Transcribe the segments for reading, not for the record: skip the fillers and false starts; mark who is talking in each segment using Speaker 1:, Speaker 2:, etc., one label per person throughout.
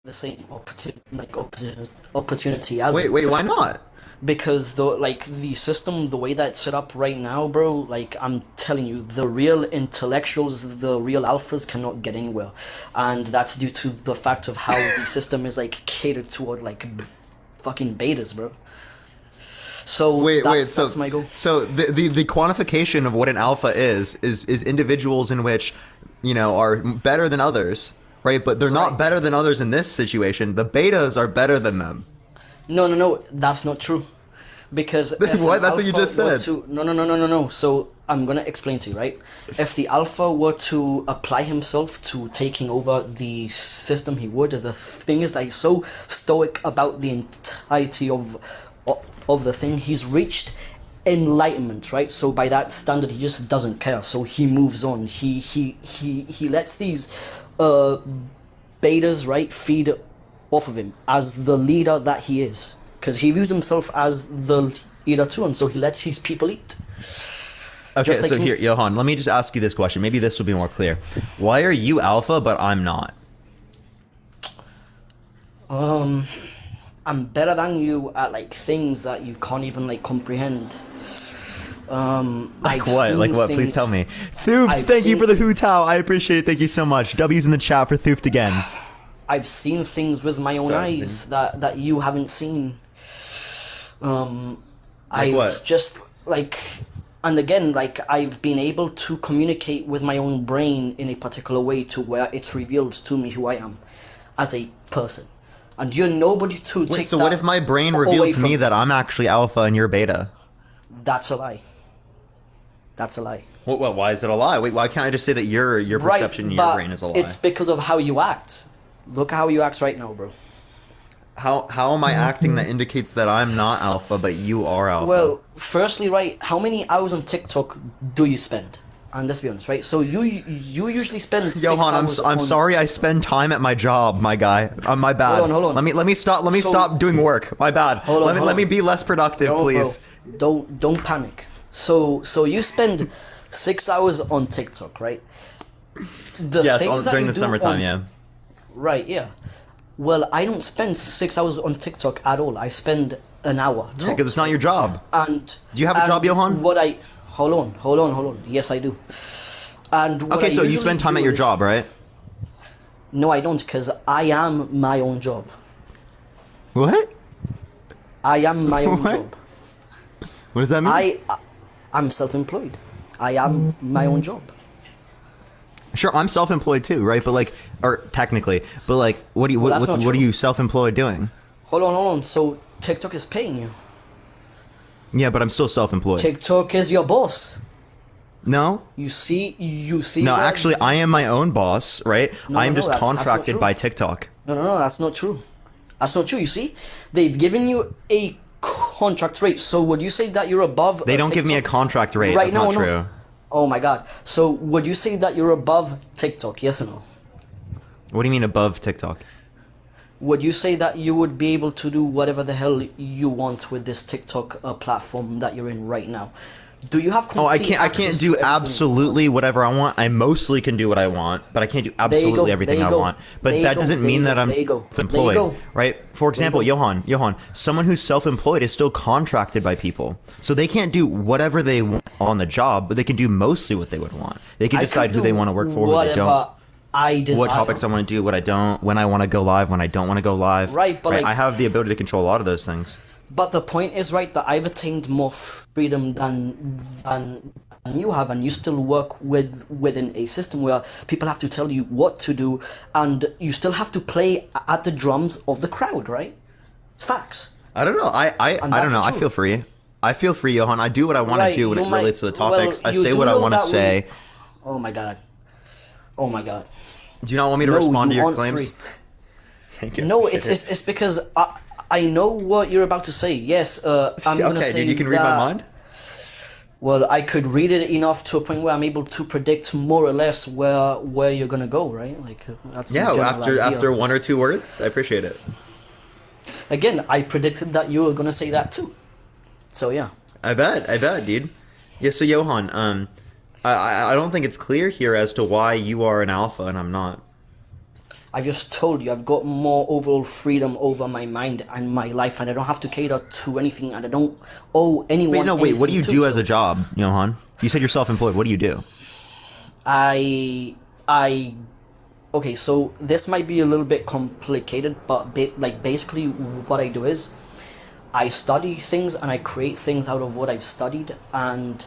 Speaker 1: the same opportunity as
Speaker 2: Wait,
Speaker 1: him.
Speaker 2: wait, why not?
Speaker 1: Because the system, the way that's set up right now, bro, like I'm telling you, the real intellectuals, the real alphas cannot get anywhere, and that's due to the fact of how the system is like catered toward like fucking betas, bro. So that's my goal.
Speaker 2: So the quantification of what an alpha is individuals in which, are better than others, right? But they're not better than others in this situation. The betas are better than them.
Speaker 1: No, that's not true. Because
Speaker 2: what? That's what you just said.
Speaker 1: No. So I'm gonna explain to you, right? If the alpha were to apply himself to taking over the system, he would. The thing is that he's so stoic about the entirety of the thing. He's reached enlightenment, right? So by that standard, he just doesn't care. So he moves on. He lets these betas, right, feed off of him as the leader that he is, because he views himself as the leader too, and so he lets his people eat.
Speaker 2: Okay, so here, Johan, let me just ask you this question. Maybe this will be more clear. Why are you alpha but I'm not?
Speaker 1: I'm better than you at like things that you can't even like comprehend.
Speaker 2: Like what? Like what? Please tell me. Thooft, thank you for the hoot how. I appreciate it. Thank you so much. W's in the chat for Thooft again.
Speaker 1: I've seen things with my own eyes that you haven't seen. I've
Speaker 2: what?
Speaker 1: just like, and again, like I've been able to communicate with my own brain in a particular way to where it's revealed to me who I am as a person. And you're nobody to take.
Speaker 2: So what if my brain revealed to me that I'm actually alpha and you're beta?
Speaker 1: That's a lie. That's a lie.
Speaker 2: Well, why is it a lie? Wait, why can't I just say that your perception in your brain is a lie?
Speaker 1: It's because of how you act. Look how you act right now, bro.
Speaker 2: How am I acting that indicates that I'm not alpha, but you are alpha?
Speaker 1: Well, firstly, right, how many hours on TikTok do you spend? And let's be honest, right? So you usually spend 6
Speaker 2: Johan,
Speaker 1: hours
Speaker 2: I'm sorry I spend time at my job, my guy. My bad.
Speaker 1: Hold on.
Speaker 2: Let me stop doing work. My bad. Let me be less productive, please.
Speaker 1: Bro, don't panic. So you spend 6 hours on TikTok, right?
Speaker 2: During the summertime, yeah.
Speaker 1: Right, yeah. Well, I don't spend 6 hours on TikTok at all. I spend an hour.
Speaker 2: Yeah, because it's not your job.
Speaker 1: And
Speaker 2: do you have a job, Johan?
Speaker 1: Hold on. Yes, I do. And
Speaker 2: okay, so you spend time at your job, right?
Speaker 1: No, I don't, because I am my own job.
Speaker 2: What?
Speaker 1: I am my own job.
Speaker 2: What does that mean?
Speaker 1: I'm self-employed. I am my own job.
Speaker 2: Sure, I'm self-employed too, right? But like, or technically, but like, what are you self-employed doing?
Speaker 1: Hold on. So TikTok is paying you.
Speaker 2: Yeah, but I'm still self-employed.
Speaker 1: TikTok is your boss.
Speaker 2: No.
Speaker 1: You see.
Speaker 2: No, actually, I am my own boss, right? I am just contracted by TikTok.
Speaker 1: No, that's not true. That's not true. You see, they've given you a contract rate. So would you say that you're above?
Speaker 2: They don't give me a contract rate.
Speaker 1: Right?
Speaker 2: That's not true.
Speaker 1: Oh my god. So would you say that you're above TikTok? Yes or no?
Speaker 2: What do you mean above TikTok?
Speaker 1: Would you say that you would be able to do whatever the hell you want with this TikTok platform that you're in right now? Do you have complete
Speaker 2: I can't do absolutely whatever I want. I mostly can do what I want, but I can't do absolutely everything I want. But that doesn't mean that I'm employed, right? For example, Johan, someone who's self-employed is still contracted by people. So they can't do whatever they want on the job, but they can do mostly what they would want. They can decide who they want to work for, who they don't. What topics I want to do, what I don't, when I want to go live, when I don't want to go live.
Speaker 1: Right, but
Speaker 2: I have the ability to control a lot of those things.
Speaker 1: But the point is, right, that I've attained more freedom than you have, and you still work within a system where people have to tell you what to do, and you still have to play at the drums of the crowd, right? It's facts.
Speaker 2: I don't know. I don't know. I feel free. I feel free, Johan. I do what I want to do when it relates to the topics. I say what I want to say.
Speaker 1: Oh my god.
Speaker 2: Do you not want me to respond to your claims?
Speaker 1: No, it's because I know what you're about to say. Yes, I'm gonna say
Speaker 2: dude, you can read my mind?
Speaker 1: Well, I could read it enough to a point where I'm able to predict more or less where you're gonna go, right? Like that's
Speaker 2: after one or two words. I appreciate it.
Speaker 1: Again, I predicted that you were gonna say that too. So yeah.
Speaker 2: I bet, dude. Yeah. So Johan, I don't think it's clear here as to why you are an alpha and I'm not.
Speaker 1: I just told you I've got more overall freedom over my mind and my life, and I don't have to cater to anything, and I don't owe anyone.
Speaker 2: Wait. What do you do as a job, Johan? You said you're self-employed. What do you do?
Speaker 1: I okay, so this might be a little bit complicated, but basically what I do is I study things and I create things out of what I've studied, and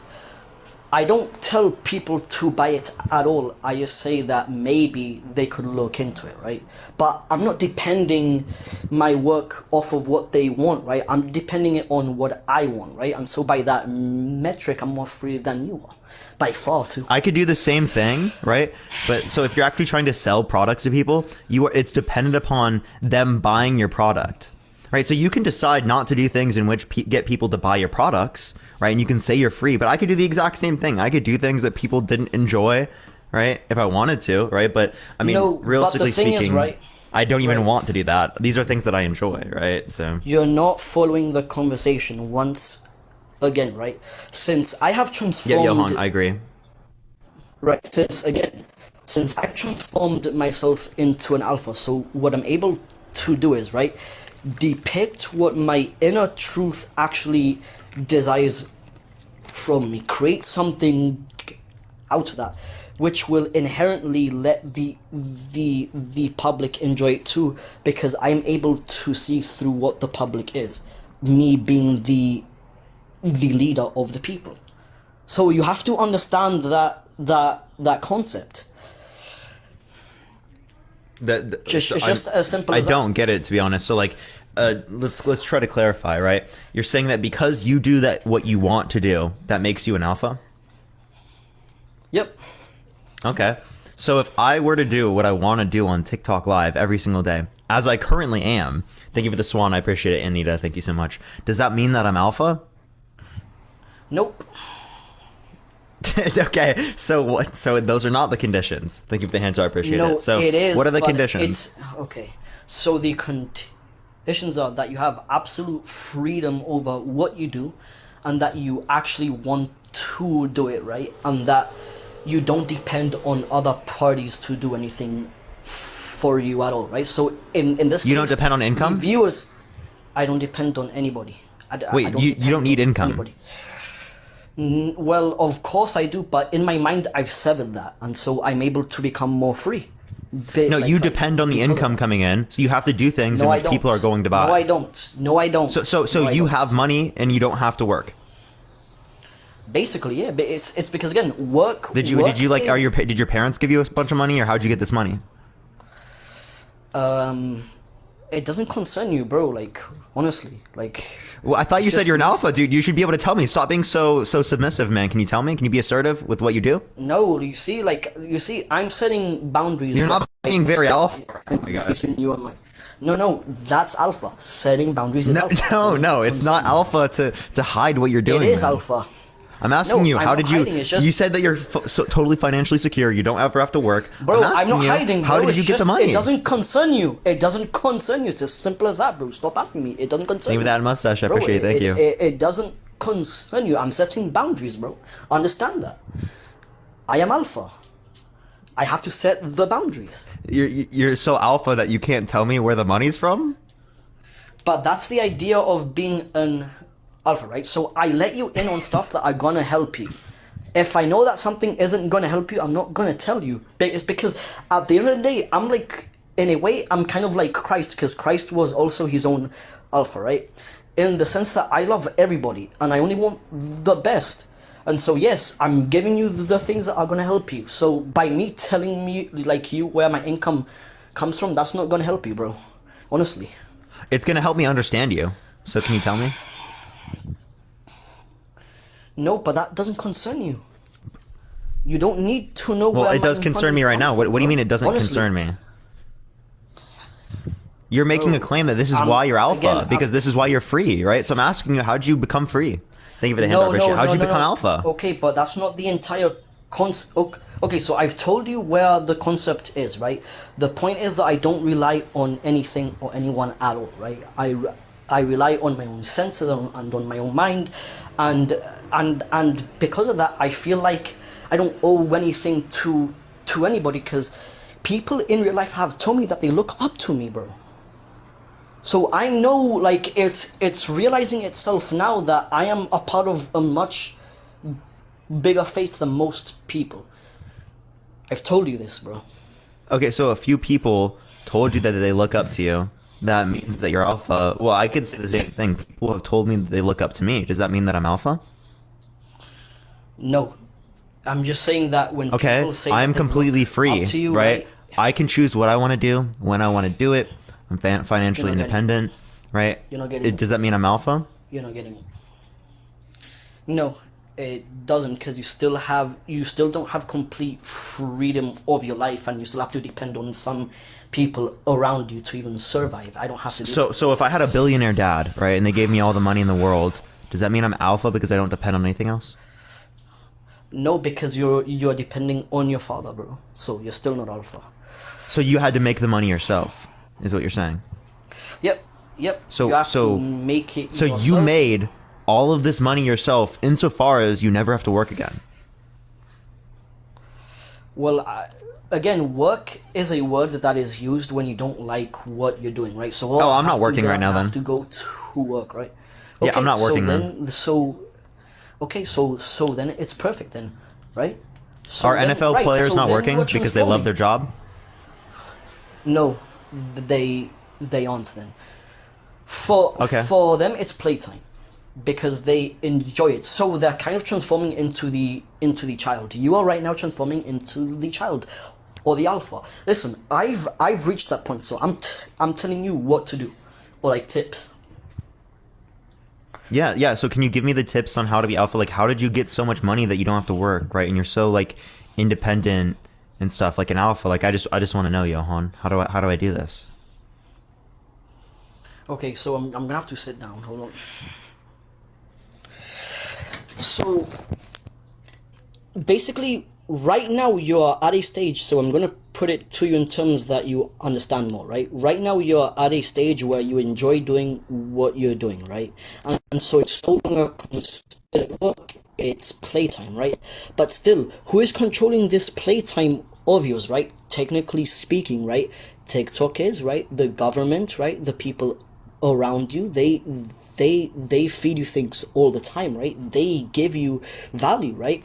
Speaker 1: I don't tell people to buy it at all. I just say that maybe they could look into it, right? But I'm not depending my work off of what they want, right? I'm depending it on what I want, right? And so by that metric, I'm more free than you are. By far, too.
Speaker 2: I could do the same thing, right? But so if you're actually trying to sell products to people, it's dependent upon them buying your product, right? So you can decide not to do things in which get people to buy your products, right? And you can say you're free, but I could do the exact same thing. I could do things that people didn't enjoy, right? If I wanted to, right? But I mean, realistically speaking,
Speaker 1: right?
Speaker 2: I don't even want to do that. These are things that I enjoy, right? So
Speaker 1: you're not following the conversation once again, right? Since I have transformed...
Speaker 2: Yeah, Johan, I agree.
Speaker 1: Right, since I've transformed myself into an alpha, so what I'm able to do is, right, depict what my inner truth actually desires from me, create something out of that, which will inherently let the public enjoy it too, because I'm able to see through what the public is, me being the leader of the people. So you have to understand that concept. It's just as simple as
Speaker 2: I don't get it, to be honest. So like, let's try to clarify, right? You're saying that because you do what you want to do, that makes you an alpha?
Speaker 1: Yep.
Speaker 2: Okay. So if I were to do what I want to do on TikTok Live every single day, as I currently am, thank you for the swan, I appreciate it, Anita, thank you so much. Does that mean that I'm alpha?
Speaker 1: Nope.
Speaker 2: Okay, so what? So those are not the conditions. Thank you for the answer, I appreciate it. So
Speaker 1: it is.
Speaker 2: What are the conditions?
Speaker 1: Okay. So the conditions are that you have absolute freedom over what you do, and that you actually want to do it, right? And that you don't depend on other parties to do anything for you at all, right? So in this case,
Speaker 2: you don't depend on income?
Speaker 1: Viewers, I don't depend on anybody.
Speaker 2: Wait, you don't need income? Anybody.
Speaker 1: Well, of course I do, but in my mind I've severed that, and so I'm able to become more free.
Speaker 2: No, you depend on the income coming in, so you have to do things in which people are going to buy.
Speaker 1: No, I don't. No, I don't.
Speaker 2: So you have money and you don't have to work.
Speaker 1: Basically, yeah, but it's because again, work.
Speaker 2: Did your parents give you a bunch of money, or how'd you get this money?
Speaker 1: It doesn't concern you, bro. Like, honestly, like.
Speaker 2: Well, I thought you said you're an alpha, dude. You should be able to tell me. Stop being so submissive, man. Can you tell me? Can you be assertive with what you do?
Speaker 1: No, you see, I'm setting boundaries.
Speaker 2: You're not being very alpha. Oh my gosh.
Speaker 1: No, that's alpha. Setting boundaries is alpha.
Speaker 2: No, it's not alpha to hide what you're doing.
Speaker 1: It is
Speaker 2: man.
Speaker 1: Alpha.
Speaker 2: I'm asking you, how did you... You said that you're totally financially secure, you don't ever have to work.
Speaker 1: Bro, I'm not hiding, bro.
Speaker 2: How did you get the money?
Speaker 1: It doesn't concern you. It doesn't concern you. It's as simple as that, bro. Stop asking me. It doesn't concern you.
Speaker 2: With that mustache, I appreciate it. Thank you.
Speaker 1: It doesn't concern you. I'm setting boundaries, bro. Understand that. I am alpha. I have to set the boundaries.
Speaker 2: You're so alpha that you can't tell me where the money's from?
Speaker 1: But that's the idea of being an... alpha, right? So I let you in on stuff that are gonna help you. If I know that something isn't gonna help you, I'm not gonna tell you. It's because at the end of the day, I'm like, in a way, I'm kind of like Christ, because Christ was also his own alpha, right? In the sense that I love everybody, and I only want the best. And so yes, I'm giving you the things that are gonna help you. So by me telling me, like you, where my income comes from, that's not gonna help you, bro. Honestly.
Speaker 2: It's gonna help me understand you. So can you tell me?
Speaker 1: No, but that doesn't concern you. You don't need to know.
Speaker 2: Well, it does concern me right now. What do you mean it doesn't concern me? You're making a claim that this is why you're alpha, because this is why you're free, right? So I'm asking you, how did you become free? Thank you for the handout, Richard. How did you become alpha?
Speaker 1: Okay, but that's not the entire concept. Okay, so I've told you where the concept is, right? The point is that I don't rely on anything or anyone at all, right? I rely on my own senses and on my own mind, and because of that, I feel like I don't owe anything to anybody, because people in real life have told me that they look up to me, bro. So I know, like, it's realizing itself now that I am a part of a much bigger faith than most people. I've told you this, bro.
Speaker 2: Okay, so a few people told you that they look up to you. That means that you're alpha. Well, I could say the same thing. People have told me that they look up to me. Does that mean that I'm alpha?
Speaker 1: No. I'm just saying that when people say
Speaker 2: I'm completely free,
Speaker 1: up to you,
Speaker 2: right? I can choose what I want to do, when I want to do it. I'm financially independent, right?
Speaker 1: You're not getting it.
Speaker 2: Does that mean I'm alpha?
Speaker 1: You're not getting it. No, it doesn't, because you still don't have complete freedom of your life, and you still have to depend on some people around you to even survive. I don't have to do that.
Speaker 2: So if I had a billionaire dad, right, and they gave me all the money in the world, does that mean I'm alpha because I don't depend on anything else?
Speaker 1: No, because you're depending on your father, bro. So you're still not alpha.
Speaker 2: So you had to make the money yourself, is what you're saying?
Speaker 1: Yep.
Speaker 2: So
Speaker 1: you have to make it
Speaker 2: So
Speaker 1: yourself.
Speaker 2: you made all of this money yourself, insofar as you never have to work again.
Speaker 1: Well, again, work is a word that is used when you don't like what you're doing, right? So
Speaker 2: I'm not working right now.
Speaker 1: I
Speaker 2: Then
Speaker 1: have to go to work, right?
Speaker 2: Yeah, I'm not working
Speaker 1: then. So then it's perfect then, right? So
Speaker 2: are NFL players not working because they love their job?
Speaker 1: No, they aren't then. For them, it's playtime, because they enjoy it. So they're kind of transforming into the child. You are right now transforming into the child, or the alpha. Listen, I've reached that point, so I'm telling you what to do, or like tips.
Speaker 2: Yeah. So can you give me the tips on how to be alpha? Like, how did you get so much money that you don't have to work, right? And you're so like independent and stuff, like an alpha. Like, I just want to know, Johan, how do I do this?
Speaker 1: Okay, so I'm gonna have to sit down. Hold on. So basically, right now you're at a stage. So I'm gonna put it to you in terms that you understand more, right? Right now you're at a stage where you enjoy doing what you're doing, right? And so it's no longer considered work. It's playtime, right? But still, who is controlling this playtime of yours, right? Technically speaking, right? TikTok is, right? The government, right? The people around you, they feed you things all the time, right? They give you value, right?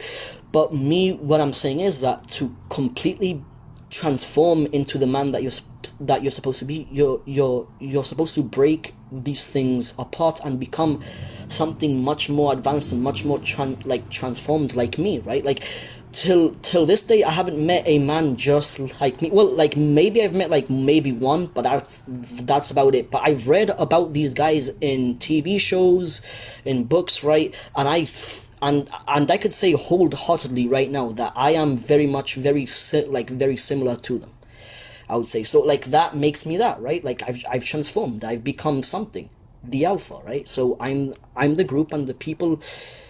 Speaker 1: But what I'm saying is that to completely transform into the man that you're supposed to be, you're supposed to break these things apart and become something much more advanced and much more transformed, like me, right? Like till this day I haven't met a man just like me. Well, like maybe I've met like maybe one, but that's about it. But I've read about these guys in TV shows, in books, right? And I could say wholeheartedly right now that I am very similar to them. I would say so. Like that makes me that, right? Like I've transformed. I've become something, the alpha, right? So I'm the group, and the people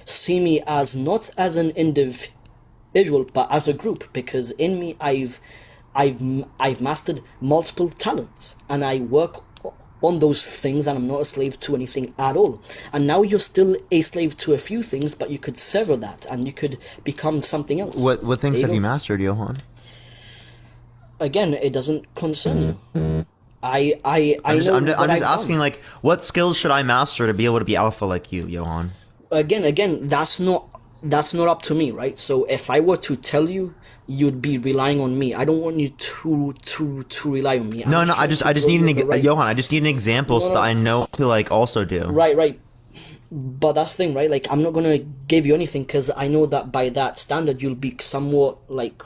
Speaker 1: see me as not as an individual, but as a group, because in me I've mastered multiple talents, and I work on those things, and I'm not a slave to anything at all. And now you're still a slave to a few things, but you could sever that and you could become something else.
Speaker 2: What things have you mastered, Johan?
Speaker 1: Again, it doesn't concern you. I'm just
Speaker 2: asking, like, what skills should I master to be able to be alpha like you, Johan?
Speaker 1: Again, that's not up to me, right? So if I were to tell you, you'd be relying on me. I don't want you to rely on me.
Speaker 2: I just need Johan, I just need an example so that I know to like also do.
Speaker 1: Right. But that's the thing, right? Like, I'm not gonna give you anything because I know that by that standard you'll be somewhat like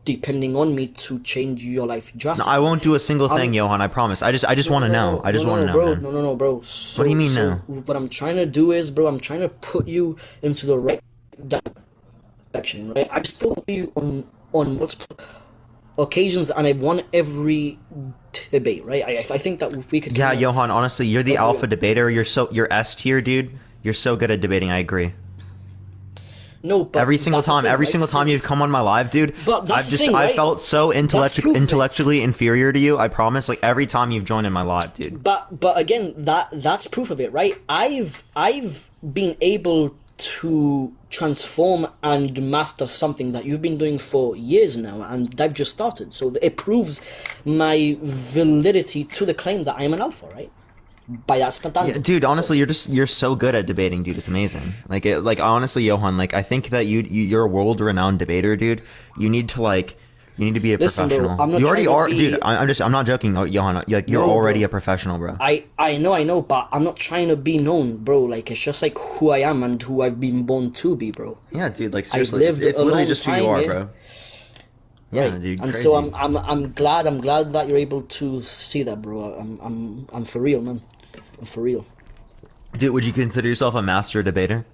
Speaker 1: depending on me to change your life drastically.
Speaker 2: No, I won't do a single thing, Johan, I promise. I just want to know. I just want to know,
Speaker 1: bro.
Speaker 2: man.
Speaker 1: No, bro. So,
Speaker 2: what do you mean no?
Speaker 1: What I'm trying to do is, bro, I'm trying to put you into the right direction, right? I've spoken to you on multiple occasions, and I've won every debate, right? I think that we could...
Speaker 2: Yeah, Johan, honestly, you're the alpha debater. You're S tier, dude. You're so good at debating, I agree.
Speaker 1: No, but
Speaker 2: every single time you've come on my live, dude,
Speaker 1: but that's I
Speaker 2: felt so intellectually inferior to you. I promise. Like every time you've joined in my live, dude.
Speaker 1: But again, that's proof of it, right? I've been able to transform and master something that you've been doing for years now, and I've just started. So it proves my validity to the claim that I am an alpha, right? By that standard.
Speaker 2: Yeah, dude, honestly, you're so good at debating, dude. It's amazing. Like honestly, Johan, like I think that you're a world-renowned debater, dude. You need to be a professional.
Speaker 1: Bro,
Speaker 2: you already are, dude. I'm not joking, Johan. Like you're already a professional, bro.
Speaker 1: I know, but I'm not trying to be known, bro. Like it's just like who I am and who I've been born to be, bro.
Speaker 2: Yeah, dude. Like seriously, it's literally just who you are, bro. Yeah, right. Dude.
Speaker 1: And
Speaker 2: crazy.
Speaker 1: so I'm glad that you're able to see that, bro. I'm for real, man. I'm for real.
Speaker 2: Dude, would you consider yourself a master debater?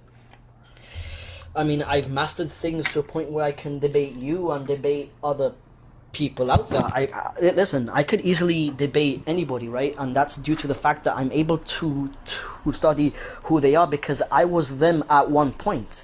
Speaker 1: I mean, I've mastered things to a point where I can debate you and debate other people out there. Listen, I could easily debate anybody, right? And that's due to the fact that I'm able to study who they are, because I was them at one point.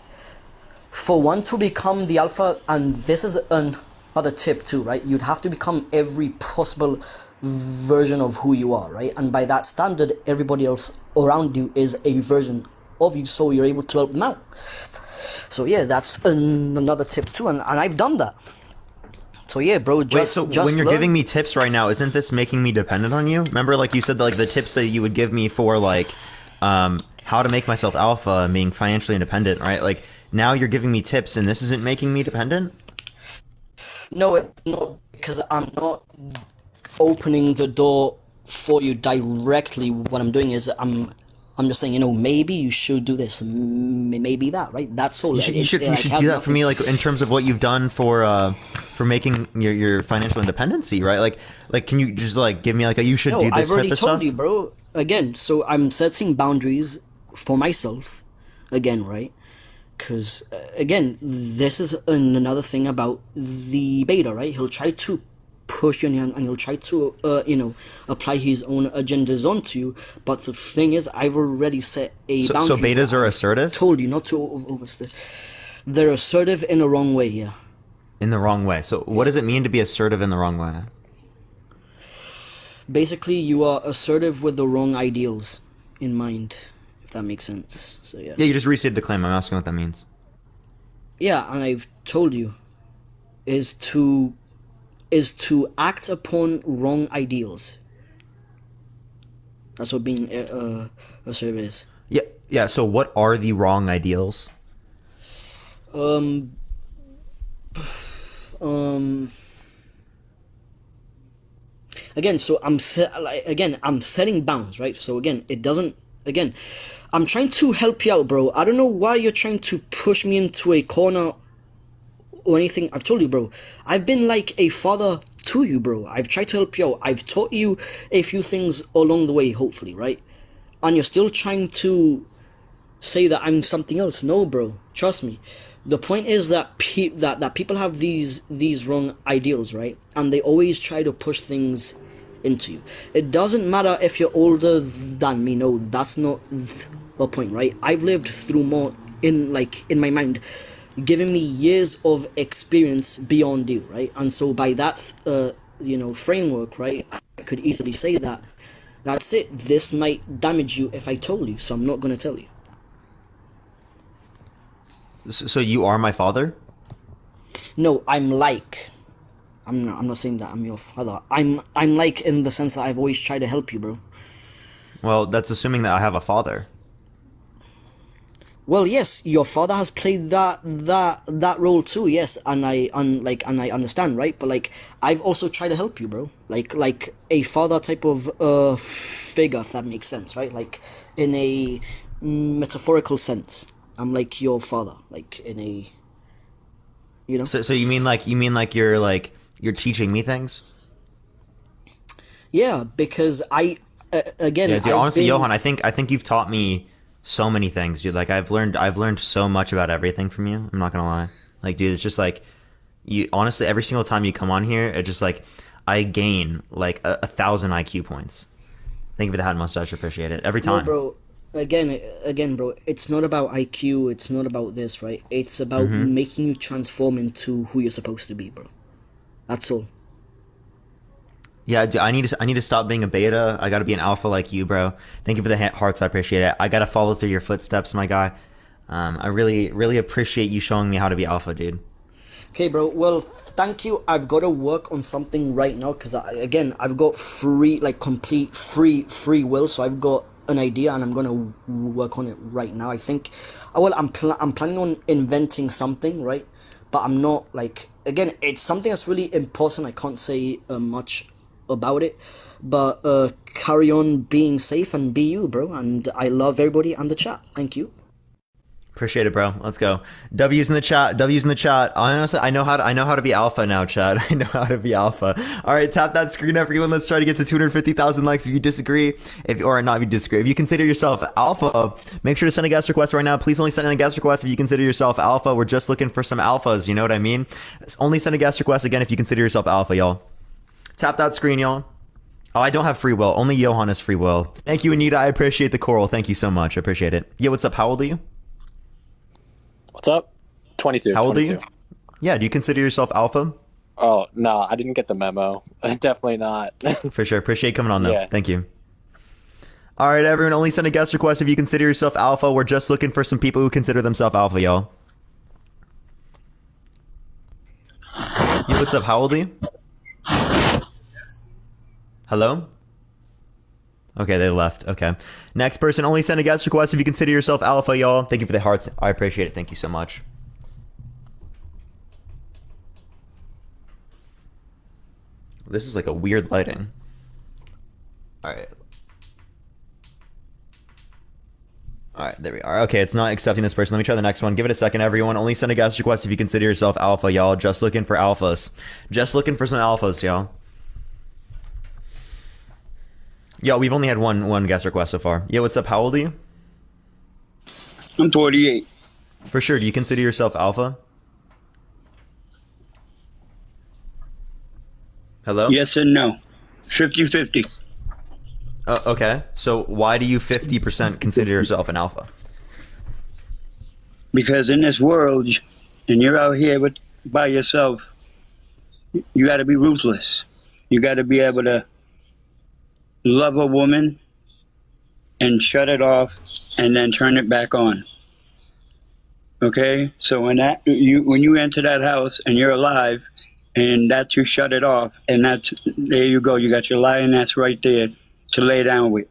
Speaker 1: For one to become the alpha, and this is another tip too, right? You'd have to become every possible version of who you are, right? And by that standard, everybody else around you is a version of you, so you're able to help them out. So yeah, that's another tip too, and I've done that. So yeah, bro. Just
Speaker 2: when you're giving me tips right now, isn't this making me dependent on you? Remember, like you said, like the tips that you would give me for like how to make myself alpha and being financially independent, right? Like now you're giving me tips, and this isn't making me dependent.
Speaker 1: No, it's not, because I'm not opening the door for you directly. What I'm doing is I'm just saying, maybe you should do this, maybe that, right? That's all.
Speaker 2: You should do that for me, like in terms of what you've done for making your financial independency, right? Like can you just like give me like you should do this
Speaker 1: I've already
Speaker 2: type of
Speaker 1: told
Speaker 2: stuff?
Speaker 1: you, bro. Again, so I'm setting boundaries for myself, again, right? Because again, this is another thing about the beta, right? He'll try to push you and he'll try to apply his own agendas onto you, but the thing is, I've already set a boundary.
Speaker 2: So betas are assertive?
Speaker 1: Told you not to overstep. They're assertive in the wrong way, yeah.
Speaker 2: In the wrong way. So what does it mean to be assertive in the wrong way?
Speaker 1: Basically, you are assertive with the wrong ideals in mind, if that makes sense. So yeah.
Speaker 2: Yeah, you just restated the claim. I'm asking what that means.
Speaker 1: Yeah, and I've told you is to act upon wrong ideals. That's what being assertive is.
Speaker 2: Yeah. So what are the wrong ideals?
Speaker 1: Again, so I'm setting bounds, right? So again, I'm trying to help you out, bro. I don't know why you're trying to push me into a corner or anything. I've told you, bro. I've been like a father to you, bro. I've tried to help you out. I've taught you a few things along the way, hopefully, right? And you're still trying to say that I'm something else. No, bro. Trust me. The point is that that people have these wrong ideals, right? And they always try to push things into you. It doesn't matter if you're older than me. No, that's not the point, right? I've lived through more in my mind, giving me years of experience beyond you, right? And so by that framework, right, I could easily say that that's it. This might damage you if I told you, so I'm not gonna tell you.
Speaker 2: So you are my father?
Speaker 1: No, I'm not saying that I'm your father. I'm like in the sense that I've always tried to help you, bro.
Speaker 2: Well, that's assuming that I have a father.
Speaker 1: Well, yes, your father has played that role too, yes, and I understand, right? But like, I've also tried to help you, bro. Like a father type of figure, if that makes sense, right? Like in a metaphorical sense, I'm like your father, like in a,
Speaker 2: So you mean like you're teaching me things?
Speaker 1: Yeah, because again.
Speaker 2: Yeah, dude, honestly, Johan, I think you've taught me so many things, dude. Like I've learned so much about everything from you. I'm not gonna lie. Like, dude, it's just like you. Honestly, every single time you come on here, it's just like I gain like 1,000 IQ points. Thank you for the hat mustache. I appreciate it every time.
Speaker 1: No, bro. Again, bro. It's not about IQ. It's not about this, right? It's about making you transform into who you're supposed to be, bro. That's all.
Speaker 2: Yeah, dude, I need to stop being a beta. I got to be an alpha like you, bro. Thank you for the hearts. I appreciate it. I got to follow through your footsteps, my guy. I really appreciate you showing me how to be alpha, dude.
Speaker 1: Okay, bro. Well, thank you. I've got to work on something right now because I've got complete free will. So I've got an idea and I'm gonna work on it right now. I think, I'm planning on inventing something, right? But I'm not again. It's something that's really important. I can't say much about it, but carry on being safe and be you, bro. And I love everybody and the chat. Thank you.
Speaker 2: Appreciate it, bro. Let's go. W's in the chat. W's in the chat. Honestly, I know how to be alpha now, Chad. I know how to be alpha. All right, tap that screen, everyone. Let's try to get to 250,000 likes. If you disagree, if you disagree, if you consider yourself alpha, make sure to send a guest request right now. Please only send in a guest request if you consider yourself alpha. We're just looking for some alphas. You know what I mean? Only send a guest request again if you consider yourself alpha, y'all. Tap that screen, y'all. Oh, I don't have free will. Only Johan has free will. Thank you, Anita. I appreciate the coral. Thank you so much. I appreciate it. Yeah, what's up? How old are you?
Speaker 3: What's up? 22.
Speaker 2: How old
Speaker 3: 22.
Speaker 2: are you? Yeah, do you consider yourself alpha?
Speaker 3: Oh, no, I didn't get the memo. Definitely not.
Speaker 2: For sure. Appreciate coming on, though.
Speaker 3: Yeah.
Speaker 2: Thank you. All right, everyone. Only send a guest request if you consider yourself alpha. We're just looking for some people who consider themselves alpha, y'all. You, what's up? How old are you? Hello? Okay, they left. Okay. Next person, only send a guest request if you consider yourself alpha, y'all. Thank you for the hearts. I appreciate it. Thank you so much. This is like a weird lighting. All right. All right, there we are. Okay, it's not accepting this person. Let me try the next one. Give it a second, everyone. Only send a guest request if you consider yourself alpha, y'all. Just looking for alphas. Just looking for some alphas, y'all. Yo, we've only had one guest request so far. Yeah, what's up? How old are you?
Speaker 4: I'm 48.
Speaker 2: For sure. Do you consider yourself alpha? Hello?
Speaker 4: Yes and no. 50-50.
Speaker 2: Okay. So why do you 50% consider yourself an alpha?
Speaker 4: Because in this world, and you're out here by yourself, you got to be ruthless. You got to be able to love a woman and shut it off and then turn it back on. Okay? So when you enter that house and you're alive and that you shut it off, and there you go, you got your lioness right there to lay down with.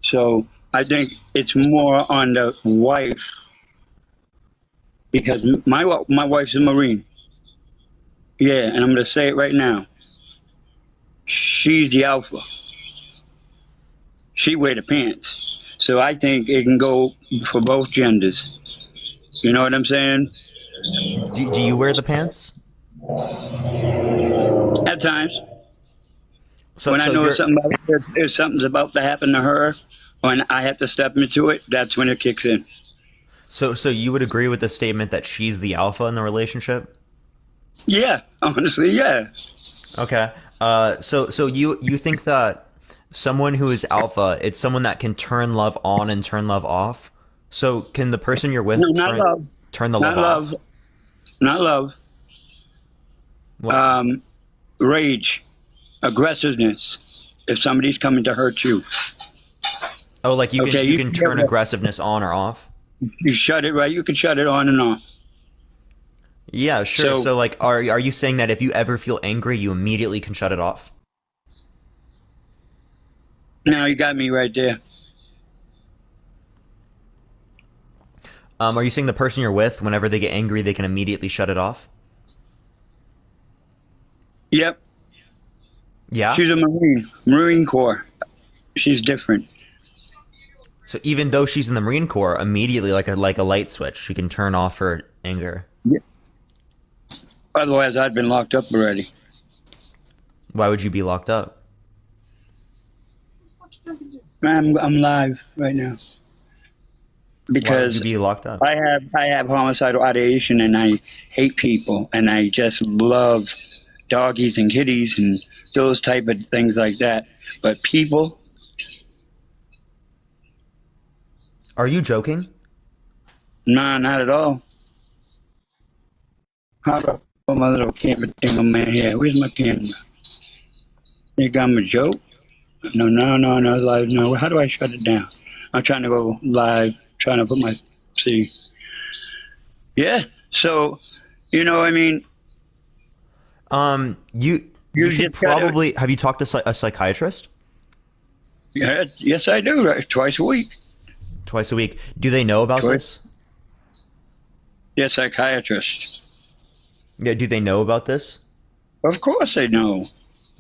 Speaker 4: So I think it's more on the wife, because my wife's a Marine. Yeah, and I'm going to say it right now. She's the alpha. She wear the pants. So I think it can go for both genders. You know what I'm saying?
Speaker 2: Do you wear the pants?
Speaker 4: At times.
Speaker 2: So,
Speaker 4: when I know if something's about to happen to her, when I have to step into it, that's when it kicks in.
Speaker 2: So you would agree with the statement that she's the alpha in the relationship?
Speaker 4: Yeah, honestly, yeah.
Speaker 2: Okay. So you think that someone who is alpha, it's someone that can turn love on and turn love off? So can the person you're with turn the love off?
Speaker 4: Not love.
Speaker 2: What?
Speaker 4: Rage, aggressiveness. If somebody's coming to hurt you.
Speaker 2: Oh, like you can turn aggressiveness on or off?
Speaker 4: You shut it, right? You can shut it on and off.
Speaker 2: Yeah, sure. So like, are you saying that if you ever feel angry, you immediately can shut it off?
Speaker 4: No, you got me right there.
Speaker 2: Are you saying the person you're with, whenever they get angry, they can immediately shut it off?
Speaker 4: Yep.
Speaker 2: Yeah?
Speaker 4: She's a Marine Corps. She's different.
Speaker 2: So even though she's in the Marine Corps, immediately, like a light switch, she can turn off her anger.
Speaker 4: Yeah. Otherwise, I'd been locked up already.
Speaker 2: Why would you be locked up?
Speaker 4: I'm live right now. Because
Speaker 2: why would you be locked up?
Speaker 4: I have homicidal ideation, and I hate people, and I just love doggies and kitties and those type of things like that. But people.
Speaker 2: Are you joking?
Speaker 4: Nah, not at all. How do I put my little camera thing on my head? Where's my camera? Think I'm a joke? No, live. No, how do I shut it down? I'm trying to go live, trying to put my See, yeah. So, you know, I mean,
Speaker 2: you should probably have you talked to a psychiatrist?
Speaker 4: Yeah, yes, I do. Right, twice a week.
Speaker 2: Twice a week. Do they know about this?
Speaker 4: Yes, psychiatrist.
Speaker 2: Yeah. Do they know about this?
Speaker 4: Of course, they know.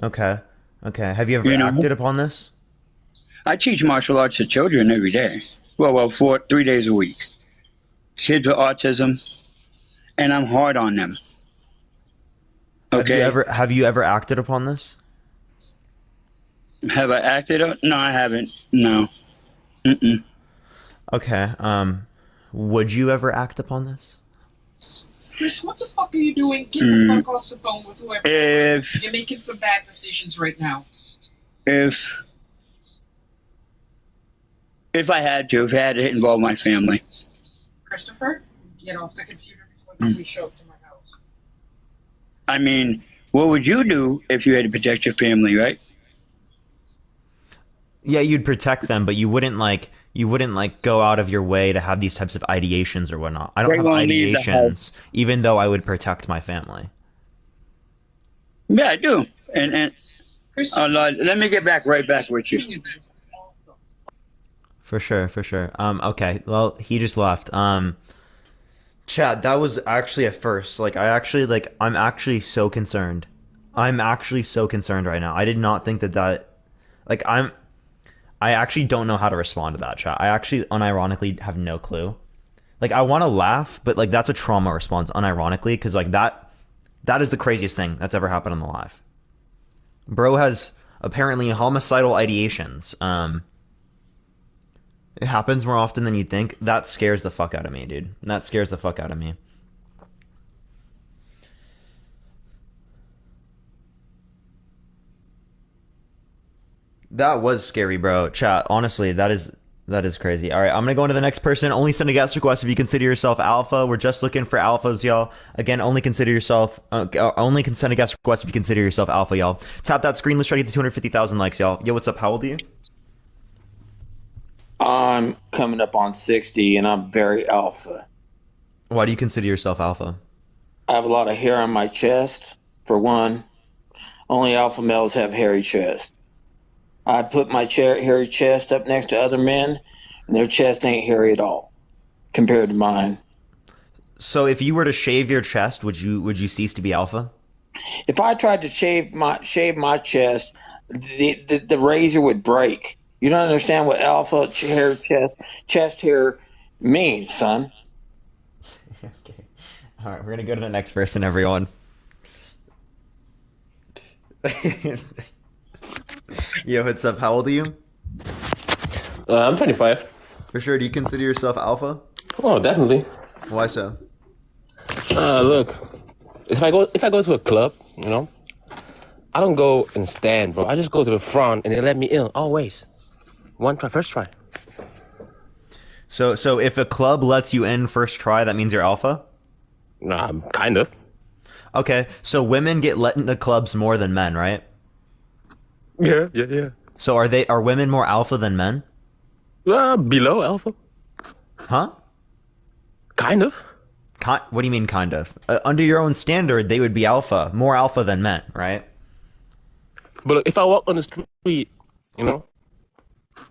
Speaker 2: Okay. Okay. Have you ever acted upon this?
Speaker 4: I teach martial arts to children every day. Well, 3 days a week. Kids with autism, and I'm hard on them. Okay.
Speaker 2: Have you ever acted upon this?
Speaker 4: Have I acted on? No, I haven't. No. Mm-mm.
Speaker 2: Okay. Would you ever act upon this?
Speaker 5: Chris, what the fuck are you doing? Get the fuck off the phone with whoever. You're making some bad decisions right now.
Speaker 4: If I had to involve my family.
Speaker 5: Christopher, get off the computer before we show up to my house.
Speaker 4: I mean, what would you do if you had to protect your family, right?
Speaker 2: Yeah, you'd protect them, but you wouldn't go out of your way to have these types of ideations or whatnot. I don't have ideations, even though I would protect my family.
Speaker 4: Yeah, I do. And let me get right back with you.
Speaker 2: For sure. Okay. Well, he just left. Chad, that was actually a first. I'm actually so concerned. I'm actually so concerned right now. I did not think that. I actually don't know how to respond to that, chat. I actually unironically have no clue. I want to laugh, but that's a trauma response unironically, because that is the craziest thing that's ever happened on the live. Bro has apparently homicidal ideations. It happens more often than you'd think. That scares the fuck out of me, dude. That scares the fuck out of me. That was scary, bro. Chat, honestly, that is crazy. All right, I'm gonna go into the next person. Only send a guest request if you consider yourself alpha. We're just looking for alphas, y'all. Again, only send a guest request if you consider yourself alpha, y'all. Tap that screen. Let's try to get to 250,000 likes, y'all. Yo, what's up? How old are you?
Speaker 6: I'm coming up on 60, and I'm very alpha.
Speaker 2: Why do you consider yourself alpha?
Speaker 6: I have a lot of hair on my chest, for one. Only alpha males have hairy chest. I put my hairy chest up next to other men, and their chest ain't hairy at all compared to mine.
Speaker 2: So if you were to shave your chest, would you cease to be alpha?
Speaker 6: If I tried to shave my chest, the razor would break. You don't understand what alpha hair chest hair means, son.
Speaker 2: Okay. All right, we're gonna go to the next person, everyone. Yo, what's up? How old are you?
Speaker 7: I'm 25.
Speaker 2: For sure. Do you consider yourself alpha?
Speaker 7: Oh, definitely.
Speaker 2: Why so?
Speaker 7: Look, if I go to a club, I don't go and stand, bro. I just go to the front and they let me in always. First try.
Speaker 2: So if a club lets you in first try, that means you're alpha?
Speaker 7: Kind of.
Speaker 2: Okay, so women get let into clubs more than men, right?
Speaker 7: Yeah.
Speaker 2: So are women more alpha than men?
Speaker 7: Below alpha.
Speaker 2: Huh?
Speaker 7: Kind of.
Speaker 2: What do you mean, kind of? Under your own standard, they would be alpha, more alpha than men, right?
Speaker 7: But look, if I walk on the street,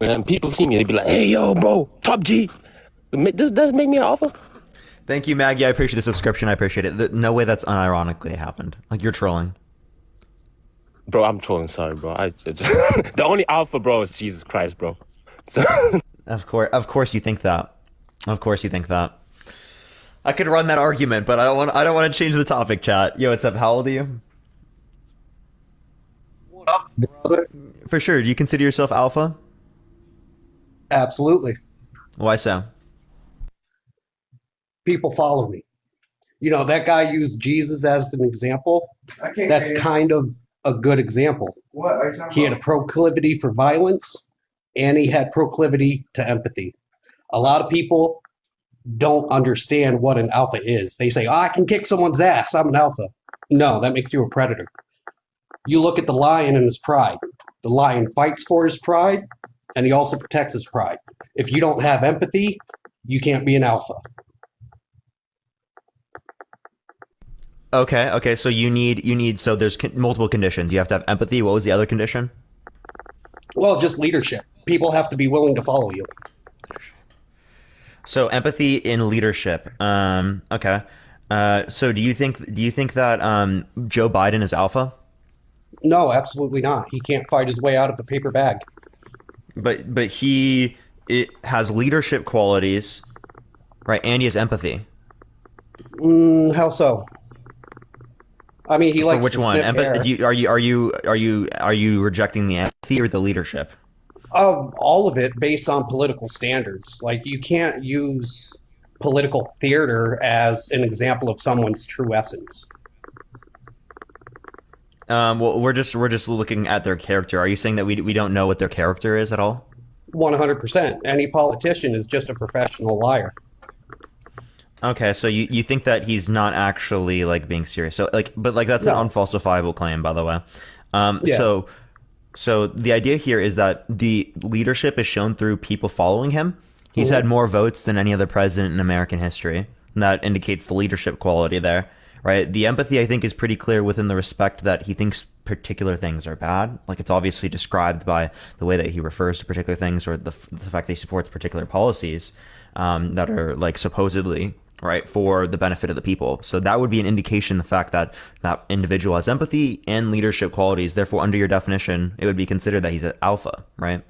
Speaker 7: and people see me, they'd be like, "Hey, yo, bro, top G." Does that make me an alpha?
Speaker 2: Thank you, Maggie. I appreciate the subscription. I appreciate it. No way that's unironically happened. You're trolling.
Speaker 7: Bro, I'm trolling. Sorry, bro. The only alpha, bro, is Jesus Christ, bro. So
Speaker 2: Of course you think that. Of course you think that. I could run that argument, but I don't want to change the topic, chat. Yo, what's up? How old are you?
Speaker 8: What up, brother?
Speaker 2: For sure. Do you consider yourself alpha?
Speaker 8: Absolutely.
Speaker 2: Why so?
Speaker 8: People follow me. That guy used Jesus as an example. That's kind of a good example.
Speaker 9: What are you talking
Speaker 8: He had a proclivity for violence, and he had proclivity to empathy. A lot of people don't understand what an alpha is. They say, I can kick someone's ass. I'm an alpha. No, that makes you a predator. You look at the lion and his pride. The lion fights for his pride, and he also protects his pride. If you don't have empathy, you can't be an alpha.
Speaker 2: Okay. So you need. So there's multiple conditions. You have to have empathy. What was the other condition?
Speaker 8: Well, just leadership. People have to be willing to follow you.
Speaker 2: So empathy in leadership. Okay. So do you think that Joe Biden is alpha?
Speaker 8: No, absolutely not. He can't fight his way out of the paper bag.
Speaker 2: But it has leadership qualities, right? And he has empathy.
Speaker 8: How so? I mean, he likes
Speaker 2: which
Speaker 8: to
Speaker 2: one?
Speaker 8: sniff hair.
Speaker 2: Are you rejecting the empathy or the leadership?
Speaker 8: All of it based on political standards. Like, you can't use political theater as an example of someone's true essence.
Speaker 2: Well, we're just looking at their character. Are you saying that we don't know what their character is at all?
Speaker 8: 100%. Any politician is just a professional liar.
Speaker 2: Okay, so you think that he's not actually like being serious. So but that's an unfalsifiable claim, by the way.
Speaker 8: Yeah.
Speaker 2: So the idea here is that the leadership is shown through people following him. He's had more votes than any other president in American history. And that indicates the leadership quality there, right? The empathy, I think, is pretty clear within the respect that he thinks particular things are bad. Like, it's obviously described by the way that he refers to particular things, or the fact that he supports particular policies that are like supposedly right for the benefit of the people. So that would be an indication, the fact that that individual has empathy and leadership qualities. Therefore, under your definition, it would be considered that he's an alpha, right?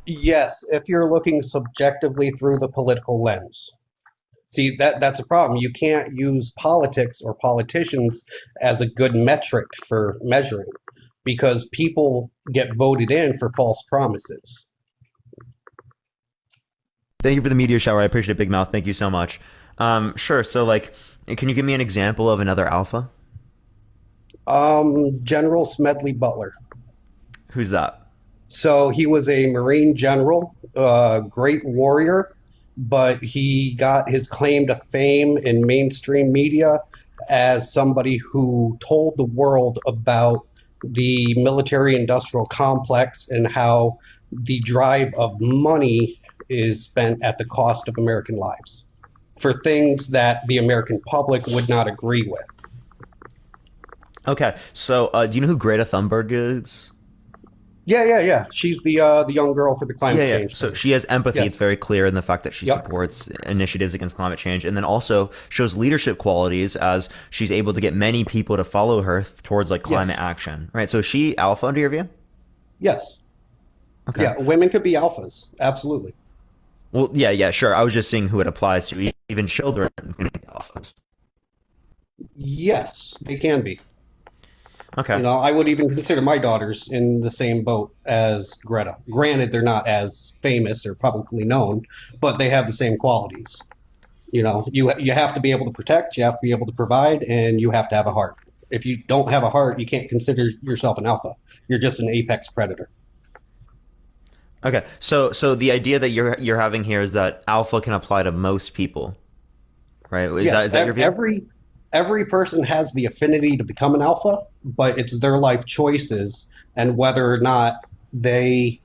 Speaker 8: Yes, if you're looking subjectively through the political lens. See, that's a problem. You can't use politics or politicians as a good metric for measuring, because people get voted in for false promises.
Speaker 2: Thank you for the meteor shower. I appreciate it, Big Mouth. Thank you so much. Sure. So, like, can you give me an example of another alpha?
Speaker 8: General Smedley Butler.
Speaker 2: Who's that?
Speaker 8: So he was a Marine general, great warrior, but he got his claim to fame in mainstream media as somebody who told the world about the military-industrial complex and how the drive of money is spent at the cost of American lives for things that the American public would not agree with.
Speaker 2: Okay, so do you know who Greta Thunberg is?
Speaker 8: Yeah. She's the young girl for the climate change.
Speaker 2: So she has empathy.
Speaker 8: Yes.
Speaker 2: It's very clear in the fact that she supports initiatives against climate change, and then also shows leadership qualities as she's able to get many people to follow her towards like climate action. Right. So is she alpha under your view?
Speaker 8: Yes.
Speaker 2: Okay.
Speaker 8: Yeah, women could be alphas. Absolutely.
Speaker 2: Well, yeah, sure. I was just seeing who it applies to. Even children can be alphas.
Speaker 8: Yes, they can be.
Speaker 2: Okay.
Speaker 8: You know, I would even consider my daughters in the same boat as Greta. Granted, they're not as famous or publicly known, but they have the same qualities. You know, you have to be able to protect, you have to be able to provide, and you have to have a heart. If you don't have a heart, you can't consider yourself an alpha. You're just an apex predator.
Speaker 2: Okay. So the idea that you're having here is that alpha can apply to most people, right? Is that your view?
Speaker 8: Every person has the affinity to become an alpha, but it's their life choices and whether or not they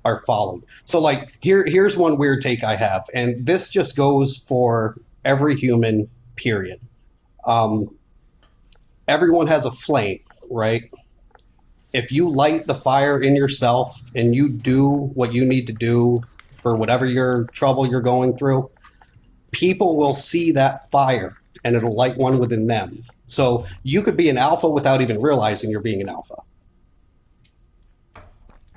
Speaker 8: are followed. So, like, here's one weird take I have, and this just goes for every human, period. Everyone has a flame, right? If you light the fire in yourself and you do what you need to do for whatever your trouble you're going through, people will see that fire and it'll light one within them. So you could be an alpha without even realizing you're being an alpha.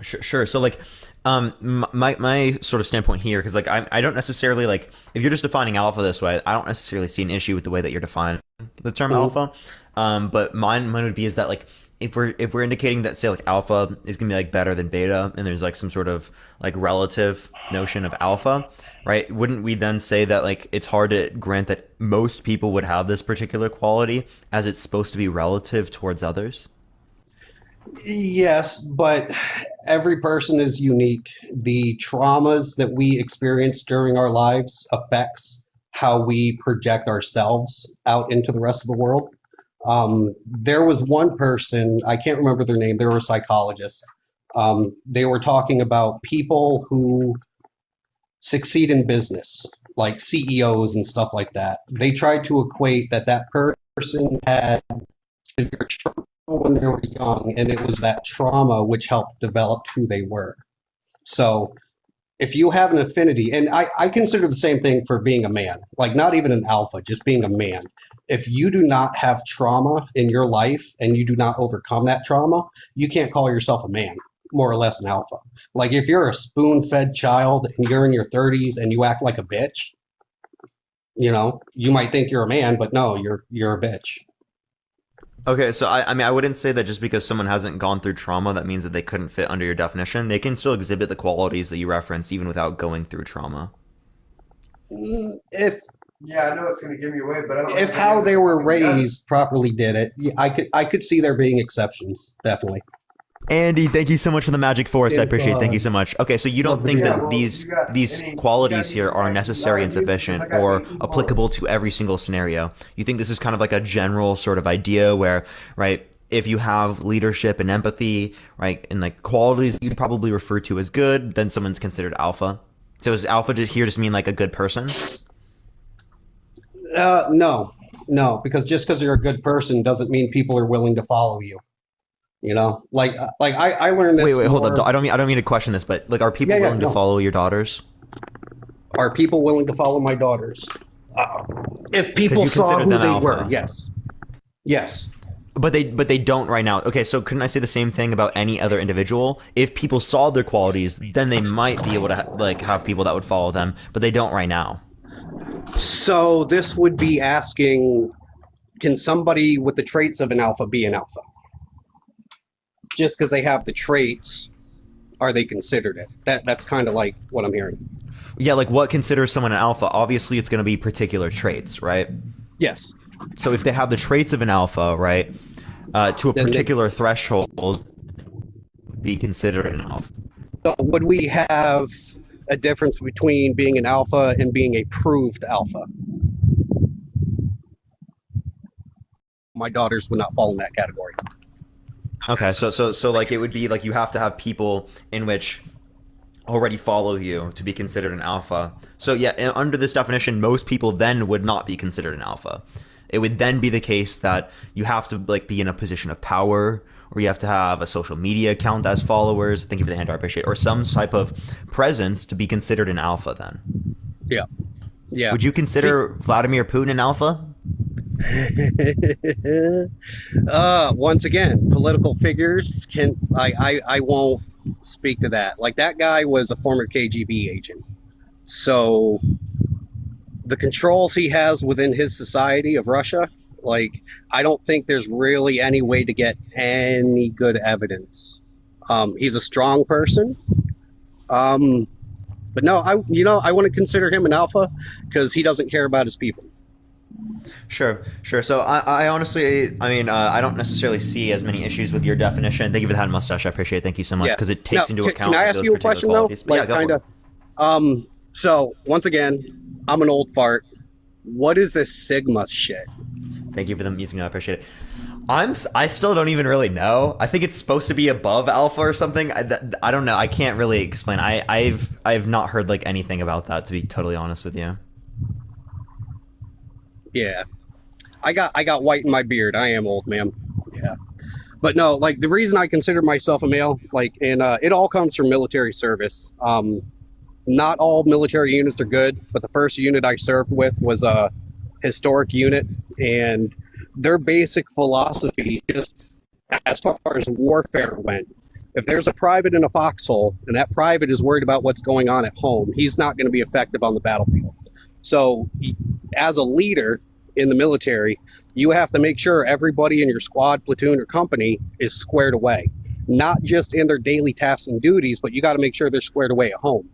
Speaker 2: Sure. So, like, my sort of standpoint here, because like I don't necessarily, like, if you're just defining alpha this way, I don't necessarily see an issue with the way that you're defining the term alpha. But mine would be is that, like, if we're indicating that, say, like, alpha is gonna be like better than beta, and there's like some sort of like relative notion of alpha, right? Wouldn't we then say that, like, it's hard to grant that most people would have this particular quality as it's supposed to be relative towards others?
Speaker 8: Yes, but every person is unique. The traumas that we experience during our lives affects how we project ourselves out into the rest of the world. There was one person, I can't remember their name, they were a psychologist. They were talking about people who succeed in business, like CEOs and stuff like that. They tried to equate that person had severe trauma when they were young, and it was that trauma which helped develop who they were. So if you have an affinity, and I consider the same thing for being a man, like not even an alpha, just being a man. If you do not have trauma in your life and you do not overcome that trauma, you can't call yourself a man, more or less an alpha. Like if you're a spoon-fed child and you're in your 30s and you act like a bitch, you know, you might think you're a man, but no, you're a bitch.
Speaker 2: Okay, so I mean, I wouldn't say that just because someone hasn't gone through trauma, that means that they couldn't fit under your definition. They can still exhibit the qualities that you referenced even without going through trauma.
Speaker 8: If
Speaker 9: Yeah, I know it's going to give me away, but I don't.
Speaker 8: if how they were raised properly did it, I could see there being exceptions, definitely.
Speaker 2: Andy, thank you so much for the magic force. I appreciate it. Thank you so much. Okay, so you don't think that
Speaker 9: well,
Speaker 2: these
Speaker 9: you got
Speaker 2: these
Speaker 9: any-
Speaker 2: qualities
Speaker 9: you got
Speaker 2: here are
Speaker 9: any
Speaker 2: necessary and
Speaker 9: similarities?
Speaker 2: sufficient
Speaker 9: I got
Speaker 2: or
Speaker 9: 18
Speaker 2: applicable to every single scenario? You think this is kind of like a general sort of idea where, right, if you have leadership and empathy, right, and like qualities you probably refer to as good, then someone's considered alpha. So is alpha here just mean like a good person?
Speaker 8: No, because just because you're a good person doesn't mean people are willing to follow you. You know, like I learned this.
Speaker 2: Wait, hold up.
Speaker 8: more-
Speaker 2: I don't mean to question this, but like, are people
Speaker 8: Yeah,
Speaker 2: willing to
Speaker 8: no.
Speaker 2: follow your daughters?
Speaker 8: Are people willing to follow my daughters? If people
Speaker 2: you
Speaker 8: saw
Speaker 2: consider
Speaker 8: who
Speaker 2: them
Speaker 8: they
Speaker 2: alpha.
Speaker 8: were, yes, yes.
Speaker 2: But they don't right now. Okay, so couldn't I say the same thing about any other individual? If people saw their qualities, then they might be able to have people that would follow them, but they don't right now.
Speaker 8: So this would be asking, can somebody with the traits of an alpha be an alpha? Just because they have the traits, are they considered it? That's kind of like what I'm hearing.
Speaker 2: Yeah, like what considers someone an alpha? Obviously, it's going to be particular traits, right?
Speaker 8: Yes.
Speaker 2: So if they have the traits of an alpha, right, to a
Speaker 8: Then they-
Speaker 2: particular threshold, be considered an alpha.
Speaker 8: So would we have a difference between being an alpha and being a proved alpha? My daughters would not fall in that category.
Speaker 2: Okay, so like it would be like you have to have people in which already follow you to be considered an alpha. So yeah, under this definition, most people then would not be considered an alpha. It would then be the case that you have to like be in a position of power, or you have to have a social media account as followers. Thank you for the hand, I appreciate it. Or some type of presence to be considered an alpha then.
Speaker 8: Yeah. Yeah.
Speaker 2: Would you consider Vladimir Putin an alpha?
Speaker 8: Once again, political figures can I won't speak to that. Like that guy was a former KGB agent. So the controls he has within his society of Russia, like I don't think there's really any way to get any good evidence. He's a strong person. But no, I want to consider him an alpha because he doesn't care about his people.
Speaker 2: Sure. So I honestly, I don't necessarily see as many issues with your definition. Thank you for the hand mustache. I appreciate it. Thank you so much because it takes into account.
Speaker 8: Can I ask
Speaker 2: those
Speaker 8: you a
Speaker 2: particular
Speaker 8: question
Speaker 2: qualities.
Speaker 8: though?
Speaker 2: But yeah, go for it.
Speaker 8: So once again, I'm an old fart. What is this Sigma shit?
Speaker 2: Thank you for the music. I appreciate it. I still don't even really know. I think it's supposed to be above alpha or something. I don't know. I can't really explain. I've not heard like anything about that, to be totally honest with you.
Speaker 8: Yeah, I got white in my beard. I am old, man. Yeah, but no, like the reason I consider myself a male, like, and it all comes from military service. Not all military units are good, but the first unit I served with was a historic unit, and their basic philosophy, just as far as warfare went, if there's a private in a foxhole and that private is worried about what's going on at home, he's not going to be effective on the battlefield. So as a leader in the military, you have to make sure everybody in your squad, platoon, or company is squared away, not just in their daily tasks and duties, but you got to make sure they're squared away at home.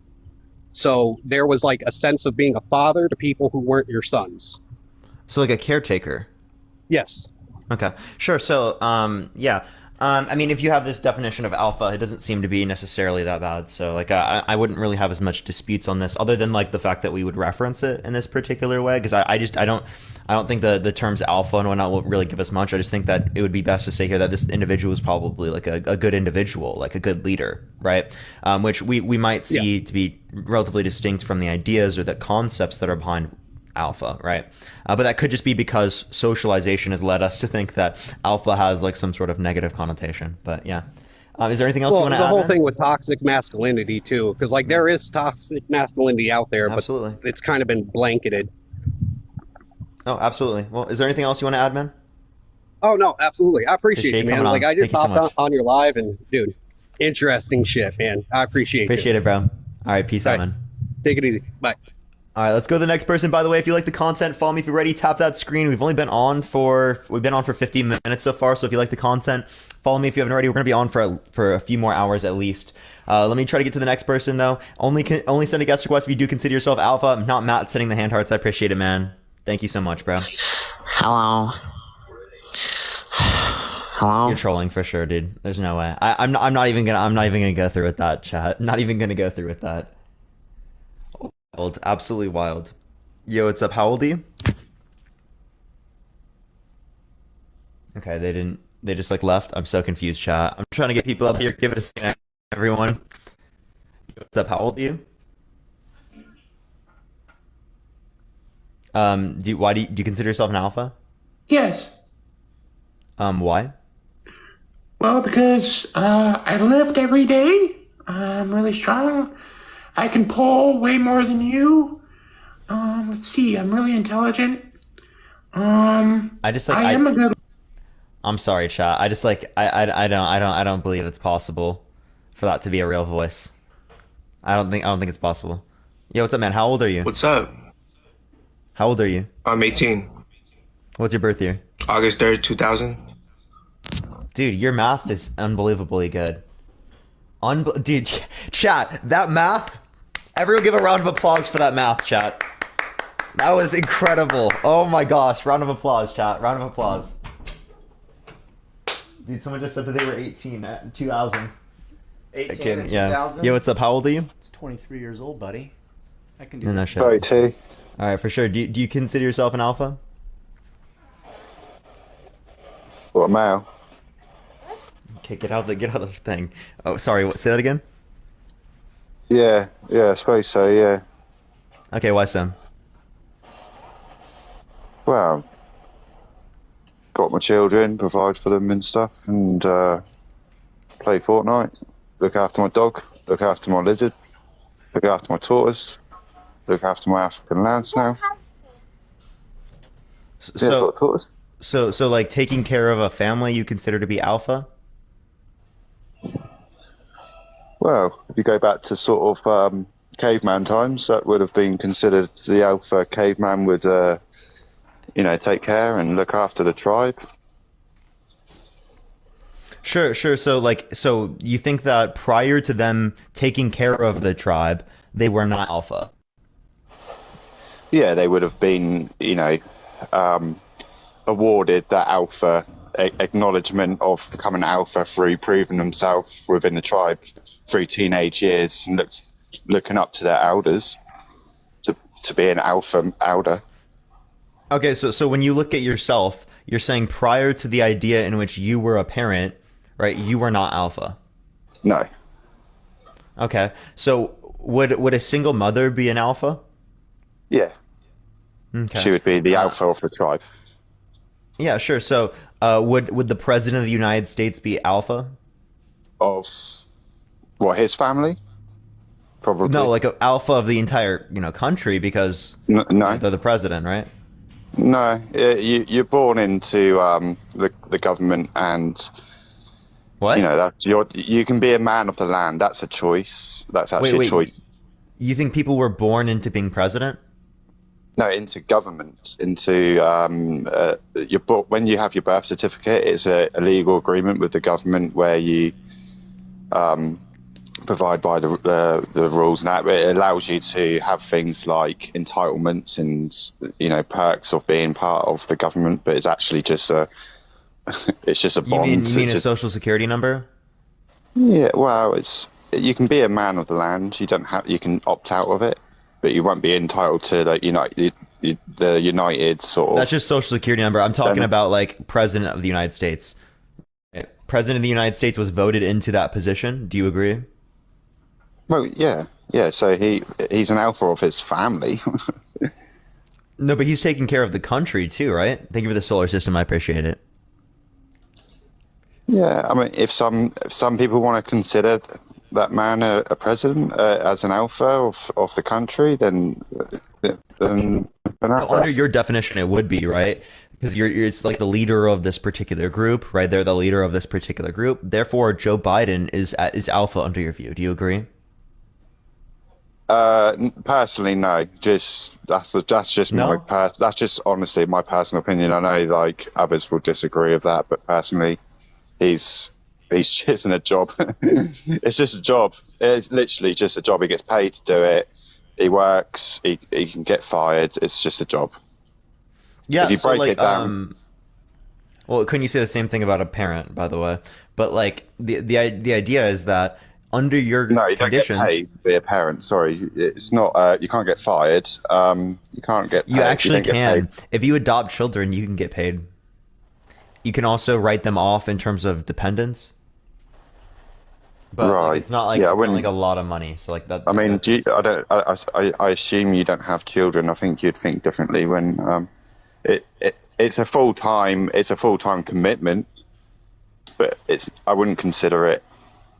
Speaker 8: So there was like a sense of being a father to people who weren't your sons.
Speaker 2: So like a caretaker.
Speaker 8: Yes.
Speaker 2: Okay, sure. So, yeah, I mean, if you have this definition of alpha, it doesn't seem to be necessarily that bad. So, like, I wouldn't really have as much disputes on this, other than like the fact that we would reference it in this particular way. Because I don't think the terms alpha and whatnot will really give us much. I just think that it would be best to say here that this individual is probably like a good individual, like a good leader, right? Which we might see to be relatively distinct from the ideas or the concepts that are behind alpha, right? But that could just be because socialization has led us to think that alpha has like some sort of negative connotation. But yeah, is there anything else you want to add?
Speaker 8: The whole thing with toxic masculinity too, because like there is toxic masculinity out there,
Speaker 2: absolutely,
Speaker 8: but it's kind of been blanketed.
Speaker 2: Oh, absolutely. Well, is there anything else you want to add, man?
Speaker 8: Oh no, absolutely. I appreciate you, man. Like I just hopped on your live, and dude, interesting shit, man. I appreciate
Speaker 2: it, bro. All right, peace out, man.
Speaker 8: Take it easy. Bye.
Speaker 2: All right, let's go to the next person. By the way, if you like the content, follow me if you're ready. Tap that screen. We've been on for 15 minutes so far. So if you like the content, follow me if you haven't already. We're gonna be on for a few more hours at least. Let me try to get to the next person though. Only send a guest request if you do consider yourself alpha. I'm not Matt sending the hand hearts. I appreciate it, man. Thank you so much, bro.
Speaker 10: Hello. Hello.
Speaker 2: You're trolling for sure, dude. There's no way. I'm not even gonna go through with that, chat. Not even gonna go through with that. Wild. Absolutely wild. Yo, what's up? How old are you? Okay, they just like left. I'm so confused, chat. I'm trying to get people up here. Give it a second, everyone. Yo, what's up? How old are you? Do you consider yourself an alpha?
Speaker 11: Yes.
Speaker 2: Why?
Speaker 11: Well, because I lift every day. I'm really strong. I can pull way more than you. Let's see. I'm really intelligent.
Speaker 2: I am
Speaker 11: a good.
Speaker 2: I'm sorry, chat. I just like I don't believe it's possible for that to be a real voice. I don't think it's possible. Yo, what's up, man? How old are you?
Speaker 12: What's up?
Speaker 2: How old are you?
Speaker 12: I'm 18.
Speaker 2: What's your birth year?
Speaker 12: August 3rd, 2000.
Speaker 2: Dude, your math is unbelievably good. Dude, chat, that math. Everyone give a round of applause for that math, chat. That was incredible. Oh my gosh. Round of applause, chat. Round of applause. Dude, someone just said that they were 18 at 2000.
Speaker 13: 18 in 2000?
Speaker 2: Yo, what's up? How old are you?
Speaker 13: It's 23 years old, buddy. I can do
Speaker 2: no
Speaker 13: that.
Speaker 2: Shit.
Speaker 6: 32.
Speaker 2: All right, for sure. Do you consider yourself an alpha?
Speaker 6: What, male?
Speaker 2: Okay, get out of the thing. Oh, sorry. Say that again?
Speaker 6: Yeah, I suppose so, yeah.
Speaker 2: Okay, why so?
Speaker 6: Well, got my children, provide for them and stuff, and play Fortnite, look after my dog, look after my lizard, look after my tortoise, look after my African land snail.
Speaker 2: So like taking care of a family you consider to be alpha?
Speaker 6: Well, if you go back to sort of caveman times, that would have been considered the alpha. Caveman would, take care and look after the tribe.
Speaker 2: Sure. So you think that prior to them taking care of the tribe, they were not alpha?
Speaker 6: Yeah, they would have been, awarded that alpha acknowledgement of becoming alpha through proving themselves within the tribe through teenage years and looking up to their elders to be an alpha elder.
Speaker 2: Okay, so when you look at yourself, you're saying prior to the idea in which you were a parent, right, you were not alpha?
Speaker 6: No.
Speaker 2: Okay, so would a single mother be an alpha?
Speaker 6: Yeah.
Speaker 2: Okay.
Speaker 6: She would be the alpha of the tribe.
Speaker 2: Yeah, sure. So would the president of the United States be alpha?
Speaker 6: Of what, his family? Probably.
Speaker 2: No, like an alpha of the entire country because
Speaker 6: no.
Speaker 2: They're the president, right?
Speaker 6: No, you're born into the government, and
Speaker 2: what?
Speaker 6: That's you can be a man of the land. That's a choice. That's actually a choice.
Speaker 2: You think people were born into being president?
Speaker 6: No, into government. Into when you have your birth certificate, it's a legal agreement with the government where you provide by the rules, and that it allows you to have things like entitlements and perks of being part of the government, but it's actually just a
Speaker 14: it's just a
Speaker 2: You
Speaker 14: bond.
Speaker 2: mean a social security number?
Speaker 14: Yeah, well, you can be a man of the land. You can opt out of it, but you won't be entitled to like the United sort of.
Speaker 2: That's just social security number. I'm talking about like president of the United States. President of the United States was voted into that position. Do you agree?
Speaker 14: Well, yeah. So he's an alpha of his family.
Speaker 2: No, but he's taking care of the country too, right? Thank you for the solar system. I appreciate it.
Speaker 14: Yeah, I mean, if some people want to consider that man a president as an alpha of the country, then
Speaker 2: under your definition, it would be, right? Because it's like the leader of this particular group, right? They're the leader of this particular group. Therefore, Joe Biden is alpha under your view. Do you agree?
Speaker 14: Personally, no. That's just honestly my personal opinion. I know like others will disagree with that, but personally, he's just in a job. It's just a job. It's literally just a job. He gets paid to do it. He works. He can get fired. It's just a job.
Speaker 2: Yeah.
Speaker 14: If you break it down.
Speaker 2: Well, couldn't you say the same thing about a parent, by the way? But like the idea is that under your conditions,
Speaker 14: don't get paid to be a parent. Sorry, it's not. You can't get fired. You can't get. Paid.
Speaker 2: You actually can. If you adopt children, you can get paid. You can also write them off in terms of dependence. But like, it's not like it's not like a lot of money. So like that.
Speaker 14: I mean, I assume you don't have children. I think you'd think differently when it's a full time commitment. But I wouldn't consider it.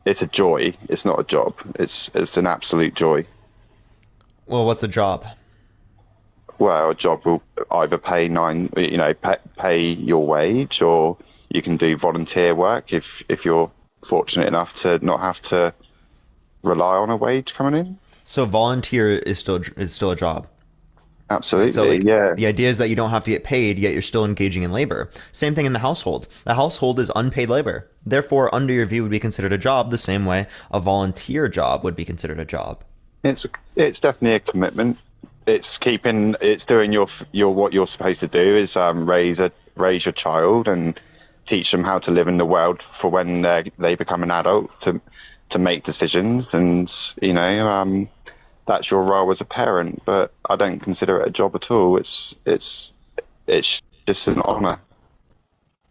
Speaker 14: It's a joy. It's not a job. It's an absolute joy.
Speaker 2: Well, what's a job?
Speaker 14: Well, a job will either pay your wage, or you can do volunteer work if you're fortunate enough to not have to rely on a wage coming in.
Speaker 2: So volunteer is still a job.
Speaker 14: Absolutely,
Speaker 2: so
Speaker 14: yeah.
Speaker 2: The idea is that you don't have to get paid, yet you're still engaging in labor. Same thing in the household. The household is unpaid labor. Therefore, under your view, would be considered a job the same way a volunteer job would be considered a job.
Speaker 14: It's definitely a commitment. It's doing your what you're supposed to do is raise your child and teach them how to live in the world for when they become an adult to make decisions, and that's your role as a parent. But I don't consider it a job at all. It's just an honor.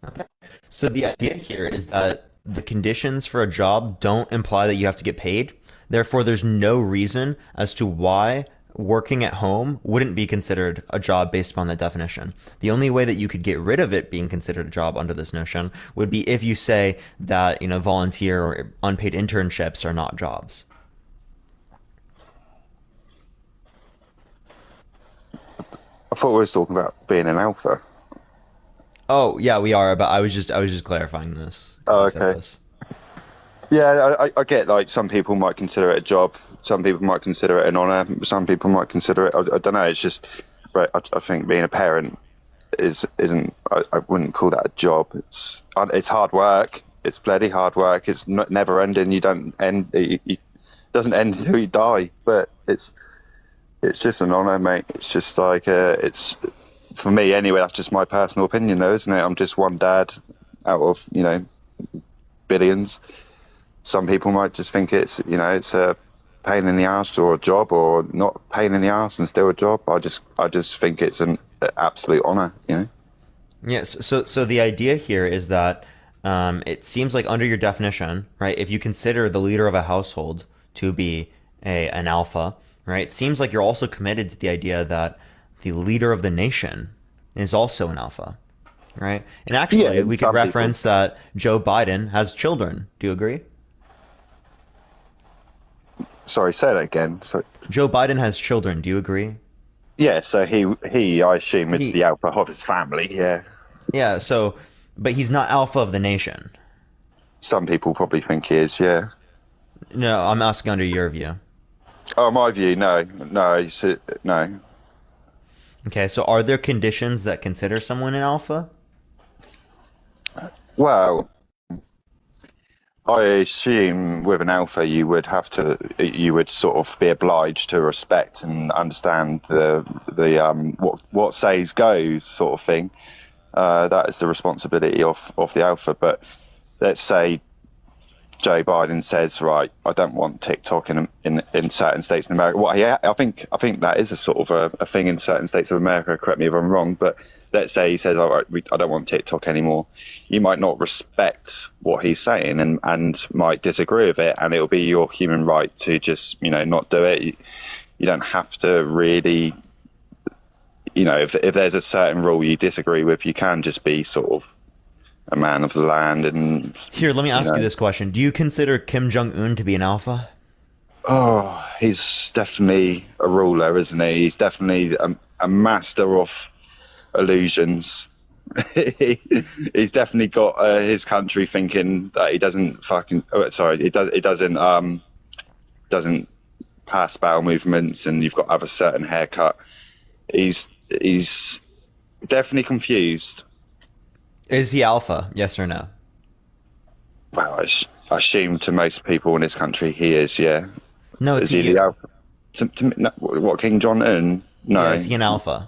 Speaker 2: Okay. So the idea here is that the conditions for a job don't imply that you have to get paid. Therefore, there's no reason as to why working at home wouldn't be considered a job based upon that definition. The only way that you could get rid of it being considered a job under this notion would be if you say that, volunteer or unpaid internships are not jobs.
Speaker 14: I thought we were talking about being an alpha.
Speaker 2: Oh, yeah, we are, but I was just clarifying this.
Speaker 14: Oh, okay. Yeah, I get like some people might consider it a job, some people might consider it an honor, some people might consider it. I don't know. It's just, right. I think being a parent isn't. I wouldn't call that a job. It's hard work. It's bloody hard work. It's never ending. You don't end. It doesn't end until you die. But it's just an honor, mate. It's just like it's for me anyway. That's just my personal opinion, though, isn't it? I'm just one dad out of billions. Some people might just think it's a pain in the ass or a job, or not pain in the ass and still a job. I just think it's an absolute honor,
Speaker 2: Yes. So the idea here is that it seems like under your definition, right? If you consider the leader of a household to be an alpha, right? It seems like you're also committed to the idea that the leader of the nation is also an alpha, right? And actually, we could reference that Joe Biden has children. Do you agree?
Speaker 14: Sorry, say that again. Sorry.
Speaker 2: Joe Biden has children. Do you agree?
Speaker 14: Yeah, so he I assume is the alpha of his family, yeah.
Speaker 2: Yeah, but he's not alpha of the nation.
Speaker 14: Some people probably think he is, yeah.
Speaker 2: No, I'm asking under your view.
Speaker 14: Oh, my view, no. No.
Speaker 2: Okay, so are there conditions that consider someone an alpha?
Speaker 14: Well, I assume with an alpha you would sort of be obliged to respect and understand the what says goes sort of thing. That is the responsibility of the alpha. But let's say Joe Biden says, right, I don't want TikTok in certain states in America. Well, yeah, I think that is a sort of a thing in certain states of America. Correct me if I'm wrong, but let's say he says, all right, I don't want TikTok anymore. You might not respect what he's saying and might disagree with it, and it'll be your human right to just, not do it. You don't have to really, if there's a certain rule you disagree with, you can just be sort of a man of the land. And
Speaker 2: here, let me ask you this question: do you consider Kim Jong-un to be an alpha?
Speaker 14: Oh, he's definitely a ruler, isn't he? He's definitely a master of illusions. He's definitely got his country thinking that he doesn't doesn't pass bowel movements, and you've got to have a certain haircut. He's definitely confused.
Speaker 2: Is he alpha? Yes or no?
Speaker 14: Well, I assume to most people in this country he is. Yeah.
Speaker 2: No, it's
Speaker 14: is he the alpha? What, King Jong-un? No.
Speaker 2: Yeah, is he an alpha?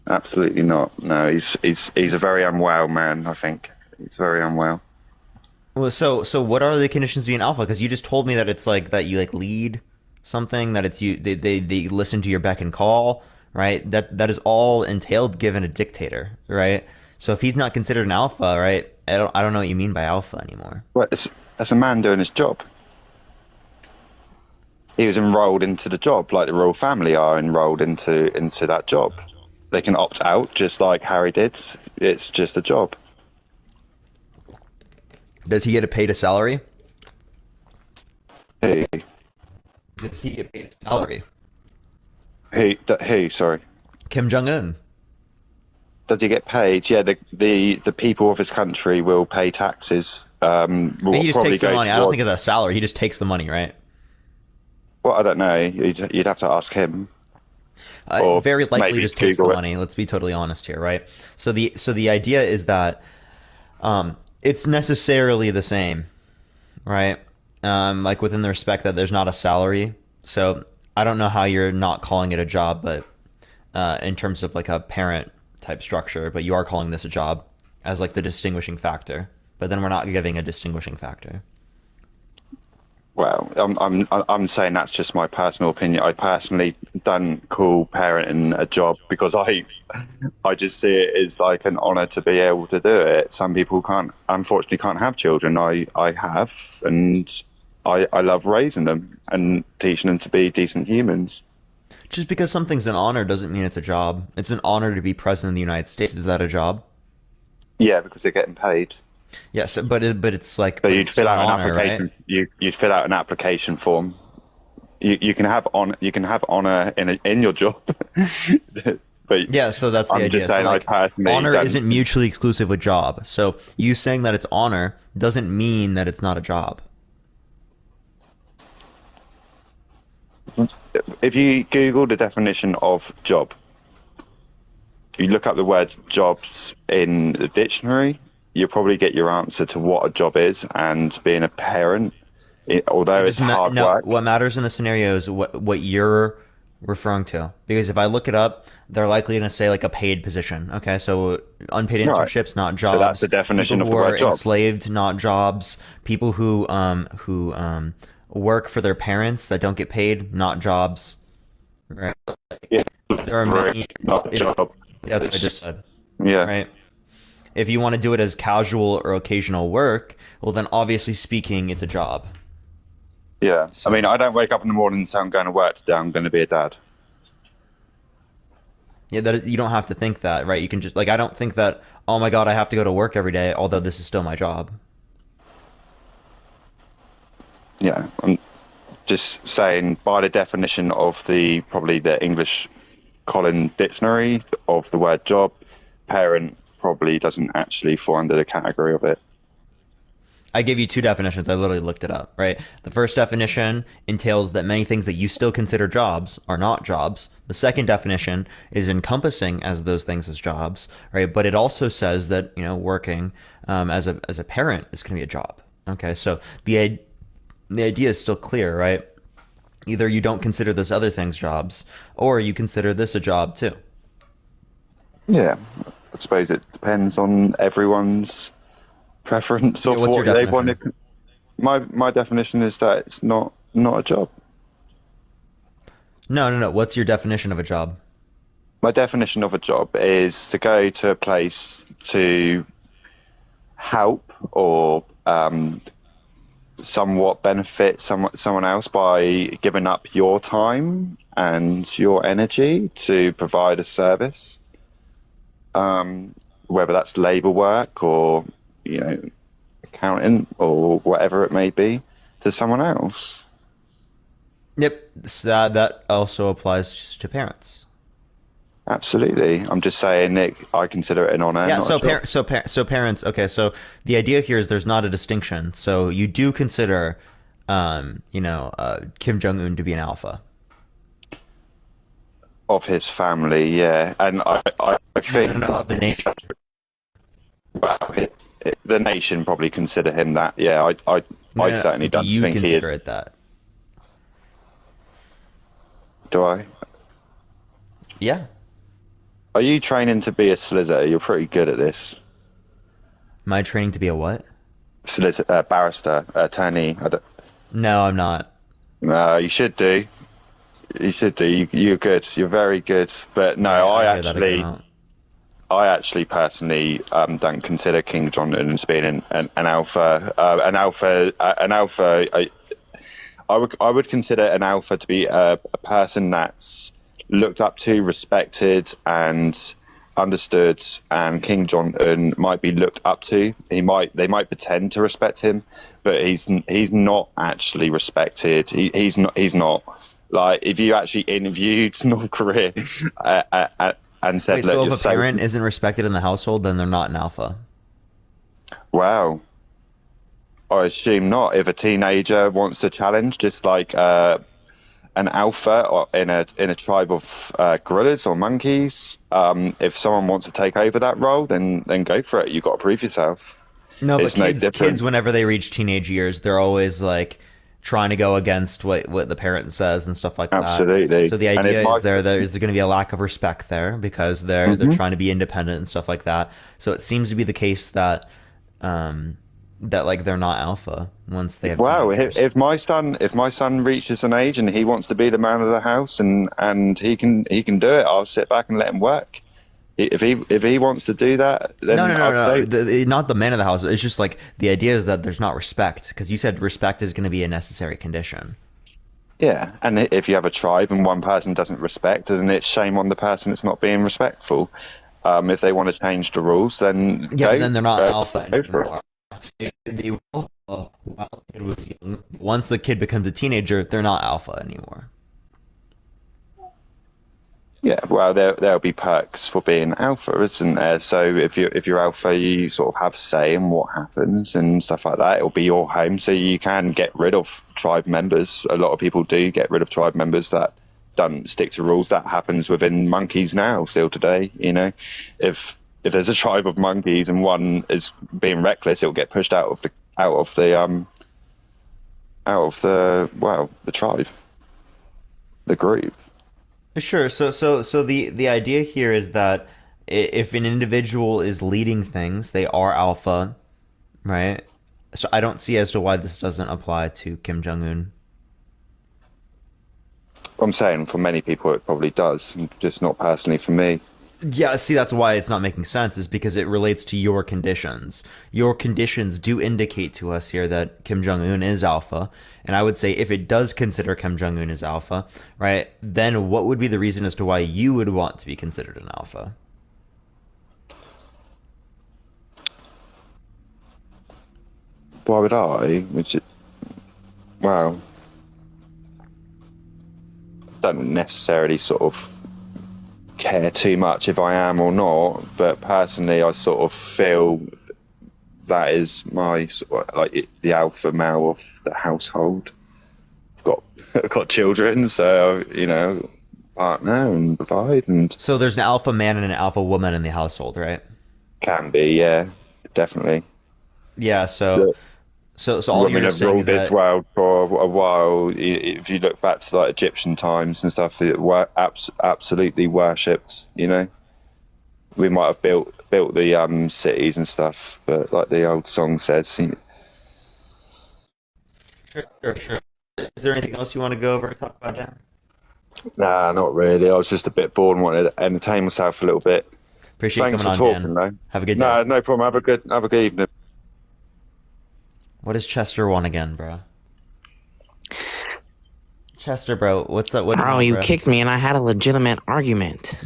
Speaker 14: Absolutely not. No, he's a very unwell man. I think he's very unwell.
Speaker 2: Well, so what are the conditions to be an alpha? Because you just told me that it's like that you like lead something, that it's you they listen to your beck and call, right? That is all entailed given a dictator, right? So if he's not considered an alpha, right? I don't know what you mean by alpha anymore.
Speaker 14: Well, that's a man doing his job. He was enrolled into the job, like the royal family are enrolled into that job. They can opt out, just like Harry did. It's just a job.
Speaker 2: Does he get paid a salary?
Speaker 14: Who?
Speaker 2: Does he get paid a salary?
Speaker 14: Who? Sorry.
Speaker 2: Kim Jong-un.
Speaker 14: Does he get paid? Yeah, the people of his country will pay taxes.
Speaker 2: He just takes the money. I don't think it's a salary. He just takes the money, right?
Speaker 14: Well, I don't know. You'd have to ask him.
Speaker 2: Very likely just takes the money. Let's be totally honest here, right? So the idea is that it's necessarily the same, right? Like within the respect that there's not a salary. So I don't know how you're not calling it a job, but in terms of like a parent type structure, but you are calling this a job as like the distinguishing factor. But then we're not giving a distinguishing factor.
Speaker 14: Well, I'm saying that's just my personal opinion. I personally don't call parenting a job because I just see it as like an honor to be able to do it. Some people unfortunately can't have children. I have, and I love raising them and teaching them to be decent humans.
Speaker 2: Just because something's an honor doesn't mean it's a job. It's an honor to be president of the United States. Is that a job?
Speaker 14: Yeah, because they're getting paid.
Speaker 2: Yes, but it's like.
Speaker 14: So you'd fill out an application. Right? You'd fill out an application form. You can have honor in your job. But
Speaker 2: yeah, so that's the idea.
Speaker 14: I'm just saying,
Speaker 2: so like,
Speaker 14: I personally
Speaker 2: honor isn't mutually exclusive with job. So you saying that it's honor doesn't mean that it's not a job.
Speaker 14: If you Google the definition of job, you look up the word jobs in the dictionary, you'll probably get your answer to what a job is. And being a parent, although it's hard work.
Speaker 2: What matters in the scenario is what you're referring to. Because if I look it up, they're likely going to say like a paid position. Okay, so unpaid internships, not jobs.
Speaker 14: So that's the definition of the word job.
Speaker 2: Enslaved, not jobs. People who work for their parents that don't get paid, not jobs. Right.
Speaker 14: Yeah.
Speaker 2: There are many.
Speaker 14: Not job.
Speaker 2: Yeah, that's what I just said.
Speaker 14: Yeah.
Speaker 2: Right. If you want to do it as casual or occasional work, well, then obviously speaking, it's a job.
Speaker 14: Yeah. So, I mean, I don't wake up in the morning and say I'm going to work today. I'm going to be a dad.
Speaker 2: Yeah, you don't have to think that, right? You can just, like, I don't think that, oh my God, I have to go to work every day, although this is still my job.
Speaker 14: Yeah. I'm just saying, by the definition of probably the English Collin Dictionary of the word job, parent probably doesn't actually fall under the category of it.
Speaker 2: I gave you two definitions. I literally looked it up, right? The first definition entails that many things that you still consider jobs are not jobs. The second definition is encompassing as those things as jobs, right? But it also says that, working as a parent is going to be a job. Okay, so the idea is still clear, right? Either you don't consider those other things jobs, or you consider this a job too.
Speaker 14: Yeah. I suppose it depends on everyone's preference of
Speaker 2: what's
Speaker 14: what
Speaker 2: your
Speaker 14: they
Speaker 2: definition?
Speaker 14: want to. My definition is that it's not a job.
Speaker 2: No. What's your definition of a job?
Speaker 14: My definition of a job is to go to a place to help or somewhat benefit someone else by giving up your time and your energy to provide a service, whether that's labor work or accounting or whatever it may be, to someone else.
Speaker 2: Yep, that also applies to parents.
Speaker 14: Absolutely. I'm just saying, Nick, I consider it an honor.
Speaker 2: Yeah,
Speaker 14: not
Speaker 2: so
Speaker 14: a job.
Speaker 2: so parents. Okay, so the idea here is there's not a distinction. So you do consider, Kim Jong-un to be an alpha
Speaker 14: Of his family, yeah, and I think
Speaker 2: of the nation.
Speaker 14: Well, the nation probably consider him that. Yeah, I certainly don't
Speaker 2: you
Speaker 14: think he is.
Speaker 2: consider it that?
Speaker 14: Do I?
Speaker 2: Yeah.
Speaker 14: Are you training to be a solicitor? You're pretty good at this.
Speaker 2: Am I training to be a what?
Speaker 14: Solicitor, barrister, attorney.
Speaker 2: No, I'm not.
Speaker 14: No, you should do. You should do. You're good. You're very good. But no,
Speaker 2: Yeah,
Speaker 14: I actually personally don't consider King Jong-un as being an alpha. I would consider an alpha to be a person that's looked up to, respected, and understood. And King Jong-un might be looked up to. They might pretend to respect him, but he's not actually respected. He's not. Like, if you actually interviewed North Korea and said,
Speaker 2: wait, so if a parent isn't respected in the household, then they're not an alpha?
Speaker 14: Wow. I assume not. If a teenager wants to challenge, just like an alpha or in a tribe of gorillas or monkeys, if someone wants to take over that role, then go for it. You've got to prove yourself.
Speaker 2: No, but kids, whenever they reach teenage years, they're always like trying to go against what the parent says and stuff like that.
Speaker 14: Absolutely.
Speaker 2: So the idea is there's going to be a lack of respect there because they're trying to be independent and stuff like that. So it seems to be the case that like they're not alpha once they have.
Speaker 14: Wow,
Speaker 2: teenagers.
Speaker 14: if my son reaches an age and he wants to be the man of the house and he can do it, I'll sit back and let him work. If he wants to do that, then
Speaker 2: no.
Speaker 14: say
Speaker 2: Not the man of the house. It's just like the idea is that there's not respect, because you said respect is going to be a necessary condition.
Speaker 14: Yeah, and if you have a tribe and one person doesn't respect, then it's shame on the person that's not being respectful. If they want to change the rules, then
Speaker 2: but then they're not alpha anymore. Once the kid becomes a teenager, they're not alpha anymore.
Speaker 14: Yeah, well, there'll be perks for being alpha, isn't there? So if you're alpha, you sort of have say in what happens and stuff like that. It'll be your home, so you can get rid of tribe members. A lot of people do get rid of tribe members that don't stick to rules. That happens within monkeys now, still today. If there's a tribe of monkeys and one is being reckless, it'll get pushed out of the tribe, the group.
Speaker 2: Sure. So the idea here is that if an individual is leading things, they are alpha, right? So I don't see as to why this doesn't apply to Kim Jong-un.
Speaker 14: I'm saying for many people it probably does, just not personally for me.
Speaker 2: Yeah, see, that's why it's not making sense, is because it relates to your conditions. Your conditions do indicate to us here that Kim Jong-un is alpha. And I would say if it does consider Kim Jong-un as alpha, right, then what would be the reason as to why you would want to be considered an alpha?
Speaker 14: Why would I? Well, don't necessarily sort of care too much if I am or not, but personally I sort of feel that is my sort of, like the alpha male of the household. I've got children, so partner and provide, and
Speaker 2: so there's an alpha man and an alpha woman in the household, right?
Speaker 14: Can be, yeah, definitely.
Speaker 2: Yeah, so all
Speaker 14: women
Speaker 2: you're
Speaker 14: have
Speaker 2: saying
Speaker 14: ruled
Speaker 2: is
Speaker 14: this
Speaker 2: that
Speaker 14: world for a while. If you look back to like Egyptian times and stuff, it were absolutely worshipped. we might have built the cities and stuff, but like the old song says.
Speaker 2: Sure. Is there anything else you want to go over and talk about, Dan?
Speaker 14: Nah, not really. I was just a bit bored and wanted to entertain myself a little bit.
Speaker 2: Appreciate
Speaker 14: Thanks
Speaker 2: you
Speaker 14: for
Speaker 2: coming on,
Speaker 14: talking,
Speaker 2: Dan.
Speaker 14: though.
Speaker 2: Have a good day.
Speaker 14: No problem. Have a good evening.
Speaker 2: What does Chester want again, bro? Chester, bro, what's that? What
Speaker 10: Bro, you kicked me and I had a legitimate argument.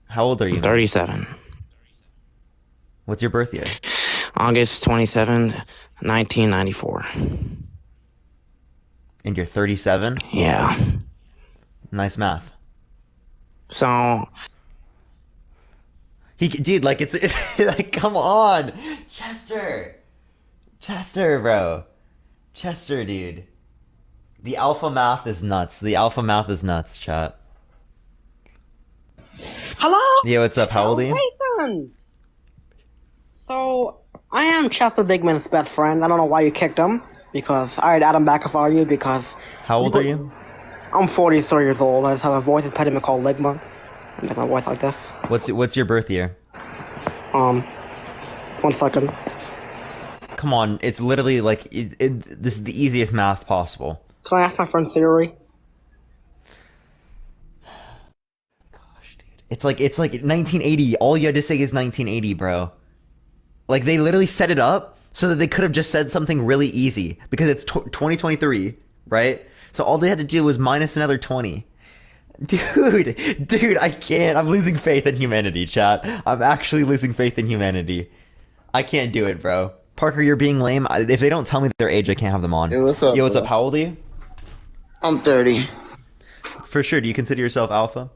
Speaker 2: How old are you?
Speaker 10: 37.
Speaker 2: What's your birth year?
Speaker 10: August 27, 1994.
Speaker 2: And you're 37?
Speaker 10: Yeah.
Speaker 2: Nice math.
Speaker 10: So...
Speaker 2: Dude, like, it's like, come on! Chester, bro. Chester, dude. The alpha math is nuts. Chat.
Speaker 15: Hello?
Speaker 2: Yeah, what's up? How old are you?
Speaker 15: Nathan! So, I am Chester Bigman's best friend. I don't know why you kicked him, because I'd add him back for you, because...
Speaker 2: How old are you?
Speaker 15: I'm 43 years old. I just have a voice impediment called Ligma. I make my voice like this.
Speaker 2: What's your birth year?
Speaker 15: 1 second.
Speaker 2: Come on, it's literally like, this is the easiest math possible.
Speaker 15: Can I ask my friend Theory?
Speaker 2: It's like 1980. All you had to say is 1980, bro. Like, they literally set it up so that they could have just said something really easy, because it's 2023, right? So all they had to do was minus another 20. Dude, I can't. I'm losing faith in humanity, chat. I'm actually losing faith in humanity. I can't do it, bro. Parker, you're being lame. If they don't tell me their age, I can't have them on.
Speaker 16: Yo, what's up?
Speaker 2: Yo, what's up? How old are you?
Speaker 16: I'm 30.
Speaker 2: For sure. Do you consider yourself alpha?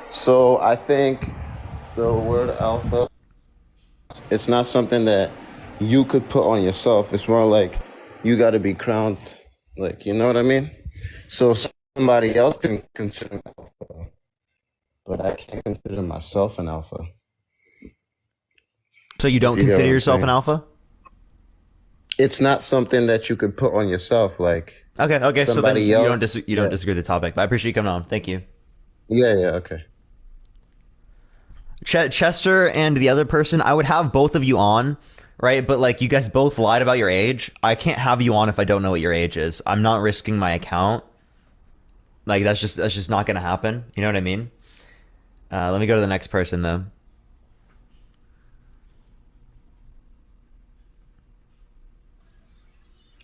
Speaker 16: So I think the word alpha, it's not something that you could put on yourself. It's more like you got to be crowned. Like, you know what I mean? So somebody else can consider me alpha, but I can't consider myself an alpha.
Speaker 2: So you don't consider yourself an alpha?
Speaker 16: It's not something that you could put on yourself, like.
Speaker 2: Okay. So then you
Speaker 16: else,
Speaker 2: don't disagree with the topic, but I appreciate you coming on. Thank you.
Speaker 16: Yeah. Okay.
Speaker 2: Chester and the other person, I would have both of you on, right? But like, you guys both lied about your age. I can't have you on if I don't know what your age is. I'm not risking my account. Like, that's just not gonna happen. You know what I mean? Let me go to the next person though.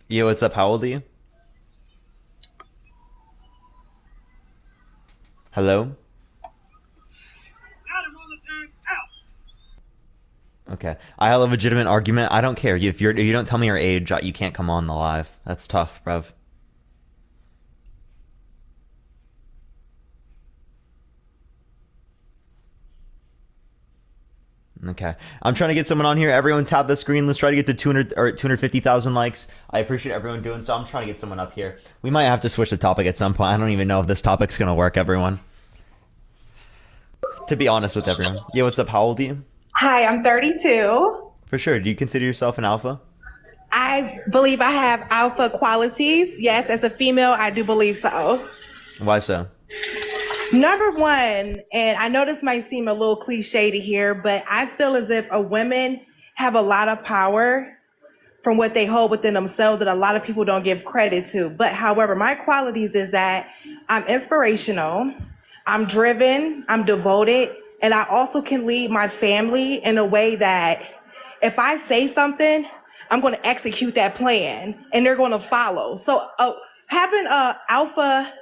Speaker 2: Yo, what's up? How old are you? Hello? Okay. I have a legitimate argument. I don't care. If you don't tell me your age, you can't come on the live. That's tough, bruv. Okay. I'm trying to get someone on here. Everyone tap the screen. Let's try to get to 200 or 250,000 likes. I appreciate everyone doing so. I'm trying to get someone up here. We might have to switch the topic at some point. I don't even know if this topic's going to work, everyone. To be honest with everyone. Yeah, what's up? How old are you?
Speaker 17: Hi, I'm 32.
Speaker 2: For sure. Do you consider yourself an alpha?
Speaker 17: I believe I have alpha qualities. Yes, as a female, I do believe so.
Speaker 2: Why so?
Speaker 17: Number one, and I know this might seem a little cliche to hear, but I feel as if a women have a lot of power from what they hold within themselves that a lot of people don't give credit to. But however, my qualities is that I'm inspirational, I'm driven, I'm devoted, and I also can lead my family in a way that if I say something, I'm going to execute that plan and they're going to follow. So having a alpha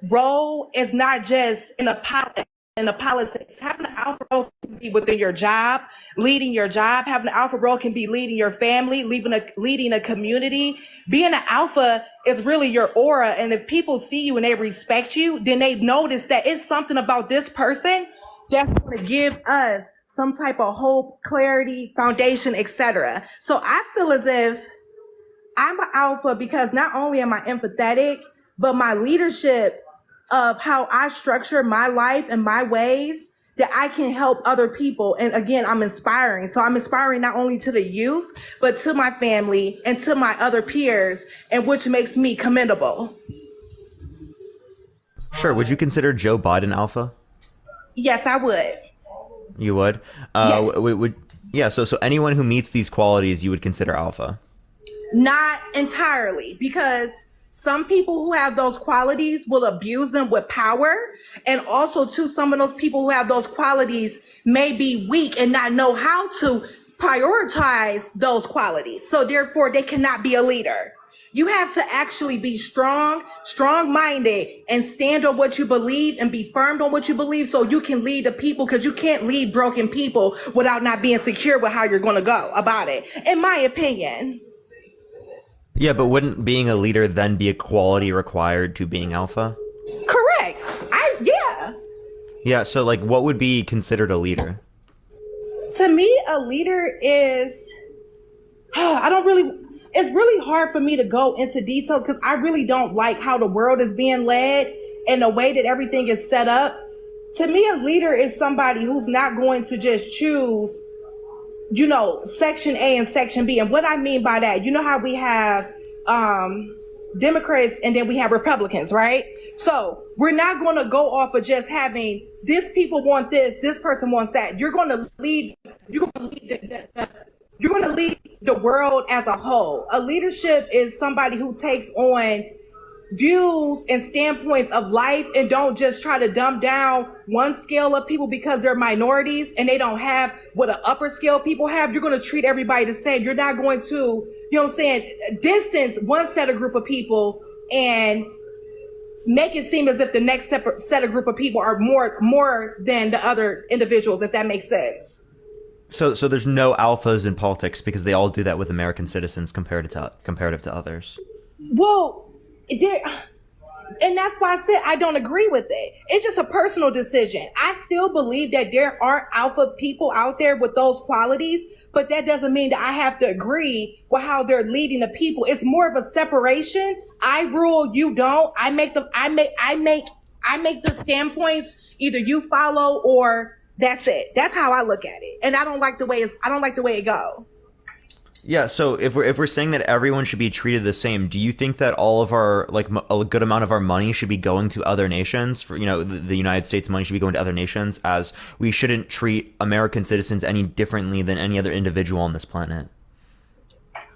Speaker 17: role is not just in the politics. Having an alpha role can be within your job, leading your job. Having an alpha role can be leading your family, leading a community. Being an alpha is really your aura. And if people see you and they respect you, then they notice that it's something about this person that's going to give us some type of hope, clarity, foundation, etc. So I feel as if I'm an alpha because not only am I empathetic, but my leadership of how I structure my life and my ways that I can help other people. And again, I'm inspiring. So I'm inspiring not only to the youth, but to my family and to my other peers, and which makes me commendable.
Speaker 2: Sure. Would you consider Joe Biden alpha?
Speaker 17: Yes, I would.
Speaker 2: You would?
Speaker 17: Yes.
Speaker 2: Yeah, so anyone who meets these qualities you would consider alpha.
Speaker 17: Not entirely, because some people who have those qualities will abuse them with power. And also, too, some of those people who have those qualities may be weak and not know how to prioritize those qualities. So therefore, they cannot be a leader. You have to actually be strong-minded, and stand on what you believe and be firm on what you believe so you can lead the people, because you can't lead broken people without not being secure with how you're going to go about it, in my opinion.
Speaker 2: Yeah, but wouldn't being a leader then be a quality required to being alpha?
Speaker 17: Correct. Yeah.
Speaker 2: Yeah, so like what would be considered a leader?
Speaker 17: To me, a leader is, it's really hard for me to go into details because I really don't like how the world is being led and the way that everything is set up. To me, a leader is somebody who's not going to just choose, section A and section B. And what I mean by that, you know how we have Democrats and then we have Republicans, right? So we're not going to go off of just having this people want this person wants that. You're going to lead the world as a whole. A leadership is somebody who takes on views and standpoints of life and don't just try to dumb down one scale of people because they're minorities and they don't have what an upper scale people have. You're going to treat everybody the same. You're not going to, distance one set of group of people and make it seem as if the next set of group of people are more than the other individuals, if that makes sense.
Speaker 2: So there's no alphas in politics because they all do that with American citizens comparative to others.
Speaker 17: Well, and that's why I said I don't agree with it. It's just a personal decision. I still believe that there are alpha people out there with those qualities, but that doesn't mean that I have to agree with how they're leading the people. It's more of a separation. I rule, you don't. I make the standpoints. Either you follow or that's it. That's how I look at it. And I don't like the way it goes.
Speaker 2: Yeah, so if we're saying that everyone should be treated the same, do you think that all of our a good amount of our money should be going to other nations? For the United States money should be going to other nations, as we shouldn't treat American citizens any differently than any other individual on this planet.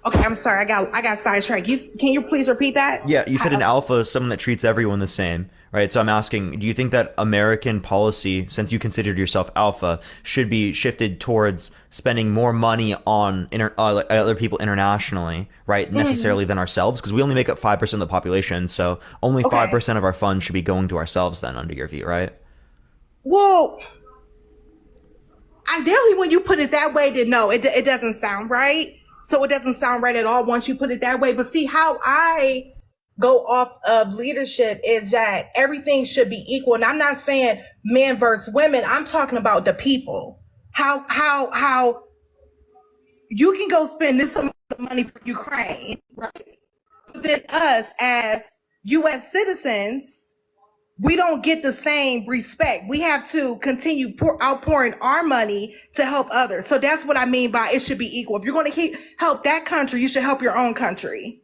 Speaker 17: Okay, I'm sorry, I got sidetracked. Can you please repeat that?
Speaker 2: Yeah, you said an alpha is someone that treats everyone the same, right? So I'm asking, do you think that American policy, since you considered yourself alpha, should be shifted towards spending more money on other people internationally, right? Necessarily than ourselves, because we only make up 5% of the population, so only 5% of our funds should be going to ourselves then, under your view, right?
Speaker 17: Well, ideally, when you put it that way, then no, it doesn't sound right. So it doesn't sound right at all once you put it that way. But see, how I go off of leadership is that everything should be equal. And I'm not saying men versus women. I'm talking about the people. How you can go spend this amount of money for Ukraine, right? But then us as U.S. citizens, we don't get the same respect. We have to continue outpouring our money to help others. So that's what I mean by it should be equal. If you're going to help that country, you should help your own country.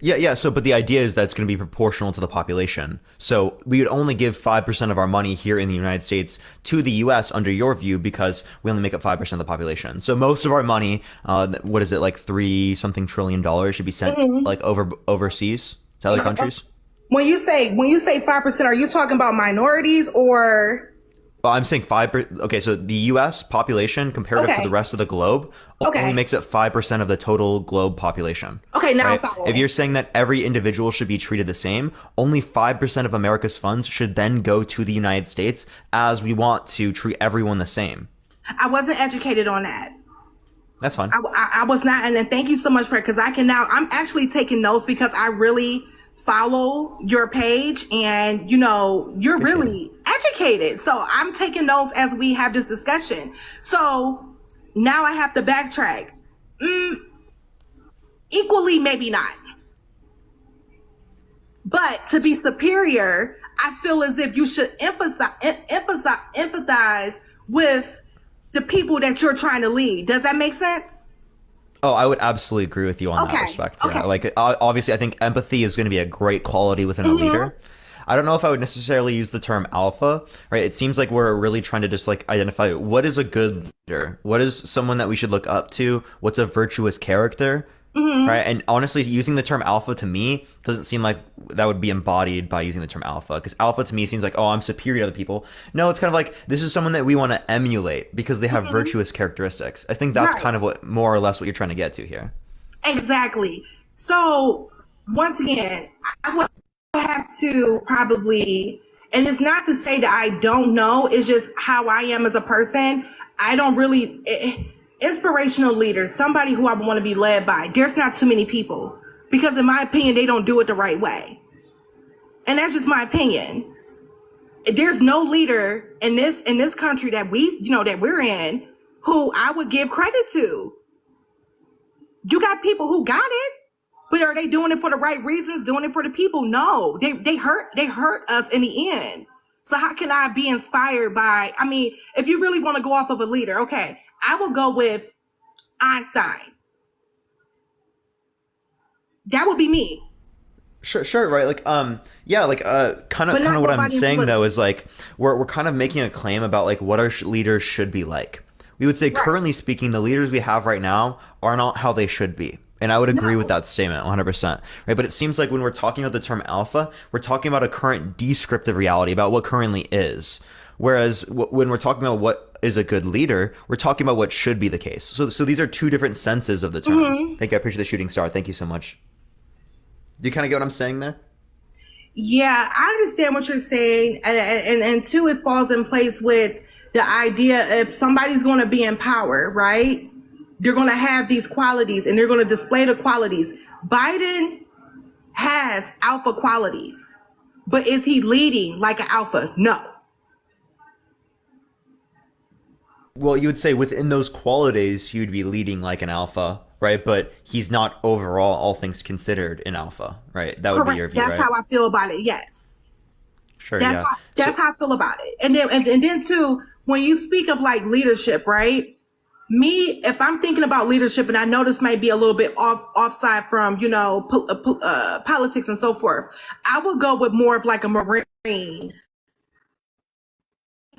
Speaker 2: Yeah. So, but the idea is that it's going to be proportional to the population. So we would only give 5% of our money here in the United States to the U.S. under your view because we only make up 5% of the population. So most of our money, what is it, like $3-something trillion should be sent overseas to other countries?
Speaker 17: When you say 5%, are you talking about minorities or?
Speaker 2: Well, I'm saying 5%. Okay, so the U.S. population comparative to the rest of the globe only makes up 5% of the total globe population.
Speaker 17: Okay, now
Speaker 2: right?
Speaker 17: I'm following.
Speaker 2: If you're saying that every individual should be treated the same, only 5% of America's funds should then go to the United States, as we want to treat everyone the same.
Speaker 17: I wasn't educated on that.
Speaker 2: That's fine.
Speaker 17: I was not, and thank you so much for it, because I'm actually taking notes because I really follow your page and you're really educated, so I'm taking notes as we have this discussion. So now I have to backtrack. Equally, maybe not, but to be superior, I feel as if you should empathize with the people that you're trying to lead. Does that make sense?
Speaker 2: Oh, I would absolutely agree with you on that respect. Yeah, obviously, I think empathy is going to be a great quality within a leader. I don't know if I would necessarily use the term alpha, right? It seems like we're really trying to just like identify what is a good leader, what is someone that we should look up to, what's a virtuous character, right? And honestly, using the term alpha to me doesn't seem like that would be embodied by using the term alpha, because alpha to me seems like, oh, I'm superior to other people. No, it's kind of like this is someone that we want to emulate because they have virtuous characteristics. I think that's kind of what more or less what you're trying to get to here.
Speaker 17: Exactly. So once again, I would have to probably, and it's not to say that I don't know, it's just how I am as a person. I don't really, inspirational leaders, somebody who I want to be led by, there's not too many people, because in my opinion, they don't do it the right way. And that's just my opinion. There's no leader in this country that that we're in who I would give credit to. You got people who got it, but are they doing it for the right reasons? Doing it for the people? No, they hurt us in the end. So how can I be inspired by? I mean, if you really want to go off of a leader, okay, I will go with Einstein. That would be me.
Speaker 2: Sure, right. Like, yeah, like, kind of what I'm saying though is like we're kind of making a claim about like what our leaders should be like. We would say, currently speaking, the leaders we have right now are not how they should be. And I would agree with that statement 100%. Right. But it seems like when we're talking about the term alpha, we're talking about a current descriptive reality about what currently is. Whereas when we're talking about what is a good leader, we're talking about what should be the case. So these are two different senses of the term. Thank you. I appreciate the shooting star. Thank you so much. Do you kind of get what I'm saying there?
Speaker 17: Yeah, I understand what you're saying. And two, it falls in place with the idea if somebody's going to be in power, right? They're going to have these qualities and they're going to display the qualities. Biden has alpha qualities, but is he leading like an alpha? No.
Speaker 2: Well, you would say within those qualities, he would be leading like an alpha, right? But he's not overall, all things considered, an alpha, right? That would be your view,
Speaker 17: That's
Speaker 2: right?
Speaker 17: how I feel about it. Yes.
Speaker 2: Sure.
Speaker 17: That's how I feel about it. And then too, when you speak of like leadership, right? Me, if I'm thinking about leadership, and I know this might be a little bit offside from politics and so forth, I would go with more of like a Marine.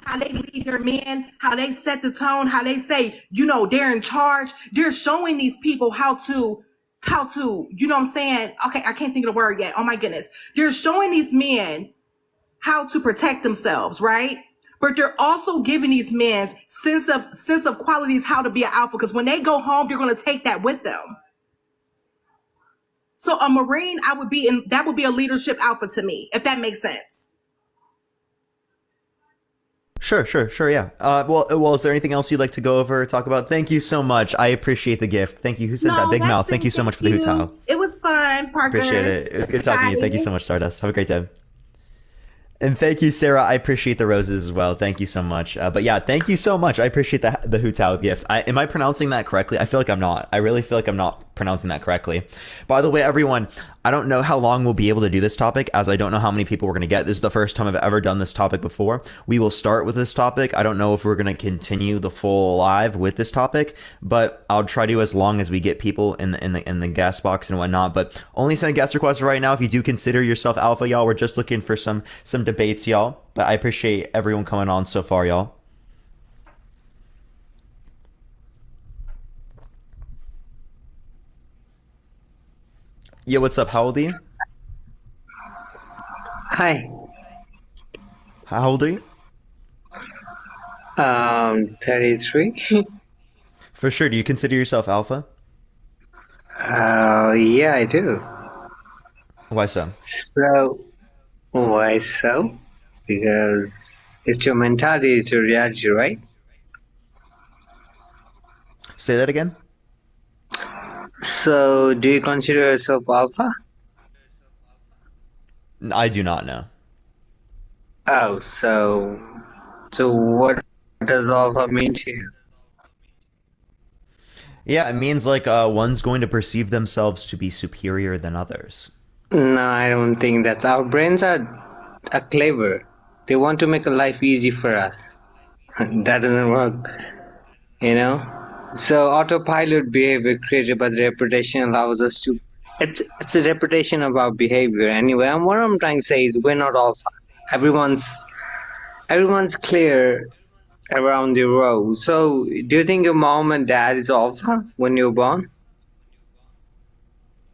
Speaker 17: How they lead their men, how they set the tone, how they say, they're in charge. They're showing these people how to, you know what I'm saying? Okay, I can't think of the word yet. Oh my goodness. They're showing these men how to protect themselves, right? But they're also giving these men sense of qualities, how to be an alpha, because when they go home, they're going to take that with them. So a Marine, that would be a leadership alpha to me, if that makes sense.
Speaker 2: Sure, yeah. Well, is there anything else you'd like to go over or talk about? Thank you so much. I appreciate the gift. Thank you. Who said that? Big Mouth. Thank you so much for the hoot towel.
Speaker 17: It was fun, Parker.
Speaker 2: Appreciate it. It was good talking to you. Thank you so much, Stardust. Have a great day. And thank you, Sarah. I appreciate the roses as well. Thank you so much. But yeah, thank you so much. I appreciate the hoot towel gift. Am I pronouncing that correctly? I feel like I'm not. I really feel like I'm not pronouncing that correctly. By the way, everyone, I don't know how long we'll be able to do this topic, as I don't know how many people we're going to get. This is the first time I've ever done this topic before. We will start with this topic. I don't know if we're going to continue the full live with this topic, but I'll try to as long as we get people in the guest box and whatnot. But only send guest requests right now if you do consider yourself alpha, y'all. We're just looking for some debates, y'all. But I appreciate everyone coming on so far, y'all. Yeah, what's up? How old are you?
Speaker 18: Hi.
Speaker 2: How old are you?
Speaker 18: 33.
Speaker 2: For sure. Do you consider yourself alpha?
Speaker 18: Yeah, I do.
Speaker 2: Why so?
Speaker 18: Why so? Because it's your mentality, it's your reality, right?
Speaker 2: Say that again?
Speaker 18: So, do you consider yourself alpha?
Speaker 2: I do not know.
Speaker 18: Oh, so what does alpha mean to you?
Speaker 2: Yeah, it means like one's going to perceive themselves to be superior than others.
Speaker 18: No, I don't think that's. Our brains are clever. They want to make a life easy for us. That doesn't work, So autopilot behavior created by the reputation allows us to it's a reputation about behavior anyway. And what I'm trying to say is we're not alpha. Everyone's clear around the row. So do you think your mom and dad is alpha when you were born?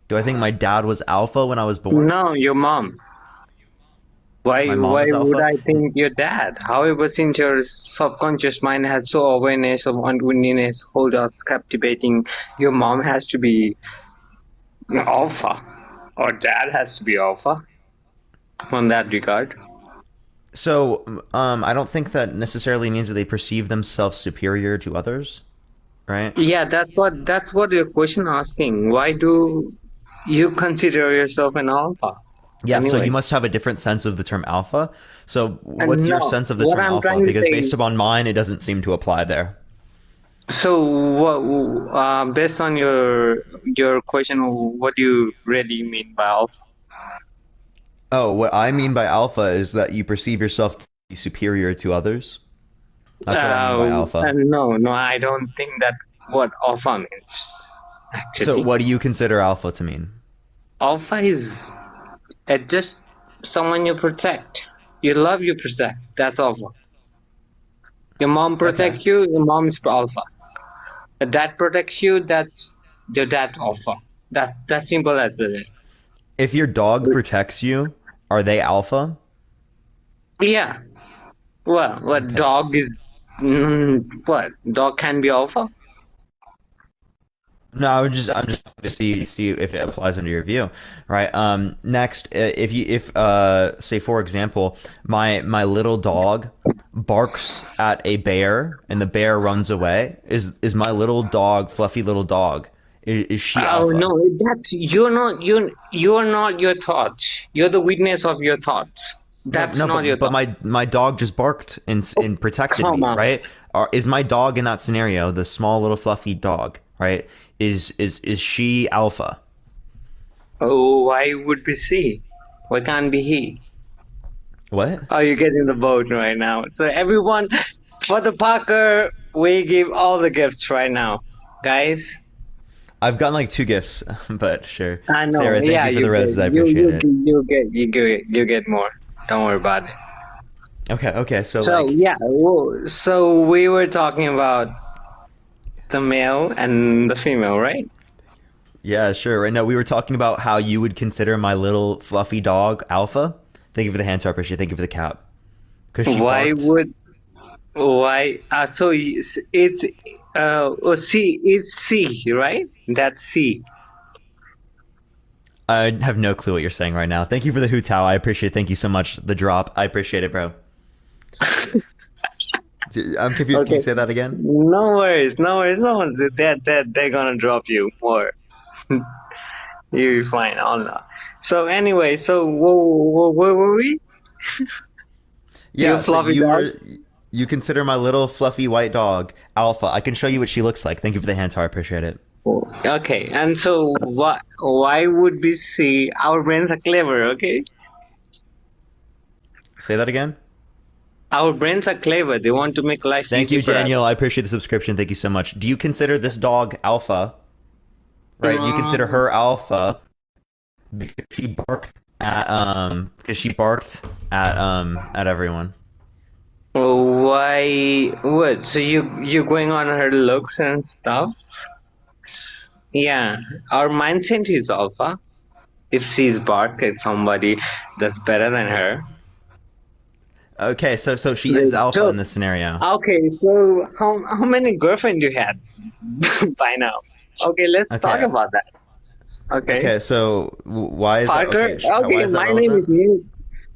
Speaker 2: Do I think my dad was alpha when I was born?
Speaker 18: No, your mom. Why would I think your dad? However, since your subconscious mind has so awareness of unwillingness, hold us captivating, your mom has to be alpha, or dad has to be alpha on that regard.
Speaker 2: So, I don't think that necessarily means that they perceive themselves superior to others, right?
Speaker 18: Yeah, that's what your question asking. Why do you consider yourself an alpha?
Speaker 2: Yeah,
Speaker 18: anyway.
Speaker 2: So you must have a different sense of the term alpha. So what's your sense of the term
Speaker 18: I'm
Speaker 2: alpha? Because based upon mine, it doesn't seem to apply there.
Speaker 18: So, based on your question, what do you really mean by alpha?
Speaker 2: Oh, what I mean by alpha is that you perceive yourself to be superior to others. That's what I mean by alpha.
Speaker 18: No, I don't think that what alpha means. Actually.
Speaker 2: So what do you consider alpha to mean?
Speaker 18: Alpha is just someone you protect. You love, you protect. That's alpha. Your mom protects you, your mom's alpha. Your dad protects you, that's your dad alpha. That's simple as it.
Speaker 2: If your dog protects you, are they alpha?
Speaker 18: Yeah. Well, what dog is? What dog can be alpha?
Speaker 2: No, I'm just to see if it applies under your view, right? Next, if say for example, my little dog barks at a bear and the bear runs away, is my little dog, fluffy little dog, is she alpha?
Speaker 18: Oh no, that's you're not your thoughts. You're the witness of your thoughts. That's not your thoughts.
Speaker 2: But my dog just barked and protected me, right? Is my dog in that scenario, the small little fluffy dog, right? Is she alpha?
Speaker 18: Oh, why would be she? Why can't be he?
Speaker 2: What?
Speaker 18: Oh, you're getting the vote right now. So everyone, for the Parker, we give all the gifts right now, guys.
Speaker 2: I've gotten like 2 gifts, but sure.
Speaker 18: I know.
Speaker 2: Sarah, thank you for the roses. I appreciate it.
Speaker 18: You get more. Don't worry about it.
Speaker 2: Okay. So
Speaker 18: so we were talking about the male and the female, right?
Speaker 2: Yeah, sure. Right now we were talking about how you would consider my little fluffy dog alpha. Thank you for the hand, I appreciate it. Thank you for the cap.
Speaker 18: So it's C, right? That's C.
Speaker 2: I have no clue what you're saying right now. Thank you for the hoot towel. I appreciate it. Thank you so much. The drop. I appreciate it, bro. I'm confused. Okay. Can you say that again?
Speaker 18: No worries. No one's they're gonna drop you more. You're fine. So anyway, where were we?
Speaker 2: Yeah, you consider my little fluffy white dog alpha. I can show you what she looks like. Thank you for the hand, I appreciate it.
Speaker 18: Okay, and so why would we see our brains are clever? Okay.
Speaker 2: Say that again.
Speaker 18: Our brains are clever. They want to make life.
Speaker 2: Thank you, Daniel. I appreciate the subscription. Thank you so much. Do you consider this dog alpha? Right, you consider her alpha because she barked at everyone.
Speaker 18: Why? What? So you're going on her looks and stuff? Yeah, our mindset is alpha. If she's bark at somebody that's better than her.
Speaker 2: Okay, so she is alpha in this scenario.
Speaker 18: Okay, so how many girlfriends you had by now? Okay, let's talk about that.
Speaker 2: Okay, so why is
Speaker 18: Parker?
Speaker 2: that? Okay,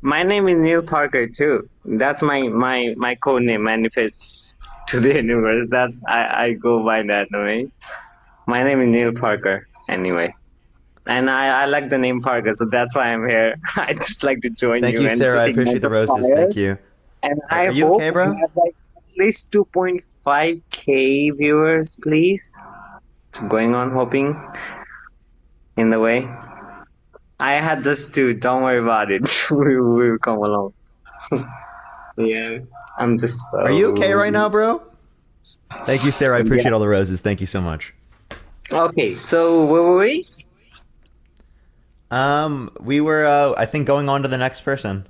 Speaker 18: my name is Neil Parker too. That's my code name manifests to the universe. That's I go by that way. My name is Neil Parker anyway. And I like the name Parker, so that's why I'm here. I just like to join you.
Speaker 2: Thank you, Sarah. I appreciate the roses. Thank you.
Speaker 18: And I hope okay, bro? We have like at least 2.5k viewers, please. Going on hoping in the way. I had just 2. Don't worry about it. we will come along. Yeah, I'm just.
Speaker 2: Are you okay right now, bro? Thank you, Sarah. I appreciate all the roses. Thank you so much.
Speaker 18: Okay, so where were we?
Speaker 2: We were, I think, going on to the next person.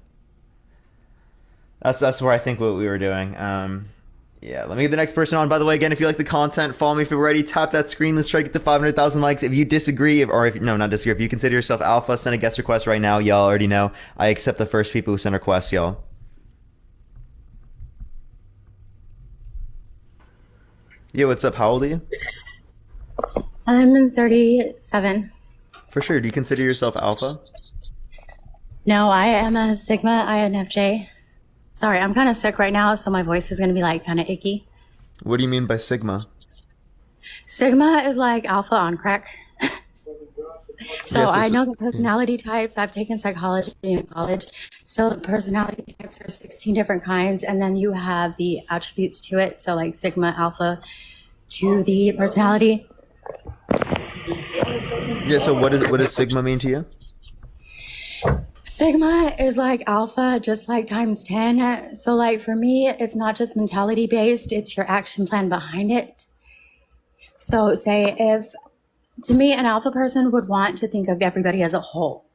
Speaker 2: That's where I think what we were doing. Yeah, let me get the next person on. By the way, again, if you like the content, follow me if you're ready. Tap that screen. Let's try to get to 500,000 likes. If you disagree, not disagree, if you consider yourself alpha, send a guest request right now. Y'all already know. I accept the first people who send requests, y'all. Yo, what's up? How old are you?
Speaker 19: I'm 37.
Speaker 2: For sure. Do you consider yourself alpha?
Speaker 19: No, I am a Sigma INFJ. Sorry, I'm kind of sick right now, so my voice is going to be like kind of icky.
Speaker 2: What do you mean by Sigma?
Speaker 19: Sigma is like alpha on crack. So
Speaker 2: Yes,
Speaker 19: I know the personality types. I've taken psychology in college. So the personality types are 16 different kinds, and then you have the attributes to it. So like Sigma, alpha to the personality.
Speaker 2: Yeah, so what does Sigma mean to you?
Speaker 19: Sigma is like alpha, just like times 10. So like for me, it's not just mentality based, it's your action plan behind it. So say if, to me, an alpha person would want to think of everybody as a whole,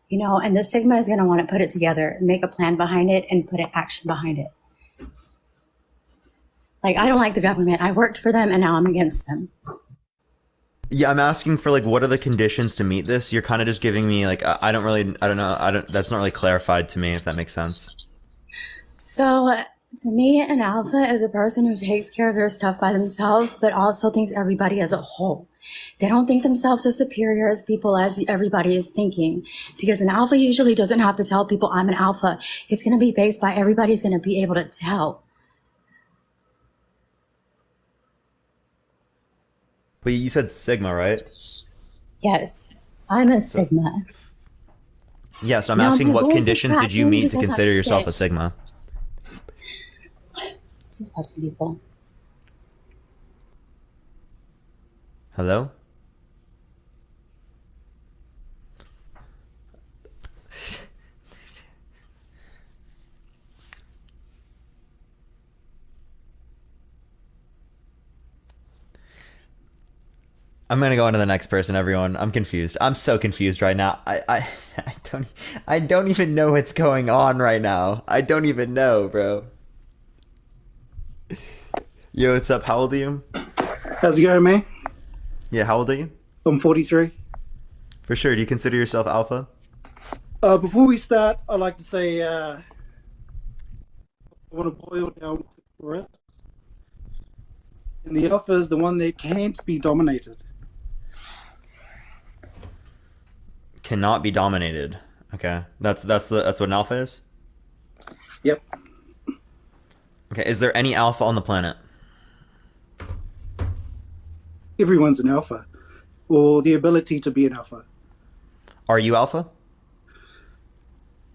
Speaker 19: you know, and the Sigma is going to want to put it together, make a plan behind it, and put an action behind it. Like, I don't like the government. I worked for them and now I'm against them.
Speaker 2: Yeah, I'm asking for like, what are the conditions to meet this? You're kind of just giving me like, I don't know. That's not really clarified to me, if that makes sense.
Speaker 19: So to me, an alpha is a person who takes care of their stuff by themselves, but also thinks everybody as a whole. They don't think themselves as superior as people as everybody is thinking, because an alpha usually doesn't have to tell people I'm an alpha. It's going to be based by everybody's going to be able to tell.
Speaker 2: But you said Sigma, right?
Speaker 19: Yes, I'm a Sigma.
Speaker 2: Yeah, so I'm asking what conditions did you meet to consider yourself a Sigma?
Speaker 19: These fucking people.
Speaker 2: Hello? I'm gonna go on to the next person, everyone. I'm confused. I'm so confused right now. I don't even know what's going on right now. I don't even know, bro. Yo, what's up? How old are you?
Speaker 20: How's it going, man?
Speaker 2: Yeah, how old are you?
Speaker 20: I'm 43.
Speaker 2: For sure. Do you consider yourself alpha?
Speaker 20: Before we start, I'd like to say I want to boil down for it. And the alpha is the one that can't be dominated.
Speaker 2: Cannot be dominated. Okay, that's what an alpha is.
Speaker 20: Yep.
Speaker 2: Okay, is there any alpha on the planet?
Speaker 20: Everyone's an alpha, or the ability to be an alpha.
Speaker 2: Are you alpha?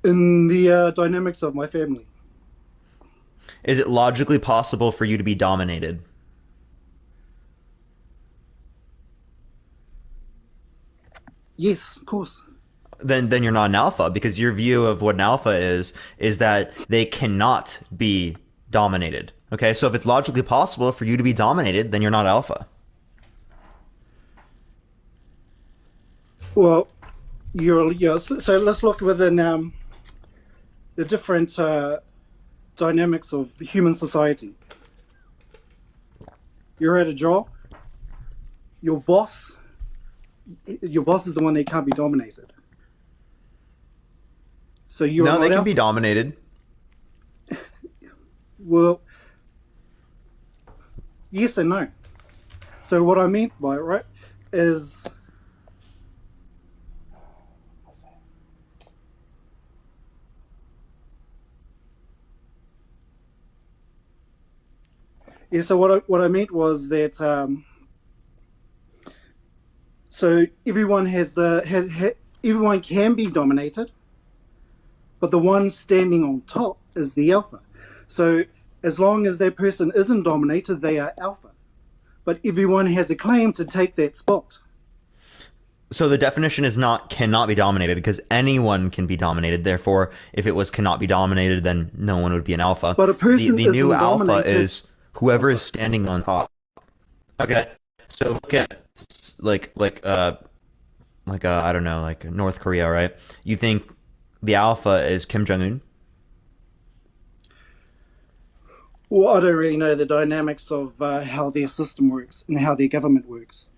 Speaker 20: In the dynamics of my family.
Speaker 2: Is it logically possible for you to be dominated?
Speaker 20: Yes, of course.
Speaker 2: Then you're not an alpha, because your view of what an alpha is that they cannot be dominated. Okay, so if it's logically possible for you to be dominated, then you're not alpha.
Speaker 20: Well, so let's look within the different dynamics of human society. You're at a job. Your boss is the one that can't be dominated. So you
Speaker 2: no, they can be dominated.
Speaker 20: Well, yes and no. So what I mean by it, right, is so what I meant was that so everyone everyone can be dominated, but the one standing on top is the alpha. So as long as that person isn't dominated, they are alpha. But everyone has a claim to take that spot.
Speaker 2: So the definition is not cannot be dominated, because anyone can be dominated. Therefore, if it was cannot be dominated, then no one would be an alpha.
Speaker 20: But a person
Speaker 2: the new alpha
Speaker 20: dominated.
Speaker 2: is whoever is standing on top. Okay. So look at I don't know, like North Korea, right? You think the alpha is Kim Jong-un?
Speaker 20: Well, I don't really know the dynamics of how their system works and how their government works.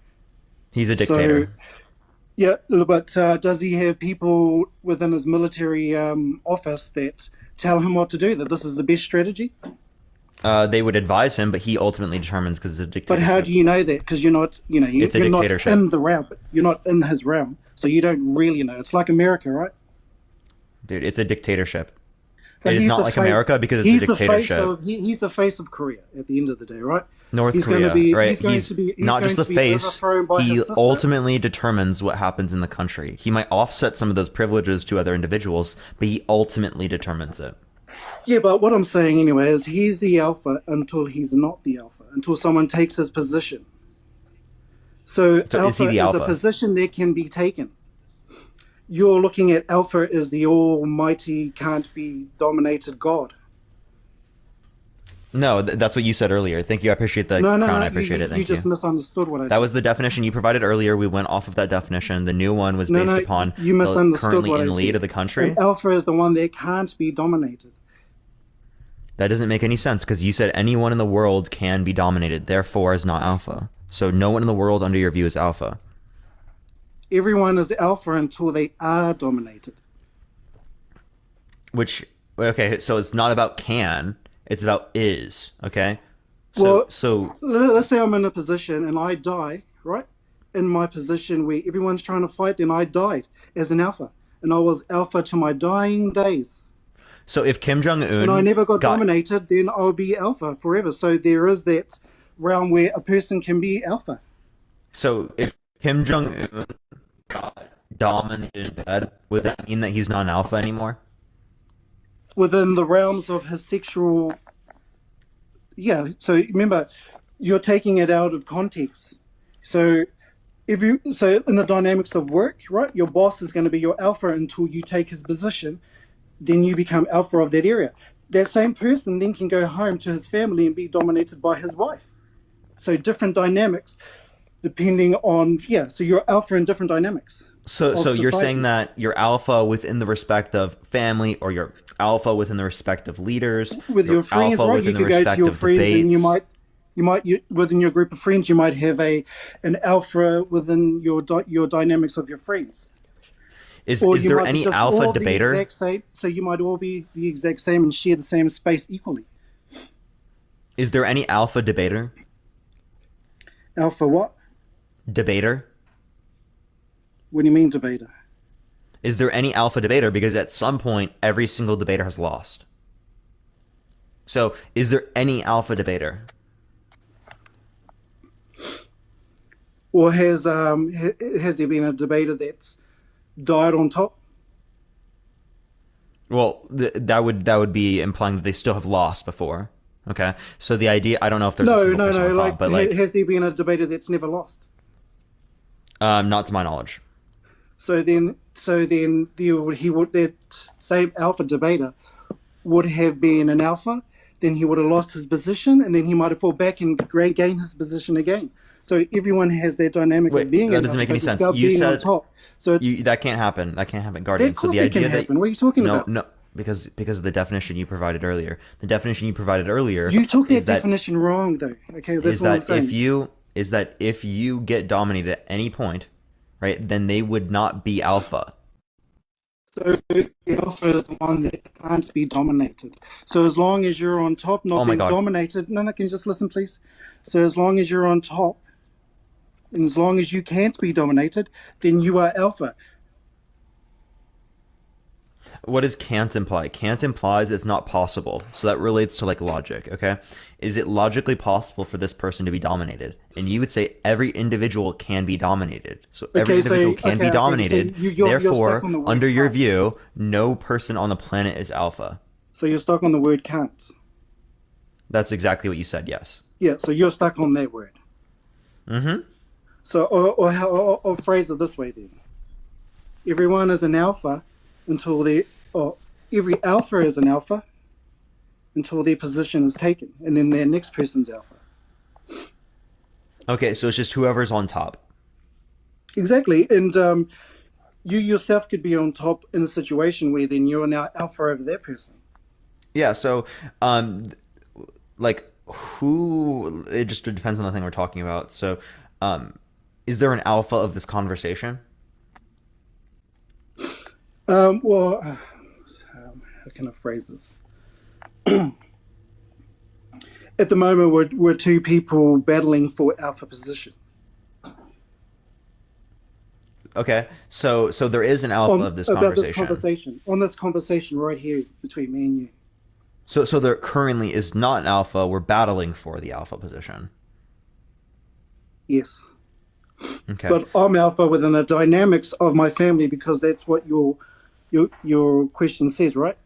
Speaker 2: He's a dictator.
Speaker 20: So, yeah, but does he have people within his military office that tell him what to do, that this is the best strategy?
Speaker 2: They would advise him, but he ultimately determines because it's a dictatorship.
Speaker 20: But how do you know that? Because you're not,
Speaker 2: it's a
Speaker 20: you're not
Speaker 2: dictatorship.
Speaker 20: in the realm. You're not in his realm, so you don't really know. It's like America, right?
Speaker 2: Dude, it's a dictatorship.
Speaker 20: But
Speaker 2: it is not like America because it's a dictatorship.
Speaker 20: He's the face of Korea at the end of the day, right?
Speaker 2: North Korea, right? He's not just the face. He ultimately determines what happens in the country. He might offset some of those privileges to other individuals, but he ultimately determines it.
Speaker 20: Yeah, but what I'm saying anyway is he's the alpha until he's not the alpha, until someone takes his position. So alpha
Speaker 2: is he the alpha?
Speaker 20: Is a position that can be taken. You're looking at alpha as the almighty, can't be dominated God.
Speaker 2: No, that's what you said earlier. Thank you. I appreciate the crown. I appreciate it. Thank you.
Speaker 20: You just misunderstood what I said.
Speaker 2: That was the definition you provided earlier. We went off of that definition. The new one was based upon the currently in lead of the country.
Speaker 20: And alpha is the one that can't be dominated.
Speaker 2: That doesn't make any sense because you said anyone in the world can be dominated, therefore is not alpha. So no one in the world under your view is alpha.
Speaker 20: Everyone is alpha until they are dominated.
Speaker 2: Okay, so it's not about can, it's about is, okay?
Speaker 20: So let's say I'm in a position and I die, right? In my position where everyone's trying to fight, then I died as an alpha. And I was alpha to my dying days.
Speaker 2: So if Kim Jong-un...
Speaker 20: And I never got dominated, then I'll be alpha forever. So there is that realm where a person can be alpha.
Speaker 2: So if Kim Jong-un got dominated in bed, would that mean that he's not an alpha anymore?
Speaker 20: Within the realms of his sexual... Yeah, so remember, you're taking it out of context. So in the dynamics of work, right, your boss is going to be your alpha until you take his position. Then you become alpha of that area. That same person then can go home to his family and be dominated by his wife. So different dynamics depending on, so you're alpha in different dynamics.
Speaker 2: So you're saying that you're alpha within the respect of family, or you're alpha within the respect of leaders.
Speaker 20: With your friends, right? You could go to your friends and you might within your group of friends, you might have an alpha within your dynamics of your friends.
Speaker 2: Is there any alpha debater?
Speaker 20: So you might all be the exact same and share the same space equally.
Speaker 2: Is there any alpha debater?
Speaker 20: Alpha what?
Speaker 2: Debater.
Speaker 20: What do you mean debater?
Speaker 2: Is there any alpha debater? Because at some point, every single debater has lost. So is there any alpha debater?
Speaker 20: Or has there been a debater that's died on top?
Speaker 2: Well, that would be implying that they still have lost before. Okay, so the idea, I don't know if there's a single person on top, but
Speaker 20: has there been a debater that's never lost?
Speaker 2: Not to my knowledge.
Speaker 20: So then that same alpha debater would have been an alpha. Then he would have lost his position, and then he might have fallen back and gained his position again. So everyone has their dynamic of being.
Speaker 2: That doesn't make any sense. You said that can't happen. That can't happen, Guardian.
Speaker 20: So the idea that what are you talking about?
Speaker 2: No, because of the definition you provided earlier. The definition you provided earlier.
Speaker 20: You took that definition wrong, though. Okay, that's what I'm saying.
Speaker 2: If you get dominated at any point, right, then they would not be alpha.
Speaker 20: So the alpha is the one that can't be dominated. So as long as you're on top, not being dominated. No, can you just listen, please? So as long as you're on top, and as long as you can't be dominated, then you are alpha.
Speaker 2: What does can't imply? Can't implies it's not possible. So that relates to logic, okay? Is it logically possible for this person to be dominated? And you would say every individual can be dominated. So every individual can be dominated. So therefore, under your view, no person on the planet is alpha.
Speaker 20: So you're stuck on the word can't.
Speaker 2: That's exactly what you said, yes.
Speaker 20: Yeah, so you're stuck on that word.
Speaker 2: Mm-hmm.
Speaker 20: So, or phrase it this way then. Everyone is an alpha until every alpha is an alpha until their position is taken, and then their next person's alpha.
Speaker 2: Okay, so it's just whoever's on top.
Speaker 20: Exactly, and you yourself could be on top in a situation where then you're now alpha over that person.
Speaker 2: Yeah. So, like, who? It just depends on the thing we're talking about. So, is there an alpha of this conversation?
Speaker 20: Well, how can I phrase this? At the moment, we're two people battling for alpha position.
Speaker 2: Okay, so there is an alpha of this conversation.
Speaker 20: On this conversation right here between me and you.
Speaker 2: So there currently is not an alpha. We're battling for the alpha position.
Speaker 20: Yes.
Speaker 2: Okay.
Speaker 20: But I'm alpha within the dynamics of my family because that's what your question says, right?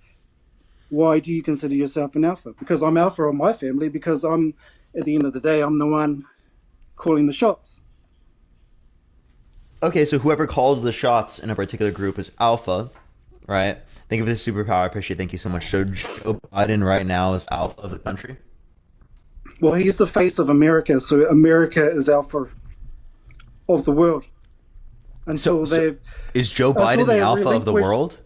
Speaker 20: Why do you consider yourself an alpha? Because I'm alpha of my family, because I'm, at the end of the day, I'm the one calling the shots.
Speaker 2: Okay, so whoever calls the shots in a particular group is alpha, right? Think of it as superpower. I appreciate it. Thank you so much. So Joe Biden right now is alpha of the country?
Speaker 20: Well, he's the face of America, so America is alpha of the world. Until
Speaker 2: is Joe Biden the alpha of the world?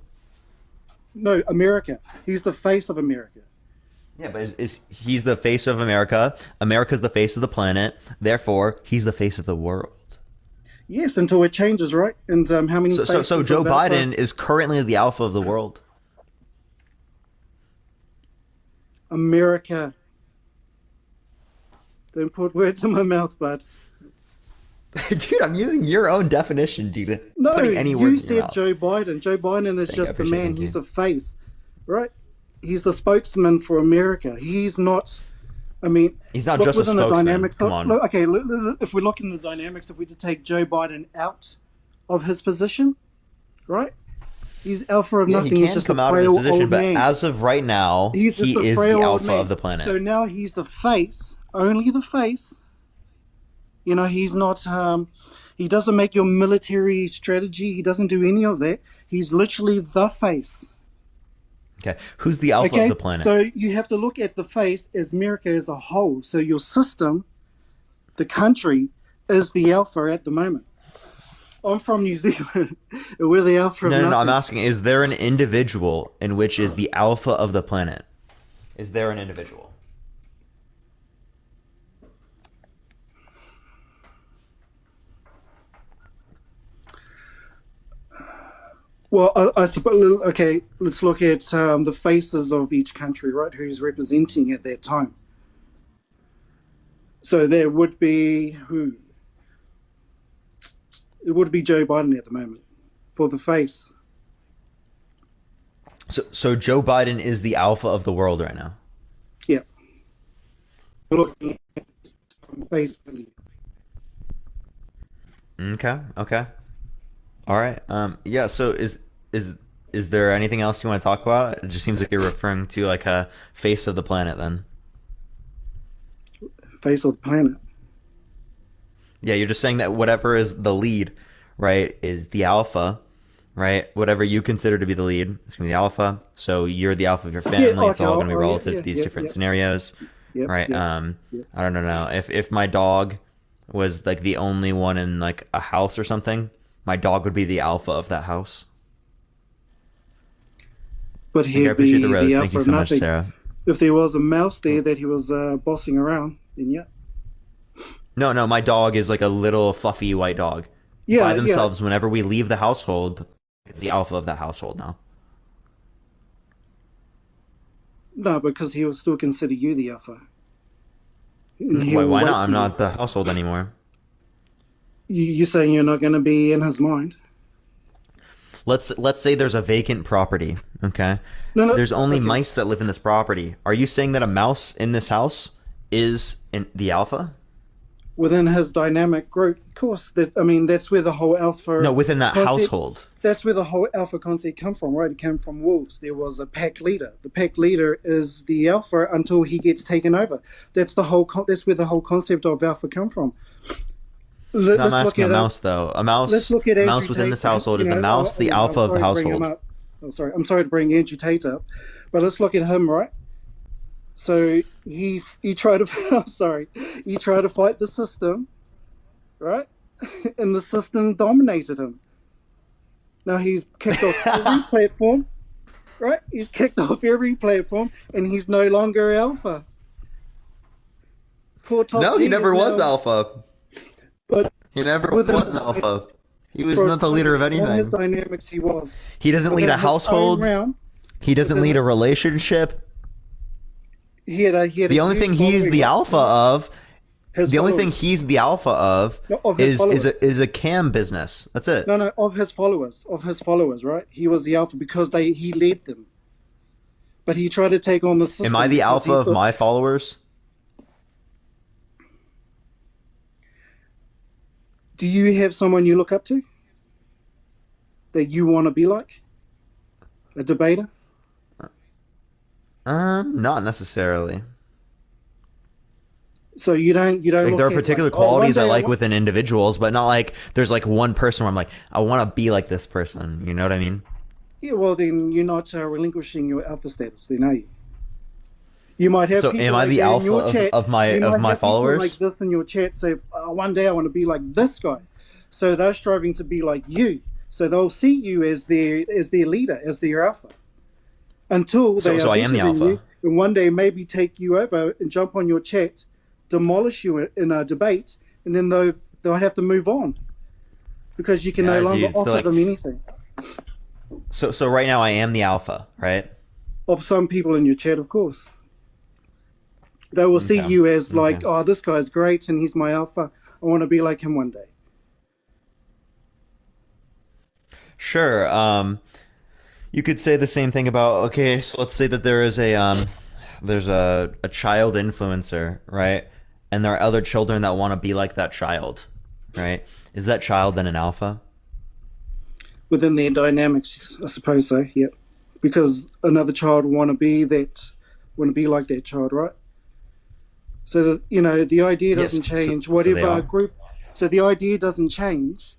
Speaker 20: No, America. He's the face of America.
Speaker 2: Yeah, but he's the face of America. America's the face of the planet. Therefore, he's the face of the world.
Speaker 20: Yes, until it changes, right? And how many?
Speaker 2: So Joe Biden is currently the alpha of the world.
Speaker 20: America. Don't put words in my mouth, bud.
Speaker 2: Dude, I'm using your own definition, dude.
Speaker 20: No, you said Joe Biden. Joe Biden is just the man. He's a face, right? He's the spokesman for America. He's not. I mean,
Speaker 2: he's not just a spokesman. Come on.
Speaker 20: Look, okay, if we look in the dynamics, if we to take Joe Biden out of his position, right? He's alpha of nothing.
Speaker 2: He can come out of his position, but as of right now, he is the alpha of the planet.
Speaker 20: So now he's the face, only the face. You know, he's not. He doesn't make your military strategy. He doesn't do any of that. He's literally the face.
Speaker 2: Okay, who's the alpha of the planet?
Speaker 20: So you have to look at the face as America as a whole. So your system, the country, is the alpha at the moment. I'm from New Zealand. We're the alpha of nothing.
Speaker 2: No, I'm asking, is there an individual in which is the alpha of the planet? Is there an individual?
Speaker 20: Well, I suppose, okay, let's look at the faces of each country, right, who's representing at that time. So there would be who? It would be Joe Biden at the moment for the face.
Speaker 2: So Joe Biden is the alpha of the world right now?
Speaker 20: Yeah. Looking at face value.
Speaker 2: Okay. All right. Yeah. So is there anything else you want to talk about? It just seems like you're referring to like a face of the planet then.
Speaker 20: Face of the planet.
Speaker 2: Yeah, you're just saying that whatever is the lead, right, is the alpha, right? Whatever you consider to be the lead is going to be the alpha. So you're the alpha of your family. It's all going to be relative to these different scenarios, right? I don't know. If my dog was like the only one in like a house or something, my dog would be the alpha of that house.
Speaker 20: But he'd
Speaker 2: I appreciate the rose.
Speaker 20: the
Speaker 2: Thank you so much, Sarah.
Speaker 20: If there was a mouse there that he was bossing around, then yeah.
Speaker 2: No, my dog is like a little fluffy white dog. By themselves, whenever we leave the household, it's the alpha of that household now.
Speaker 20: No, because he will still consider you the alpha.
Speaker 2: Why not? I'm not the household anymore.
Speaker 20: You're saying you're not going to be in his mind?
Speaker 2: Let's say there's a vacant property, okay?
Speaker 20: No,
Speaker 2: there's only mice that live in this property. Are you saying that a mouse in this house is the alpha?
Speaker 20: Within his dynamic group, of course. That's where the whole alpha...
Speaker 2: No, within that
Speaker 20: concept,
Speaker 2: household.
Speaker 20: That's where the whole alpha concept come from, right? It came from wolves. There was a pack leader. The pack leader is the alpha until he gets taken over. That's where the whole concept of alpha come from.
Speaker 2: I'm asking a mouse, though. A mouse,
Speaker 20: let's look at
Speaker 2: mouse within this household. Is the mouse the alpha of the household?
Speaker 20: I'm sorry to bring Andrew Tate up, but let's look at him, right? So he tried to he tried to fight the system, right? and the system dominated him. Now he's kicked off every platform, right? He's kicked off every platform, and he's no longer alpha.
Speaker 2: No, he never was alpha.
Speaker 20: But
Speaker 2: he never was alpha. He was not the leader of anything.
Speaker 20: Dynamics he was.
Speaker 2: He doesn't lead a household. He doesn't lead a relationship. The only thing he's the alpha of. The only thing he's the alpha of is a cam business. That's it.
Speaker 20: No, of his followers, right? He was the alpha because he led them. But he tried to take on the system.
Speaker 2: Am I the alpha of my followers?
Speaker 20: Do you have someone you look up to that you want to be like? A debater?
Speaker 2: Not necessarily.
Speaker 20: So you don't
Speaker 2: like there are particular qualities I like within individuals, but not like there's like one person where I'm like, I want to be like this person. You know what I mean?
Speaker 20: Yeah, well then you're not relinquishing your alpha status, then are you? You might have.
Speaker 2: So am I the alpha of my followers?
Speaker 20: Like this in your chat, say one day I want to be like this guy. So they're striving to be like you. So they'll see you as their leader, as their alpha. Until they
Speaker 2: I am the alpha.
Speaker 20: You, and one day maybe take you over and jump on your chat, demolish you in a debate, and then they'll have to move on because you can no longer offer them anything.
Speaker 2: So right now I am the alpha, right?
Speaker 20: Of some people in your chat, of course. They will see you as like, oh, this guy's great and he's my alpha. I want to be like him one day.
Speaker 2: Sure. You could say the same thing about, okay, so let's say that there is there's a child influencer, right? And there are other children that want to be like that child, right? Is that child then an alpha?
Speaker 20: Within their dynamics, I suppose so, yeah. Because another child want to be like that child, right? So that, the idea doesn't change. Whatever group, so the idea doesn't change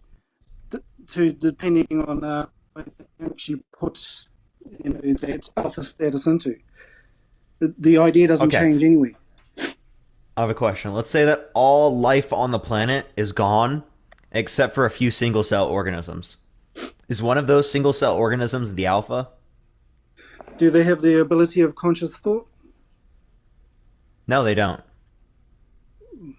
Speaker 20: to depending on what you put, that alpha status into. The idea doesn't change anyway.
Speaker 2: I have a question. Let's say that all life on the planet is gone, except for a few single cell organisms. Is one of those single cell organisms the alpha?
Speaker 20: Do they have the ability of conscious thought?
Speaker 2: No, they don't.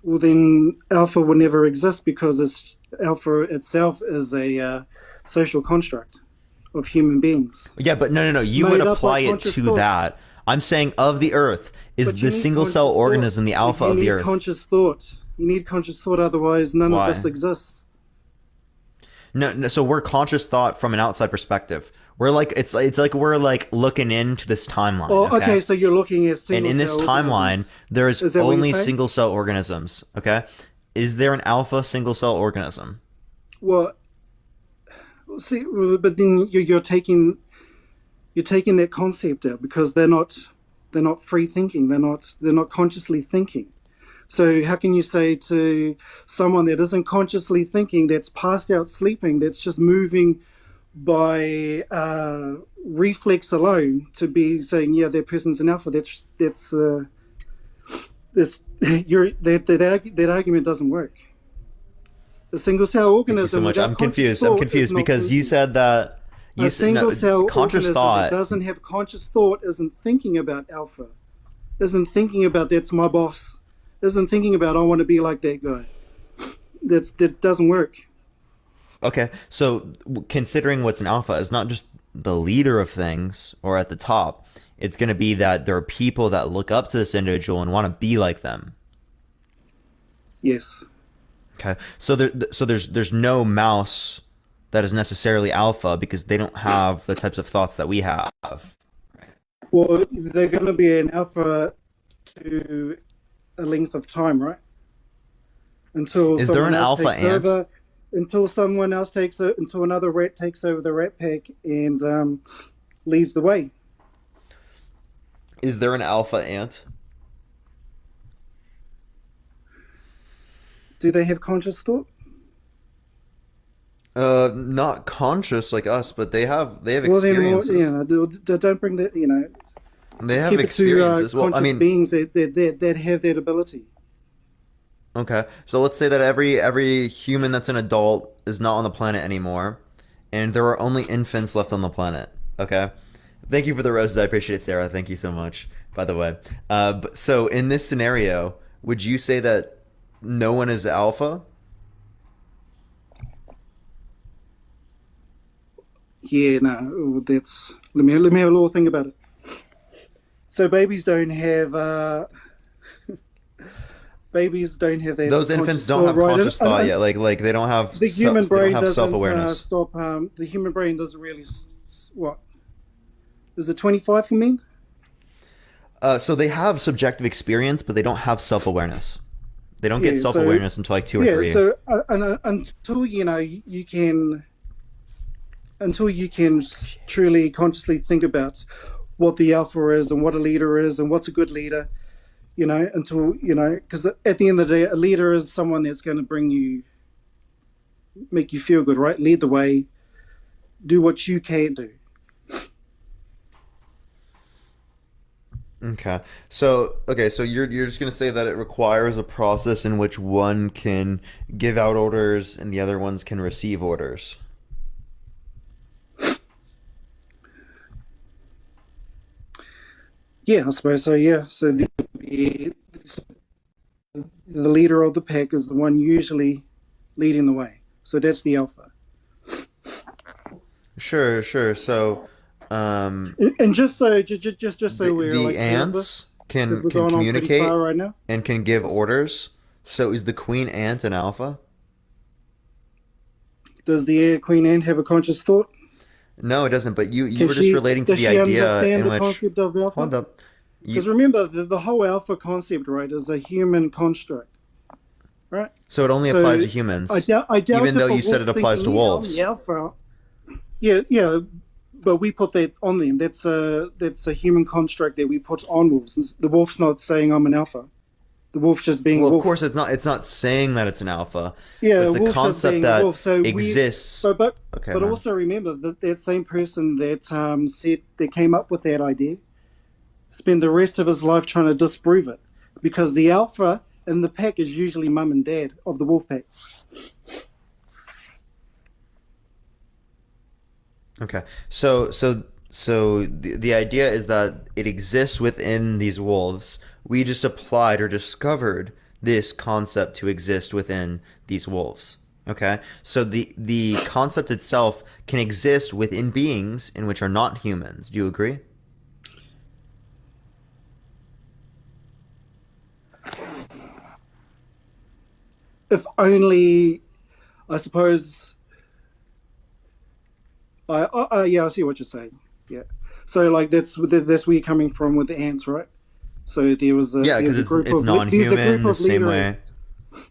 Speaker 20: Well, then alpha would never exist because alpha itself is a social construct of human beings.
Speaker 2: Yeah, but no. You would apply it to that. I'm saying of the Earth, is the single cell organism the alpha of the Earth?
Speaker 20: You need conscious thought. You need conscious thought, otherwise none of this exists.
Speaker 2: No, so we're conscious thought from an outside perspective. We're like it's like we're like looking into this timeline.
Speaker 20: Oh, okay, so you're looking at single cell.
Speaker 2: And in this timeline, there is only single cell organisms. Okay, is there an alpha single cell organism?
Speaker 20: Well, see, but then you're taking that concept out because they're not free thinking. They're not consciously thinking. So how can you say to someone that isn't consciously thinking, that's passed out sleeping, that's just moving by reflex alone, to be saying, yeah, that person's an alpha? That argument doesn't work. A single cell organism.
Speaker 2: Thank you so much. I'm confused because you said that
Speaker 20: a single cell
Speaker 2: conscious
Speaker 20: organism
Speaker 2: thought
Speaker 20: that doesn't have conscious thought isn't thinking about alpha, isn't thinking about that's my boss, isn't thinking about I want to be like that guy. That doesn't work.
Speaker 2: Okay, so considering what's an alpha is not just the leader of things or at the top. It's going to be that there are people that look up to this individual and want to be like them.
Speaker 20: Yes.
Speaker 2: Okay, so there's no mouse that is necessarily alpha because they don't have the types of thoughts that we have.
Speaker 20: Well, they're going to be an alpha to a length of time, right? Until
Speaker 2: is there an alpha ant?
Speaker 20: Until someone else until another rat takes over the rat pack and leads the way.
Speaker 2: Is there an alpha ant?
Speaker 20: Do they have conscious thought?
Speaker 2: Not conscious like us, but they have experiences.
Speaker 20: Don't bring that.
Speaker 2: They have experiences.
Speaker 20: Well, I mean, beings that have that ability.
Speaker 2: Okay, so let's say that every human that's an adult is not on the planet anymore, and there are only infants left on the planet. Okay, thank you for the roses. I appreciate it, Sarah. Thank you so much. By the way, so in this scenario, would you say that no one is alpha?
Speaker 20: Yeah, no, that's let me have a little think about it. So babies don't have that.
Speaker 2: Those infants don't have conscious thought yet. Like they don't have
Speaker 20: the human brain doesn't
Speaker 2: self-awareness.
Speaker 20: Stop. The human brain doesn't really what? Is it 25 for men?
Speaker 2: So they have subjective experience, but they don't have self-awareness. They don't get self-awareness until like 2 or 3.
Speaker 20: Yeah, so until you can truly consciously think about what the alpha is and what a leader is and what's a good leader, because at the end of the day, a leader is someone that's going to make you feel good, right? Lead the way, do what you can do.
Speaker 2: Okay. So you're just going to say that it requires a process in which one can give out orders and the other ones can receive orders.
Speaker 20: Yeah, I suppose so, yeah. So the leader of the pack is the one usually leading the way. So that's the alpha.
Speaker 2: Sure. So
Speaker 20: and just so we're
Speaker 2: the ants can communicate
Speaker 20: right now,
Speaker 2: and can give orders. So is the queen ant an alpha?
Speaker 20: Does the queen ant have a conscious thought?
Speaker 2: No, it doesn't. But you were just relating to the idea in which.
Speaker 20: Concept of alpha?
Speaker 2: Hold up.
Speaker 20: Because remember, the whole alpha concept, right, is a human construct, right?
Speaker 2: So it only applies to humans,
Speaker 20: I doubt
Speaker 2: even though you said it applies to wolves.
Speaker 20: Alpha. Yeah, but we put that on them. That's a human construct that we put on wolves. The wolf's not saying I'm an alpha. The wolf's just being.
Speaker 2: Well,
Speaker 20: a wolf.
Speaker 2: Of course, it's not. It's not saying that it's an alpha.
Speaker 20: Yeah,
Speaker 2: it's a concept that exists.
Speaker 20: But
Speaker 2: okay,
Speaker 20: also remember that same person that said that came up with that idea spend the rest of his life trying to disprove it, because the alpha in the pack is usually mum and dad of the wolf pack.
Speaker 2: Okay, so the idea is that it exists within these wolves. We just applied or discovered this concept to exist within these wolves. Okay, so the concept itself can exist within beings in which are not humans. Do you agree?
Speaker 20: If only, I suppose. I see what you're saying. Yeah, so like that's where you're coming from with the ants, right? So there was
Speaker 2: because it's non-human the same way.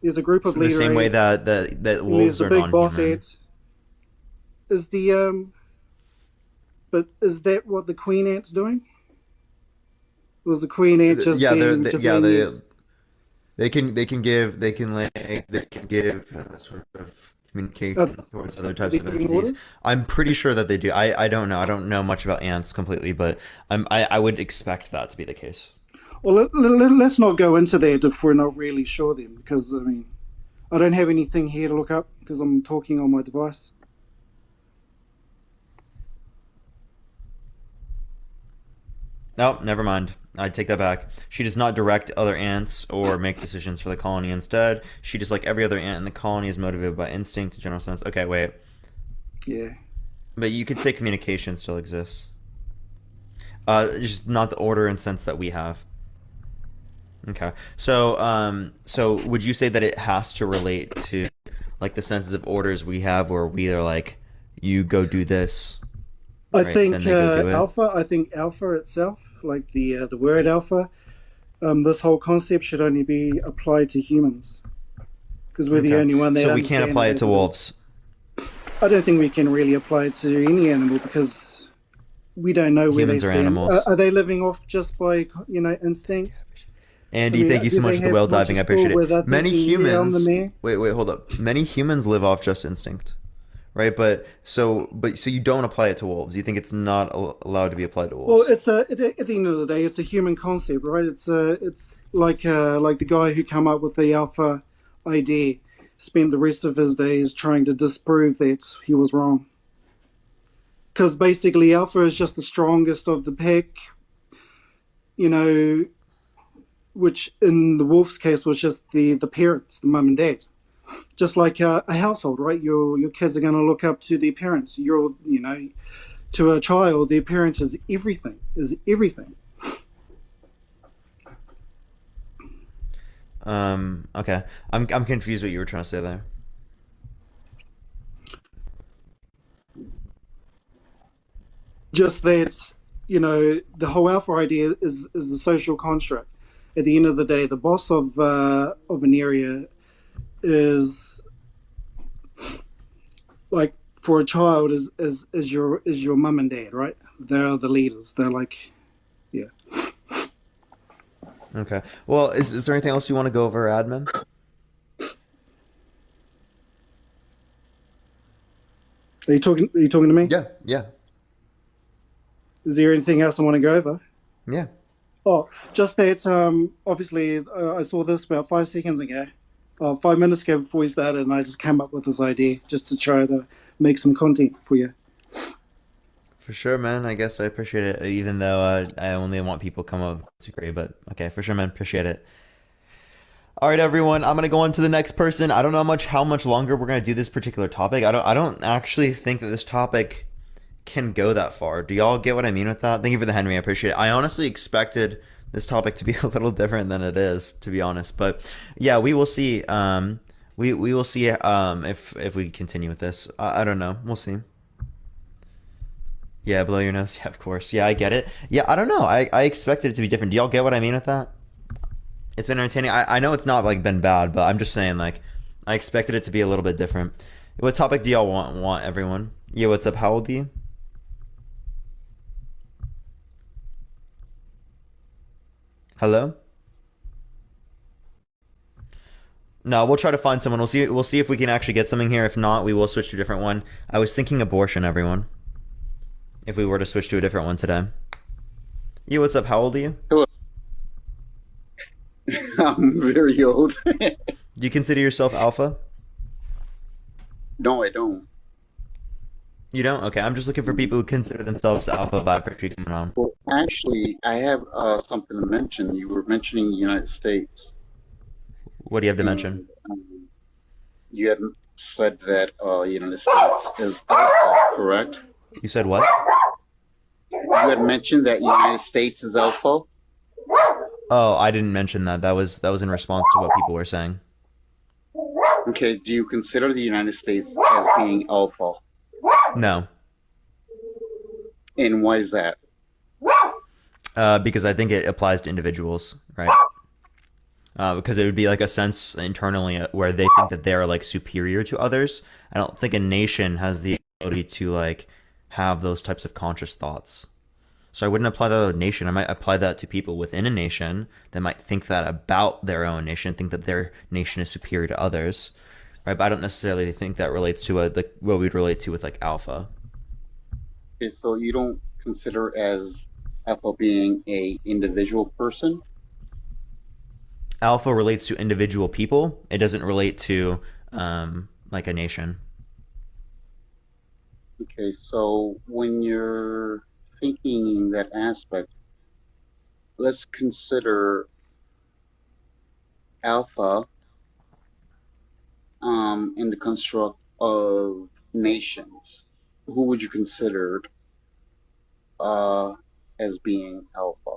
Speaker 20: There's a group of leaders.
Speaker 2: The same way that wolves are non-human. Boss ant.
Speaker 20: Is the but is that what the queen ant's doing? Was the queen ant just
Speaker 2: They can give sort of communication towards other types of entities. I'm pretty sure that they do. I don't know. I don't know much about ants completely, but I would expect that to be the case.
Speaker 20: Well, let's not go into that if we're not really sure then, because I mean, I don't have anything here to look up because I'm talking on my device.
Speaker 2: No, never mind. I take that back. She does not direct other ants or make decisions for the colony. Instead, she, just like every other ant in the colony, is motivated by instinct, general sense. Okay, wait.
Speaker 20: Yeah.
Speaker 2: But you could say communication still exists. Just not the order and sense that we have. Okay. So would you say that it has to relate to like the senses of orders we have, where we are like, you go do this?
Speaker 20: I think alpha. I think alpha itself, like the word alpha, this whole concept should only be applied to humans, because we're the only one that.
Speaker 2: So we can't apply it to wolves.
Speaker 20: I don't think we can really apply it to any animal, because we don't know where they stand.
Speaker 2: Animals.
Speaker 20: Are they living off just by instinct?
Speaker 2: Andy, thank you so much for the whale diving. I appreciate it. Many humans. Wait, hold up. Many humans live off just instinct, right? But so you don't apply it to wolves. You think it's not allowed to be applied to wolves?
Speaker 20: Well, it's at the end of the day, it's a human concept, right? It's like the guy who came up with the alpha idea spent the rest of his days trying to disprove that he was wrong. Because basically alpha is just the strongest of the pack, you know, which in the wolf's case was just the parents, the mum and dad. Just like a household, right? Your kids are going to look up to their parents. To a child, their parents is everything,
Speaker 2: Okay. I'm confused what you were trying to say there.
Speaker 20: Just that, the whole alpha idea is a social construct. At the end of the day, the boss of an area is, like, for a child is your mum and dad, right? They're the leaders. They're like, yeah.
Speaker 2: Okay. Well, is there anything else you want to go over, admin?
Speaker 20: Are you talking to me?
Speaker 2: Yeah.
Speaker 20: Is there anything else I want to go over?
Speaker 2: Yeah.
Speaker 20: Oh, just that, obviously, I saw this about 5 seconds ago, 5 minutes ago before we started, and I just came up with this idea just to try to make some content for you.
Speaker 2: For sure, man. I guess I appreciate it, even though I only want people to come up and disagree, but okay, for sure, man. Appreciate it. All right, everyone. I'm gonna go on to the next person. I don't know how much longer we're gonna do this particular topic. I don't actually think that this topic can go that far. Do y'all get what I mean with that? Thank you for the Henry. I appreciate it. I honestly expected this topic to be a little different than it is, to be honest. But yeah, we will see. We will see if we continue with this. I don't know. We'll see. Yeah, blow your nose. Yeah, of course. Yeah, I get it. Yeah, I don't know. I expected it to be different. Do y'all get what I mean with that? It's been entertaining. I know it's not like been bad, but I'm just saying, like, I expected it to be a little bit different. What topic do y'all want everyone? Yeah, what's up? How old are you? Hello? No, we'll try to find someone. We'll see if we can actually get something here. If not, we will switch to a different one. I was thinking abortion, everyone. If we were to switch to a different one today. You, what's up? How old are you?
Speaker 21: Hello. I'm very old.
Speaker 2: Do you consider yourself alpha?
Speaker 21: No, I don't.
Speaker 2: You don't? Okay, I'm just looking for people who consider themselves alpha by appreciating coming on.
Speaker 21: Well, actually, I have something to mention. You were mentioning the United States.
Speaker 2: What do you have to mention?
Speaker 21: You had said that United States is alpha, correct?
Speaker 2: You said what?
Speaker 21: You had mentioned that United States is alpha.
Speaker 2: Oh, I didn't mention that. That was in response to what people were saying.
Speaker 21: Okay, do you consider the United States as being alpha?
Speaker 2: No.
Speaker 21: And why is that?
Speaker 2: Because I think it applies to individuals, right? Because it would be like a sense internally where they think that they're like superior to others. I don't think a nation has the ability to like have those types of conscious thoughts. So I wouldn't apply that to a nation. I might apply that to people within a nation that might think that about their own nation, think that their nation is superior to others, right? But I don't necessarily think that relates to what we'd relate to with like alpha.
Speaker 21: Okay, so you don't consider as alpha being a individual person?
Speaker 2: Alpha relates to individual people. It doesn't relate to like a nation.
Speaker 21: Okay, so when you're thinking in that aspect, let's consider alpha in the construct of nations. Who would you consider as being alpha?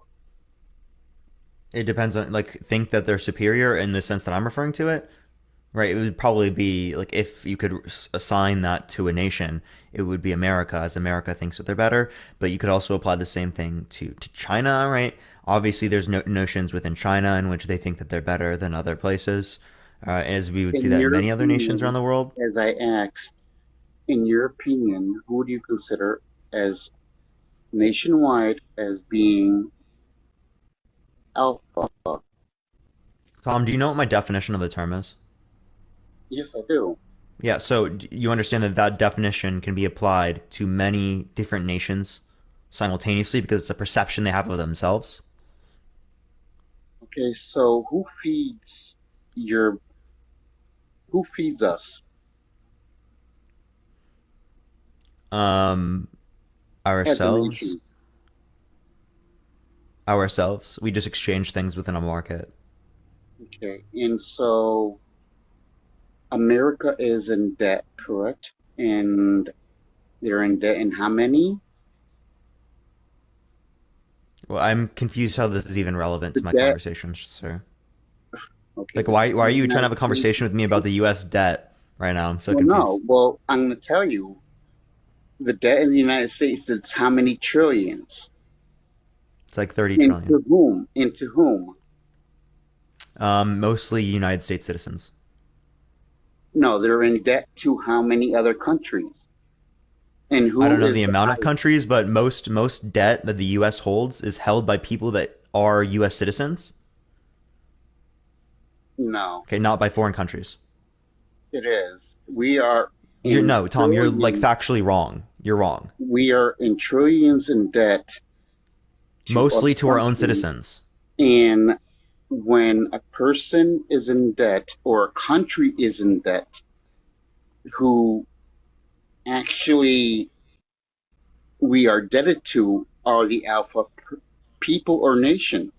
Speaker 2: It depends on, like, think that they're superior in the sense that I'm referring to it, right? It would probably be, like, if you could assign that to a nation, it would be America, as America thinks that they're better. But you could also apply the same thing to China, right? Obviously, there's notions within China in which they think that they're better than other places, as we would see that in many other nations around the world.
Speaker 21: As I asked, in your opinion, who do you consider as nationwide as being alpha?
Speaker 2: Tom, do you know what my definition of the term is?
Speaker 21: Yes, I do.
Speaker 2: Yeah, so you understand that that definition can be applied to many different nations simultaneously because it's a perception they have of themselves.
Speaker 21: Okay, so who feeds your Who feeds us?
Speaker 2: Ourselves. Ourselves. We just exchange things within a market.
Speaker 21: Okay, and so America is in debt, correct? And they're in debt in how many?
Speaker 2: Well, I'm confused how this is even relevant to my conversation, sir. Okay. Like, why are you trying to have a conversation with me about the U.S. debt right now? I'm so confused.
Speaker 21: No, well, I'm going to tell you. The debt in the United States is how many trillions?
Speaker 2: It's like 30 trillion.
Speaker 21: Into whom? Into whom?
Speaker 2: Mostly United States citizens.
Speaker 21: No, they're in debt to how many other countries? And who?
Speaker 2: I don't know the amount of countries, but most debt that the U.S. holds is held by people that are U.S. citizens.
Speaker 21: No.
Speaker 2: Okay, not by foreign countries.
Speaker 21: It is. We are.
Speaker 2: No, Tom, you're like factually wrong. You're wrong.
Speaker 21: We are in trillions in debt.
Speaker 2: Mostly to our own citizens.
Speaker 21: And when a person is in debt or a country is in debt, who actually we are indebted to are the alpha people or nation.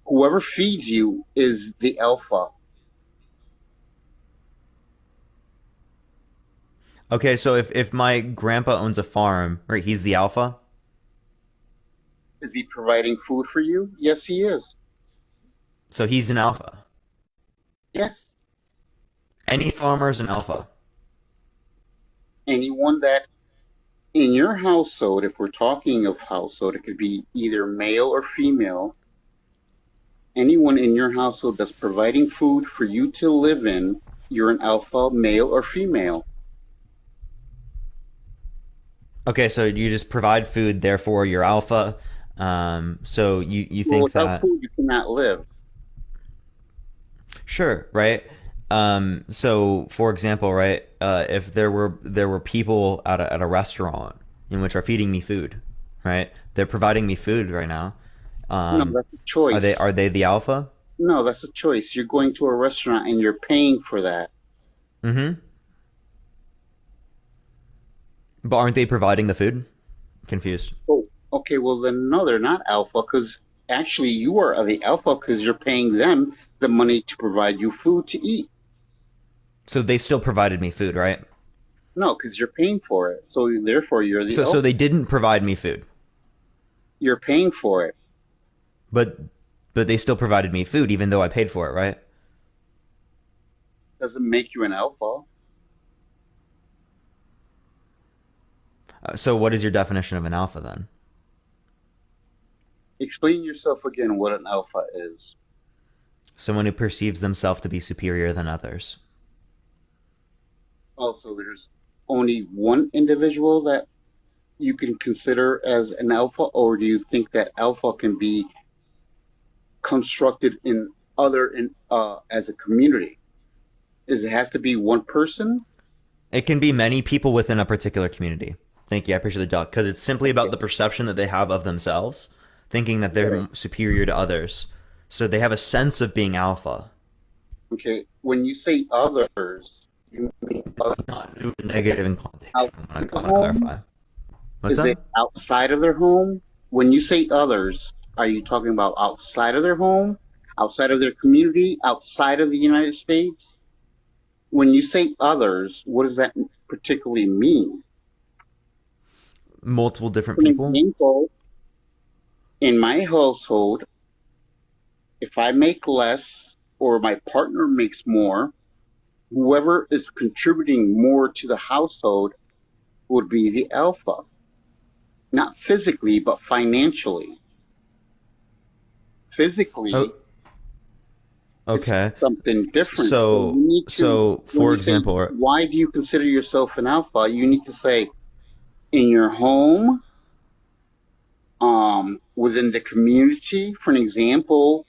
Speaker 21: Whoever feeds you is the alpha.
Speaker 2: Okay, so if my grandpa owns a farm, right, he's the alpha?
Speaker 21: Is he providing food for you? Yes, he is.
Speaker 2: So he's an alpha?
Speaker 21: Yes.
Speaker 2: Any farmer is an alpha?
Speaker 21: Anyone that in your household, if we're talking of household, it could be either male or female. Anyone in your household that's providing food for you to live in, you're an alpha, male or female.
Speaker 2: Okay, so you just provide food, therefore you're alpha. So you think
Speaker 21: without food you cannot live.
Speaker 2: Sure, right? So for example, right, if there were people at a restaurant in which are feeding me food, right? They're providing me food right now.
Speaker 21: No, that's a choice.
Speaker 2: Are they the alpha?
Speaker 21: No, that's a choice. You're going to a restaurant and you're paying for that.
Speaker 2: Mm-hmm. But aren't they providing the food? Confused.
Speaker 21: Oh, okay. Well, then no, they're not alpha because actually you are the alpha because you're paying them the money to provide you food to eat.
Speaker 2: So they still provided me food, right?
Speaker 21: No, because you're paying for it. So therefore you're the alpha.
Speaker 2: So they didn't provide me food.
Speaker 21: You're paying for it.
Speaker 2: But they still provided me food even though I paid for it, right?
Speaker 21: Doesn't make you an alpha.
Speaker 2: So what is your definition of an alpha then?
Speaker 21: Explain yourself again what an alpha is.
Speaker 2: Someone who perceives themselves to be superior than others.
Speaker 21: Also, there's only one individual that you can consider as an alpha, or do you think that alpha can be constructed as a community? It has to be one person?
Speaker 2: It can be many people within a particular community. Thank you. I appreciate the duck. Because it's simply about the perception that they have of themselves, thinking that they're superior to others. So they have a sense of being alpha.
Speaker 21: Okay. When you say others, you mean
Speaker 2: not negative in context. I want to clarify. What's that?
Speaker 21: Is it outside of their home? When you say others, are you talking about outside of their home, outside of their community, outside of the United States? When you say others, what does that particularly mean?
Speaker 2: Multiple different people.
Speaker 21: For example, in my household, if I make less or my partner makes more, whoever is contributing more to the household would be the alpha. Not physically, but financially. Physically,
Speaker 2: okay,
Speaker 21: something different.
Speaker 2: So for example,
Speaker 21: why do you consider yourself an alpha? You need to say, in your home, within the community. For an example,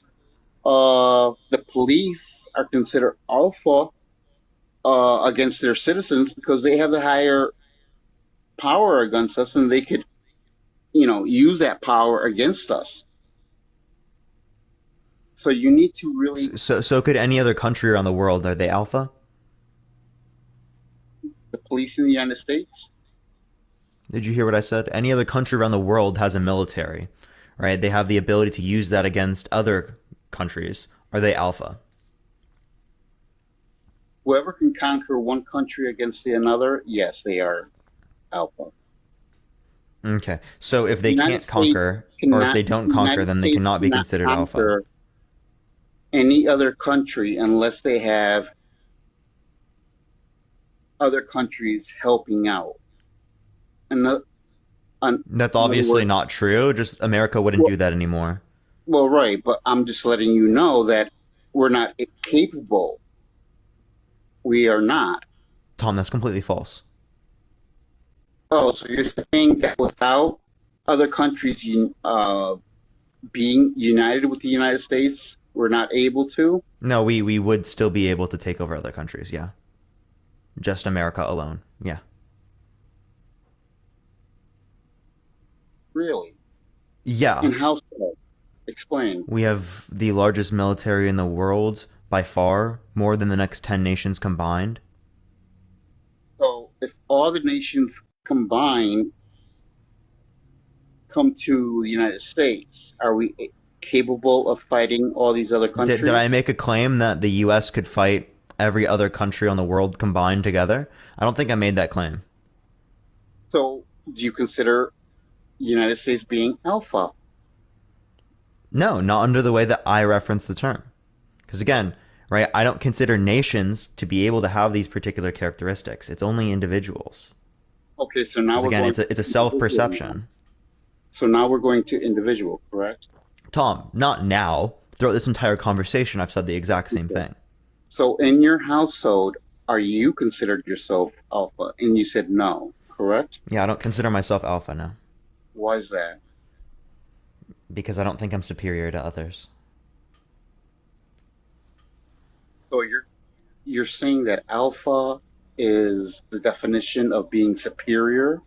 Speaker 21: the police are considered alpha against their citizens because they have the higher power against us, and they could, use that power against us. So you need to really.
Speaker 2: So could any other country around the world? Are they alpha?
Speaker 21: The police in the United States.
Speaker 2: Did you hear what I said? Any other country around the world has a military, right? They have the ability to use that against other countries. Are they alpha?
Speaker 21: Whoever can conquer one country against another, yes, they are alpha.
Speaker 2: Okay, so if they can't conquer, or if they don't conquer, then they cannot be considered alpha.
Speaker 21: Any other country unless they have other countries helping out. And
Speaker 2: that's obviously not true. Just America wouldn't do that anymore.
Speaker 21: Well, right, but I'm just letting you know that we're not capable. We are not.
Speaker 2: Tom, that's completely false.
Speaker 21: Oh, so you're saying that without other countries being united with the United States, we're not able to?
Speaker 2: No, we would still be able to take over other countries, yeah. Just America alone, yeah.
Speaker 21: Really?
Speaker 2: Yeah.
Speaker 21: And how so? Explain.
Speaker 2: We have the largest military in the world by far, more than the next 10 nations combined.
Speaker 21: So if all the nations combined come to the United States, are we capable of fighting all these other countries?
Speaker 2: Did I make a claim that the U.S. could fight every other country on the world combined together? I don't think I made that claim.
Speaker 21: So do you consider the United States being alpha?
Speaker 2: No, not under the way that I reference the term. Because again, right, I don't consider nations to be able to have these particular characteristics. It's only individuals.
Speaker 21: Okay, so now
Speaker 2: again, it's a self-perception.
Speaker 21: So now we're going to individual, correct?
Speaker 2: Tom, not now. Throughout this entire conversation, I've said the exact same thing.
Speaker 21: So in your household, are you considered yourself alpha? And you said no, correct?
Speaker 2: Yeah, I don't consider myself alpha now.
Speaker 21: Why is that?
Speaker 2: Because I don't think I'm superior to others.
Speaker 21: So you're saying that alpha is the definition of being superior?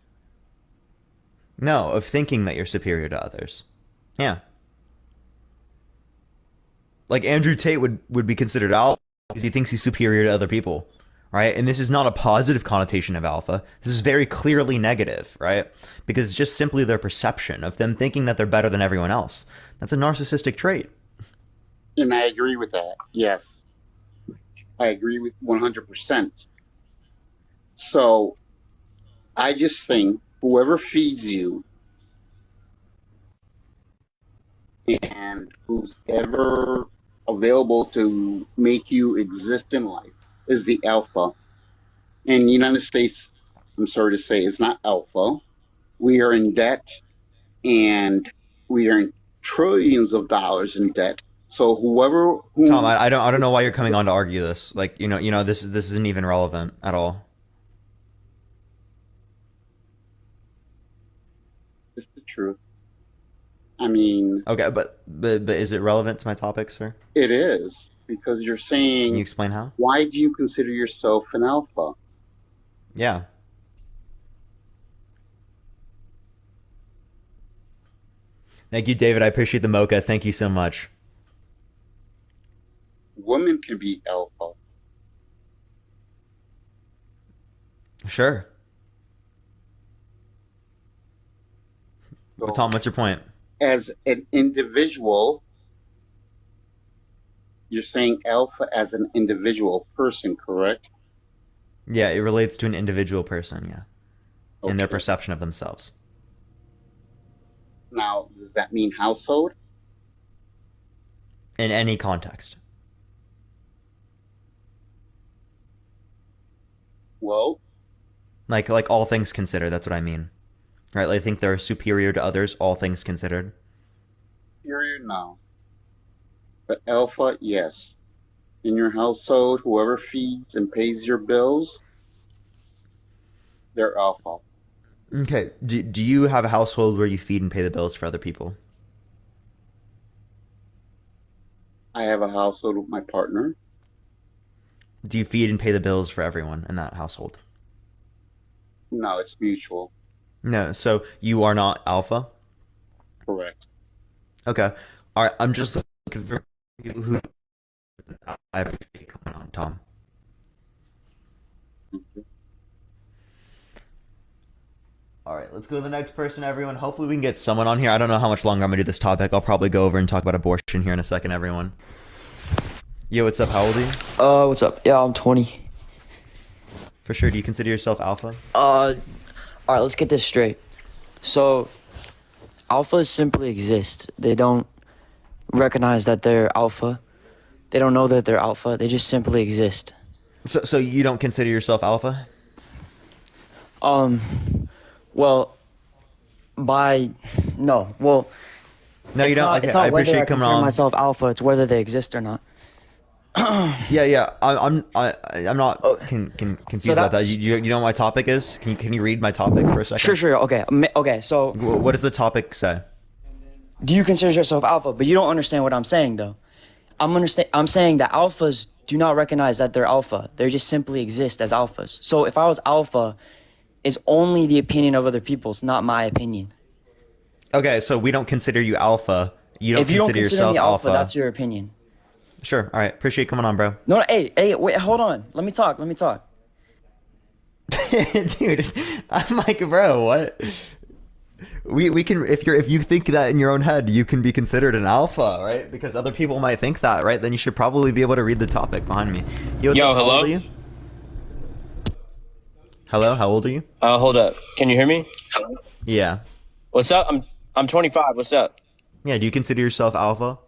Speaker 2: No, of thinking that you're superior to others. Yeah. Like Andrew Tate would be considered alpha because he thinks he's superior to other people, right? And this is not a positive connotation of alpha. This is very clearly negative, right? Because it's just simply their perception of them thinking that they're better than everyone else. That's a narcissistic trait.
Speaker 21: And I agree with that. Yes. I agree with 100%. So I just think whoever feeds you and who's ever available to make you exist in life is the alpha. And the United States, I'm sorry to say, is not alpha. We are in debt, and we are in trillions of dollars in debt. So whoever...
Speaker 2: Tom, I don't know why you're coming on to argue this. Like, you know, this isn't even relevant at all.
Speaker 21: It's the truth. I mean...
Speaker 2: Okay, but is it relevant to my topic, sir?
Speaker 21: It is, because you're saying...
Speaker 2: Can you explain how?
Speaker 21: Why do you consider yourself an alpha?
Speaker 2: Yeah. Thank you, David. I appreciate the mocha. Thank you so much.
Speaker 21: Women can be alpha.
Speaker 2: Sure. So, Tom, what's your point?
Speaker 21: As an individual, you're saying alpha as an individual person, correct?
Speaker 2: Yeah, it relates to an individual person, yeah. Okay. In their perception of themselves.
Speaker 21: Now, does that mean household?
Speaker 2: In any context.
Speaker 21: Well,
Speaker 2: like all things considered, that's what I mean. Right? Like, I think they're superior to others, all things considered.
Speaker 21: Superior, no. But alpha, yes. In your household, whoever feeds and pays your bills, they're alpha.
Speaker 2: Okay. Do you have a household where you feed and pay the bills for other people?
Speaker 21: I have a household with my partner.
Speaker 2: Do you feed and pay the bills for everyone in that household?
Speaker 21: No, it's mutual.
Speaker 2: No, so you are not alpha?
Speaker 21: Correct.
Speaker 2: Okay. All right, I'm just looking for Who I appreciate you coming on, Tom. All right, let's go to the next person, everyone. Hopefully we can get someone on here. I don't know how much longer I'm going to do this topic. I'll probably go over and talk about abortion here in a second, everyone. Yo, what's up? How old are you?
Speaker 1: What's up? Yeah, I'm 20.
Speaker 2: For sure. Do you consider yourself alpha?
Speaker 1: All right, let's get this straight. So, alphas simply exist. They don't recognize that they're alpha. They don't know that they're alpha. They just simply exist.
Speaker 2: So you don't consider yourself alpha?
Speaker 1: Well, no. Well,
Speaker 2: no, you don't.
Speaker 1: Not,
Speaker 2: okay,
Speaker 1: it's not
Speaker 2: I
Speaker 1: whether
Speaker 2: appreciate
Speaker 1: I
Speaker 2: you coming
Speaker 1: consider
Speaker 2: on.
Speaker 1: myself alpha. It's whether they exist or not.
Speaker 2: Yeah. I'm not confused about that. You know what my topic is? Can you read my topic for a second?
Speaker 1: Sure. Okay. So,
Speaker 2: what does the topic say?
Speaker 1: Do you consider yourself alpha? But you don't understand what I'm saying, though. I'm saying that alphas do not recognize that they're alpha. They just simply exist as alphas. So if I was alpha, it's only the opinion of other people. It's not my opinion.
Speaker 2: Okay, so we don't consider you alpha.
Speaker 1: If you don't consider
Speaker 2: yourself
Speaker 1: me alpha, that's your opinion.
Speaker 2: Sure. All right. Appreciate you coming on, bro.
Speaker 1: No, hey, wait, hold on. Let me talk.
Speaker 2: Dude, I'm like, bro, what? We can if you think that in your own head, you can be considered an alpha, right? Because other people might think that, right? Then you should probably be able to read the topic behind me. Yo,
Speaker 22: hello.
Speaker 2: How old are you? Hello, how old are you?
Speaker 22: Hold up. Can you hear me?
Speaker 2: Yeah.
Speaker 22: What's up? I'm 25. What's up?
Speaker 2: Yeah. Do you consider yourself alpha?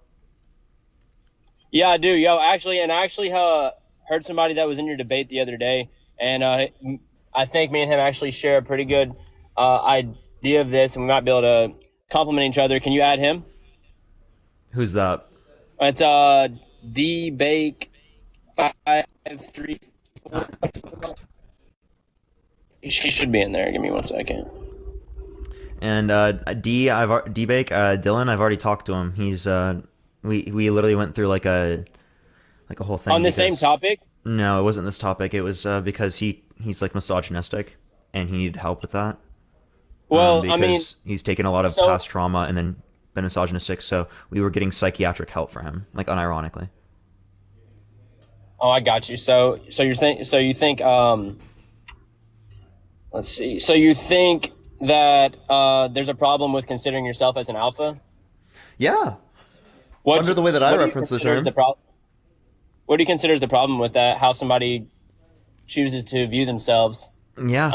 Speaker 22: Yeah, I do. I actually heard somebody that was in your debate the other day, and I think me and him actually share a pretty good idea of this, and we might be able to complement each other. Can you add him?
Speaker 2: Who's that?
Speaker 22: It's Dbake 534. He should be in there. Give me 1 second.
Speaker 2: And Dbake, Dylan, I've already talked to him. He's we literally went through like a whole thing
Speaker 22: on the same topic.
Speaker 2: No, it wasn't this topic. It was because he's like misogynistic and he needed help with that.
Speaker 22: Well,
Speaker 2: because
Speaker 22: I mean,
Speaker 2: he's taken a lot of past trauma and then been misogynistic, so we were getting psychiatric help for him, like unironically.
Speaker 22: Oh, I got you. So you think let's see. So you think that there's a problem with considering yourself as an alpha?
Speaker 2: Yeah. Under the way that I reference the term.
Speaker 22: What do you consider is the problem with that? How somebody chooses to view themselves?
Speaker 2: Yeah.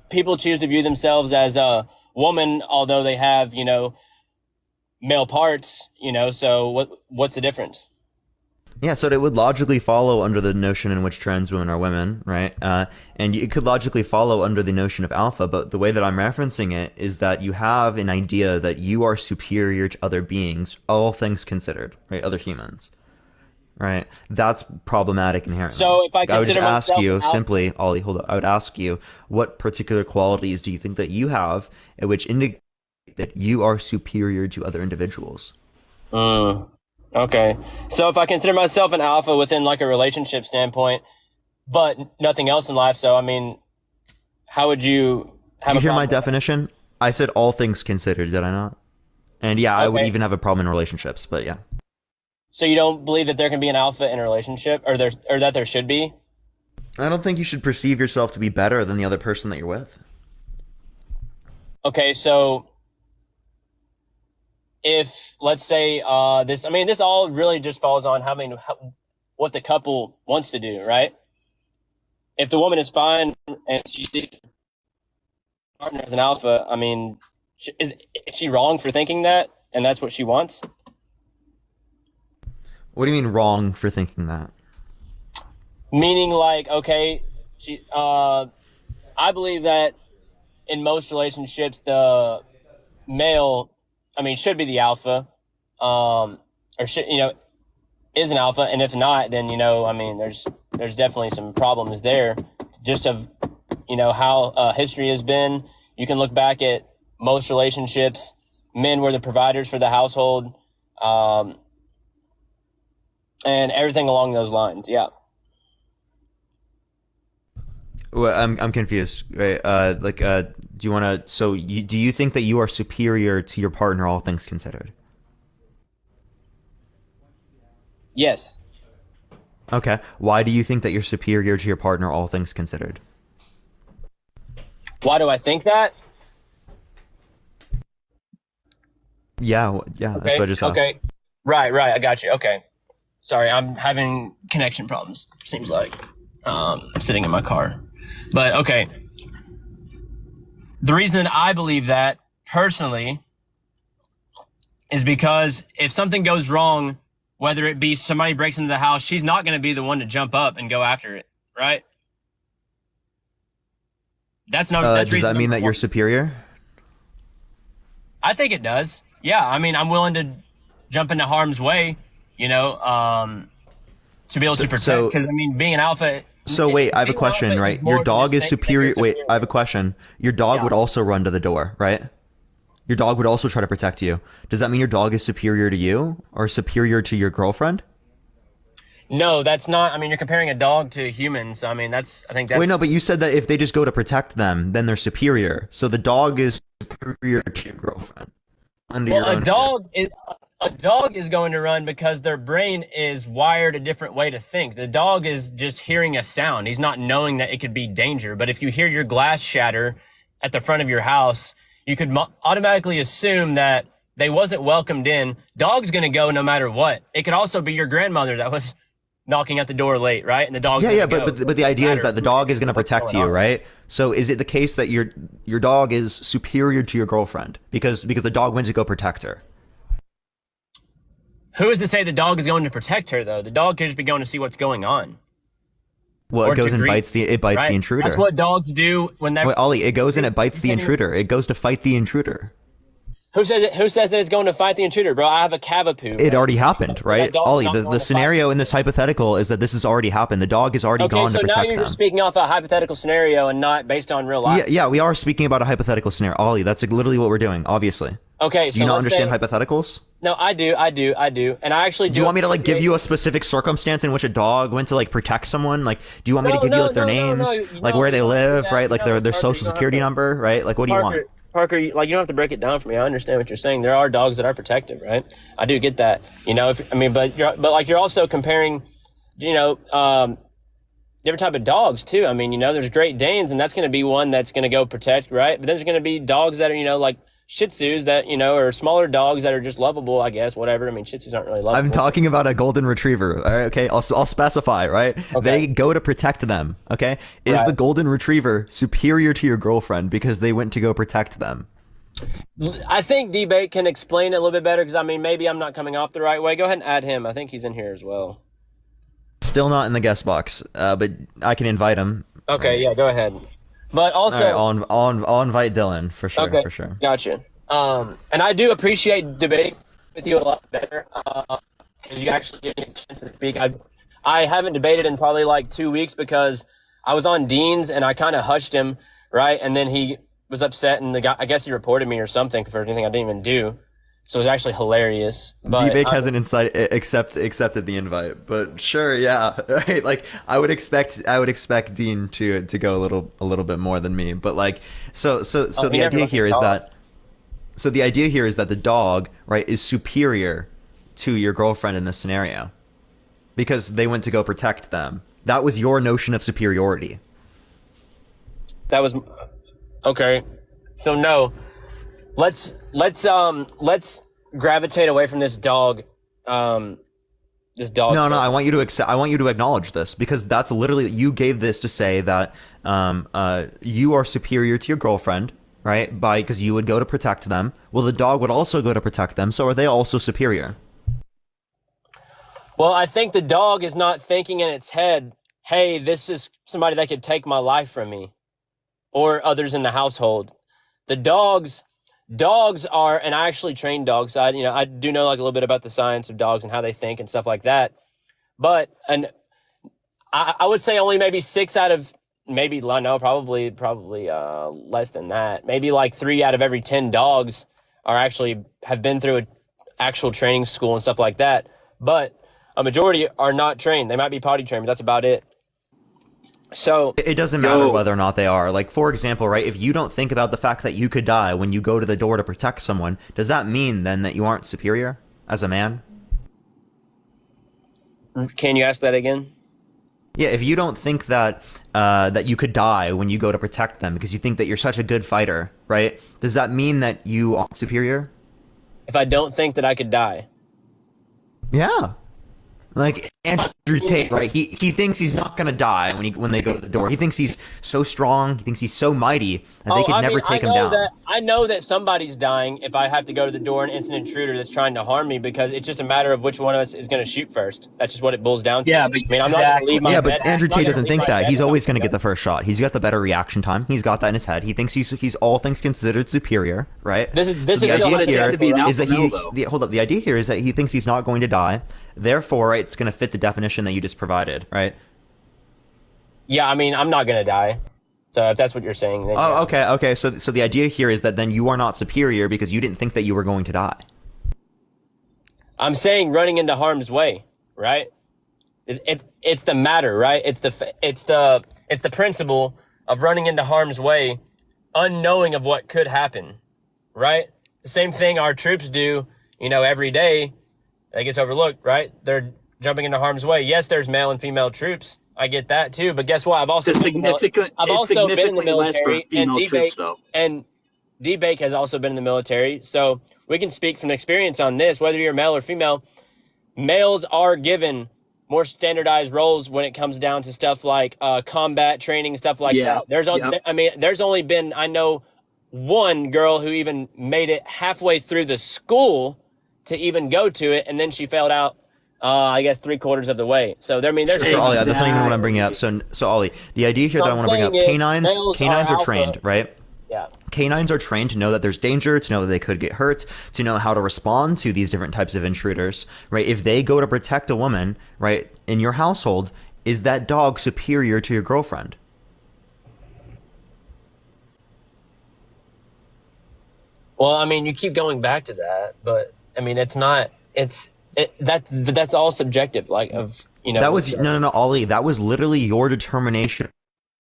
Speaker 22: People choose to view themselves as a woman, although they have, male parts, so what's the difference?
Speaker 2: Yeah, so it would logically follow under the notion in which trans women are women, right? And it could logically follow under the notion of alpha, but the way that I'm referencing it is that you have an idea that you are superior to other beings, all things considered, right? Other humans, right? That's problematic inherently.
Speaker 22: So if I
Speaker 2: would just
Speaker 22: myself
Speaker 2: ask you simply, Ollie, hold up. I would ask you, what particular qualities do you think that you have which indicate that you are superior to other individuals?
Speaker 22: Okay. So if I consider myself an alpha within like a relationship standpoint, but nothing else in life, so I mean, how would you have
Speaker 2: Did you hear my definition? I said all things considered, did I not? And yeah, I would even have a problem in relationships, but yeah.
Speaker 22: So you don't believe that there can be an alpha in a relationship, or that there should be?
Speaker 2: I don't think you should perceive yourself to be better than the other person that you're with.
Speaker 22: Okay, so if, let's say, this all really just falls on what the couple wants to do, right? If the woman is fine and she sees her partner as an alpha, I mean, is she wrong for thinking that, and that's what she wants?
Speaker 2: What do you mean wrong for thinking that?
Speaker 22: Meaning like, okay, I believe that in most relationships, the male, should be the alpha, or should, is an alpha. And if not, then, there's definitely some problems there just of, how history has been. You can look back at most relationships. Men were the providers for the household, and everything along those lines. Yeah.
Speaker 2: Well, I'm confused. Right? Do you want to? So, do you think that you are superior to your partner, all things considered?
Speaker 22: Yes.
Speaker 2: Okay. Why do you think that you're superior to your partner, all things considered?
Speaker 22: Why do I think that?
Speaker 2: Yeah, yeah, that's what I just asked.
Speaker 22: Okay. Right, I got you. Okay. Sorry, I'm having connection problems, seems like. Sitting in my car. But okay. The reason I believe that, personally, is because if something goes wrong, whether it be somebody breaks into the house, she's not going to be the one to jump up and go after it, right? That's not. That's
Speaker 2: Does that mean that you're superior?
Speaker 22: I think it does. Yeah, I mean, I'm willing to jump into harm's way, you know, to be able to protect. Because I mean, being an alpha.
Speaker 2: So wait, I have a question, right? Your dog is superior. Wait, I have a question. Your dog would also run to the door, right? Your dog would also try to protect you. Does that mean your dog is superior to you or superior to your girlfriend?
Speaker 22: No, that's not. I mean, you're comparing a dog to humans. I mean, I think that's.
Speaker 2: Wait, no, but you said that if they just go to protect them, then they're superior. So the dog is superior to your girlfriend.
Speaker 22: Well, a dog is going to run because their brain is wired a different way to think. The dog is just hearing a sound. He's not knowing that it could be danger. But if you hear your glass shatter at the front of your house, you could automatically assume that they wasn't welcomed in. Dog's going to go no matter what. It could also be your grandmother that was knocking at the door late, right? And the dog's
Speaker 2: but the idea is that the dog is going to protect you, right? So is it the case that your dog is superior to your girlfriend because the dog went to go protect her?
Speaker 22: Who is to say the dog is going to protect her, though? The dog could just be going to see what's going on.
Speaker 2: Well, it goes and bites the intruder.
Speaker 22: That's what dogs do when they're...
Speaker 2: Wait, Ollie, it goes and it bites the intruder. It goes to fight the intruder.
Speaker 22: Who says that it's going to fight the intruder, bro? I have a Cavapoo.
Speaker 2: It already happened, right? Ollie, the scenario in this hypothetical is that this has already happened. The dog has already gone to protect them.
Speaker 22: Okay, so now you're just speaking off a hypothetical scenario and not based on real life.
Speaker 2: Yeah, we are speaking about a hypothetical scenario. Ollie, that's literally what we're doing, obviously.
Speaker 22: Okay, so
Speaker 2: do you not understand hypotheticals?
Speaker 22: No, I do. And I actually do.
Speaker 2: Do you want me to give you a specific circumstance in which a dog went to protect someone? Do you want me to give you their names, where they live, right? Their social security number, right? What do you want?
Speaker 22: Parker, you don't have to break it down for me. I understand what you're saying. There are dogs that are protective, right? I do get that. But you're also comparing, different type of dogs too. I mean, there's Great Danes, and that's going to be one that's going to go protect, right? But there's going to be dogs that are, like Shih Tzus that, are smaller dogs that are just lovable, I guess, whatever. I mean, Shih Tzus aren't really lovable.
Speaker 2: I'm talking about a golden retriever. All right, okay, I'll specify, right? Okay. They go to protect them, okay? Is the golden retriever superior to your girlfriend because they went to go protect them?
Speaker 22: I think Dbake can explain it a little bit better because, maybe I'm not coming off the right way. Go ahead and add him. I think he's in here as well.
Speaker 2: Still not in the guest box, but I can invite him.
Speaker 22: Okay, yeah, go ahead. But also,
Speaker 2: right, I'll invite Dylan for sure.
Speaker 22: Okay,
Speaker 2: for sure.
Speaker 22: Gotcha. And I do appreciate debating with you a lot better because you actually give me a chance to speak. I haven't debated in probably 2 weeks because I was on Dean's and I kind of hushed him, right? And then he was upset and I guess he reported me or something for anything I didn't even do. So it was actually hilarious.
Speaker 2: Dbake hasn't accepted the invite, but sure, yeah, right. I would expect Dean to go a little bit more than me, but the idea here is that the dog, right, is superior to your girlfriend in this scenario because they went to go protect them. That was your notion of superiority.
Speaker 22: That was okay. So no. Let's gravitate away from this dog. No,
Speaker 2: I want you to acknowledge this because that's literally, you gave this to say that you are superior to your girlfriend, right? Because you would go to protect them. Well, the dog would also go to protect them. So are they also superior?
Speaker 22: Well, I think the dog is not thinking in its head, hey, this is somebody that could take my life from me or others in the household. The dogs are, and I actually train dogs. So I do know a little bit about the science of dogs and how they think and stuff like that. But I would say only maybe 6 out of probably less than that. Maybe 3 out of every 10 dogs have been through an actual training school and stuff like that. But a majority are not trained. They might be potty trained, but that's about it. So
Speaker 2: it doesn't matter whether or not they are. For example, right, if you don't think about the fact that you could die when you go to the door to protect someone, does that mean then that you aren't superior as a man?
Speaker 22: Can you ask that again?
Speaker 2: Yeah, if you don't think that that you could die when you go to protect them because you think that you're such a good fighter, right? Does that mean that you are superior?
Speaker 22: If I don't think that I could die.
Speaker 2: Yeah. Like Andrew Tate, right? He thinks he's not gonna die when they go to the door. He thinks he's so strong. He thinks he's so mighty that they could never take him down.
Speaker 22: I know that somebody's dying if I have to go to the door and it's an intruder that's trying to harm me, because it's just a matter of which one of us is going to shoot first. That's just what it boils down to.
Speaker 3: Yeah, but
Speaker 22: I mean, I'm not going to leave my
Speaker 2: yeah,
Speaker 22: bed.
Speaker 2: but Andrew Tate doesn't think that. He's always going to
Speaker 22: go.
Speaker 2: get the first shot. He's got the better reaction time. He's got that in his head. He thinks he's all things considered superior, right?
Speaker 22: This is
Speaker 2: the idea
Speaker 3: what it takes to be an alpha male, though.
Speaker 2: hold up. The idea here is that he thinks he's not going to die. Therefore, right, it's going to fit the definition that you just provided, right?
Speaker 22: Yeah, I mean, I'm not going to die. So if that's what you're saying, then yeah.
Speaker 2: Okay. So the idea here is that then you are not superior because you didn't think that you were going to die.
Speaker 22: I'm saying running into harm's way, right? It's the matter, right? It's the principle of running into harm's way, unknowing of what could happen, right? The same thing our troops do, every day. That gets overlooked, right? They're jumping into harm's way. Yes, there's male and female troops. I get that too, but guess what? I've also been in the military, and Dbake has also been in the military. So we can speak from experience on this. Whether you're male or female, males are given more standardized roles when it comes down to stuff like combat training, stuff like that. There's only been, I know, one girl who even made it halfway through the school to even go to it, and then she failed out. I guess 3/4 of the way. So there's
Speaker 2: Ollie, that's not even what I'm bringing up. So Ollie, the idea here that I want to bring up, canines are trained, right?
Speaker 22: Yeah.
Speaker 2: Canines are trained to know that there's danger, to know that they could get hurt, to know how to respond to these different types of intruders, right? If they go to protect a woman, right, in your household, is that dog superior to your girlfriend?
Speaker 22: Well, I mean, you keep going back to that, but I mean, that's all subjective,
Speaker 2: That was no, Ollie. That was literally your determination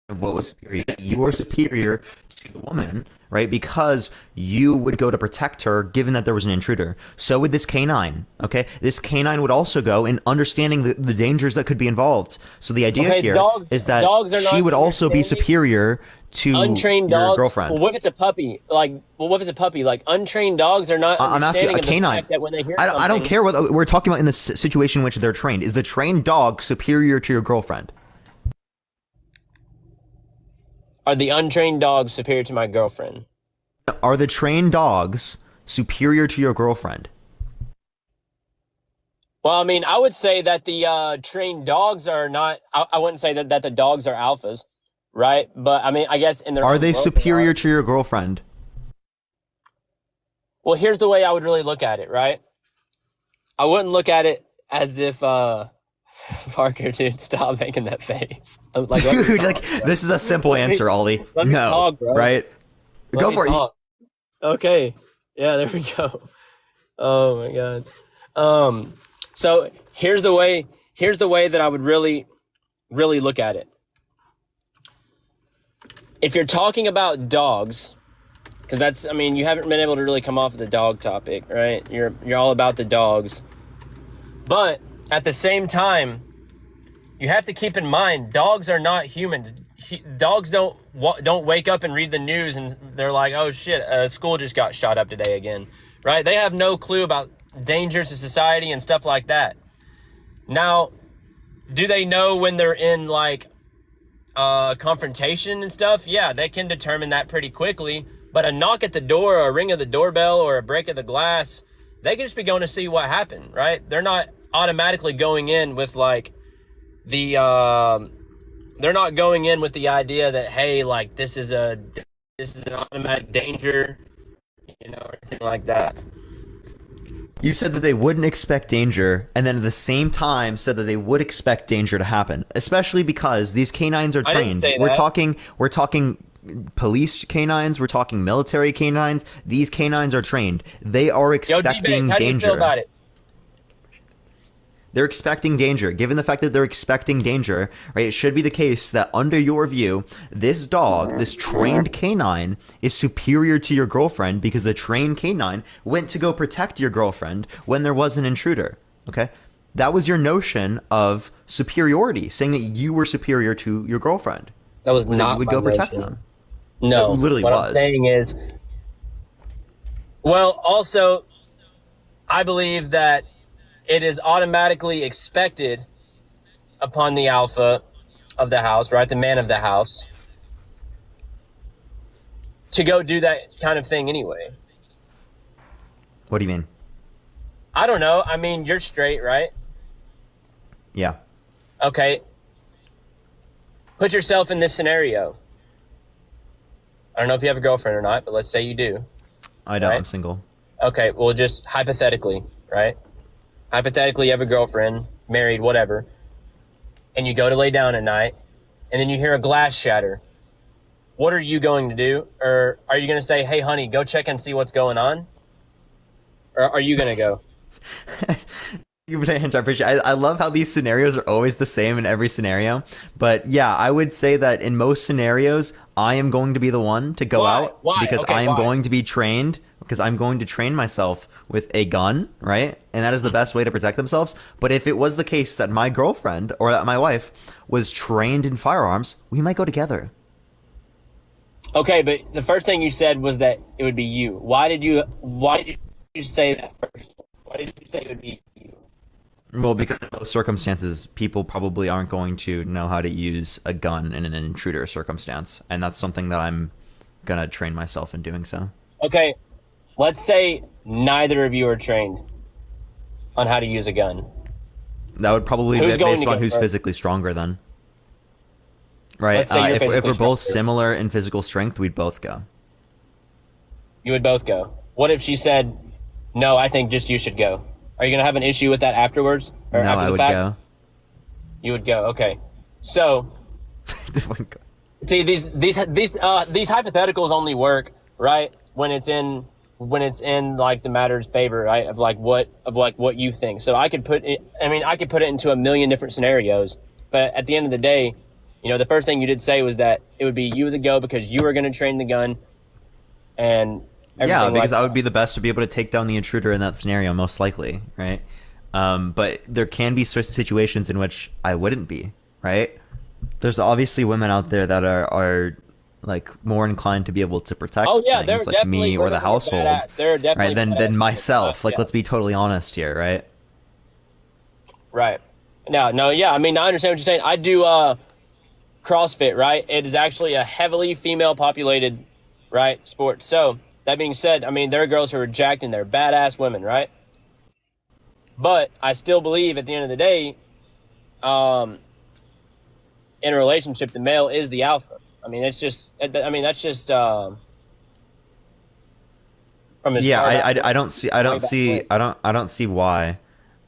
Speaker 2: of what was superior. You are superior to the woman, right? Because you would go to protect her, given that there was an intruder. So would this canine. Okay, this canine would also go in understanding the dangers that could be involved. So the idea here is that she would also be superior to
Speaker 22: untrained
Speaker 2: your
Speaker 22: dogs.
Speaker 2: girlfriend.
Speaker 22: Well, what if it's a puppy? Like untrained dogs are not.
Speaker 2: I'm asking a canine.
Speaker 22: That when they hear
Speaker 2: I don't care what we're talking about in the situation in which they're trained. Is the trained dog superior to your girlfriend?
Speaker 22: Are the untrained dogs superior to my girlfriend?
Speaker 2: Are the trained dogs superior to your girlfriend?
Speaker 22: Well, I mean, I would say that the trained dogs are not. I wouldn't say that the dogs are alphas, right? But I mean, I guess in their
Speaker 2: are they superior to your girlfriend?
Speaker 22: Well, here's the way I would really look at it, right? I wouldn't look at it as if Parker, dude, stop making that face. Like,
Speaker 2: dude, this is a simple answer, Ollie.
Speaker 22: Let me talk, bro.
Speaker 2: Right? Go for it.
Speaker 22: Okay. Yeah, there we go. Oh my god. So here's the way that I would really look at it. If you're talking about dogs, because you haven't been able to really come off of the dog topic, right? You're all about the dogs. But at the same time, you have to keep in mind, dogs are not humans. Dogs don't wake up and read the news and they're like, oh shit, a school just got shot up today again, right? They have no clue about dangers to society and stuff like that. Now, do they know when they're in confrontation and stuff? Yeah, they can determine that pretty quickly. But a knock at the door, or a ring of the doorbell, or a break of the glass, they can just be going to see what happened, right? They're not automatically going in with they're not going in with the idea that, hey, this is an automatic danger, or anything like that.
Speaker 2: You said that they wouldn't expect danger, and then at the same time said that they would expect danger to happen, especially because these canines are trained.
Speaker 22: I didn't say that.
Speaker 2: We're talking police canines, we're talking military canines. These canines are trained. They are expecting
Speaker 22: Dbake, how
Speaker 2: danger.
Speaker 22: do you feel about it?
Speaker 2: They're expecting danger. Given the fact that they're expecting danger, right, it should be the case that under your view, this dog, this trained canine, is superior to your girlfriend because the trained canine went to go protect your girlfriend when there was an intruder. Okay? That was your notion of superiority, saying that you were superior to your girlfriend.
Speaker 22: That was
Speaker 2: that
Speaker 22: not
Speaker 2: you would
Speaker 22: my
Speaker 2: go protect
Speaker 22: notion.
Speaker 2: them.
Speaker 22: No,
Speaker 2: It literally
Speaker 22: what
Speaker 2: was.
Speaker 22: I'm saying is, well, also, I believe that it is automatically expected upon the alpha of the house, right, the man of the house, to go do that kind of thing anyway.
Speaker 2: What do you mean?
Speaker 22: I don't know. I mean, you're straight, right?
Speaker 2: Yeah.
Speaker 22: Okay. Put yourself in this scenario. I don't know if you have a girlfriend or not, but let's say you do.
Speaker 2: I don't.
Speaker 22: Right?
Speaker 2: I'm single.
Speaker 22: Okay, well, just hypothetically, right? Hypothetically, you have a girlfriend, married, whatever, and you go to lay down at night, and then you hear a glass shatter. What are you going to do? Or are you going to say, hey, honey, go check and see what's going on? Or are you going to go?
Speaker 2: I love how these scenarios are always the same in every scenario. But yeah, I would say that in most scenarios, I am going to be the one to go out because I am going to be trained, because I'm going to train myself with a gun, right? And that is the best way to protect themselves. But if it was the case that my girlfriend or that my wife was trained in firearms, we might go together.
Speaker 22: Okay, but the first thing you said was that it would be you. Why did you say that first? Why did you say it would be you?
Speaker 2: Well, because in most circumstances, people probably aren't going to know how to use a gun in an intruder circumstance. And that's something that I'm going to train myself in doing so.
Speaker 22: Okay, let's say neither of you are trained on how to use a gun.
Speaker 2: That would probably be based on who's physically stronger then. Right? If we're both similar in physical strength, we'd both go.
Speaker 22: You would both go. What if she said, no, I think just you should go? Are you going to have an issue with that afterwards? Or
Speaker 2: no,
Speaker 22: after
Speaker 2: I
Speaker 22: the
Speaker 2: would
Speaker 22: fact?
Speaker 2: go.
Speaker 22: You would go, okay. So, see, these hypotheticals only work, right, when it's in like the matter's favor, right, of what you think. So I could put it into a million different scenarios, but at the end of the day, you know, the first thing you did say was that it would be you to go because you were going to train the gun, and
Speaker 2: yeah, because I would be the best to be able to take down the intruder in that scenario, most likely, right? But there can be certain situations in which I wouldn't be, right? There's obviously women out there that are like more inclined to be able to protect things like me or the household, right? Than myself. Like, let's be totally honest here, right?
Speaker 22: Right. No, yeah. I mean, I understand what you're saying. I do CrossFit, right? It is actually a heavily female-populated, right, sport. So that being said, I mean, there are girls who are jacked and they're badass women, right? But I still believe at the end of the day, in a relationship, the male is the alpha. I mean, that's just from his
Speaker 2: I don't see why.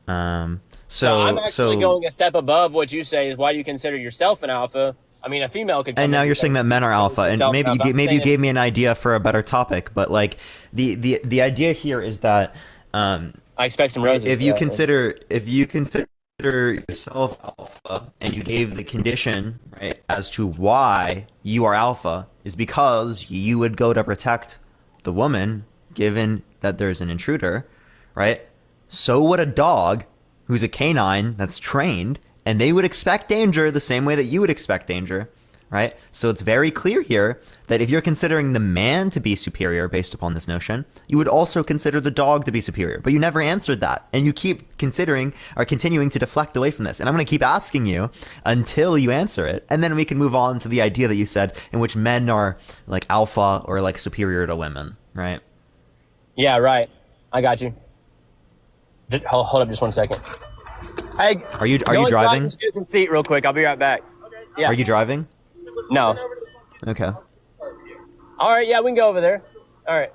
Speaker 22: So I'm actually going a step above what you say is why do you consider yourself an alpha? I mean, a female could.
Speaker 2: And now you're saying that men are alpha, and maybe you gave me an idea for a better topic, but like the idea here is that
Speaker 22: I expect some roses.
Speaker 2: If you consider yourself alpha, and you gave the condition right as to why you are alpha is because you would go to protect the woman, given that there's an intruder, right? So would a dog who's a canine that's trained, and they would expect danger the same way that you would expect danger, right? So it's very clear here that if you're considering the man to be superior based upon this notion, you would also consider the dog to be superior. But you never answered that. And you keep continuing to deflect away from this. And I'm going to keep asking you until you answer it. And then we can move on to the idea that you said in which men are like alpha or like superior to women, right?
Speaker 22: Yeah, right. I got you. Hold up just 1 second. Hey,
Speaker 2: are you driving?
Speaker 22: Just get some seat real quick. I'll be right back. Okay. Yeah.
Speaker 2: Are you driving?
Speaker 22: No.
Speaker 2: Okay.
Speaker 22: All right. Yeah, we can go over there. All right.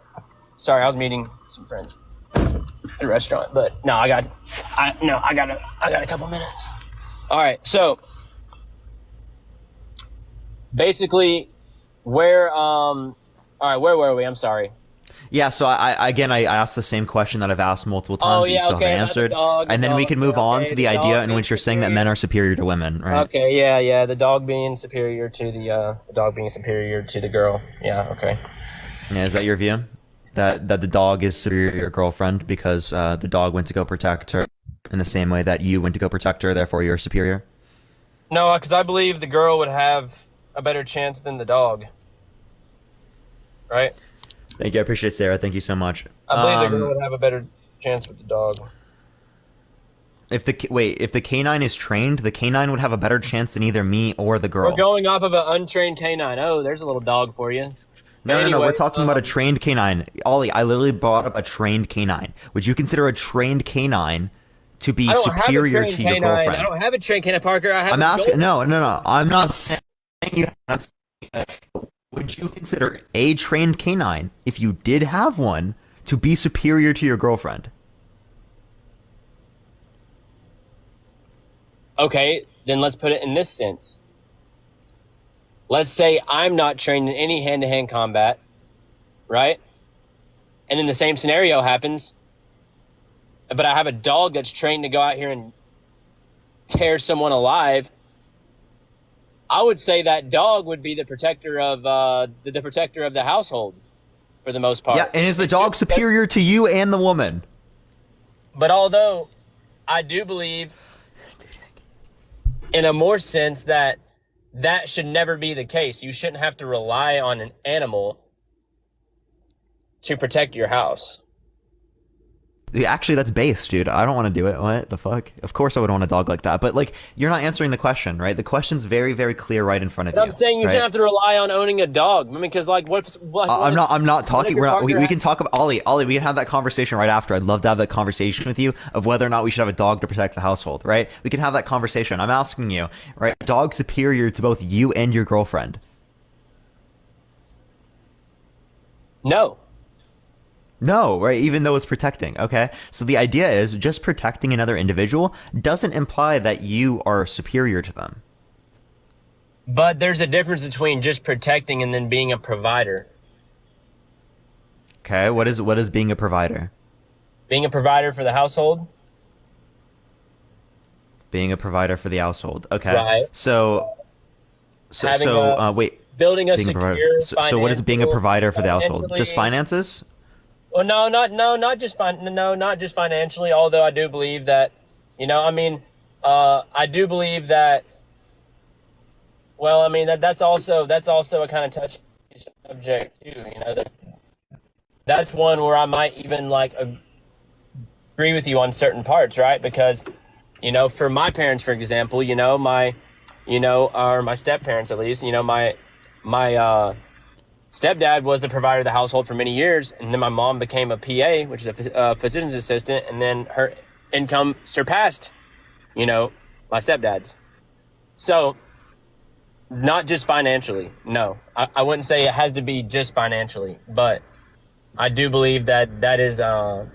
Speaker 22: Sorry, I was meeting some friends at a restaurant, but no, I got a couple minutes. All right. So basically, where were we? I'm sorry.
Speaker 2: Yeah, so I asked the same question that I've asked multiple times that you still haven't answered. And then we can move on to the idea in which you're saying that men are superior to women, right?
Speaker 22: Okay, yeah, the dog being superior to the girl. Yeah, okay.
Speaker 2: Yeah, is that your view? That the dog is superior to your girlfriend because the dog went to go protect her in the same way that you went to go protect her, therefore you're superior?
Speaker 22: No, because I believe the girl would have a better chance than the dog. Right?
Speaker 2: Thank you. I appreciate it, Sarah. Thank you so much.
Speaker 22: I believe the girl would have a better chance with the dog.
Speaker 2: If the canine is trained, the canine would have a better chance than either me or the girl.
Speaker 22: We're going off of an untrained canine. Oh, there's a little dog for you.
Speaker 2: No. We're talking about a trained canine. Ollie, I literally brought up a trained canine. Would you consider a trained canine to be superior to your girlfriend?
Speaker 22: I don't have a trained canine, Parker.
Speaker 2: I'm asking. No. I'm not saying you. Would you consider a trained canine, if you did have one, to be superior to your girlfriend?
Speaker 22: Okay, then let's put it in this sense. Let's say I'm not trained in any hand-to-hand combat, right? And then the same scenario happens, but I have a dog that's trained to go out here and tear someone alive. I would say that dog would be the protector of the household, for the most part.
Speaker 2: Yeah, and is the dog superior to you and the woman?
Speaker 22: But although I do believe, in a more sense, that should never be the case. You shouldn't have to rely on an animal to protect your house.
Speaker 2: Actually, that's base, dude. I don't want to do it. What the fuck? Of course I would want a dog like that. But, like, you're not answering the question, right? The question's very, very clear right in front of you.
Speaker 22: I'm saying you shouldn't have to rely on owning a dog. I mean, because, like,
Speaker 2: I'm not talking. We can talk about Ollie. We can have that conversation right after. I'd love to have that conversation with you of whether or not we should have a dog to protect the household, right? We can have that conversation. I'm asking you, right? Dog superior to both you and your girlfriend? No, right? Even though it's protecting, okay? So the idea is just protecting another individual doesn't imply that you are superior to them.
Speaker 22: But there's a difference between just protecting and then being a provider.
Speaker 2: Okay, what is being a provider?
Speaker 22: Being a provider for the household?
Speaker 2: Being a provider for the household. Okay.
Speaker 22: Right.
Speaker 2: Wait.
Speaker 22: Building a secure.
Speaker 2: So what is being a provider for the household? Just finances?
Speaker 22: Well, not just financially. Although I do believe that, I do believe that. Well, I mean that's also a kind of touchy subject too. That's one where I might even agree with you on certain parts, right? Because, for my parents, for example, or my step parents at least, my stepdad was the provider of the household for many years, and then my mom became a PA, which is a physician's assistant, and then her income surpassed, my stepdad's. So, not just financially. No, I wouldn't say it has to be just financially, but I do believe that is a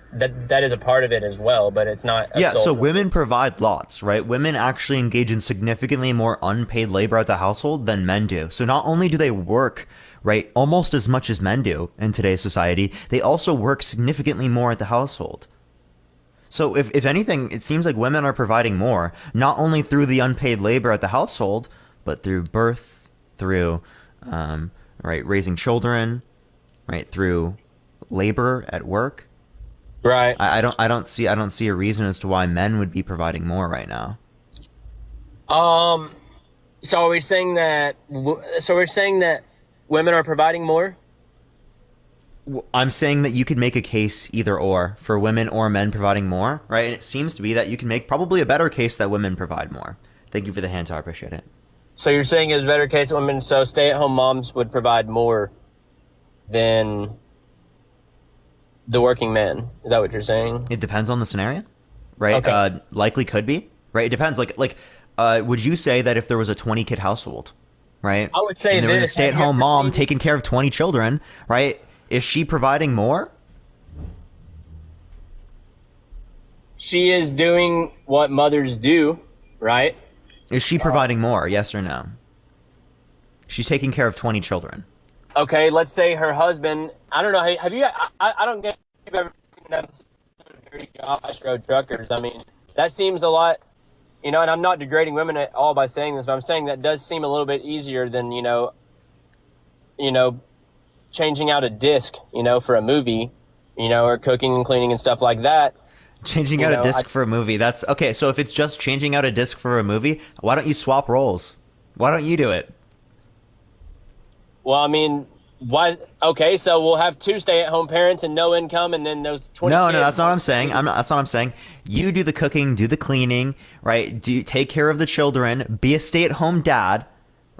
Speaker 22: part of it as well, but it's not.
Speaker 2: So women provide lots, right? Women actually engage in significantly more unpaid labor at the household than men do. So not only do they work, right, almost as much as men do in today's society, they also work significantly more at the household. So if anything, it seems like women are providing more, not only through the unpaid labor at the household, but through birth, through raising children, right, through labor at work.
Speaker 22: Right.
Speaker 2: I don't see a reason as to why men would be providing more right now.
Speaker 22: So are we saying that women are providing more?
Speaker 2: I'm saying that you could make a case either or for women or men providing more, right? And it seems to be that you can make probably a better case that women provide more. Thank you for the hand, I appreciate it.
Speaker 22: So you're saying it's a better case that women, so stay-at-home moms would provide more than the working men. Is that what you're saying?
Speaker 2: It depends on the scenario, right?
Speaker 22: Okay.
Speaker 2: Likely could be, right? It depends. Would you say that if there was a 20-kid household, right?
Speaker 22: I would say
Speaker 2: and there was a stay-at-home mom taking care of 20 children, right? Is she providing more?
Speaker 22: She is doing what mothers do, right?
Speaker 2: Is she providing more? Yes or no? She's taking care of 20 children.
Speaker 22: Okay, let's say her husband. I don't know. Have you? I don't get. If you've ever seen that dirty off-road truckers. I mean, that seems a lot. And I'm not degrading women at all by saying this, but I'm saying that does seem a little bit easier than changing out a disc, for a movie, or cooking and cleaning and stuff like that.
Speaker 2: Changing
Speaker 22: You
Speaker 2: out a
Speaker 22: know,
Speaker 2: disc for a movie. That's okay. So if it's just changing out a disc for a movie, why don't you swap roles? Why don't you do it?
Speaker 22: Well, I mean, why? Okay, so we'll have 2 stay-at-home parents and no income, and then those 20.
Speaker 2: No,
Speaker 22: kids.
Speaker 2: no, that's not what I'm saying. That's not what I'm saying. You do the cooking, do the cleaning, right? Do take care of the children, be a stay-at-home dad,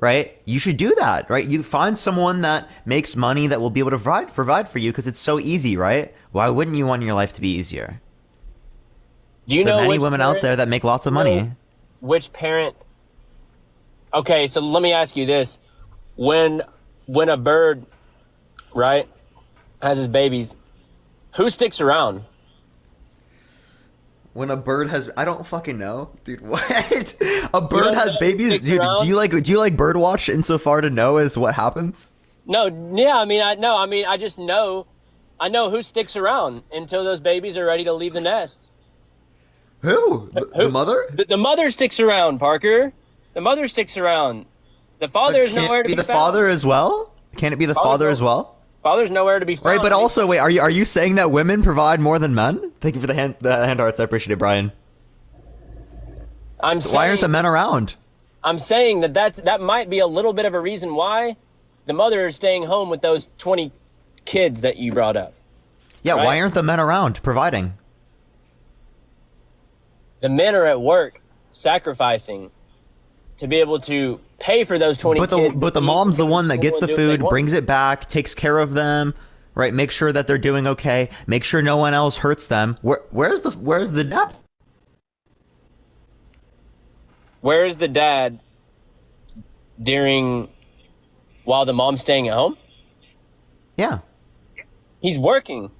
Speaker 2: right? You should do that, right? You find someone that makes money that will be able to provide for you because it's so easy, right? Why wouldn't you want your life to be easier?
Speaker 22: Do you
Speaker 2: There
Speaker 22: know
Speaker 2: are many
Speaker 22: which
Speaker 2: women out
Speaker 22: parent-
Speaker 2: there that make lots of money.
Speaker 22: Which parent? Okay, so let me ask you this: when a bird, right, has his babies, who sticks around?
Speaker 2: When a bird has, I don't fucking know, dude. What? A bird
Speaker 22: don't
Speaker 2: has
Speaker 22: know
Speaker 2: babies,
Speaker 22: sticks
Speaker 2: dude.
Speaker 22: around?
Speaker 2: Do you like bird watch insofar to know as what happens?
Speaker 22: No, yeah, I mean, I just know, I know who sticks around until those babies are ready to leave the nest.
Speaker 2: Who? The mother?
Speaker 22: The mother sticks around, Parker. The mother sticks around. The father is
Speaker 2: Can't
Speaker 22: nowhere
Speaker 2: it
Speaker 22: to
Speaker 2: be
Speaker 22: be
Speaker 2: the
Speaker 22: found.
Speaker 2: father as well? Can't it be the father as well?
Speaker 22: Father's nowhere to be found.
Speaker 2: Right, but also wait, are you saying that women provide more than men? Thank you for the hand arts. I appreciate it, Brian. Why aren't the men around?
Speaker 22: I'm saying that might be a little bit of a reason why the mother is staying home with those 20 kids that you brought up.
Speaker 2: Yeah,
Speaker 22: right?
Speaker 2: why aren't the men around providing?
Speaker 22: The men are at work sacrificing to be able to pay for those 20 kids.
Speaker 2: But the mom's the one that gets the food, brings it back, takes care of them, right? Make sure that they're doing okay. Make sure no one else hurts them. Where's the dad?
Speaker 22: Where is the dad while the mom's staying at home?
Speaker 2: Yeah.
Speaker 22: He's working,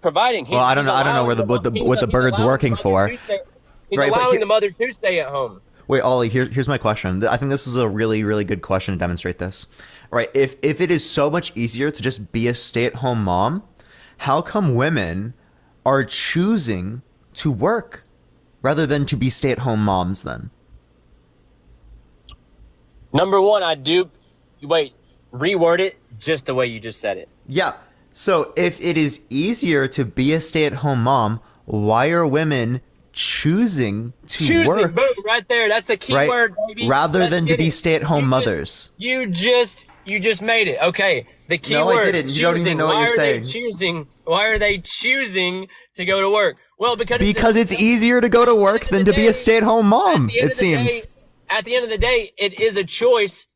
Speaker 22: providing.
Speaker 2: Well, I don't know what the bird's working for.
Speaker 22: He's
Speaker 2: Right, but
Speaker 22: allowing the mother to stay at home.
Speaker 2: Wait, Ollie, here's my question. I think this is a really, really good question to demonstrate this. Right, if it is so much easier to just be a stay-at-home mom, how come women are choosing to work rather than to be stay-at-home moms then?
Speaker 22: Number one, reword it just the way you just said it.
Speaker 2: Yeah. So if it is easier to be a stay-at-home mom, why are women choosing to work?
Speaker 22: Boom, right there. That's the key
Speaker 2: right?
Speaker 22: word, baby.
Speaker 2: Rather than to be stay-at-home mothers.
Speaker 22: You just made it. Okay. The key word.
Speaker 2: No, I didn't. You don't even know what you're saying.
Speaker 22: Why are they choosing to go to work? Well,
Speaker 2: because it's easier to go to work than to be a stay-at-home mom, it seems.
Speaker 22: At the end of the day, it is a choice,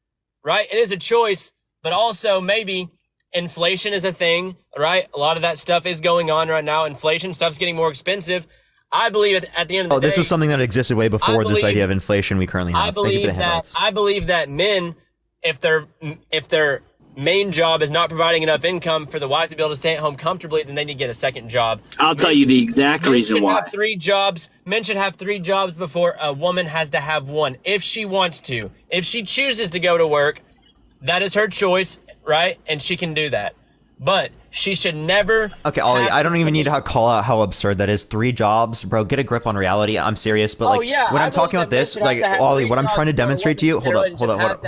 Speaker 22: right? It is a choice, but also maybe inflation is a thing, right? A lot of that stuff is going on right now. Inflation stuff's getting more expentive. I believe at the end of the day.
Speaker 2: This was something that existed way before this idea of inflation we currently have.
Speaker 22: I believe that men, if their main job is not providing enough income for the wife to be able to stay at home comfortably, then they need to get a second job.
Speaker 3: I'll tell you the exact reason why.
Speaker 22: Men should have 3 jobs before a woman has to have one, if she wants to. If she chooses to go to work, that is her choice, right? And she can do that. But she should never.
Speaker 2: Okay, Ollie, I don't even need to call out how absurd that is. 3 jobs, bro. Get a grip on reality. I'm serious, but when I'm talking about this, like Ollie, what I'm trying to demonstrate to you. Hold up,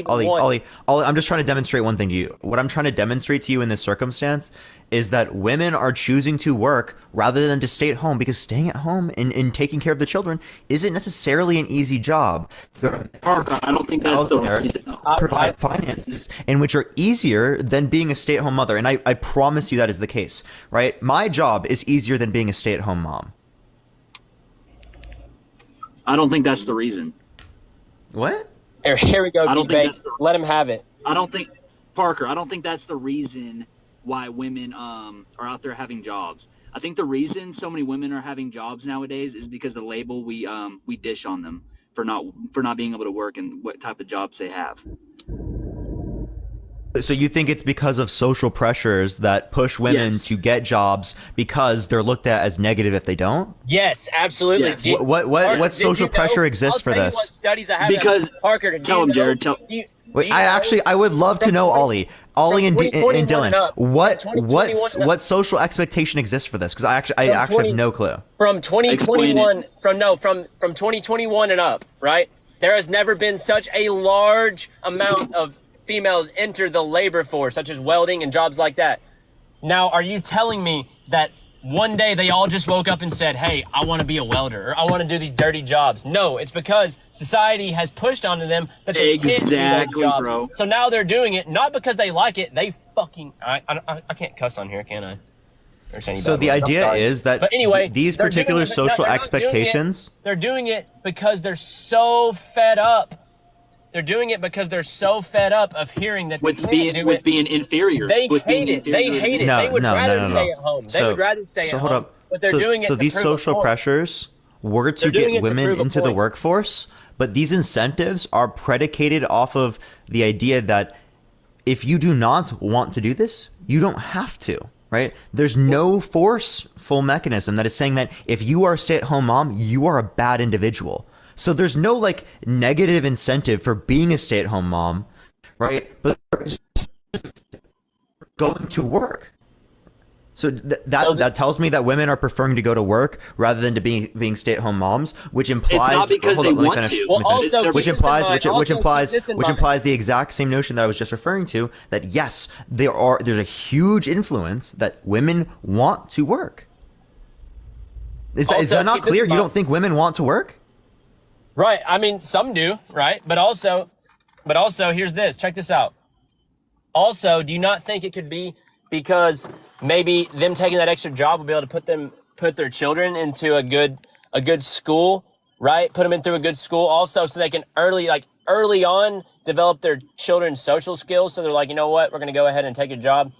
Speaker 2: Ollie. I'm just trying to demonstrate one thing to you. What I'm trying to demonstrate to you in this circumstance is that women are choosing to work rather than to stay at home, because staying at home and taking care of the children isn't necessarily an easy job.
Speaker 3: Parker, I don't think that's the reason.
Speaker 2: Provide finances in which are easier than being a stay-at-home mother, and I promise you that is the case, right? My job is easier than being a stay-at-home mom.
Speaker 3: I don't think that's the reason.
Speaker 2: What?
Speaker 22: Here we go, Dbake. Let him have it.
Speaker 3: Parker, I don't think that's the reason why women are out there having jobs. I think the reason so many women are having jobs nowadays is because the label we dish on them for not being able to work and what type of jobs they have.
Speaker 2: So you think it's because of social pressures that push women to get jobs because they're looked at as negative if they don't?
Speaker 22: Yes, absolutely.
Speaker 2: Yes. What social pressure exists for this?
Speaker 22: What studies I have
Speaker 3: because
Speaker 22: Parker,
Speaker 3: tell him, Jared.
Speaker 2: Wait, I would love to know, Ollie and Dylan, what social expectation exists for this? Because I actually have no clue.
Speaker 22: From 2021, from 2021 and up, right? There has never been such a large amount of females enter the labor force, such as welding and jobs like that. Now, are you telling me that one day they all just woke up and said, hey, I want to be a welder, or I want to do these dirty jobs. No, it's because society has pushed onto them that they can't do those jobs.
Speaker 3: Bro.
Speaker 22: So now they're doing it, not because they like it. They fucking... I can't cuss on here, can I?
Speaker 2: So the idea is that
Speaker 22: but anyway,
Speaker 2: these particular social expectations...
Speaker 22: They're doing it because they're so fed up. They're doing it because they're so fed up of hearing that
Speaker 3: with being inferior.
Speaker 22: They
Speaker 3: with
Speaker 22: hate it. They hate it. They would rather stay at home. They would rather stay at home. But they're doing it.
Speaker 2: So these social pressures were to get women into the workforce, but these incentives are predicated off of the idea that if you do not want to do this, you don't have to. Right? There's no forceful mechanism that is saying that if you are a stay-at-home mom, you are a bad individual. So there's no like negative incentive for being a stay-at-home mom, right? But going to work. So that tells me that women are preferring to go to work rather than to being stay-at-home moms, which implies
Speaker 3: it's not because they want to.
Speaker 22: Well, also,
Speaker 2: which implies the exact same notion that I was just referring to, that yes, there's a huge influence that women want to work. Is that not clear? You don't think women want to work?
Speaker 22: Right. I mean, some do, right? But also, here's this. Check this out. Also, do you not think it could be because maybe them taking that extra job will be able to put their children into a good school, right? Put them in through a good school also, so they can early on develop their children's social skills. So they're like, you know what, we're going to go ahead and take a job.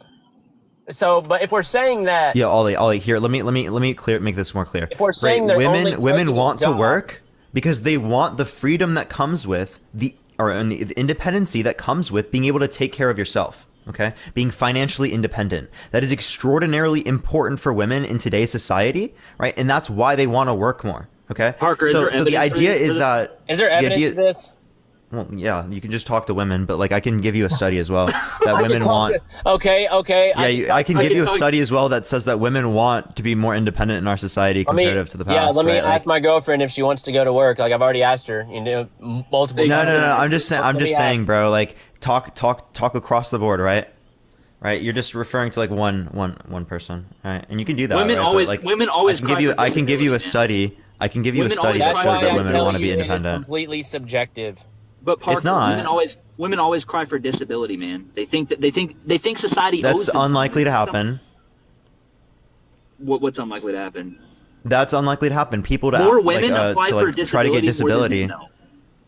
Speaker 22: So, but if we're saying that,
Speaker 2: yeah, Ollie, here, let me make this more clear.
Speaker 22: If we're saying that
Speaker 2: women want to work because they want the freedom that comes with the independency that comes with being able to take care of yourself. Okay, being financially independent. That is extraordinarily important for women in today's society, right? And that's why they want to work more. Okay,
Speaker 3: Parker,
Speaker 2: so the idea is that
Speaker 22: is there evidence of this?
Speaker 2: Well, yeah, you can just talk to women, but like I can give you a study as well that women want.
Speaker 22: Okay.
Speaker 2: Yeah, I can give you a study as well that says that women want to be more independent in our society comparative to the past.
Speaker 22: Yeah, let me
Speaker 2: right?
Speaker 22: ask my girlfriend if she wants to go to work. Like I've already asked her, multiple.
Speaker 2: No. I'm just saying, bro. Like talk across the board, right? Right. You're just referring to like one person, right? And you can do that.
Speaker 3: Women always.
Speaker 2: I can give you a study. I can give you a study that shows that women want to be independent.
Speaker 22: It's completely subjective.
Speaker 3: But Parker,
Speaker 2: it's not.
Speaker 3: Women always cry for disability, man. They think society owes them.
Speaker 2: That's unlikely to happen.
Speaker 3: What's unlikely to happen?
Speaker 2: That's unlikely to happen. People
Speaker 3: more women apply for disability
Speaker 2: try to get disability.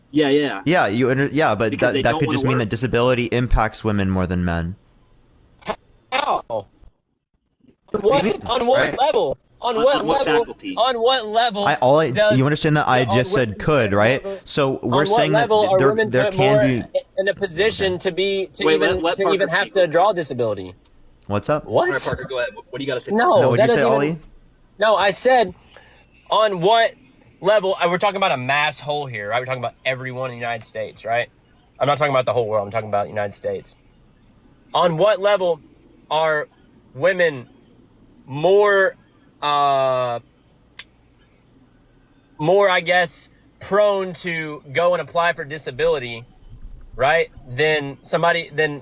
Speaker 3: Yeah.
Speaker 2: Yeah, but that could just mean that disability impacts women more than men.
Speaker 22: How? On what level? On what faculty? On what level?
Speaker 2: You understand that I just said could, right? So we're saying that there can be
Speaker 22: in a position to even have to draw disability.
Speaker 2: What's up?
Speaker 22: What?
Speaker 3: All right, Parker, go ahead. What do you got to say?
Speaker 22: No,
Speaker 2: what'd you say, Ollie?
Speaker 22: No, I said on what level? We're talking about a mass whole here, right? We're talking about everyone in the United States, right? I'm not talking about the whole world. I'm talking about the United States. On what level are women more, I guess, prone to go and apply for disability, right? Than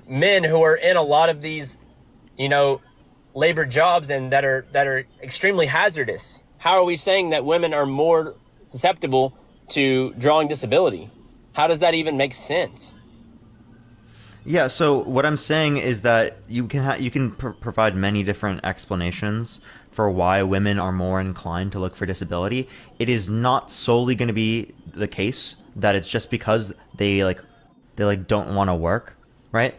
Speaker 22: men who are in a lot of these, labor jobs and that are extremely hazardous. How are we saying that women are more susceptible to drawing disability? How does that even make sense?
Speaker 2: Yeah, so what I'm saying is that you can provide many different explanations for why women are more inclined to look for disability. It is not solely going to be the case that it's just because they don't want to work, right?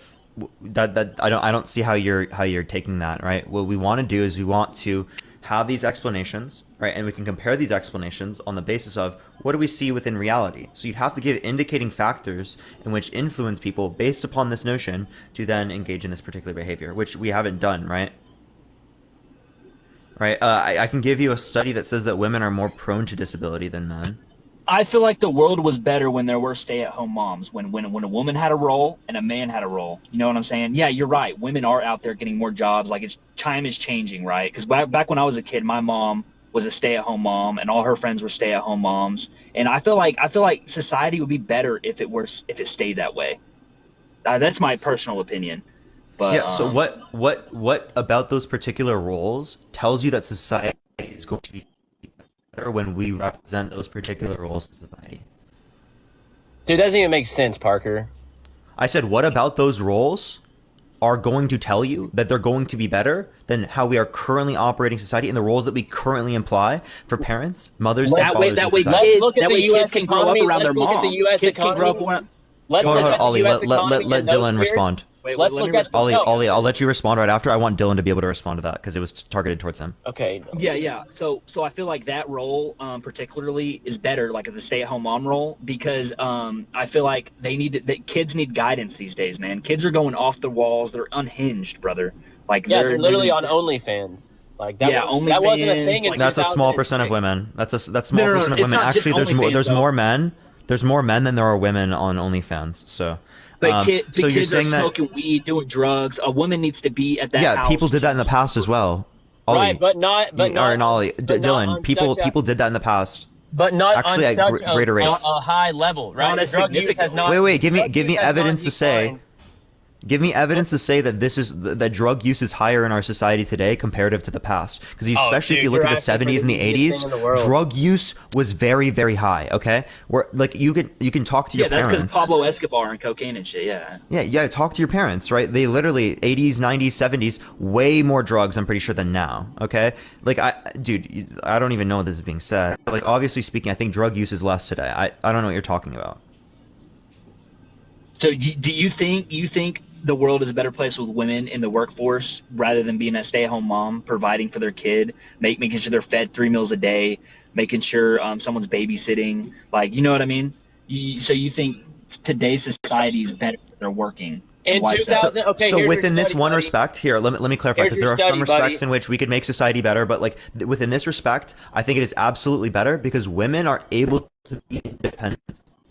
Speaker 2: That I don't see how you're taking that, right? What we want to do is we want to have these explanations, right? And we can compare these explanations on the basis of what do we see within reality. So you'd have to give indicating factors in which influence people based upon this notion to then engage in this particular behavior, which we haven't done, right? Right. I can give you a study that says that women are more prone to disability than men.
Speaker 3: I feel like the world was better when there were stay-at-home moms, when a woman had a role and a man had a role. You know what I'm saying? Yeah, you're right. Women are out there getting more jobs. Like time is changing, right? Because back when I was a kid, my mom was a stay-at-home mom, and all her friends were stay-at-home moms. And I feel like society would be better if it stayed that way. That's my personal opinion. But
Speaker 2: yeah. So what about those particular roles tells you that society is going to be better when we represent those particular roles in society?
Speaker 22: Dude, that doesn't even make sense, Parker.
Speaker 2: I said, what about those roles are going to tell you that they're going to be better than how we are currently operating society and the roles that we currently imply for parents, mothers, and fathers in society?
Speaker 3: Kids can grow up around their mom. Kids can grow up around.
Speaker 22: Let's
Speaker 2: Hold
Speaker 22: look
Speaker 2: on,
Speaker 22: at the
Speaker 2: Ollie,
Speaker 22: US
Speaker 2: let
Speaker 22: economy in
Speaker 2: Dylan
Speaker 22: those
Speaker 2: respond.
Speaker 22: years. Let's look at
Speaker 2: Ollie,
Speaker 22: no.
Speaker 2: Ollie, I'll let you respond right after. I want Dylan to be able to respond to that because it was targeted towards him.
Speaker 22: Okay.
Speaker 3: Yeah. So I feel like that role, particularly, is better, like the stay-at-home mom role, because I feel like that kids need guidance these days, man. Kids are going off the walls. They're unhinged, brother. Like
Speaker 22: they're literally
Speaker 3: just
Speaker 22: on OnlyFans. Like that.
Speaker 3: Yeah,
Speaker 22: that wasn't a thing.
Speaker 3: OnlyFans,
Speaker 22: In
Speaker 2: That's a small percent of women. That's small percent of women. Actually, there's more men. There's more men than there are women on OnlyFans. So.
Speaker 3: But
Speaker 2: so you're
Speaker 3: kids are
Speaker 2: saying that
Speaker 3: smoking weed, doing drugs. A woman needs to be at that house.
Speaker 2: yeah, people did that in the past as well. Ollie,
Speaker 22: right, but not.
Speaker 2: Ollie, Dylan, people did that in the past.
Speaker 22: But not
Speaker 2: actually
Speaker 22: on
Speaker 2: at
Speaker 22: such
Speaker 2: greater rates.
Speaker 22: a high level, right?
Speaker 3: Not a
Speaker 22: Drug use
Speaker 3: significant
Speaker 22: has not.
Speaker 2: Wait, give me evidence to say.
Speaker 22: declined.
Speaker 2: Give me evidence to say that that drug use is higher in our society today comparative to the past. Because especially if you look at the 70s and the 80s, drug use was very, very high. Okay, where like you can talk to your parents.
Speaker 3: Yeah, that's because Pablo Escobar and cocaine and shit. Yeah.
Speaker 2: Yeah. Talk to your parents, right? They literally 80s, 90s, 70s, way more drugs. I'm pretty sure than now. Okay, like dude, I don't even know what this is being said. Like obviously speaking, I think drug use is less today. I don't know what you're talking about.
Speaker 3: So do you think the world is a better place with women in the workforce rather than being a stay-at-home mom, providing for their kid, making sure they're fed 3 meals a day, making sure someone's babysitting, like, you know what I mean? So you think today's society is better if they're working?
Speaker 22: In 2000, okay.
Speaker 2: So within this one respect, here, let me clarify, because there are some respects in which we could make society better, but like within this respect, I think it is absolutely better because women are able to be independent,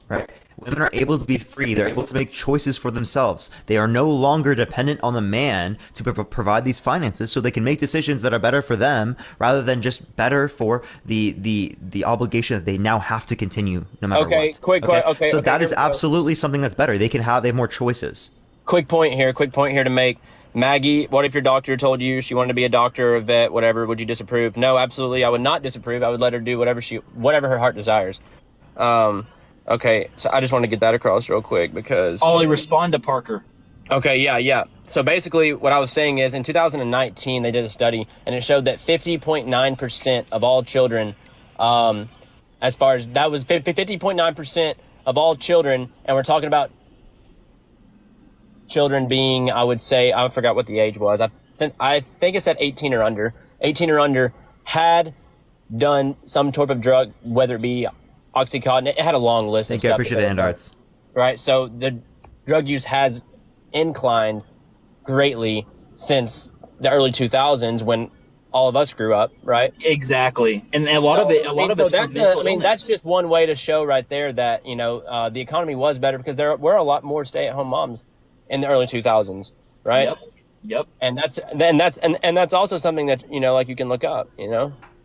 Speaker 2: right? Women are able to be free. They're able to make choices for themselves. They are no longer dependent on the man to provide these finances, so they can make decisions that are better for them rather than just better for the obligation that they now have to continue no matter what. Okay, so that is absolutely something that's better. They have more choices.
Speaker 22: Quick point here to make. Maggie, what if your doctor told you she wanted to be a doctor or a vet, whatever? Would you disapprove? No, absolutely. I would not disapprove. I would let her do whatever her heart desires. Okay, so I just want to get that across real quick because...
Speaker 3: Ollie, respond to Parker.
Speaker 22: Okay, yeah. So basically what I was saying is in 2019, they did a study and it showed that 50.9% of all children, as far as that was 50.9% of all children, and we're talking about children being, I would say, I forgot what the age was. I think it said 18 or under. 18 or under had done some type of drug, whether it be Oxycontin. It had a long list.
Speaker 2: Thank you. I appreciate the handarts.
Speaker 22: Right. So the drug use has inclined greatly since the early 2000s when all of us grew up. Right.
Speaker 3: Exactly. And a lot of it's from mental illness.
Speaker 22: That's just one way to show right there that, the economy was better because there were a lot more stay-at-home moms in the early 2000s. Right.
Speaker 3: Yep.
Speaker 22: And that's also something that, like you can look up,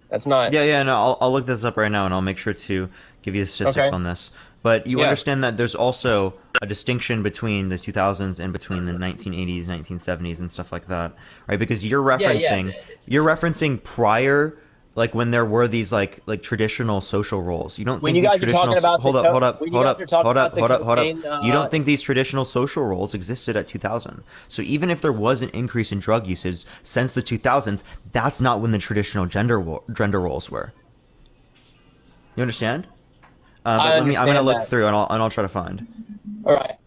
Speaker 22: That's not.
Speaker 2: Yeah. No, I'll look this up right now, and I'll make sure to give you the statistics on this. But you understand that there's also a distinction between the 2000s and between the 1980s, 1970s, and stuff like that, right? Because you're referencing prior, like when there were these like traditional social roles. You don't think these traditional. Hold up. You don't think these traditional social roles existed at 2000? So even if there was an increase in drug usage since the 2000s, that's not when the traditional gender roles were. You understand? But I'm going to look through and I'll try to find.
Speaker 22: All right.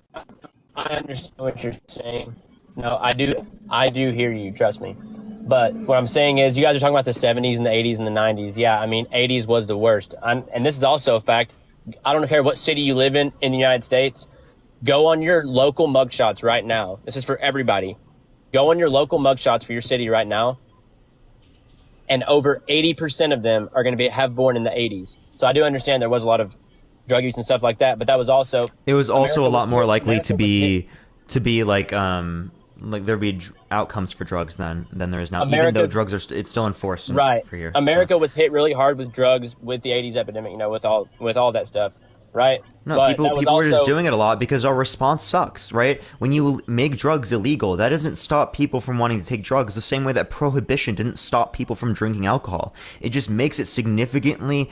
Speaker 22: I understand what you're saying. No, I do hear you. Trust me. But what I'm saying is you guys are talking about the 70s and the 80s and the 90s. Yeah, I mean, 80s was the worst. And this is also a fact. I don't care what city you live in the United States. Go on your local mugshots right now. This is for everybody. Go on your local mugshots for your city right now. And over 80% of them are going to have born in the 80s. So I do understand there was a lot of drug use and stuff like that, but that was also...
Speaker 2: It was also a lot more likely to be like there'd be outcomes for drugs than there is now, even though drugs it's still enforced for here.
Speaker 22: America was hit really hard with drugs with the 80s epidemic, with all that stuff. right?
Speaker 2: No,
Speaker 22: But
Speaker 2: people
Speaker 22: that was
Speaker 2: are just
Speaker 22: also-
Speaker 2: doing it a lot because our response sucks, right? When you make drugs illegal, that doesn't stop people from wanting to take drugs the same way that prohibition didn't stop people from drinking alcohol. It just makes it significantly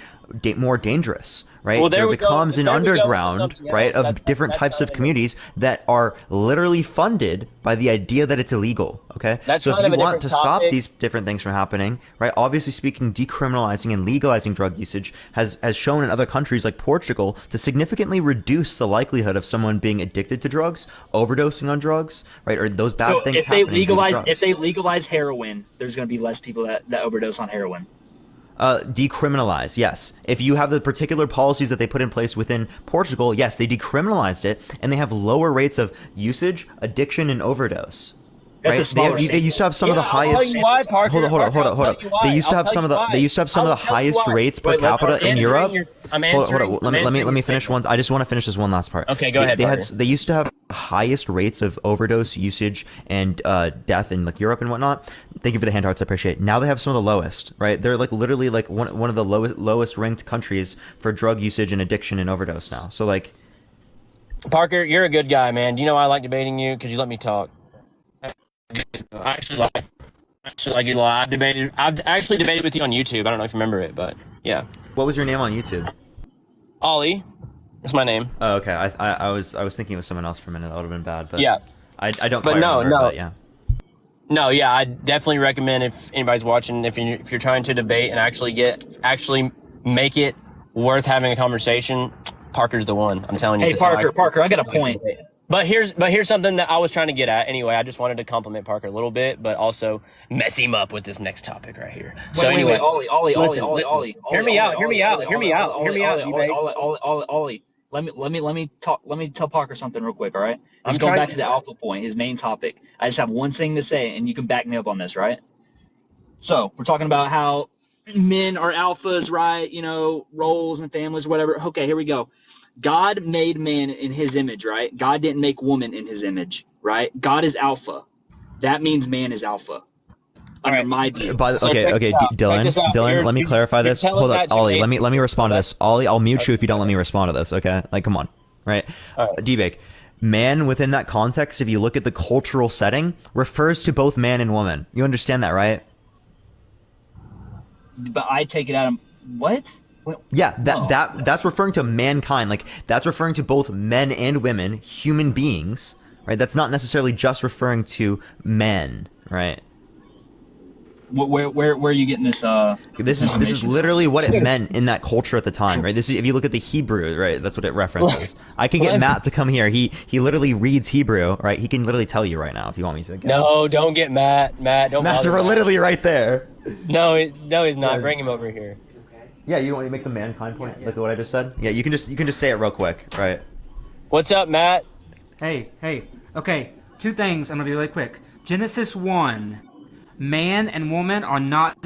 Speaker 2: more dangerous, right?
Speaker 22: Well, there
Speaker 2: there
Speaker 22: we go.
Speaker 2: becomes an
Speaker 22: There we go with
Speaker 2: underground,
Speaker 22: something
Speaker 2: right,
Speaker 22: else.
Speaker 2: of different types of communities that are literally funded by the idea that it's illegal, okay?
Speaker 22: That's
Speaker 2: so if
Speaker 22: kind of
Speaker 2: you
Speaker 22: a
Speaker 2: want
Speaker 22: different
Speaker 2: to stop
Speaker 22: topic.
Speaker 2: these different things from happening, right, obviously speaking, decriminalizing and legalizing drug usage has shown in other countries like Portugal to significantly reduce the likelihood of someone being addicted to drugs, overdosing on drugs, right, or those bad
Speaker 3: So
Speaker 2: things
Speaker 3: if they
Speaker 2: happening due to
Speaker 3: legalize
Speaker 2: drugs.
Speaker 3: heroin, there's going to be less people that overdose on heroin.
Speaker 2: Decriminalize, yes. If you have the particular policies that they put in place within Portugal, yes, they decriminalized it, and they have lower rates of usage, addiction, and overdose.
Speaker 3: That's
Speaker 2: right?
Speaker 3: a smaller
Speaker 2: They used to have some of the
Speaker 22: I'll tell
Speaker 2: highest.
Speaker 22: you why, Parker.
Speaker 2: Hold
Speaker 22: Parker, I'll
Speaker 2: up.
Speaker 22: tell you why.
Speaker 2: They used to
Speaker 22: I'll
Speaker 2: have
Speaker 22: tell
Speaker 2: some
Speaker 22: you
Speaker 2: of the.
Speaker 22: why.
Speaker 2: They used to have some of the
Speaker 22: I'll tell you
Speaker 2: highest
Speaker 22: why.
Speaker 2: rates per
Speaker 22: Wait, let-
Speaker 2: capita
Speaker 22: I'm
Speaker 2: in Europe.
Speaker 22: I'm
Speaker 2: Hold
Speaker 22: answering-
Speaker 2: on.
Speaker 22: I'm
Speaker 2: Let
Speaker 22: answering
Speaker 2: me
Speaker 22: your
Speaker 2: finish
Speaker 22: statement.
Speaker 2: one. I just want to finish this one last part.
Speaker 22: Okay, go ahead, Parker.
Speaker 2: They used to have highest rates of overdose usage and death in like Europe and whatnot. Thank you for the hand hearts. I appreciate it. Now they have some of the lowest. Right? They're like literally like one of the lowest ranked countries for drug usage and addiction and overdose now. So like,
Speaker 22: Parker, you're a good guy, man. Do you know I like debating you? Because you let me talk. I actually like you a lot. I've actually debated with you on YouTube. I don't know if you remember it, but yeah.
Speaker 2: What was your name on YouTube?
Speaker 22: Ollie. That's my name.
Speaker 2: Oh, okay. I was thinking it was someone else for a minute. That would have been bad. But
Speaker 22: yeah.
Speaker 2: I don't.
Speaker 22: But
Speaker 2: quite
Speaker 22: no,
Speaker 2: remember,
Speaker 22: no.
Speaker 2: But yeah.
Speaker 22: No, yeah, I definitely recommend if anybody's watching, if you're trying to debate and actually make it worth having a conversation, Parker's the one. I'm telling you.
Speaker 3: Hey, Parker, I got a point.
Speaker 22: But here's something that I was trying to get at. Anyway, I just wanted to compliment Parker a little bit, but also mess him up with this next topic right here. So anyway,
Speaker 3: Ollie,
Speaker 22: hear me out,
Speaker 3: Ollie. Let me tell Parker something real quick, all right?
Speaker 22: I'm
Speaker 3: Just going
Speaker 22: trying
Speaker 3: back to the alpha point, his main topic. I just have one thing to say, and you can back me up on this, right? So we're talking about how men are alphas, right? You know, roles and families, whatever. Okay, here we go. God made man in his image, right? God didn't make woman in his image, right? God is alpha. That means man is alpha. Under my view.
Speaker 2: Okay, Dylan, let me clarify this. Hold up, Ollie, let me respond to this. Ollie, I'll mute you if you don't let me respond to this, okay? Like, come on, right? Dbake, man within that context, if you look at the cultural setting, refers to both man and woman. You understand that, right?
Speaker 3: But I take it out of what?
Speaker 2: Yeah, that's referring to mankind. Like, that's referring to both men and women, human beings, right? That's not necessarily just referring to men, right?
Speaker 3: Where are you getting this?
Speaker 2: This is literally what it meant in that culture at the time, right? This is, if you look at the Hebrew, right? That's what it references. I can get Matt to come here. He literally reads Hebrew, right? He can literally tell you right now if you want me to.
Speaker 22: No, don't get Matt. Matt, don't.
Speaker 2: Matt's literally right there.
Speaker 22: No, he's not. Yeah. Bring him over here.
Speaker 2: Yeah, you want me to make the mankind point, like what I just said? Yeah, you can just say it real quick, right?
Speaker 22: What's up, Matt?
Speaker 4: Hey. Okay, two things. I'm gonna be really quick. Genesis 1. Man and woman are not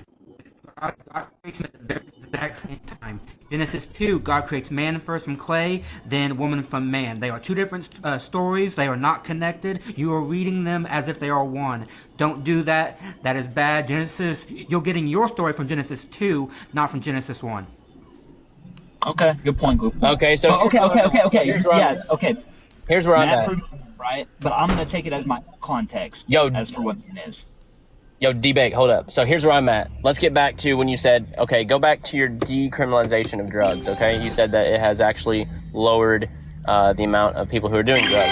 Speaker 4: God creates them at the exact same time. Genesis 2, God creates man first from clay, then woman from man. They are two different stories. They are not connected. You are reading them as if they are one. Don't do that. That is bad. You're getting your story from Genesis 2, not from Genesis 1.
Speaker 3: Okay, good point.
Speaker 22: Okay, so
Speaker 3: okay.
Speaker 22: Here's where I'm at.
Speaker 3: Right, but I'm gonna take it as my context. As for what it is.
Speaker 22: Yo, Dbake, hold up. So here's where I'm at. Let's get back to when you said, okay, go back to your decriminalization of drugs, okay? You said that it has actually lowered the amount of people who are doing drugs.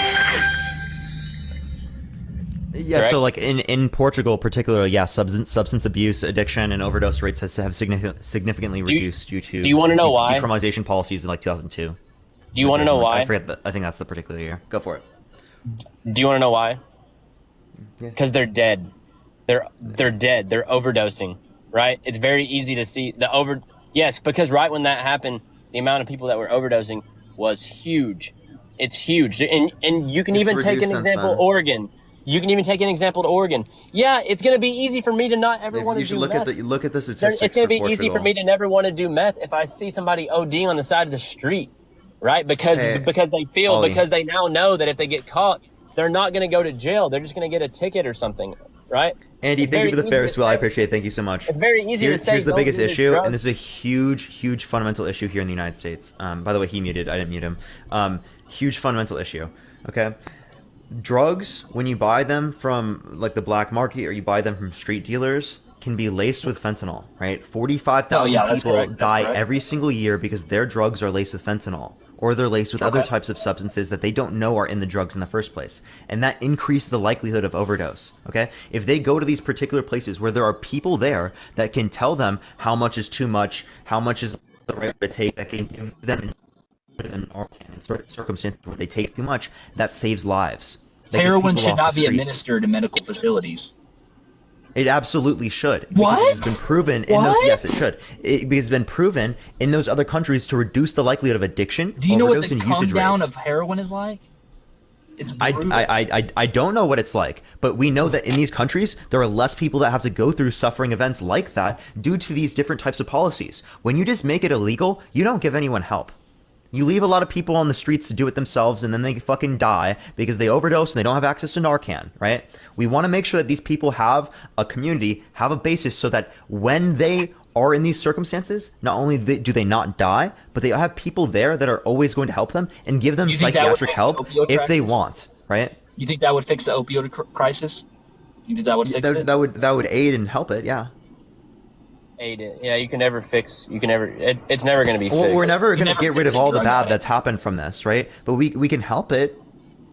Speaker 2: Yeah, correct? So like in Portugal particularly, yeah, substance abuse, addiction, and overdose rates have significantly reduced due to
Speaker 22: do you want to know why?
Speaker 2: Decriminalization policies in like 2002.
Speaker 22: Do you want to know why?
Speaker 2: I forget. I think that's the particular year. Go for it.
Speaker 22: Do you want to know why? Because they're dead. They're dead. They're overdosing, right? It's very easy to see Yes, because right when that happened, the amount of people that were overdosing was huge. It's huge, and you can even take an example. Oregon. You can even take an example to Oregon. Yeah, it's gonna be easy for me to not ever want to do meth.
Speaker 2: Look at the statistics.
Speaker 22: It's gonna be easy for me to never want to do meth if I see somebody ODing on the side of the street, right? Because they feel Ollie. Because they now know that if they get caught, they're not gonna go to jail. They're just gonna get a ticket or something. right?
Speaker 2: Andy,
Speaker 22: It's
Speaker 2: thank you
Speaker 22: very
Speaker 2: for the
Speaker 22: easy
Speaker 2: Ferris
Speaker 22: to
Speaker 2: wheel. I
Speaker 22: say-
Speaker 2: appreciate it. Thank you so much.
Speaker 22: It's very easy to say.
Speaker 2: Here's the
Speaker 22: don't
Speaker 2: biggest
Speaker 22: do this
Speaker 2: issue,
Speaker 22: drug.
Speaker 2: and this is a huge fundamental issue here in the United States. By the way, he muted. I didn't mute him. Huge fundamental issue. Okay. Drugs, when you buy them from like the black market or you buy them from street dealers, can be laced with fentanyl, right? 45,000 people die every single year because their drugs are laced with fentanyl, or they're laced with other types of substances that they don't know are in the drugs in the first place. And that increases the likelihood of overdose, okay? If they go to these particular places where there are people there that can tell them how much is too much, how much is the right to take, that can give them in circumstances where they take too much, that saves lives.
Speaker 3: Heroin should not be administered in medical facilities.
Speaker 2: It absolutely should.
Speaker 3: What?
Speaker 2: Because it's been proven in those. Yes, it should. Because it's been proven in those other countries to reduce the likelihood of addiction,
Speaker 3: Do you know what
Speaker 2: overdose,
Speaker 3: the
Speaker 2: and
Speaker 3: come
Speaker 2: usage
Speaker 3: down
Speaker 2: rates.
Speaker 3: of heroin is like? It's
Speaker 2: I don't know what it's like, but we know that in these countries there are less people that have to go through suffering events like that due to these different types of policies. When you just make it illegal, you don't give anyone help. You leave a lot of people on the streets to do it themselves, and then they fucking die because they overdose and they don't have access to Narcan, right? We want to make sure that these people have a community, have a basis, so that when they are in these circumstances, not only do they not die, but they have people there that are always going to help them and give them
Speaker 3: You think that would
Speaker 2: psychiatric
Speaker 3: fix
Speaker 2: help
Speaker 3: the opioid
Speaker 2: if they
Speaker 3: crisis?
Speaker 2: want, right?
Speaker 3: You think that would fix the opioid crisis? You think that would fix it?
Speaker 2: That would aid and help it, yeah.
Speaker 22: Aid it. Yeah, you can never fix. You can never. It's never going to be fixed.
Speaker 2: Well, we're never going to get rid of all the bad that's happened from this, right? But we can help it.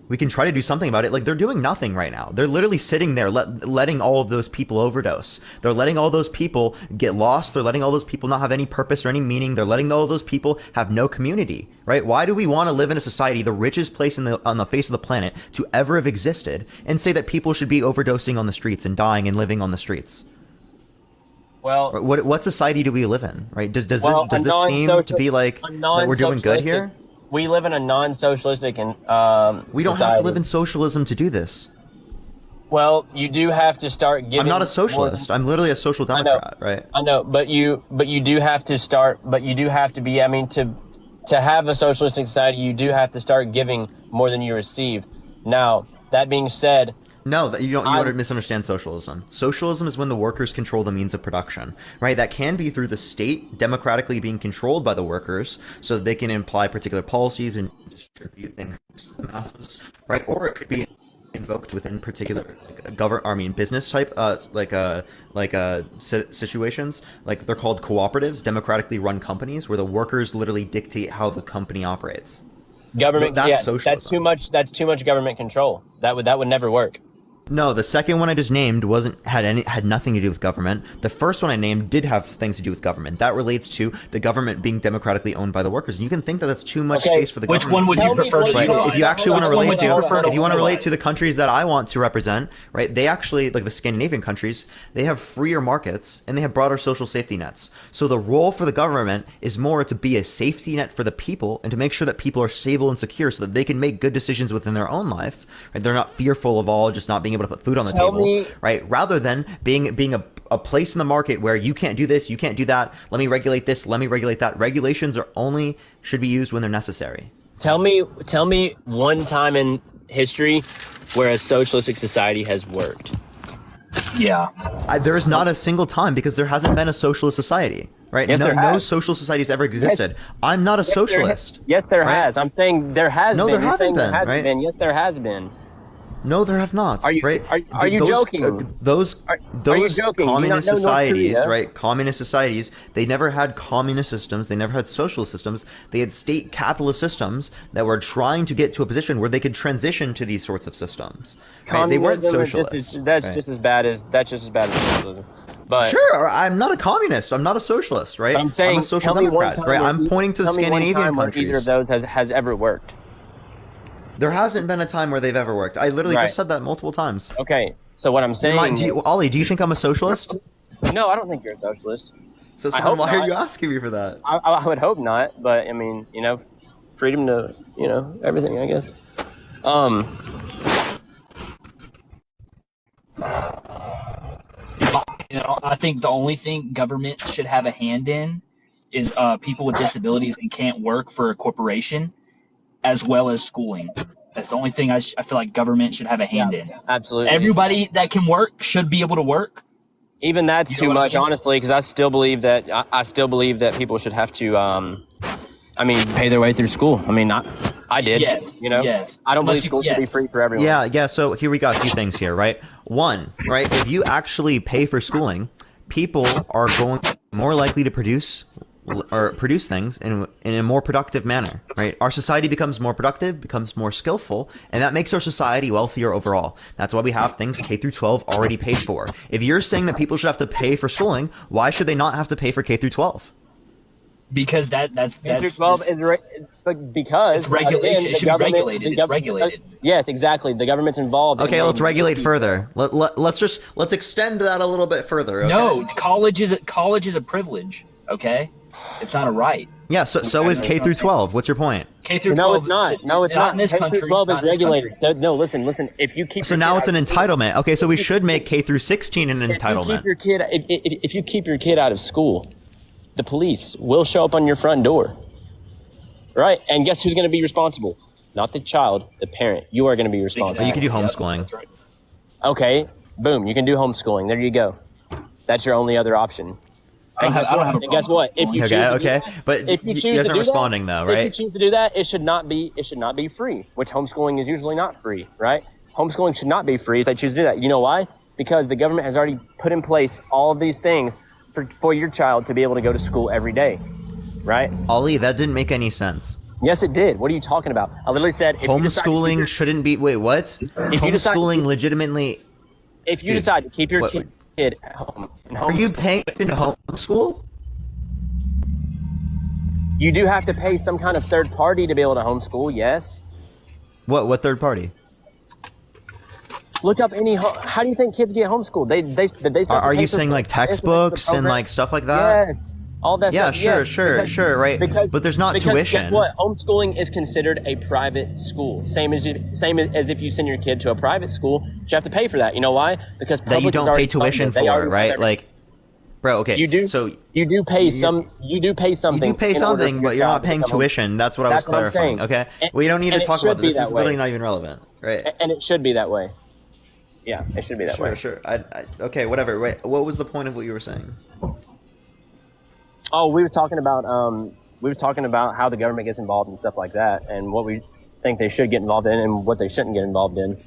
Speaker 2: We can try to do something about it. Like, they're doing nothing right now. They're literally sitting there letting all of those people overdose. They're letting all those people get lost. They're letting all those people not have any purpose or any meaning. They're letting all those people have no community, right? Why do we want to live in a society, the richest place on the face of the planet to ever have existed, and say that people should be overdosing on the streets and dying and living on the streets?
Speaker 22: Well,
Speaker 2: what society do we live in, right? Does this seem to be like that we're doing good here?
Speaker 22: We live in a non-socialistic and
Speaker 2: we don't have to live in socialism to do this.
Speaker 22: Well, you do have to start giving.
Speaker 2: I'm not a socialist. I'm literally a social democrat, right?
Speaker 22: I know, but you do have to start. But you do have to be. I mean, to have a socialistic society, you do have to start giving more than you receive. Now, that being said.
Speaker 2: No, you don't misunderstand socialism. Socialism is when the workers control the means of production, right? That can be through the state democratically being controlled by the workers so that they can imply particular policies and distribute things to the masses, right? Or it could be invoked within particular business type situations. Like, they're called cooperatives, democratically run companies where the workers literally dictate how the company operates.
Speaker 22: Government,
Speaker 2: that's socialism.
Speaker 22: That's too much government control. That would never work.
Speaker 2: No, the second one I just named had nothing to do with government. The first one I named did have things to do with government. That relates to the government being democratically owned by the workers. And you can think that that's too much space for the government.
Speaker 3: Which one would you prefer?
Speaker 2: If you actually want to relate to the countries that I want to represent, right? They actually, like the Scandinavian countries, they have freer markets and they have broader social safety nets. So the role for the government is more to be a safety net for the people and to make sure that people are stable and secure so that they can make good decisions within their own life. Right? They're not fearful of all just not being able to put food on the table, right? Rather than being a place in the market where you can't do this, you can't do that. Let me regulate this. Let me regulate that. Regulations should be used when they're necessary.
Speaker 22: Tell me one time in history where a socialistic society has worked.
Speaker 3: Yeah.
Speaker 2: There is not a single time because there hasn't been a socialist society, right?
Speaker 22: Yes,
Speaker 2: no social societies ever existed.
Speaker 22: Yes.
Speaker 2: I'm not a socialist.
Speaker 22: Yes, there has. I'm saying there has been.
Speaker 2: No, there haven't been, right?
Speaker 22: Yes, there has been.
Speaker 2: No, there have not.
Speaker 22: Are you
Speaker 2: right?
Speaker 22: Are you joking?
Speaker 2: Those communist societies,
Speaker 22: Korea?
Speaker 2: right? Communist societies. They never had communist systems. They never had socialist systems. They had state capitalist systems that were trying to get to a position where they could transition to these sorts of systems. Right? They weren't socialist.
Speaker 22: That's just as bad as socialism. But
Speaker 2: sure, I'm not a communist. I'm not a socialist, right?
Speaker 22: But I'm saying,
Speaker 2: I'm a social democrat, right? I'm pointing to the Scandinavian countries.
Speaker 22: Either of those has ever worked.
Speaker 2: There hasn't been a time where they've ever worked. I literally just said that multiple times.
Speaker 22: Okay, so what I'm saying...
Speaker 2: Ollie, do you think I'm a socialist?
Speaker 22: No, I don't think you're a socialist.
Speaker 2: So why are you asking me for that?
Speaker 22: I would hope not, but I mean, freedom to, everything, I guess.
Speaker 3: I think the only thing government should have a hand in is people with disabilities and can't work for a corporation, as well as schooling. That's the only thing I feel like government should have a hand in.
Speaker 22: Absolutely.
Speaker 3: Everybody that can work should be able to work.
Speaker 22: Even that's too much,
Speaker 3: I mean?
Speaker 22: honestly, because I still believe that people should have to, pay their way through school. I mean, I did.
Speaker 3: Yes.
Speaker 22: You know.
Speaker 3: Yes.
Speaker 22: I don't believe school should be free for everyone.
Speaker 2: Yeah. So here we got a few things here, right? One, right? If you actually pay for schooling, people are going more likely to produce things in a more productive manner, right? Our society becomes more productive, becomes more skillful, and that makes our society wealthier overall. That's why we have things K through 12 already paid for. If you're saying that people should have to pay for schooling, why should they not have to pay for K through 12?
Speaker 3: Because that's
Speaker 22: K through 12 because
Speaker 3: it's regulation.
Speaker 22: Again,
Speaker 3: it should be regulated. It's regulated.
Speaker 22: Yes, exactly. The government's involved.
Speaker 2: Okay, let's regulate further. Let's extend that a little bit further. Okay?
Speaker 3: No, college is a privilege. Okay, it's not a right.
Speaker 2: Yeah, so is K through 12. What's your point?
Speaker 3: K through 12.
Speaker 22: No, it's not. No, it's not.
Speaker 3: In this
Speaker 22: K
Speaker 3: country.
Speaker 22: through 12 is
Speaker 3: not in this
Speaker 22: regulated.
Speaker 3: country.
Speaker 22: No, listen. If you keep
Speaker 2: So now it's an entitlement. Okay, so we should make K through 16 an entitlement.
Speaker 22: If you keep your kid out of school, the police will show up on your front door. Right? And guess who's going to be responsible? Not the child, the parent. You are going to be responsible.
Speaker 2: But you can do homeschooling.
Speaker 3: That's right.
Speaker 22: Okay, boom, you can do homeschooling. There you go. That's your only other option. And guess what? If you
Speaker 2: but
Speaker 22: if you
Speaker 2: you
Speaker 22: choose
Speaker 2: guys
Speaker 22: to
Speaker 2: aren't
Speaker 22: do
Speaker 2: responding
Speaker 22: that,
Speaker 2: though, right?
Speaker 22: If you choose to do that, it should not be free, which homeschooling is usually not free, right? Homeschooling should not be free if they choose to do that. You know why? Because the government has already put in place all of these things for your child to be able to go to school every day, right?
Speaker 2: Ollie, that didn't make any sense.
Speaker 22: Yes, it did. What are you talking about? I literally said
Speaker 2: homeschooling shouldn't be. Wait, what? Homeschooling legitimately.
Speaker 22: If you decide to keep your kid at home,
Speaker 2: are you paying to homeschool?
Speaker 22: You do have to pay some kind of third party to be able to homeschool. Yes.
Speaker 2: What third party?
Speaker 22: Look up any. How do you think kids get homeschooled? They
Speaker 2: are you saying like textbooks and like stuff like that?
Speaker 22: Yes. All that
Speaker 2: yeah,
Speaker 22: stuff.
Speaker 2: Sure, right. But there's not tuition.
Speaker 22: Guess what? Homeschooling is considered a private school. Same as if you send your kid to a private school, you have to pay for that. You know why? Because
Speaker 2: that you don't pay tuition for, right? Like, bro, okay.
Speaker 22: You do.
Speaker 2: So
Speaker 22: you do pay some. You do pay something.
Speaker 2: You do pay something, but you're not paying tuition. That's what I was clarifying. Okay. Well, you don't need to talk about this. This is literally not even relevant, right?
Speaker 22: And it should be that way. Yeah, it should be that way.
Speaker 2: Sure. Okay, whatever. Wait, what was the point of what you were saying?
Speaker 22: Oh, we were talking about how the government gets involved and stuff like that, and what we think they should get involved in and what they shouldn't get involved in.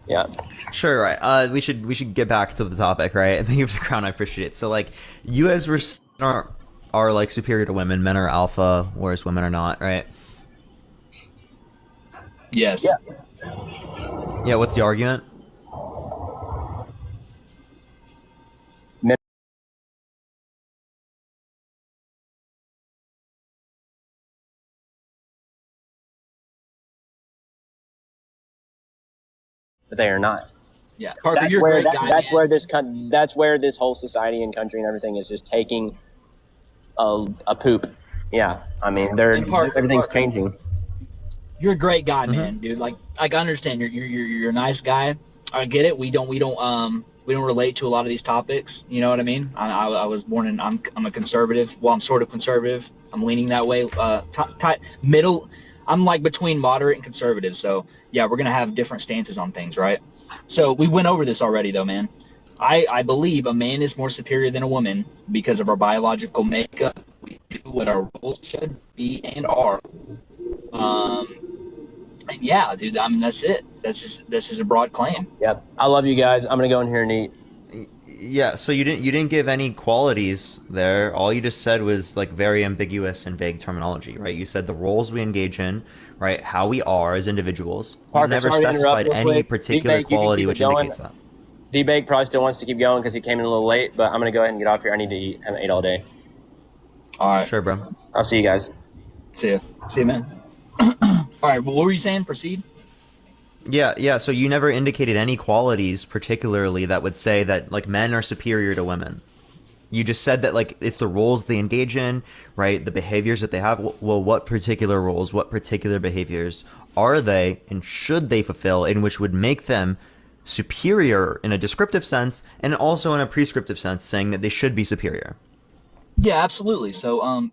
Speaker 22: Yeah.
Speaker 2: Sure. Right. We should get back to the topic, right? Thank you for the crown. I appreciate it. So, like, you guys are like superior to women. Men are alpha, whereas women are not, right?
Speaker 3: Yes.
Speaker 2: Yeah. What's the argument?
Speaker 22: But they are not.
Speaker 3: Yeah, Parker, you're a great guy.
Speaker 22: That's where this whole society and country and everything is just taking a poop. Yeah, I mean, everything's changing.
Speaker 3: You're a great guy, man, dude. Like I understand you're a nice guy. I get it. We don't relate to a lot of these topics. You know what I mean? I was born in. I'm a conservative. Well, I'm sort of conservative. I'm leaning that way. Middle. I'm like between moderate and conservative. So yeah, we're gonna have different stances on things, right? So we went over this already, though, man. I believe a man is more superior than a woman because of our biological makeup. We do what our roles should be and are. And yeah, dude. I mean, that's it. That's just a broad claim.
Speaker 22: Yep. I love you guys. I'm gonna go in here and eat.
Speaker 2: Yeah. So you didn't give any qualities there. All you just said was like very ambiguous and vague terminology, right? You said the roles we engage in, right? How we are as individuals.
Speaker 22: Parker,
Speaker 2: you never specified any particular quality which indicates that.
Speaker 22: Dbake probably still wants to keep going because he came in a little late, but I'm gonna go ahead and get off here. I need to eat. I haven't ate all day.
Speaker 3: All right.
Speaker 2: Sure, bro.
Speaker 22: I'll see you guys.
Speaker 3: See you, man. All right. Well, what were you saying? Proceed.
Speaker 2: Yeah. So you never indicated any qualities particularly that would say that like men are superior to women. You just said that like it's the roles they engage in, right? The behaviors that they have. Well, what particular roles, what particular behaviors are they and should they fulfill in which would make them superior in a descriptive sense and also in a prescriptive sense, saying that they should be superior?
Speaker 3: Yeah, absolutely. So,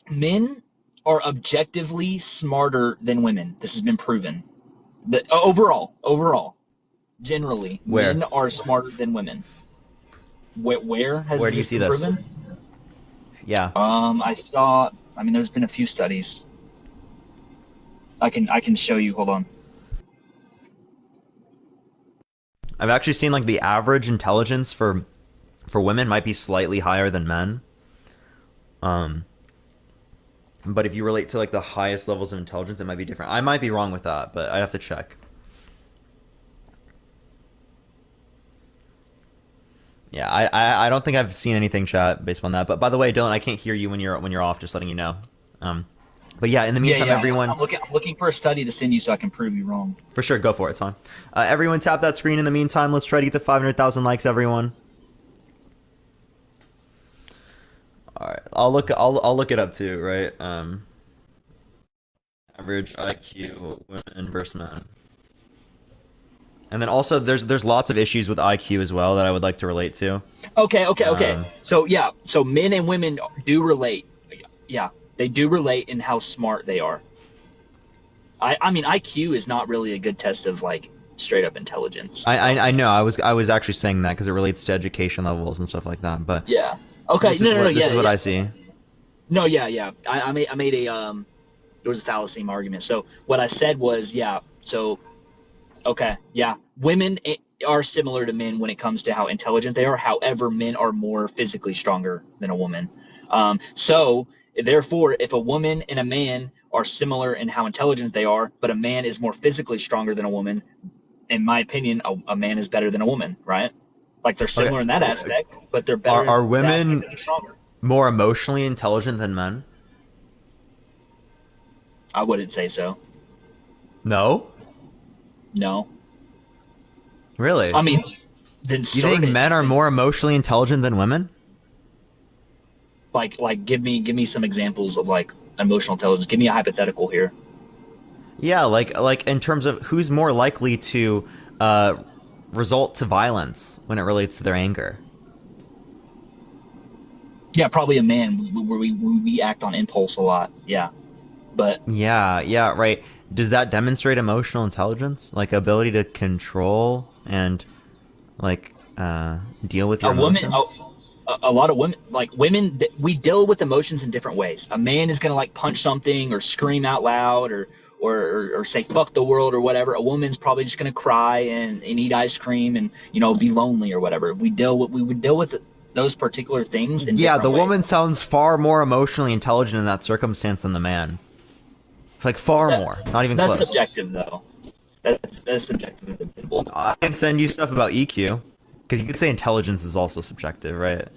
Speaker 3: men are objectively smarter than women. This has been proven. Overall, generally,
Speaker 2: Where?
Speaker 3: men are smarter than women. Where has
Speaker 2: Where do you
Speaker 3: this
Speaker 2: see
Speaker 3: been
Speaker 2: this?
Speaker 3: proven?
Speaker 2: Yeah.
Speaker 3: I mean, there's been a few studies. I can show you. Hold on.
Speaker 2: I've actually seen like the average intelligence for women might be slightly higher than men. But if you relate to like the highest levels of intelligence, it might be different. I might be wrong with that, but I'd have to check. Yeah, I don't think I've seen anything, chat, based on that. But by the way, Dylan, I can't hear you when you're off. Just letting you know. But yeah, in the meantime, everyone.
Speaker 3: I'm looking for a study to send you so I can prove you wrong.
Speaker 2: For sure, go for it. It's fine. Everyone, tap that screen. In the meantime, let's try to get to 500,000 likes. Everyone. All right, I'll look it up too. Right. Average IQ women versus men. And then also, there's lots of issues with IQ as well that I would like to relate to.
Speaker 3: Okay. So men and women do relate. Yeah, they do relate in how smart they are. I mean, IQ is not really a good test of like straight up intelligence.
Speaker 2: I know. I was actually saying that because it relates to education levels and stuff like that. But
Speaker 3: yeah. Okay.
Speaker 2: This is what I see.
Speaker 3: No. Yeah. I made a there was a fallacy in my argument. So what I said was So. Okay, yeah. Women are similar to men when it comes to how intelligent they are. However, men are more physically stronger than a woman. So, therefore, if a woman and a man are similar in how intelligent they are, but a man is more physically stronger than a woman, in my opinion, a man is better than a woman, right? Like they're similar in that aspect, but they're better.
Speaker 2: Are women more emotionally intelligent than men?
Speaker 3: I wouldn't say so.
Speaker 2: No.
Speaker 3: No.
Speaker 2: Really?
Speaker 3: I mean, then
Speaker 2: you think men are more emotionally intelligent than women?
Speaker 3: Like, give me some examples of like emotional intelligence. Give me a hypothetical here.
Speaker 2: Yeah, like in terms of who's more likely to result to violence when it relates to their anger.
Speaker 3: Yeah, probably a man where we act on impulse a lot. Yeah, but
Speaker 2: yeah, right. Does that demonstrate emotional intelligence, like ability to control and like deal with your emotions?
Speaker 3: A lot of women, we deal with emotions in different ways. A man is gonna like punch something or scream out loud or say fuck the world or whatever. A woman's probably just gonna cry and eat ice cream and be lonely or whatever. We would deal with those particular things in different ways.
Speaker 2: Woman sounds far more emotionally intelligent in that circumstance than the man. Like far more, not even close.
Speaker 3: That's subjective, though. That's subjective.
Speaker 2: I can send you stuff about EQ, because you could say intelligence is also subjective, right?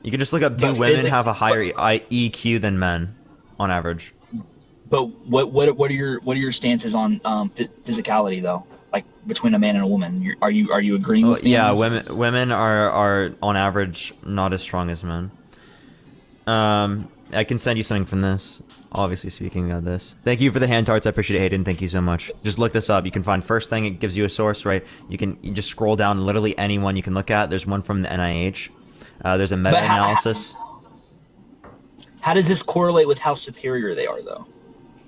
Speaker 2: You can just look up: do women have a higher EQ than men, on average?
Speaker 3: But what are your stances on physicality, though? Like between a man and a woman, are you agreeing with me?
Speaker 2: Yeah, women are on average not as strong as men. I can send you something from this. Obviously, speaking of this, thank you for the hand tarts. I appreciate it, Hayden. Thank you so much. Just look this up. You can find first thing. It gives you a source, right? You just scroll down. Literally anyone you can look at. There's one from the NIH. There's a meta-analysis.
Speaker 3: How does this correlate with how superior they are, though?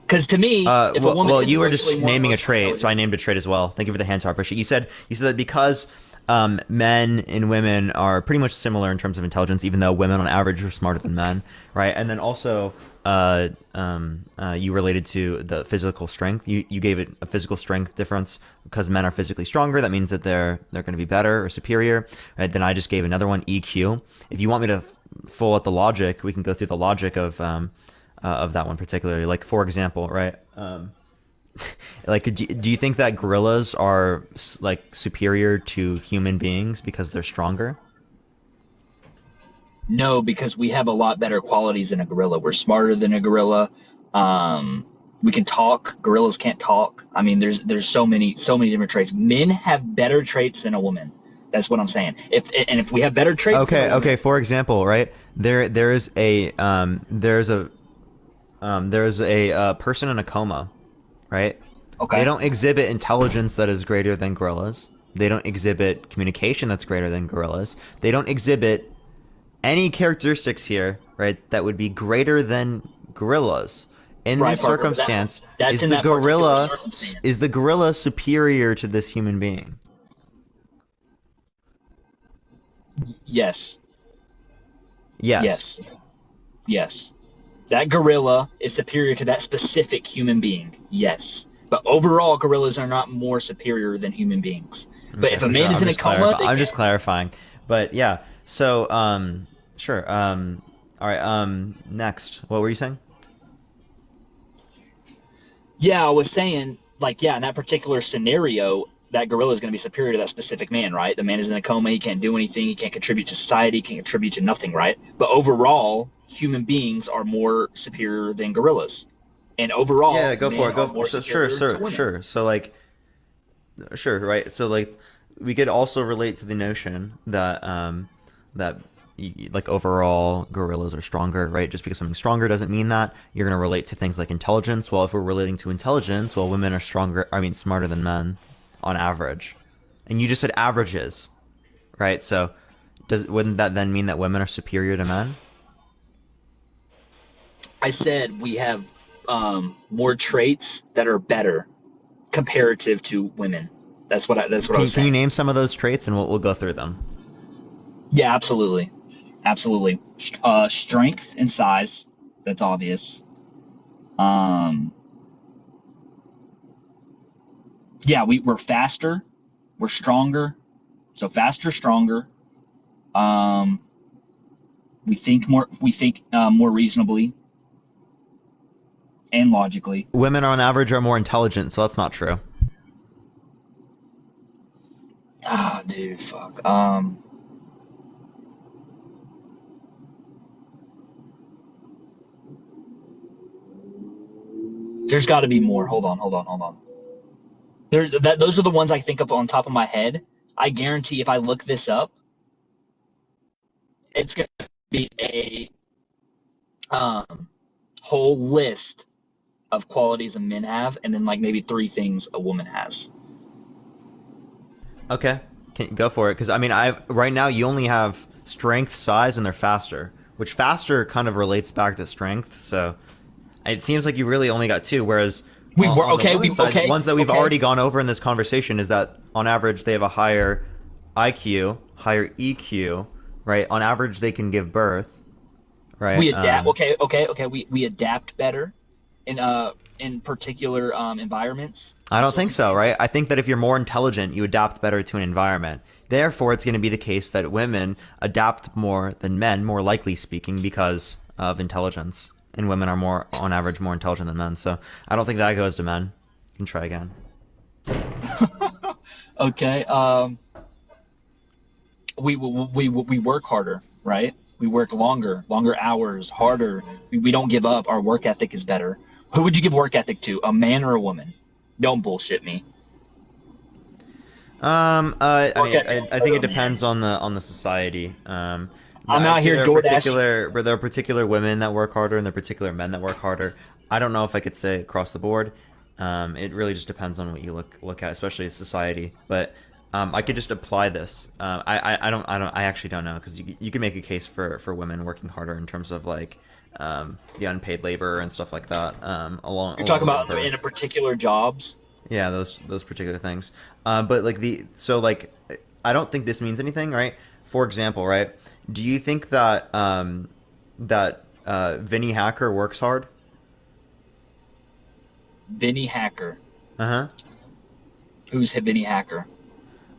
Speaker 3: Because to me, if a woman
Speaker 2: you were just naming a trait, so I named a trait as well. Thank you for the hand tart. Appreciate you said that because men and women are pretty much similar in terms of intelligence, even though women on average are smarter than men, right? And then also, you related to the physical strength. You gave it a physical strength difference because men are physically stronger. That means that they're going to be better or superior, right? Then I just gave another one, EQ. If you want me to full out the logic, we can go through the logic of that one particularly. Like for example, right? Like, do you think that gorillas are like superior to human beings because they're stronger?
Speaker 3: No, because we have a lot better qualities than a gorilla. We're smarter than a gorilla. We can talk. Gorillas can't talk. I mean, there's so many different traits. Men have better traits than a woman. That's what I'm saying. If we have better traits,
Speaker 2: okay. For example, right there's a person in a coma, right?
Speaker 3: Okay.
Speaker 2: They don't exhibit intelligence that is greater than gorillas. They don't exhibit communication that's greater than gorillas. They don't exhibit any characteristics here, right, that would be greater than gorillas. In
Speaker 3: Right,
Speaker 2: this
Speaker 3: Parker,
Speaker 2: circumstance,
Speaker 3: that's
Speaker 2: is
Speaker 3: in
Speaker 2: the
Speaker 3: that particular
Speaker 2: gorilla
Speaker 3: circumstance.
Speaker 2: is the gorilla superior to this human being?
Speaker 3: Yes.
Speaker 2: Yes.
Speaker 3: Yes. That gorilla is superior to that specific human being. Yes. But overall, gorillas are not more superior than human beings. But
Speaker 2: Okay,
Speaker 3: if a man is in a coma,
Speaker 2: I'm just clarifying. But yeah, so sure. All right. Next, what were you saying?
Speaker 3: yeah, I was saying, like, yeah, in that particular scenario, that gorilla is going to be superior to that specific man, right? The man is in a coma, he can't do anything, he can't contribute to society, he can't contribute to nothing, right? But overall, human beings are more superior than gorillas. And overall,
Speaker 2: Yeah, go
Speaker 3: men
Speaker 2: for it.
Speaker 3: are
Speaker 2: Go
Speaker 3: more
Speaker 2: so,
Speaker 3: superior
Speaker 2: sure,
Speaker 3: to women.
Speaker 2: sure. So like, sure, right. So like, we could also relate to the notion that like overall gorillas are stronger, right? Just because something's stronger doesn't mean that you're going to relate to things like intelligence. Well, if we're relating to intelligence, well, women are smarter than men on average. And you just said averages, right? So wouldn't that then mean that women are superior to men?
Speaker 3: I said we have more traits that are better comparative to women. That's what I was
Speaker 2: Can
Speaker 3: saying.
Speaker 2: you name some of those traits and we'll go through them?
Speaker 3: Yeah, absolutely. Strength and size. That's obvious. Yeah, we're faster. We're stronger. So faster, stronger. We think more reasonably and logically.
Speaker 2: Women on average are more intelligent, so that's not true.
Speaker 3: Ah, dude, fuck. There's got to be more. Hold on. Those are the ones I think of on top of my head. I guarantee if I look this up, it's gonna be a whole list of qualities a men have, and then like maybe 3 things a woman has.
Speaker 2: Okay, go for it. Because I mean, right now you only have strength, size, and they're faster. Which faster kind of relates back to strength. So it seems like you really only got 2. Whereas the ones that we've already gone over in this conversation is that on average they have a higher IQ, higher EQ, right? On average they can give birth, right?
Speaker 3: We adapt. We adapt better in particular environments.
Speaker 2: I don't think so, right? I think that if you're more intelligent, you adapt better to an environment. Therefore, it's going to be the case that women adapt more than men, more likely speaking, because of intelligence. And women are more, on average, more intelligent than men. So I don't think that goes to men. You can try again.
Speaker 3: Okay. We work harder, right? We work longer hours, harder. We don't give up. Our work ethic is better. Who would you give work ethic to, a man or a woman? Don't bullshit me.
Speaker 2: I think it depends on the society.
Speaker 3: I'm out here DoorDashing.
Speaker 2: There are particular women that work harder, and there are particular men that work harder. I don't know if I could say across the board. It really just depends on what you look at, especially as society. But I could just apply this. I actually don't know, because you can make a case for women working harder in terms of like the unpaid labor and stuff like that.
Speaker 3: You're talking about in a particular jobs.
Speaker 2: Yeah, those particular things. But like I don't think this means anything, right? For example, right? Do you think that Vinny Hacker works hard?
Speaker 3: Vinny Hacker.
Speaker 2: Uh-huh.
Speaker 3: Who's Vinny Hacker?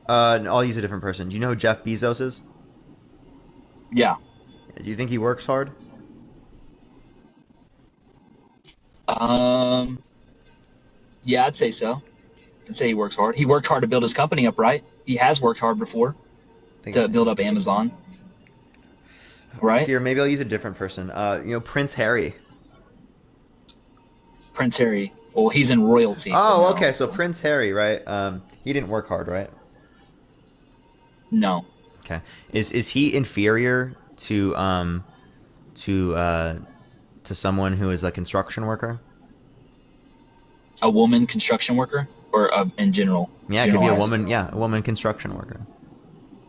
Speaker 2: I'll use a different person. Do you know who Jeff Bezos is?
Speaker 3: Yeah.
Speaker 2: Do you think he works hard?
Speaker 3: Yeah, I'd say so. I'd say he works hard. He worked hard to build his company up, right? He has worked hard before to build up Amazon. Right?
Speaker 2: Here, maybe I'll use a different person. Prince Harry.
Speaker 3: Prince Harry. Well, he's in royalty.
Speaker 2: Oh, so okay. So Prince Harry, right? He didn't work hard, right?
Speaker 3: No.
Speaker 2: Okay. Is he inferior to someone who is a construction worker?
Speaker 3: A woman construction worker, or in general?
Speaker 2: Yeah, it could be a woman. Yeah, a woman construction worker,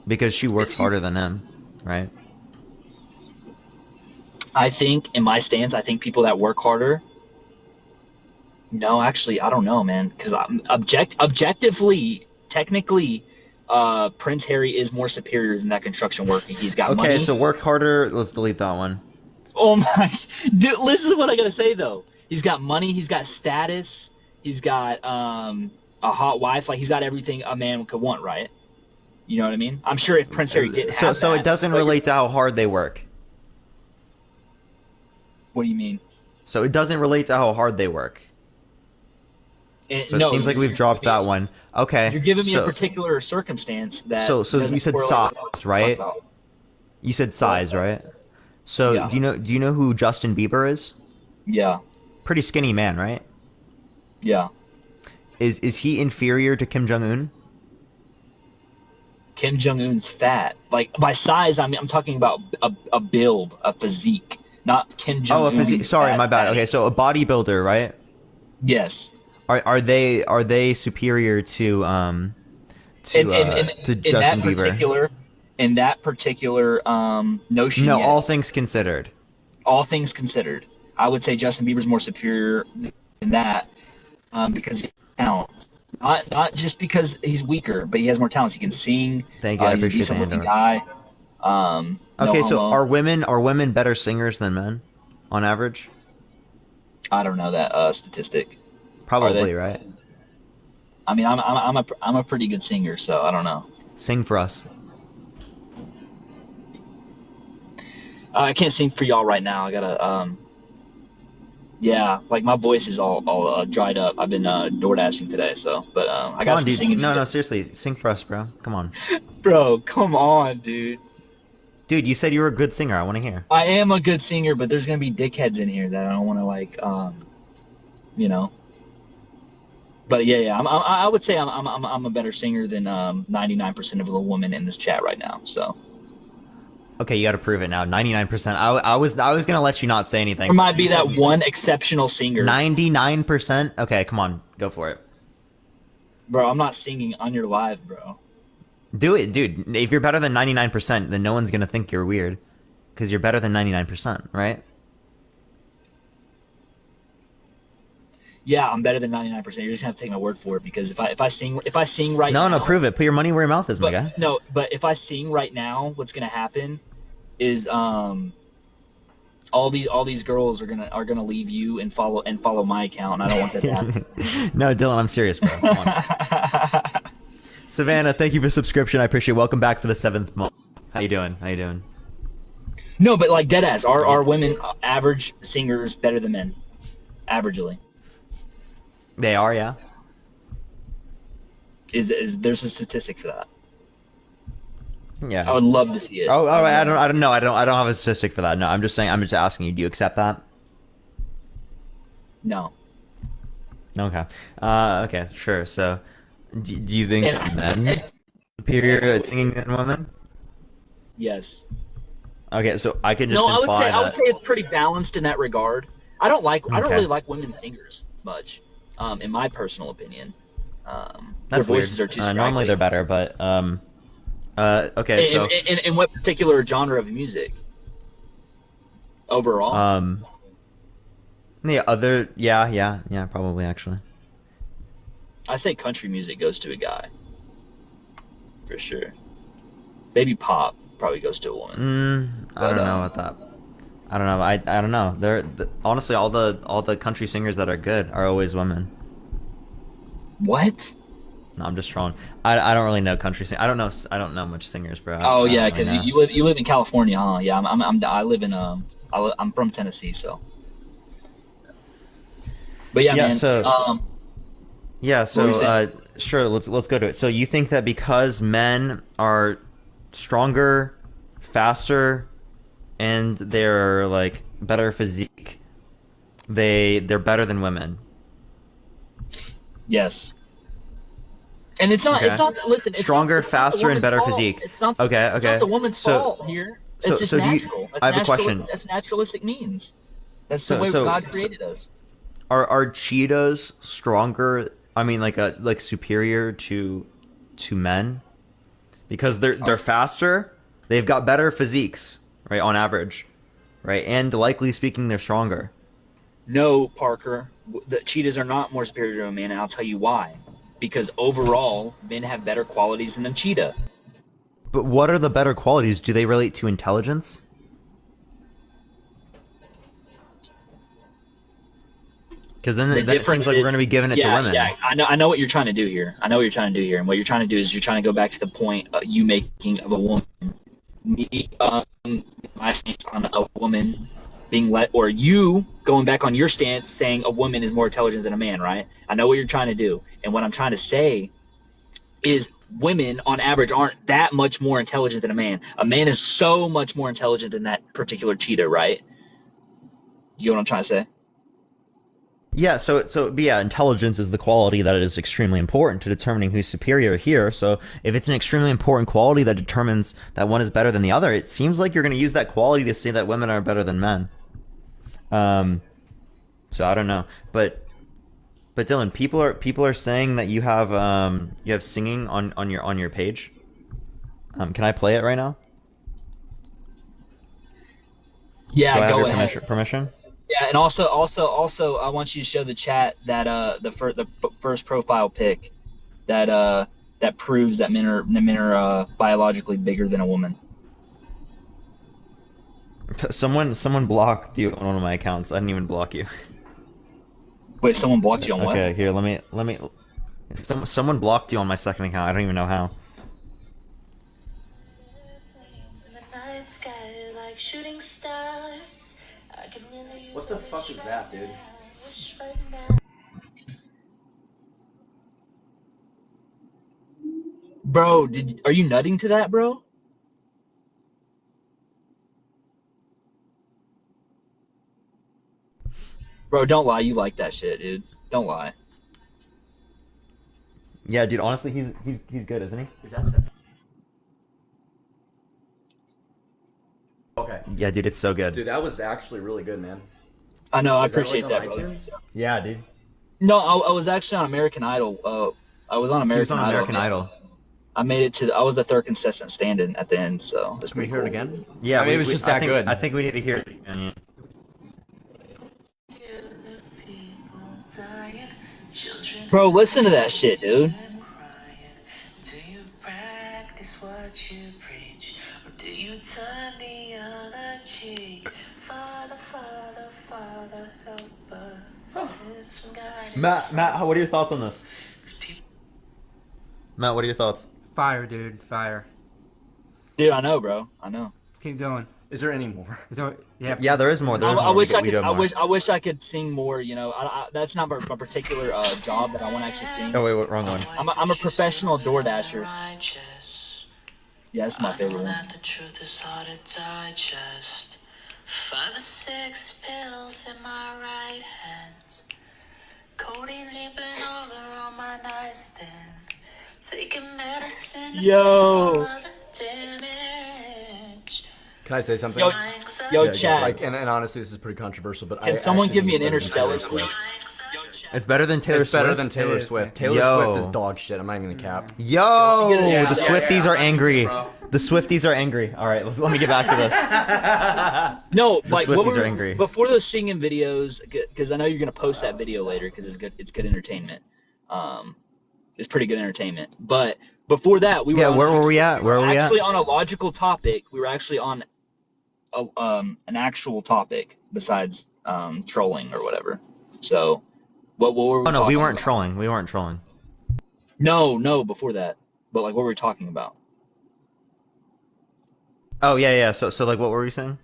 Speaker 2: because she works harder than him, right?
Speaker 3: I think, in my stance, I think people that work harder. No, actually, I don't know, man. Because objectively, technically, Prince Harry is more superior than that construction worker. He's got money.
Speaker 2: Okay, so work harder. Let's delete that one.
Speaker 3: Oh my, dude! Listen to what I gotta say though. He's got money. He's got status. He's got a hot wife. Like he's got everything a man could want, right? You know what I mean? I'm sure if Prince Harry didn't have
Speaker 2: So
Speaker 3: that,
Speaker 2: it doesn't relate to how hard they work.
Speaker 3: What do you mean?
Speaker 2: So it doesn't relate to how hard they work. So
Speaker 3: No,
Speaker 2: it seems like we've dropped that one. Okay.
Speaker 3: You're giving me a particular circumstance that.
Speaker 2: So
Speaker 3: doesn't
Speaker 2: you said
Speaker 3: correlate
Speaker 2: size,
Speaker 3: with what we're
Speaker 2: right?
Speaker 3: talking about.
Speaker 2: You said size, right? So
Speaker 3: Yeah.
Speaker 2: do you know who Justin Bieber is?
Speaker 3: Yeah.
Speaker 2: Pretty skinny man, right?
Speaker 3: Yeah.
Speaker 2: Is he inferior to Kim Jong Un?
Speaker 3: Kim Jong Un's fat. Like by size, I'm talking about a build, a physique, not Kim Jong Un.
Speaker 2: Oh, a physique. Sorry, my bad.
Speaker 3: fatty.
Speaker 2: Okay, so a bodybuilder, right?
Speaker 3: Yes.
Speaker 2: Are they superior to Justin Bieber?
Speaker 3: In that particular notion,
Speaker 2: No,
Speaker 3: yes.
Speaker 2: all things considered.
Speaker 3: All things considered, I would say Justin Bieber's more superior than that because he has talents. Not just because he's weaker, but he has more talents. He can sing.
Speaker 2: Thank you. I
Speaker 3: He's a
Speaker 2: appreciate
Speaker 3: decent
Speaker 2: the
Speaker 3: looking
Speaker 2: hand
Speaker 3: guy.
Speaker 2: Okay,
Speaker 3: no
Speaker 2: so
Speaker 3: homo.
Speaker 2: are women better singers than men, on average?
Speaker 3: I don't know that statistic.
Speaker 2: Probably, right?
Speaker 3: I mean, I'm a pretty good singer, so I don't know.
Speaker 2: Sing for us.
Speaker 3: I can't sing for y'all right now. I gotta yeah, like my voice is all dried up. I've been door dashing today, so but I got some
Speaker 2: dude.
Speaker 3: singing.
Speaker 2: No, seriously, sing for us, bro. Come on.
Speaker 3: Bro, come on, dude.
Speaker 2: Dude, you said you were a good singer. I want to hear.
Speaker 3: I am a good singer, but there's gonna be dickheads in here that I don't want to like, you know. But yeah, I would say I'm a better singer than 99% of the women in this chat right now. So.
Speaker 2: Okay, you got to prove it now. 99%. I was gonna let you not say anything.
Speaker 3: There might be that one exceptional singer.
Speaker 2: 99%. Okay, come on, go for it.
Speaker 3: Bro, I'm not singing on your live, bro.
Speaker 2: Do it, dude. If you're better than 99%, then no one's gonna think you're weird, because you're better than 99%, right?
Speaker 3: Yeah, I'm better than 99%. You're just gonna have to take my word for it because if I sing right now.
Speaker 2: No, prove it. Put your money where your mouth is, my guy.
Speaker 3: No, but if I sing right now, what's gonna happen is all these girls are gonna leave you and follow my account. And I don't want that to happen.
Speaker 2: No, Dylan, I'm serious, bro. Come on. Savannah, thank you for subscription. I appreciate it. Welcome back for the 7th month. How you doing?
Speaker 3: No, but like deadass, are women average singers better than men? Averagely.
Speaker 2: They are, yeah.
Speaker 3: Is there's a statistic for that?
Speaker 2: Yeah.
Speaker 3: I would love to see it.
Speaker 2: Oh, I don't know. I don't have a statistic for that. No, I'm just asking you. Do you accept that?
Speaker 3: No.
Speaker 2: Okay. Okay, sure. So, do you think men are superior at singing than women?
Speaker 3: Yes.
Speaker 2: Okay, so I could just
Speaker 3: I would
Speaker 2: imply
Speaker 3: say it's pretty balanced in that regard. I don't really like women singers much, in my personal opinion. Their voices are too scraggly.
Speaker 2: Normally they're better, but okay. So
Speaker 3: in what particular genre of music? Overall.
Speaker 2: Yeah, probably actually.
Speaker 3: I say country music goes to a guy. For sure. Maybe pop probably goes to a woman.
Speaker 2: I don't know about that. I don't know. I don't know. Honestly, all the country singers that are good are always women.
Speaker 3: What?
Speaker 2: No, I'm just trolling. I don't really know country singers. I don't know much singers, bro.
Speaker 3: Oh yeah, because you live in California, huh? Yeah, I live in I'm from Tennessee, so. But yeah, man.
Speaker 2: So. Sure. Let's go to it. So you think that because men are stronger, faster, and they're like better physique, they're better than women?
Speaker 3: Yes. And it's not.
Speaker 2: Okay.
Speaker 3: It's not. Listen.
Speaker 2: Stronger, faster, and better
Speaker 3: fault.
Speaker 2: physique.
Speaker 3: It's not.
Speaker 2: Okay.
Speaker 3: It's not the woman's fault here. It's just natural.
Speaker 2: I have a question.
Speaker 3: That's naturalistic means. That's the way God created us.
Speaker 2: Are cheetahs stronger? I mean, like superior to men, because they're faster. They've got better physiques, right? On average, right? And likely speaking, they're stronger.
Speaker 3: No, Parker, the cheetahs are not more superior to a man, and I'll tell you why. Because overall, men have better qualities than a cheetah.
Speaker 2: But what are the better qualities? Do they relate to intelligence? Because then it seems like we're going to be giving it to women.
Speaker 3: Yeah, I know what you're trying to do here. And what you're trying to do is you're trying to go back to the point you making of a woman. Me, my stance on a woman being or you going back on your stance saying a woman is more intelligent than a man, right? I know what you're trying to do. And what I'm trying to say is women on average aren't that much more intelligent than a man. A man is so much more intelligent than that particular cheetah, right? You know what I'm trying to say?
Speaker 2: Yeah, but yeah, intelligence is the quality that is extremely important to determining who's superior here. So if it's an extremely important quality that determines that one is better than the other, it seems like you're going to use that quality to say that women are better than men. So I don't know, but Dylan, people are saying that you have singing on your page. Can I play it right now?
Speaker 3: Yeah,
Speaker 2: Do I have
Speaker 3: go
Speaker 2: your
Speaker 3: ahead.
Speaker 2: Permission?
Speaker 3: Yeah, and also, I want you to show the chat that the first profile pic that proves that men are biologically bigger than a woman.
Speaker 2: Someone blocked you on one of my accounts. I didn't even block you.
Speaker 3: Wait, someone blocked you on what?
Speaker 2: Okay, here, let me. Someone blocked you on my second account. I don't even know how.
Speaker 13: What the fuck is that, dude?
Speaker 3: Bro, are you nutting to that, bro? Bro, don't lie. You like that shit, dude. Don't lie.
Speaker 2: Yeah, dude. Honestly, he's good, isn't he?
Speaker 13: Is that so? Okay.
Speaker 2: Yeah, dude, it's so good.
Speaker 13: Dude, that was actually really good, man.
Speaker 3: I know. I
Speaker 13: Is that,
Speaker 3: appreciate
Speaker 13: like, on
Speaker 3: that, bro.
Speaker 13: iTunes?
Speaker 2: Yeah, dude.
Speaker 3: No, I was actually on American Idol. I was on American Idol.
Speaker 2: American Idol.
Speaker 3: I made it to. I was the third contestant standing at the end, so it's pretty
Speaker 13: Can we hear
Speaker 3: cool.
Speaker 13: it again?
Speaker 2: Yeah,
Speaker 13: I mean, it was just that good.
Speaker 2: I think we need to hear it again.
Speaker 3: Bro, listen to that shit, dude.
Speaker 5: Do you practice what you preach, or do you turn the other cheek? Father, Father, Father, help us. Send some guidance.
Speaker 2: Matt, what are your thoughts on this? Matt, what are your thoughts?
Speaker 4: Fire, dude, fire.
Speaker 3: Dude, I know, bro. I know.
Speaker 4: Keep going.
Speaker 13: Is there any more?
Speaker 4: Is there? Yeah.
Speaker 2: Yeah, there is more. There is more.
Speaker 3: I wish I could sing more. You know, that's not my particular job that I want to actually sing.
Speaker 2: Oh wait, wrong one.
Speaker 3: I'm a professional DoorDasher. Yeah, that's my favorite one.
Speaker 5: The truth is hard to digest. 5 or 6 pills in my right hand. Codeine leaping over on my nightstand. Taking medicine.
Speaker 3: Yo.
Speaker 5: Damage.
Speaker 13: Can I say something?
Speaker 3: Yo, chat.
Speaker 13: Like, and honestly, this is pretty controversial, but
Speaker 3: Can someone give me an Interstellar, please?
Speaker 2: It's better than Taylor Swift.
Speaker 13: It's better than Taylor Swift. Taylor Swift is dog shit. I'm not even gonna cap.
Speaker 2: Yo,
Speaker 3: Yeah,
Speaker 2: the Swifties are angry. The Swifties are angry. All right, let me get back to this.
Speaker 3: No,
Speaker 2: The
Speaker 3: like
Speaker 2: Swifties are angry.
Speaker 3: before those singing videos, because I know you're gonna post that video later because it's good. It's good entertainment. It's pretty good entertainment. But before that, we were.
Speaker 2: Yeah, where were we at? Where were we at?
Speaker 3: Actually, on a logical topic. We were actually on an actual topic besides trolling or whatever. So, what were we?
Speaker 2: Oh no, we
Speaker 3: talking
Speaker 2: weren't
Speaker 3: about?
Speaker 2: trolling. We weren't trolling.
Speaker 3: No, before that. But like, what were we talking about?
Speaker 2: Oh yeah. So like, what were we saying?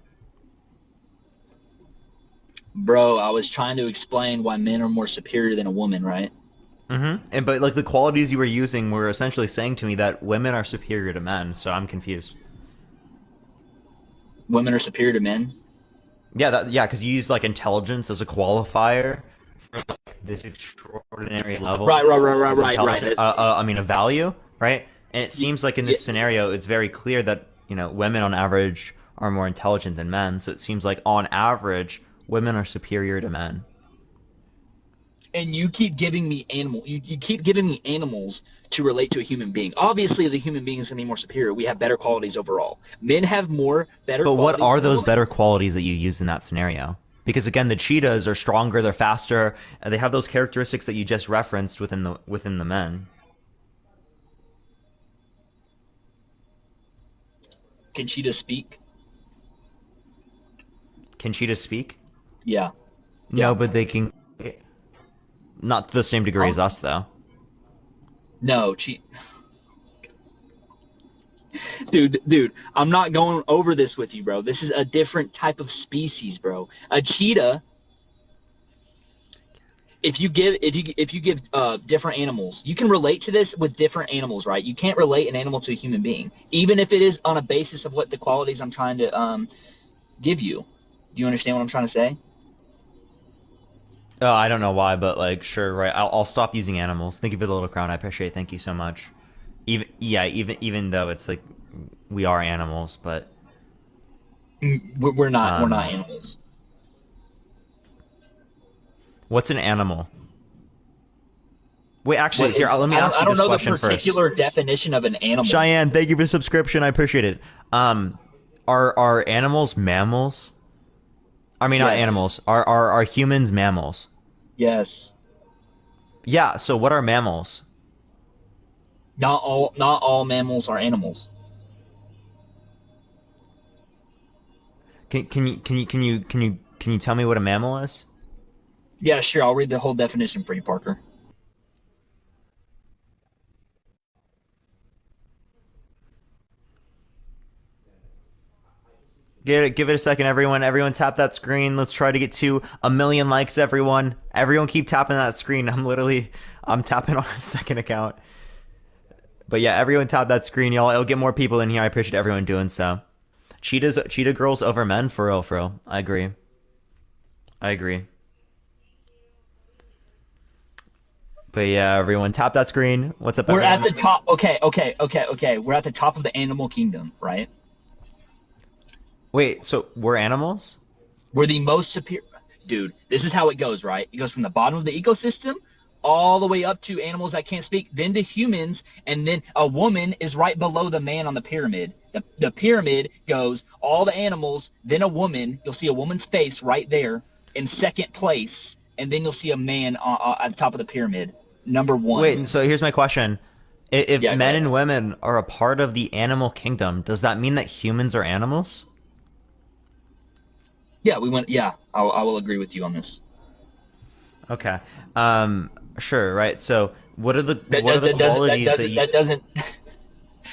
Speaker 3: Bro, I was trying to explain why men are more superior than a woman, right?
Speaker 2: Mm-hmm. But like the qualities you were using were essentially saying to me that women are superior to men. So I'm confused.
Speaker 3: Women are superior to men?
Speaker 2: Yeah, because you used like intelligence as a qualifier for like this extraordinary level.
Speaker 3: Right.
Speaker 2: I mean, a value, right? And it seems like in this scenario, it's very clear that women on average are more intelligent than men. So it seems like on average, women are superior to men.
Speaker 3: and you keep giving me you keep giving me animals to relate to a human being. Obviously, the human being is going to be more superior. We have better qualities overall. Men have better
Speaker 2: But what
Speaker 3: qualities
Speaker 2: are
Speaker 3: than
Speaker 2: those
Speaker 3: women.
Speaker 2: better qualities that you use in that scenario? Because again, the cheetahs are stronger, they're faster, and they have those characteristics that you just referenced within the men.
Speaker 3: Can cheetahs speak?
Speaker 2: Can cheetahs speak?
Speaker 3: Yeah.
Speaker 2: No, but they can. Not to the same degree as us, though.
Speaker 3: No, Dude, I'm not going over this with you, bro. This is a different type of species, bro. A cheetah. If you give different animals, you can relate to this with different animals, right? You can't relate an animal to a human being, even if it is on a basis of what the qualities I'm trying to give you. Do you understand what I'm trying to say?
Speaker 2: Oh, I don't know why, but like, sure, right. I'll stop using animals. Thank you for the little crown. I appreciate it. Thank you so much. Even though it's like we are animals, but
Speaker 3: we're not animals.
Speaker 2: What's an animal? Wait, actually, here, let me ask you this question first.
Speaker 3: I don't know the particular definition of an animal.
Speaker 2: Cheyenne, thank you for the subscription. I appreciate it. Are animals mammals? I mean, not animals. Are humans mammals?
Speaker 3: Yes.
Speaker 2: Yeah. So, what are mammals?
Speaker 3: Not all mammals are animals.
Speaker 2: Can you tell me what a mammal is?
Speaker 3: Yeah, sure. I'll read the whole definition for you, Parker.
Speaker 2: Give it a second, everyone. Everyone tap that screen. Let's try to get to 1 million likes, everyone. Everyone keep tapping that screen. I'm tapping on a second account. But yeah, everyone tap that screen, y'all. It'll get more people in here. I appreciate everyone doing so. Cheetah girls over men? For real. I agree. But yeah, everyone tap that screen. What's up,
Speaker 3: We're
Speaker 2: everyone?
Speaker 3: at the top. Okay. We're at the top of the animal kingdom, right?
Speaker 2: Wait, so we're animals?
Speaker 3: We're the most superior. Dude, this is how it goes, right? It goes from the bottom of the ecosystem all the way up to animals that can't speak, then to humans, and then a woman is right below the man on the pyramid. The pyramid goes all the animals, then a woman. You'll see a woman's face right there in second place, and then you'll see a man at the top of the pyramid, number 1.
Speaker 2: Wait, so here's my question. If men and women are a part of the animal kingdom, does that mean that humans are animals?
Speaker 3: Yeah, I will agree with you on this.
Speaker 2: Okay. Sure, right. So what are the qualities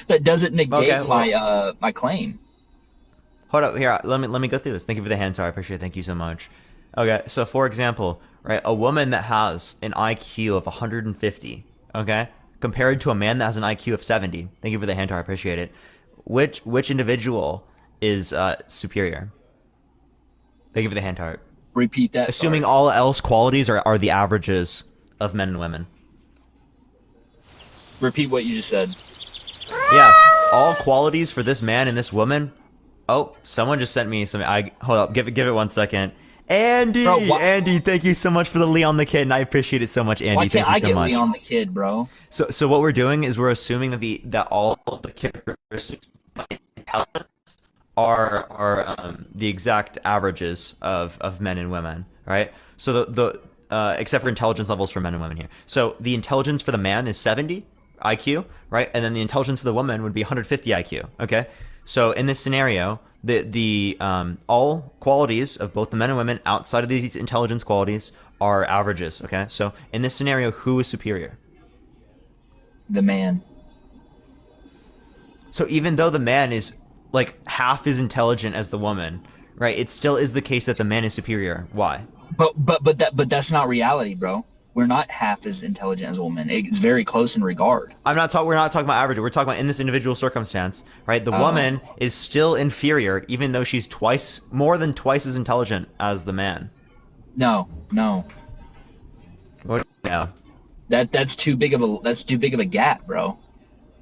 Speaker 3: that doesn't negate my claim.
Speaker 2: Hold up, here, let me go through this. Thank you for the hand, sorry, I appreciate it. Thank you so much. Okay, so for example, right, a woman that has an IQ of 150, okay, compared to a man that has an IQ of 70. Thank you for the hand, I appreciate it. Which individual is superior? Thank you for the hand heart.
Speaker 3: Repeat that.
Speaker 2: Assuming all else qualities are the averages of men and women.
Speaker 3: Repeat what you just said.
Speaker 2: Yeah, all qualities for this man and this woman. Oh, someone just sent me some. Hold up, give it 1 second. Andy, bro, Andy, thank you so much for the Leon the Kid, and I appreciate it so much, Andy.
Speaker 3: Why can't
Speaker 2: thank you so much.
Speaker 3: I get Leon the Kid, bro?
Speaker 2: So what we're doing is we're assuming that all of the characteristics of intelligence are the exact averages of men and women, right? So the except for intelligence levels for men and women here. So the intelligence for the man is 70 IQ, right? And then the intelligence for the woman would be 150 IQ, okay? So in this scenario, the all qualities of both the men and women outside of these intelligence qualities are averages, okay? So in this scenario, who is superior?
Speaker 3: The man.
Speaker 2: So even though the man is like half as intelligent as the woman, right? It still is the case that the man is superior. Why?
Speaker 3: But that's not reality, bro. We're not half as intelligent as a woman. It's very close in regard.
Speaker 2: We're not talking about average. We're talking about in this individual circumstance, right? The woman is still inferior, even though she's more than twice as intelligent as the man.
Speaker 3: No.
Speaker 2: What? No.
Speaker 3: That's too big of a gap, bro.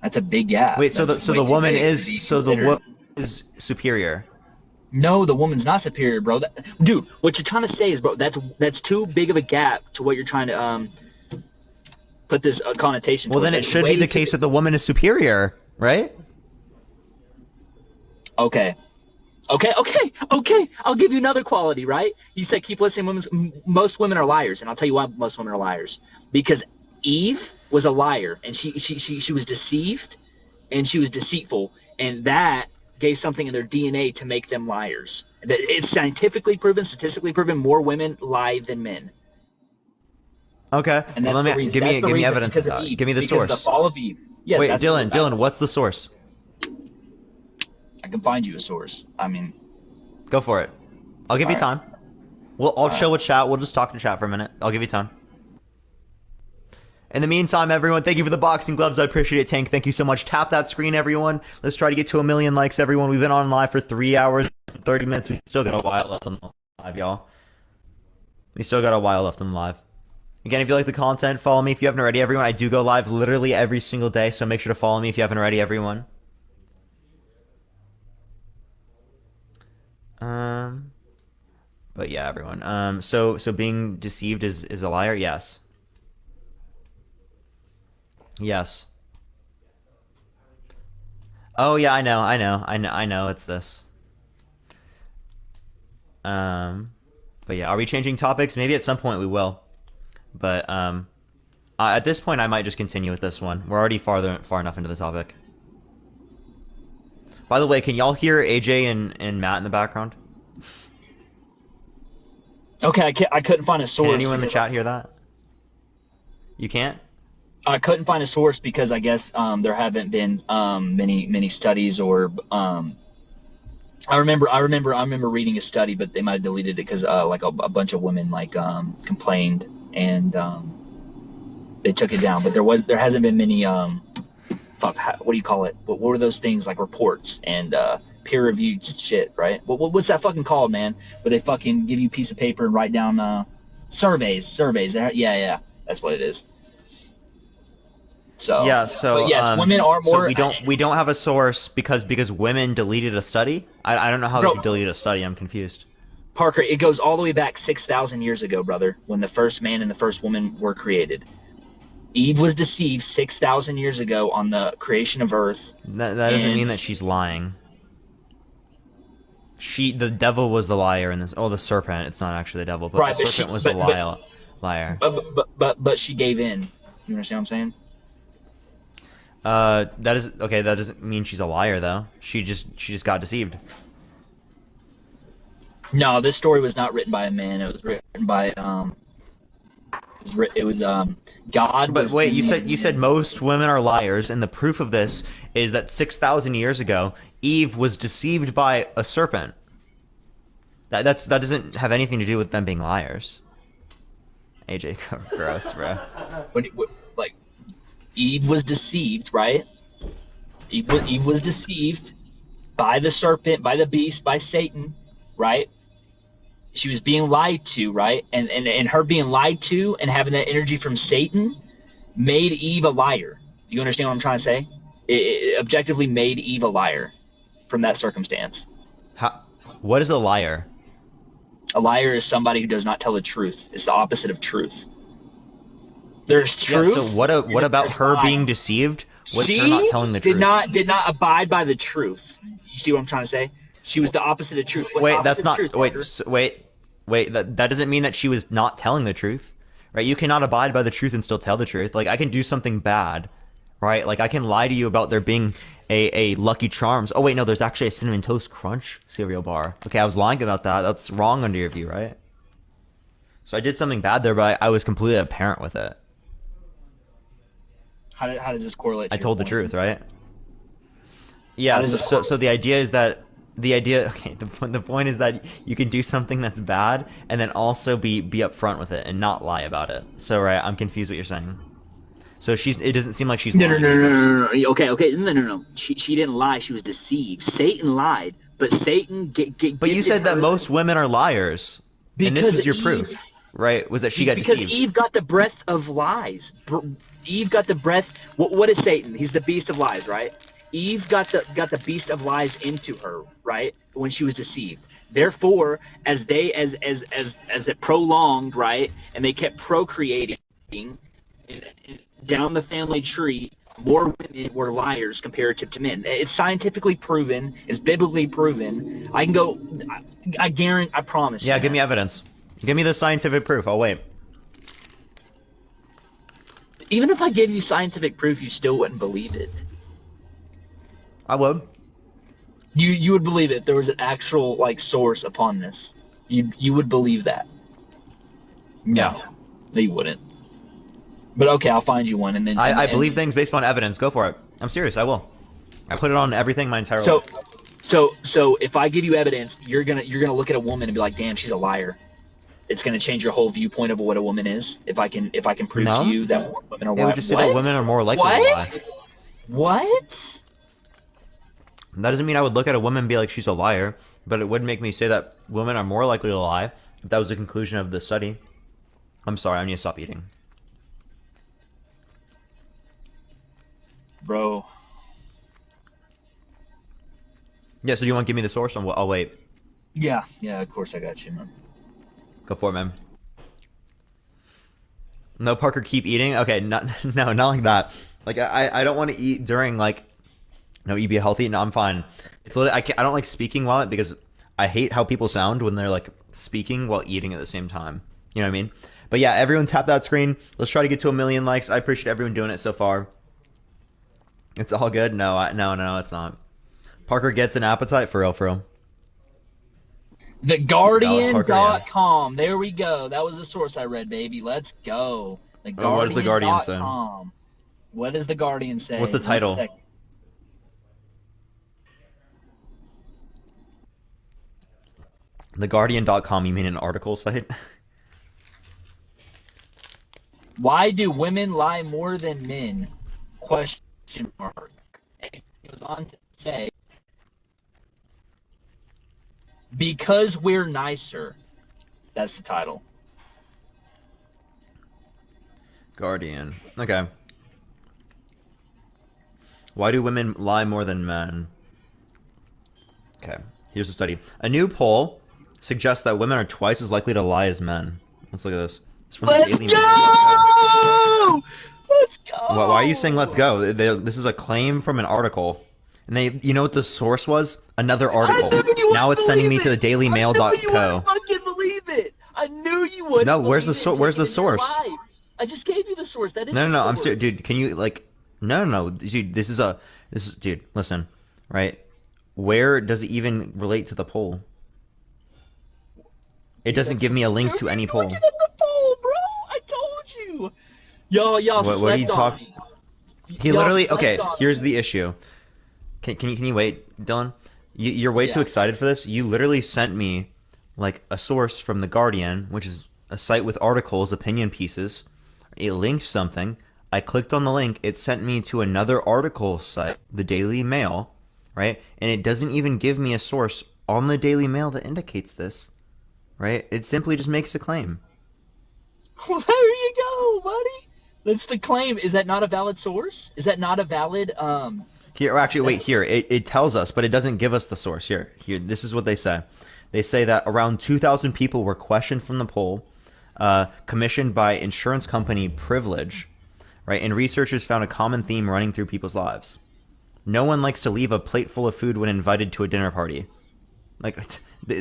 Speaker 3: That's a big gap.
Speaker 2: Wait, so the woman is superior.
Speaker 3: No, the woman's not superior, bro. Dude, what you're trying to say is, bro, that's too big of a gap to what you're trying to put this connotation.
Speaker 2: Well, then it should be the case that the woman is superior, right?
Speaker 3: Okay. I'll give you another quality, right? You said keep listening. Most women are liars, and I'll tell you why most women are liars. Because Eve was a liar, and she was deceived, and she was deceitful, and that gave something in their DNA to make them liars. It's scientifically proven, statistically proven, more women lie than men.
Speaker 2: Okay.
Speaker 3: And that's
Speaker 2: well,
Speaker 3: the reason.
Speaker 2: give me
Speaker 3: reason,
Speaker 2: evidence of that.
Speaker 3: Eve,
Speaker 2: Give me the
Speaker 3: because
Speaker 2: source.
Speaker 3: The fall of Eve. Yes,
Speaker 2: wait, Dylan, what's the source?
Speaker 3: I can find you a source. I mean,
Speaker 2: go for it. I'll give you time. I'll chill with chat. We'll just talk to chat for a minute. I'll give you time. In the meantime, everyone, thank you for the boxing gloves. I appreciate it, Tank. Thank you so much. Tap that screen, everyone. Let's try to get to 1 million likes, everyone. We've been on live for 3 hours, 30 minutes. We still got a while left on the live, y'all. We still got a while left on the live. Again, if you like the content, follow me if you haven't already, everyone. I do go live literally every single day, so make sure to follow me if you haven't already, everyone. But yeah, everyone. So being deceived is a liar? Yes. Yes. Oh yeah, I know. It's this. But yeah, are we changing topics? Maybe at some point we will. But at this point, I might just continue with this one. We're already far enough into the topic. By the way, can y'all hear AJ and Matt in the background?
Speaker 3: Okay, I couldn't find a source.
Speaker 2: Can anyone in the chat hear that? You can't?
Speaker 3: I couldn't find a source because I guess there haven't been many studies or I remember reading a study, but they might have deleted it because like a bunch of women complained and they took it down. But there hasn't been many what do you call it? What were those things like reports and peer-reviewed shit, right? What's that fucking called, man? Where they fucking give you a piece of paper and write down surveys. Yeah, that's what it is. So
Speaker 2: yeah, but
Speaker 3: yes, women are more.
Speaker 2: So we don't have a source because women deleted a study. I don't know how they could delete a study. I'm confused.
Speaker 3: Parker, it goes all the way back 6,000 years ago, brother, when the first man and the first woman were created. Eve was deceived 6,000 years ago on the creation of Earth.
Speaker 2: That doesn't mean that she's lying. The devil was the liar in this. Oh, the serpent. It's not actually the devil, but right, the serpent was the liar.
Speaker 3: But she gave in. You understand what I'm saying?
Speaker 2: That is okay. That doesn't mean she's a liar, though. She just got deceived.
Speaker 3: No, this story was not written by a man. It was written by It was God.
Speaker 2: But wait, you said most women are liars, and the proof of this is that 6,000 years ago, Eve was deceived by a serpent. That doesn't have anything to do with them being liars. AJ, gross, bro.
Speaker 3: Like, Eve was deceived, right? Eve was deceived by the serpent, by the beast, by Satan, right? She was being lied to, right? And her being lied to and having that energy from Satan made Eve a liar. Do you understand what I'm trying to say? It objectively made Eve a liar from that circumstance.
Speaker 2: What is a liar?
Speaker 3: A liar is somebody who does not tell the truth. It's the opposite of truth. There's truth.
Speaker 2: Yeah, so what about her being deceived? Was her not telling the truth?
Speaker 3: Did not abide by the truth. You see what I'm trying to say? She was the opposite of truth.
Speaker 2: Wait, that's not. Wait. That doesn't mean that she was not telling the truth, right? You cannot abide by the truth and still tell the truth. Like, I can do something bad, right? Like, I can lie to you about there being a Lucky Charms. Oh wait, no, there's actually a Cinnamon Toast Crunch cereal bar. Okay, I was lying about that. That's wrong under your view, right? So I did something bad there, but I was completely apparent with it.
Speaker 3: How does this correlate to
Speaker 2: I told the truth, right? Yeah, so the idea is that the point is that you can do something that's bad and then also be upfront with it and not lie about it. So right, I'm confused what you're saying. So it doesn't seem like she's lying.
Speaker 3: No. Okay. No. She didn't lie. She was deceived. Satan lied, but Satan
Speaker 2: But you said that most women are liars, and this was your proof, right? Was that she got deceived?
Speaker 3: Because Eve got the breath of lies. Eve got the breath. What is Satan? He's the beast of lies, right? Eve got the beast of lies into her, right? When she was deceived. Therefore, as it prolonged, right, and they kept procreating down the family tree, more women were liars comparative to men. It's scientifically proven. It's biblically proven. I can go. I guarantee. I promise.
Speaker 2: Yeah, give me evidence. Give me the scientific proof. I'll wait.
Speaker 3: Even if I gave you scientific proof, you still wouldn't believe it.
Speaker 2: I would.
Speaker 3: You would believe it if there was an actual like source upon this. You would believe that. No, you wouldn't. But okay, I'll find you one, and then
Speaker 2: I believe things based on evidence. Go for it. I'm serious. I will. I put it on everything my entire life.
Speaker 3: So if I give you evidence, you're gonna look at a woman and be like, damn, she's a liar. It's gonna change your whole viewpoint of what a woman is. If I can prove to you that women are
Speaker 2: It would just say that women are more likely to lie.
Speaker 3: What?
Speaker 2: That doesn't mean I would look at a woman and be like, she's a liar, but it would make me say that women are more likely to lie if that was the conclusion of the study. I'm sorry, I need to stop eating.
Speaker 3: Bro.
Speaker 2: Yeah, so do you want to give me the source? I'll wait.
Speaker 3: Yeah, of course I got you, man.
Speaker 2: Go for it, man. No, Parker, keep eating? Okay, not like that. Like, I don't want to eat during, like, no, you be healthy? No, I'm fine. It's literally, I don't like speaking while it because I hate how people sound when they're, like, speaking while eating at the same time. You know what I mean? But yeah, everyone tap that screen. Let's try to get to 1 million likes. I appreciate everyone doing it so far. It's all good? No, it's not. Parker gets an appetite for real.
Speaker 3: TheGuardian.com. There we go. That was the source I read, baby. Let's go.
Speaker 2: What does The Guardian say?
Speaker 3: What does The Guardian say?
Speaker 2: What's the title? TheGuardian.com, you mean an article site?
Speaker 3: Why do women lie more than men? Question mark. And he goes on to say, because we're nicer. That's the title.
Speaker 2: Guardian. Okay. Why do women lie more than men? Okay. Here's a study. A new poll suggests that women are twice as likely to lie as men. Let's look at this. It's from
Speaker 3: Let's
Speaker 2: Daily
Speaker 3: go! Let's go!
Speaker 2: Why are you saying let's go? This is a claim from an article. And you know what the source was? Another article. Now it's sending me to the dailymail.co.
Speaker 3: I knew you wouldn't fucking believe it. I knew you wouldn't.
Speaker 2: No, where's the source?
Speaker 3: I just gave you the source. That is
Speaker 2: No,
Speaker 3: the
Speaker 2: I'm
Speaker 3: source.
Speaker 2: serious, dude. Can you No, dude. This is, dude. Listen, right? Where does it even relate to the poll? It doesn't give me a link to any poll.
Speaker 3: Look at the poll, bro. I told you. Y'all
Speaker 2: What are you
Speaker 3: slept on
Speaker 2: talking?
Speaker 3: me.
Speaker 2: He
Speaker 3: Y'all
Speaker 2: literally.
Speaker 3: slept
Speaker 2: Okay,
Speaker 3: on
Speaker 2: here's
Speaker 3: me.
Speaker 2: the issue. Can you wait, Dylan? You're way too excited for this. You literally sent me like a source from The Guardian, which is a site with articles, opinion pieces. It linked something. I clicked on the link. It sent me to another article site, the Daily Mail, right? And it doesn't even give me a source on the Daily Mail that indicates this, right? It simply just makes a claim.
Speaker 3: Well, there you go, buddy. That's the claim. Is that not a valid source? Is that not a valid
Speaker 2: Here, actually, wait. Here, it tells us, but it doesn't give us the source. Here. This is what they say. They say that around 2,000 people were questioned from the poll, commissioned by insurance company Privilege, right? And researchers found a common theme running through people's lives. No one likes to leave a plate full of food when invited to a dinner party. Like,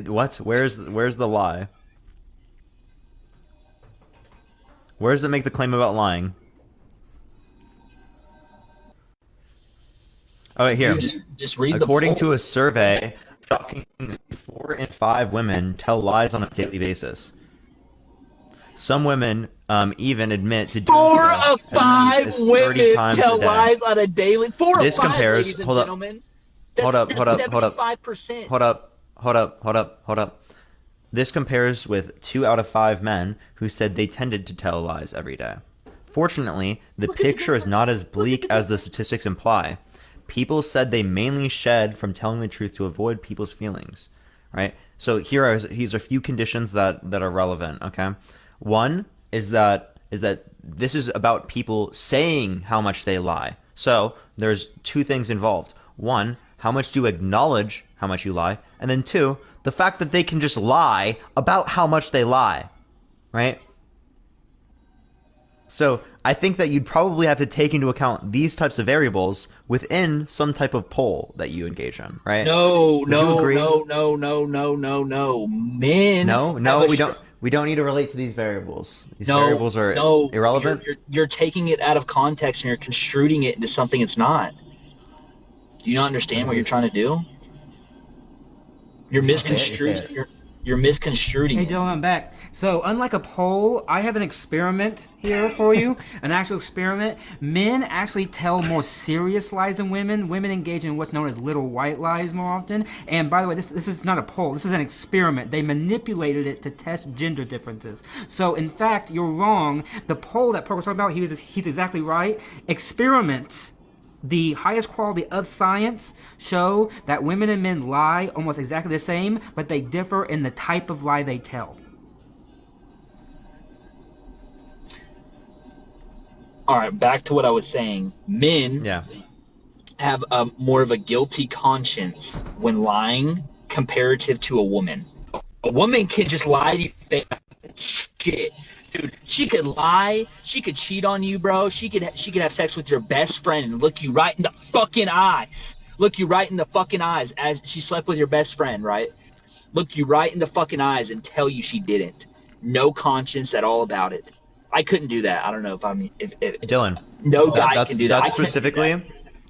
Speaker 2: what? Where's the lie? Where does it make the claim about lying? Oh, wait, here.
Speaker 3: Just read
Speaker 2: According
Speaker 3: the poll.
Speaker 2: to a survey, shockingly, 4 in 5 women tell lies on a daily basis. Some women even admit to doing
Speaker 3: 4
Speaker 2: so
Speaker 3: of 5
Speaker 2: as 30
Speaker 3: women
Speaker 2: times
Speaker 3: tell
Speaker 2: a day.
Speaker 3: lies on a daily. 4
Speaker 2: This
Speaker 3: of 5,
Speaker 2: compares.
Speaker 3: ladies and
Speaker 2: Hold up.
Speaker 3: gentlemen.
Speaker 2: Hold up.
Speaker 3: 75%.
Speaker 2: Hold up. This compares with 2 out of 5 men who said they tended to tell lies every day. Fortunately, the picture is not as bleak as the statistics imply. People said they mainly shed from telling the truth to avoid people's feelings, right? So here's a few conditions that are relevant, okay? One is that this is about people saying how much they lie. So there's 2 things involved. One, how much do you acknowledge how much you lie? And then two, the fact that they can just lie about how much they lie, right? So I think that you'd probably have to take into account these types of variables within some type of poll that you engage in, right?
Speaker 3: No,
Speaker 2: Would you agree?
Speaker 3: no. Men.
Speaker 2: No, we don't need to relate to these variables. These variables are irrelevant.
Speaker 3: You're taking it out of context and you're construing it into something it's not. Do you not understand what you're trying to do? You're misconstruing. You're misconstruing.
Speaker 4: Hey, Dylan, I'm back. So, unlike a poll, I have an experiment here for you. An actual experiment. Men actually tell more serious lies than women. Women engage in what's known as little white lies more often. And by the way, this is not a poll. This is an experiment. They manipulated it to test gender differences. So, in fact, you're wrong. The poll that Parker was talking about, he's exactly right. Experiments, the highest quality of science, show that women and men lie almost exactly the same, but they differ in the type of lie they tell.
Speaker 3: All right, back to what I was saying. Men have more of a guilty conscience when lying comparative to a woman. A woman can just lie to you. Shit. Dude, she could lie. She could cheat on you, bro. She could have sex with your best friend and look you right in the fucking eyes. Look you right in the fucking eyes as she slept with your best friend, right? Look you right in the fucking eyes and tell you she didn't. No conscience at all about it. I couldn't do that. I don't know if
Speaker 2: Dylan.
Speaker 3: No guy can do that.
Speaker 2: That's specifically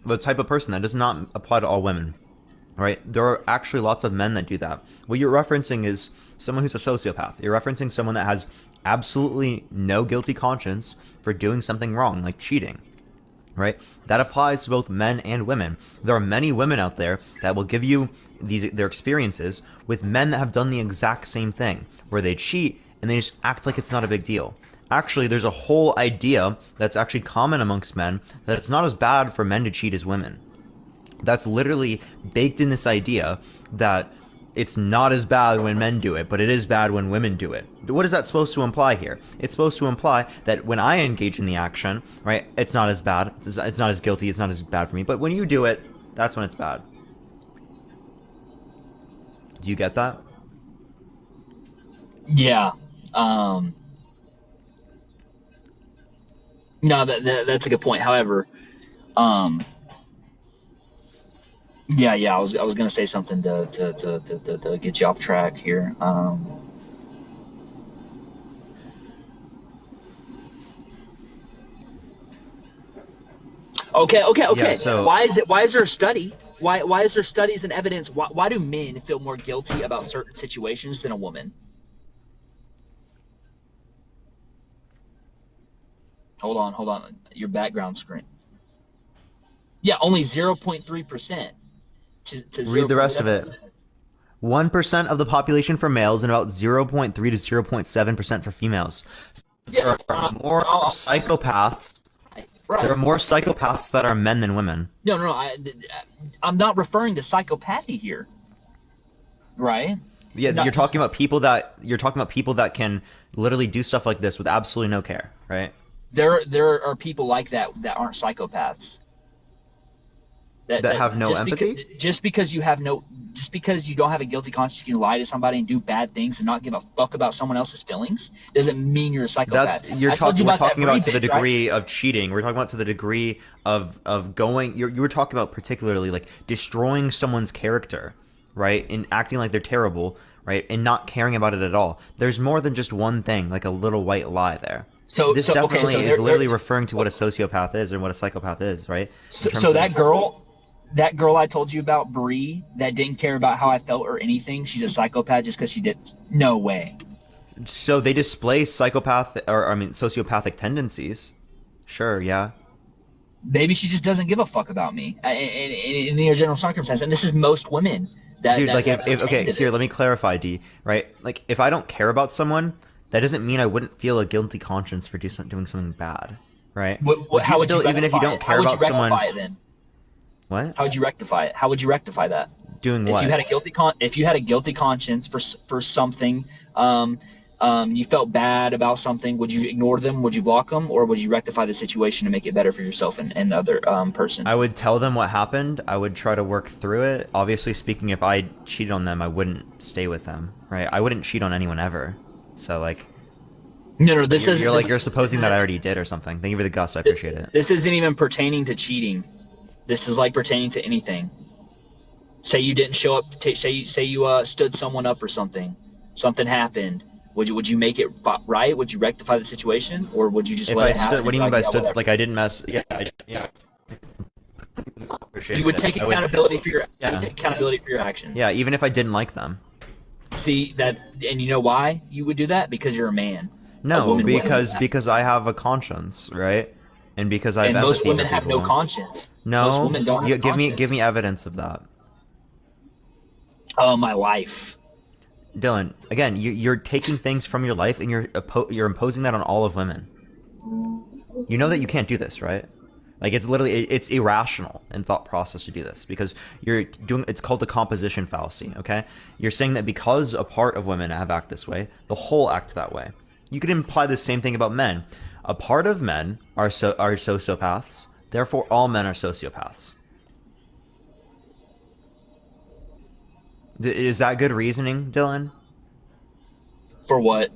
Speaker 2: the type of person that does not apply to all women, right? There are actually lots of men that do that. What you're referencing is someone who's a sociopath. You're referencing someone that has absolutely no guilty conscience for doing something wrong, like cheating, right? That applies to both men and women. There are many women out there that will give you their experiences with men that have done the exact same thing, where they cheat and they just act like it's not a big deal. Actually, there's a whole idea that's actually common amongst men that it's not as bad for men to cheat as women. That's literally baked in this idea that it's not as bad when men do it, but it is bad when women do it. What is that supposed to imply here? It's supposed to imply that when I engage in the action, right, it's not as bad, it's not as guilty, it's not as bad for me, but when you do it, that's when it's bad. Do you get that?
Speaker 3: Yeah. No, that's a good point. However, Yeah, I was gonna say something to get you off track here. Okay.
Speaker 2: Yeah, so
Speaker 3: Why is there a study? Why is there studies and evidence? Why do men feel more guilty about certain situations than a woman? Hold on. Your background screen. Yeah, only 0.3%.
Speaker 2: Read the rest of it. 1% of the population for males and about 0.3 to 0.7% for females.
Speaker 3: Yeah,
Speaker 2: there are more psychopaths.
Speaker 3: Right.
Speaker 2: There are more psychopaths that are men than women.
Speaker 3: No. I'm not referring to psychopathy here. Right?
Speaker 2: Yeah, you're talking about people that can literally do stuff like this with absolutely no care, right?
Speaker 3: There are people like that aren't psychopaths.
Speaker 2: That have no empathy?
Speaker 3: Just because you don't have a guilty conscience, you can lie to somebody and do bad things and not give a fuck about someone else's feelings, doesn't mean you're a psychopath.
Speaker 2: We're talking about to the degree of cheating. We're talking about to the degree of going. You were talking about particularly like destroying someone's character, right? And acting like they're terrible, right? And not caring about it at all. There's more than just one thing, like a little white lie there. This definitely is literally referring to what a sociopath is and what a psychopath is, right?
Speaker 3: So that girl I told you about, Bree, that didn't care about how I felt or anything, she's a psychopath just because she did. No way.
Speaker 2: So they display sociopathic tendencies. Sure, yeah.
Speaker 3: Maybe she just doesn't give a fuck about me in your general circumstance, and this is most women.
Speaker 2: Dude, let me clarify, D. Right, like if I don't care about someone, that doesn't mean I wouldn't feel a guilty conscience for doing something bad, right?
Speaker 3: How would you rectify
Speaker 2: even if you don't care about someone?
Speaker 3: Then?
Speaker 2: What?
Speaker 3: How would you rectify it? How would you rectify that?
Speaker 2: Doing what?
Speaker 3: If you had a guilty conscience for something, you felt bad about something, would you ignore them? Would you block them? Or would you rectify the situation to make it better for yourself and the other person?
Speaker 2: I would tell them what happened. I would try to work through it. Obviously speaking, if I cheated on them, I wouldn't stay with them, right? I wouldn't cheat on anyone ever. So, like...
Speaker 3: No, this isn't...
Speaker 2: You're supposing that I already did or something. Thank you for the Gus, I appreciate it.
Speaker 3: This isn't even pertaining to cheating. This is, like, pertaining to anything. Say you didn't show up, say you stood someone up or something. Something happened. Would you make it right? Would you rectify the situation, or would you just let it happen?
Speaker 2: What do you mean by stood? Like I didn't mess? Yeah.
Speaker 3: You would take accountability for your accountability for your actions.
Speaker 2: Yeah, even if I didn't like them.
Speaker 3: See and you know why you would do that? Because you're a man.
Speaker 2: No, because I have a conscience, right? And because I have empathy
Speaker 3: most women
Speaker 2: for
Speaker 3: have
Speaker 2: people.
Speaker 3: no conscience.
Speaker 2: No,
Speaker 3: most women don't have conscience.
Speaker 2: Give me evidence of that.
Speaker 3: Oh, my life.
Speaker 2: Dylan, again, you're taking things from your life and you're imposing that on all of women. You know that you can't do this, right? Like it's irrational in thought process to do this because it's called the composition fallacy, okay? You're saying that because a part of women have act this way, the whole act that way. You could imply the same thing about men. A part of men are sociopaths, therefore all men are sociopaths. Is that good reasoning, Dylan?
Speaker 3: For what?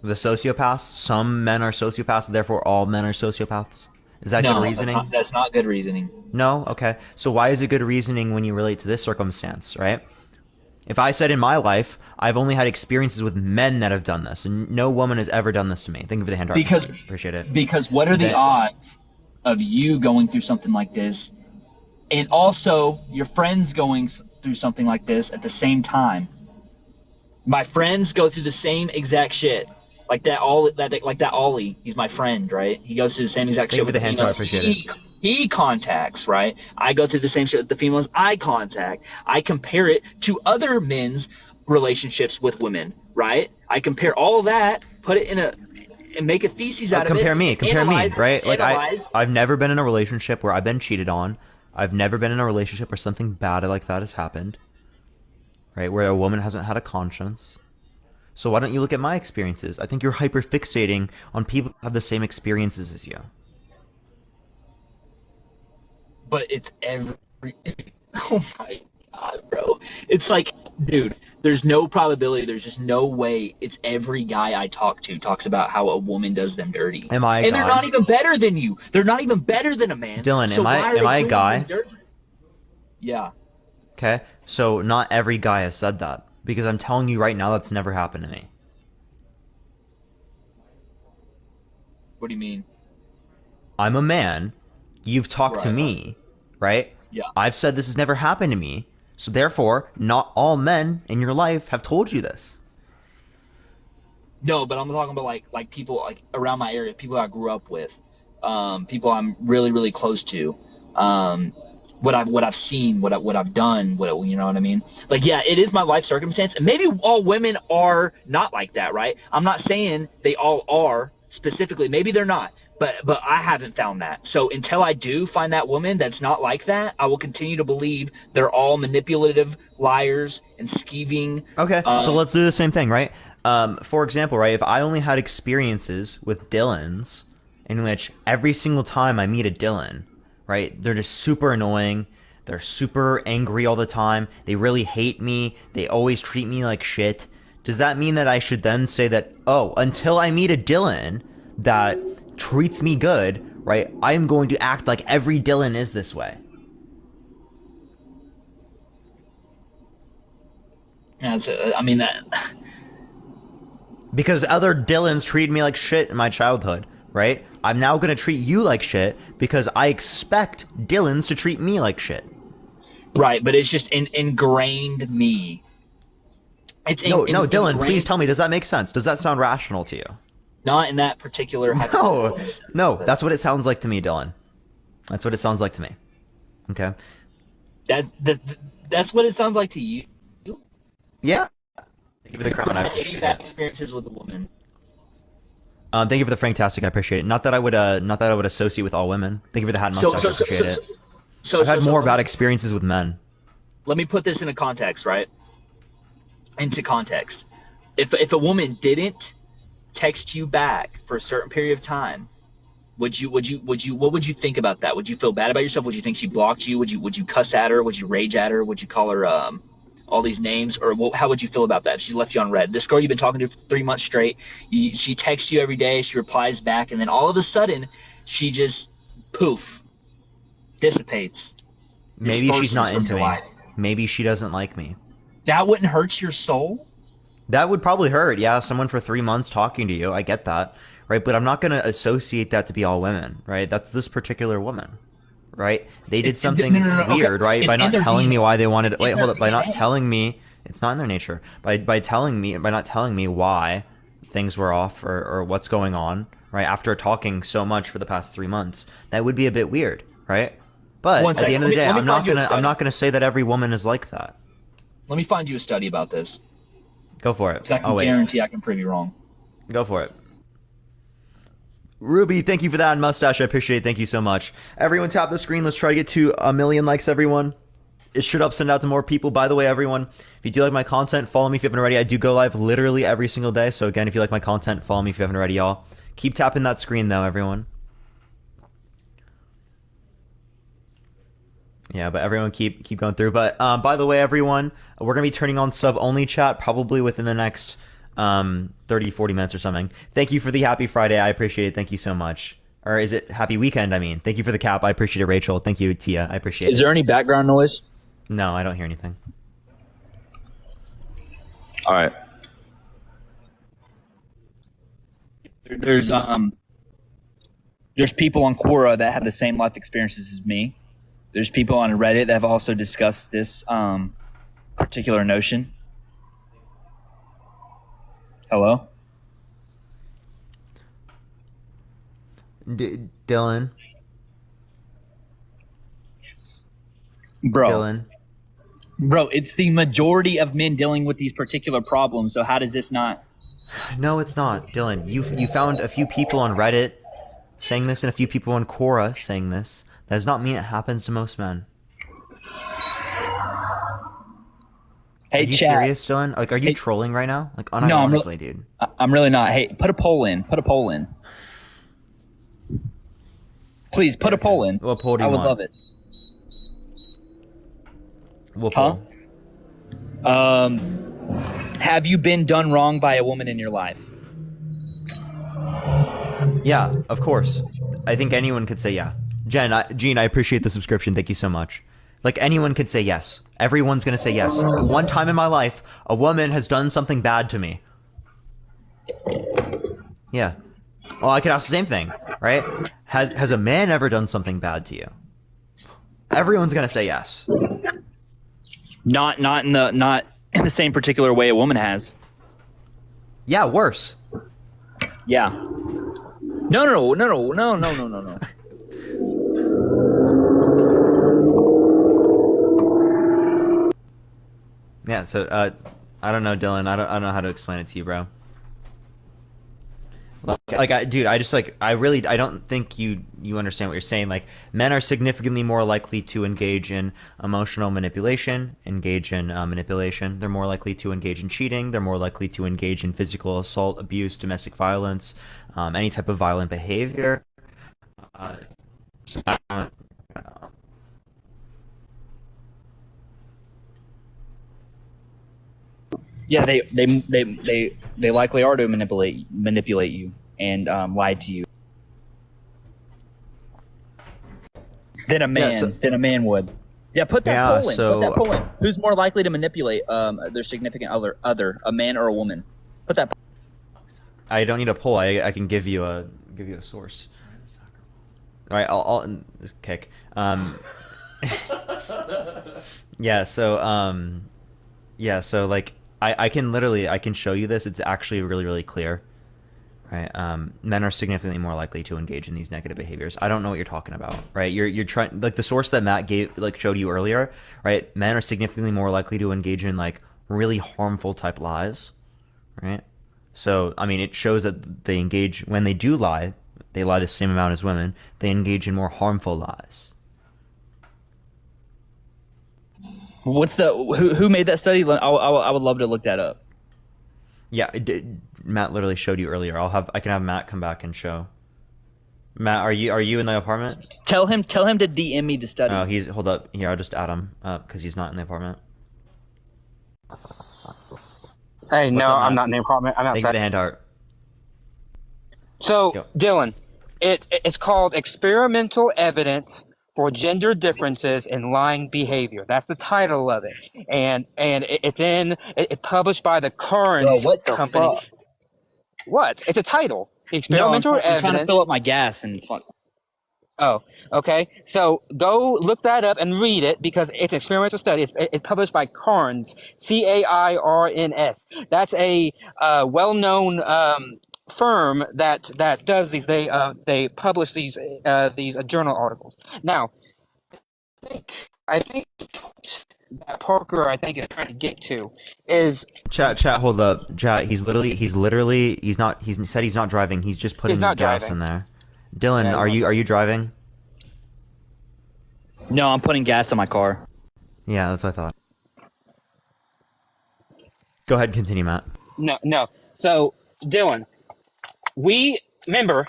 Speaker 2: The sociopaths? Some men are sociopaths, therefore all men are sociopaths? Is that good reasoning?
Speaker 3: That's not good reasoning.
Speaker 2: No? Okay. So why is it good reasoning when you relate to this circumstance, right? If I said in my life, I've only had experiences with men that have done this, and no woman has ever done this to me. Thank you for the hand
Speaker 3: Because
Speaker 2: appreciate it.
Speaker 3: Because what are the odds of you going through something like this, and also your friends going through something like this at the same time? My friends go through the same exact shit. Like that Ollie, he's my friend, right? He goes through the same exact shit with the
Speaker 2: hand, so I appreciate it.
Speaker 3: He contacts, right? I go through the same shit with the females I contact. I compare it to other men's relationships with women, right? I compare all of that, put it and make a thesis out of it.
Speaker 2: Compare me, right? Like
Speaker 3: analyze.
Speaker 2: I've never been in a relationship where I've been cheated on. I've never been in a relationship where something bad like that has happened, right? Where a woman hasn't had a conscience. So why don't you look at my experiences? I think you're hyper-fixating on people who have the same experiences as you.
Speaker 3: But it's every... Oh my god, bro. It's like, dude, there's no probability, there's just no way it's every guy I talk to talks about how a woman does them dirty.
Speaker 2: Am I a
Speaker 3: And
Speaker 2: guy?
Speaker 3: they're not even better than you. They're not even better than a man.
Speaker 2: Dylan,
Speaker 3: So
Speaker 2: am
Speaker 3: why are
Speaker 2: I
Speaker 3: they
Speaker 2: a
Speaker 3: doing
Speaker 2: guy?
Speaker 3: them dirty? Yeah.
Speaker 2: Okay? So not every guy has said that. Because I'm telling you right now that's never happened to me.
Speaker 3: What do you mean?
Speaker 2: I'm a man. You've talked to
Speaker 3: Right.
Speaker 2: me, right?
Speaker 3: Yeah.
Speaker 2: I've said this has never happened to me. So therefore, not all men in your life have told you this.
Speaker 3: No, but I'm talking about like people like around my area, people I grew up with, people I'm really, really close to, what I've seen, what I've done, you know what I mean? Like, yeah, it is my life circumstance, and maybe all women are not like that, right? I'm not saying they all are specifically. Maybe they're not, but I haven't found that. So until I do find that woman that's not like that, I will continue to believe they're all manipulative, liars, and skeeving.
Speaker 2: Okay, so let's do the same thing, right? For example, right, if I only had experiences with Dylans in which every single time I meet a Dylan, right, they're just super annoying, they're super angry all the time, they really hate me, they always treat me like shit, does that mean that I should then say that, oh, until I meet a Dylan that treats me good, right, I'm going to act like every Dylan is this way?
Speaker 3: Yeah, I mean that.
Speaker 2: Because other Dylans treated me like shit in my childhood, right? I'm now going to treat you like shit because I expect Dylans to treat me like shit.
Speaker 3: Right, but it's just ingrained me. It's
Speaker 2: no, Dylan, please tell me, does that make sense? Does that sound rational to you?
Speaker 3: Not in that particular hypothetical.
Speaker 2: No, that's what it sounds like to me, Dylan. That's what it sounds like to me. Okay?
Speaker 3: That's what it sounds like to you?
Speaker 2: Yeah. Thank you for the crown. I
Speaker 3: Any bad experiences with a woman.
Speaker 2: Thank you for the Franktastic. I appreciate it. Not that I would associate with all women. Thank you for the hat mustache. I appreciate it. I've had more bad experiences with men.
Speaker 3: Let me put this into context, right? Into context. if a woman didn't text you back for a certain period of time, what would you think about that? Would you feel bad about yourself? Would you think she blocked you? Would you cuss at her? Would you rage at her? Would you call her all these names? Or how would you feel about that if she left you on red? This girl you've been talking to for 3 months straight, she texts you every day, she replies back, and then all of a sudden she just poof dissipates.
Speaker 2: Maybe she's not into me. Maybe she doesn't like me.
Speaker 3: That wouldn't hurt your soul?
Speaker 2: That would probably hurt. Yeah, someone for 3 months talking to you. I get that. Right, but I'm not going to associate that to be all women, right? That's this particular woman, right? They did something weird, right? By not telling me why they wanted. Wait, hold up. By not telling me, it's not in their nature. By not telling me why things were off or what's going on, right? After talking so much for the past 3 months, that would be a bit weird, right? But at the end of the day, I'm not gonna say that every woman is like that.
Speaker 3: Let me find you a study about this.
Speaker 2: Go for it.
Speaker 3: Because I can guarantee I can prove you wrong.
Speaker 2: Go for it. Ruby, thank you for that. And Mustache, I appreciate it. Thank you so much. Everyone tap the screen. Let's try to get to 1 million likes, everyone. It should up send out to more people. By the way, everyone, if you do like my content, follow me if you haven't already. I do go live literally every single day. So again, if you like my content, follow me if you haven't already, y'all. Keep tapping that screen though, everyone. Yeah, but everyone keep going through. But by the way, everyone, we're going to be turning on sub-only chat probably within the next 30-40 minutes or something. Thank you for the happy Friday. I appreciate it. Thank you so much. Or is it happy weekend? I mean, thank you for the cap. I appreciate it, Rachel. Thank you, Tia. I appreciate it.
Speaker 3: Is there any background noise?
Speaker 2: No, I don't hear anything.
Speaker 3: All right. There's people on Quora that have the same life experiences as me. There's people on Reddit that have also discussed this particular notion. Hello?
Speaker 2: Dylan?
Speaker 3: Bro.
Speaker 2: Dylan?
Speaker 3: Bro, it's the majority of men dealing with these particular problems, so how does this not...
Speaker 2: No, it's not. Dylan, you found a few people on Reddit saying this and a few people on Quora saying this. That does not mean it happens to most men.
Speaker 3: Hey,
Speaker 2: are you
Speaker 3: chat.
Speaker 2: serious, Dylan? Like, are you trolling right now? Like, unironically, dude.
Speaker 3: I'm really not. Hey, put a poll in. Put a poll in. Please, put a poll in.
Speaker 2: What poll do you
Speaker 3: want? I would
Speaker 2: want?
Speaker 3: love it.
Speaker 2: What poll?
Speaker 3: Have you been done wrong by a woman in your life?
Speaker 2: Yeah, of course. I think anyone could say yeah. Gene, I appreciate the subscription. Thank you so much. Like, anyone could say yes. Everyone's going to say yes. One time in my life, a woman has done something bad to me. Yeah. Well, I could ask the same thing, right? Has a man ever done something bad to you? Everyone's going to say yes.
Speaker 3: Not in the same particular way a woman has.
Speaker 2: Yeah, worse.
Speaker 3: Yeah. No.
Speaker 2: Yeah, so I don't know, Dylan. I don't know how to explain it to you, bro. I don't think you understand what you're saying. Like, men are significantly more likely to engage in emotional manipulation, manipulation. They're more likely to engage in cheating. They're more likely to engage in physical assault, abuse, domestic violence, any type of violent behavior.
Speaker 3: Yeah, they likely are to manipulate you and lie to you. Than a man would. Yeah, put that poll in. Put that poll in. Who's more likely to manipulate their significant other, a man or a woman? Put that.
Speaker 2: I don't need a poll. I can give you a source. All right, I'll kick. Yeah. So like. I can show you this. It's actually really, really clear, right? Men are significantly more likely to engage in these negative behaviors. I don't know what you're talking about, right? You're trying, like, the source that Matt showed you earlier, right? Men are significantly more likely to engage in, like, really harmful type lies, right? So, I mean, it shows that they engage, when they do lie, they lie the same amount as women. They engage in more harmful lies.
Speaker 3: What's who made that study? I would love to look that up.
Speaker 2: Yeah, Matt literally showed you earlier. I can have Matt come back and show. Matt, are you in the apartment?
Speaker 7: Tell him to DM me the study.
Speaker 2: Oh, hold up. Here, I'll just add him because he's not in the apartment.
Speaker 9: Hey,
Speaker 2: What's
Speaker 9: no,
Speaker 2: up,
Speaker 9: I'm
Speaker 2: Matt?
Speaker 9: not in the apartment. I'm
Speaker 2: Thank you for
Speaker 9: outside.
Speaker 2: the hand art.
Speaker 9: So,
Speaker 2: Go.
Speaker 9: Dylan, it's called Experimental Evidence for Gender Differences in Lying Behavior. That's the title of it, and it's published by the Current
Speaker 7: Bro, what the
Speaker 9: company.
Speaker 7: fuck?
Speaker 9: What? It's a title.
Speaker 7: No,
Speaker 9: Experimental
Speaker 7: I'm
Speaker 9: Evidence.
Speaker 7: trying to fill up my gas and it's fun.
Speaker 9: Oh, okay. So go look that up and read it because it's an experimental study. It's published by Carnes, Cairns. That's a well-known firm that does these. They publish these journal articles. Now, I think that Parker is trying to get to is
Speaker 2: Chat, hold up. Chat, he said he's not driving. He's just putting
Speaker 9: not
Speaker 2: gas
Speaker 9: driving.
Speaker 2: in there. Dylan,
Speaker 9: Yeah,
Speaker 2: are you driving?
Speaker 7: No, I'm putting gas in my car.
Speaker 2: Yeah, that's what I thought. Go ahead, continue, Matt.
Speaker 9: No. So Dylan, we remember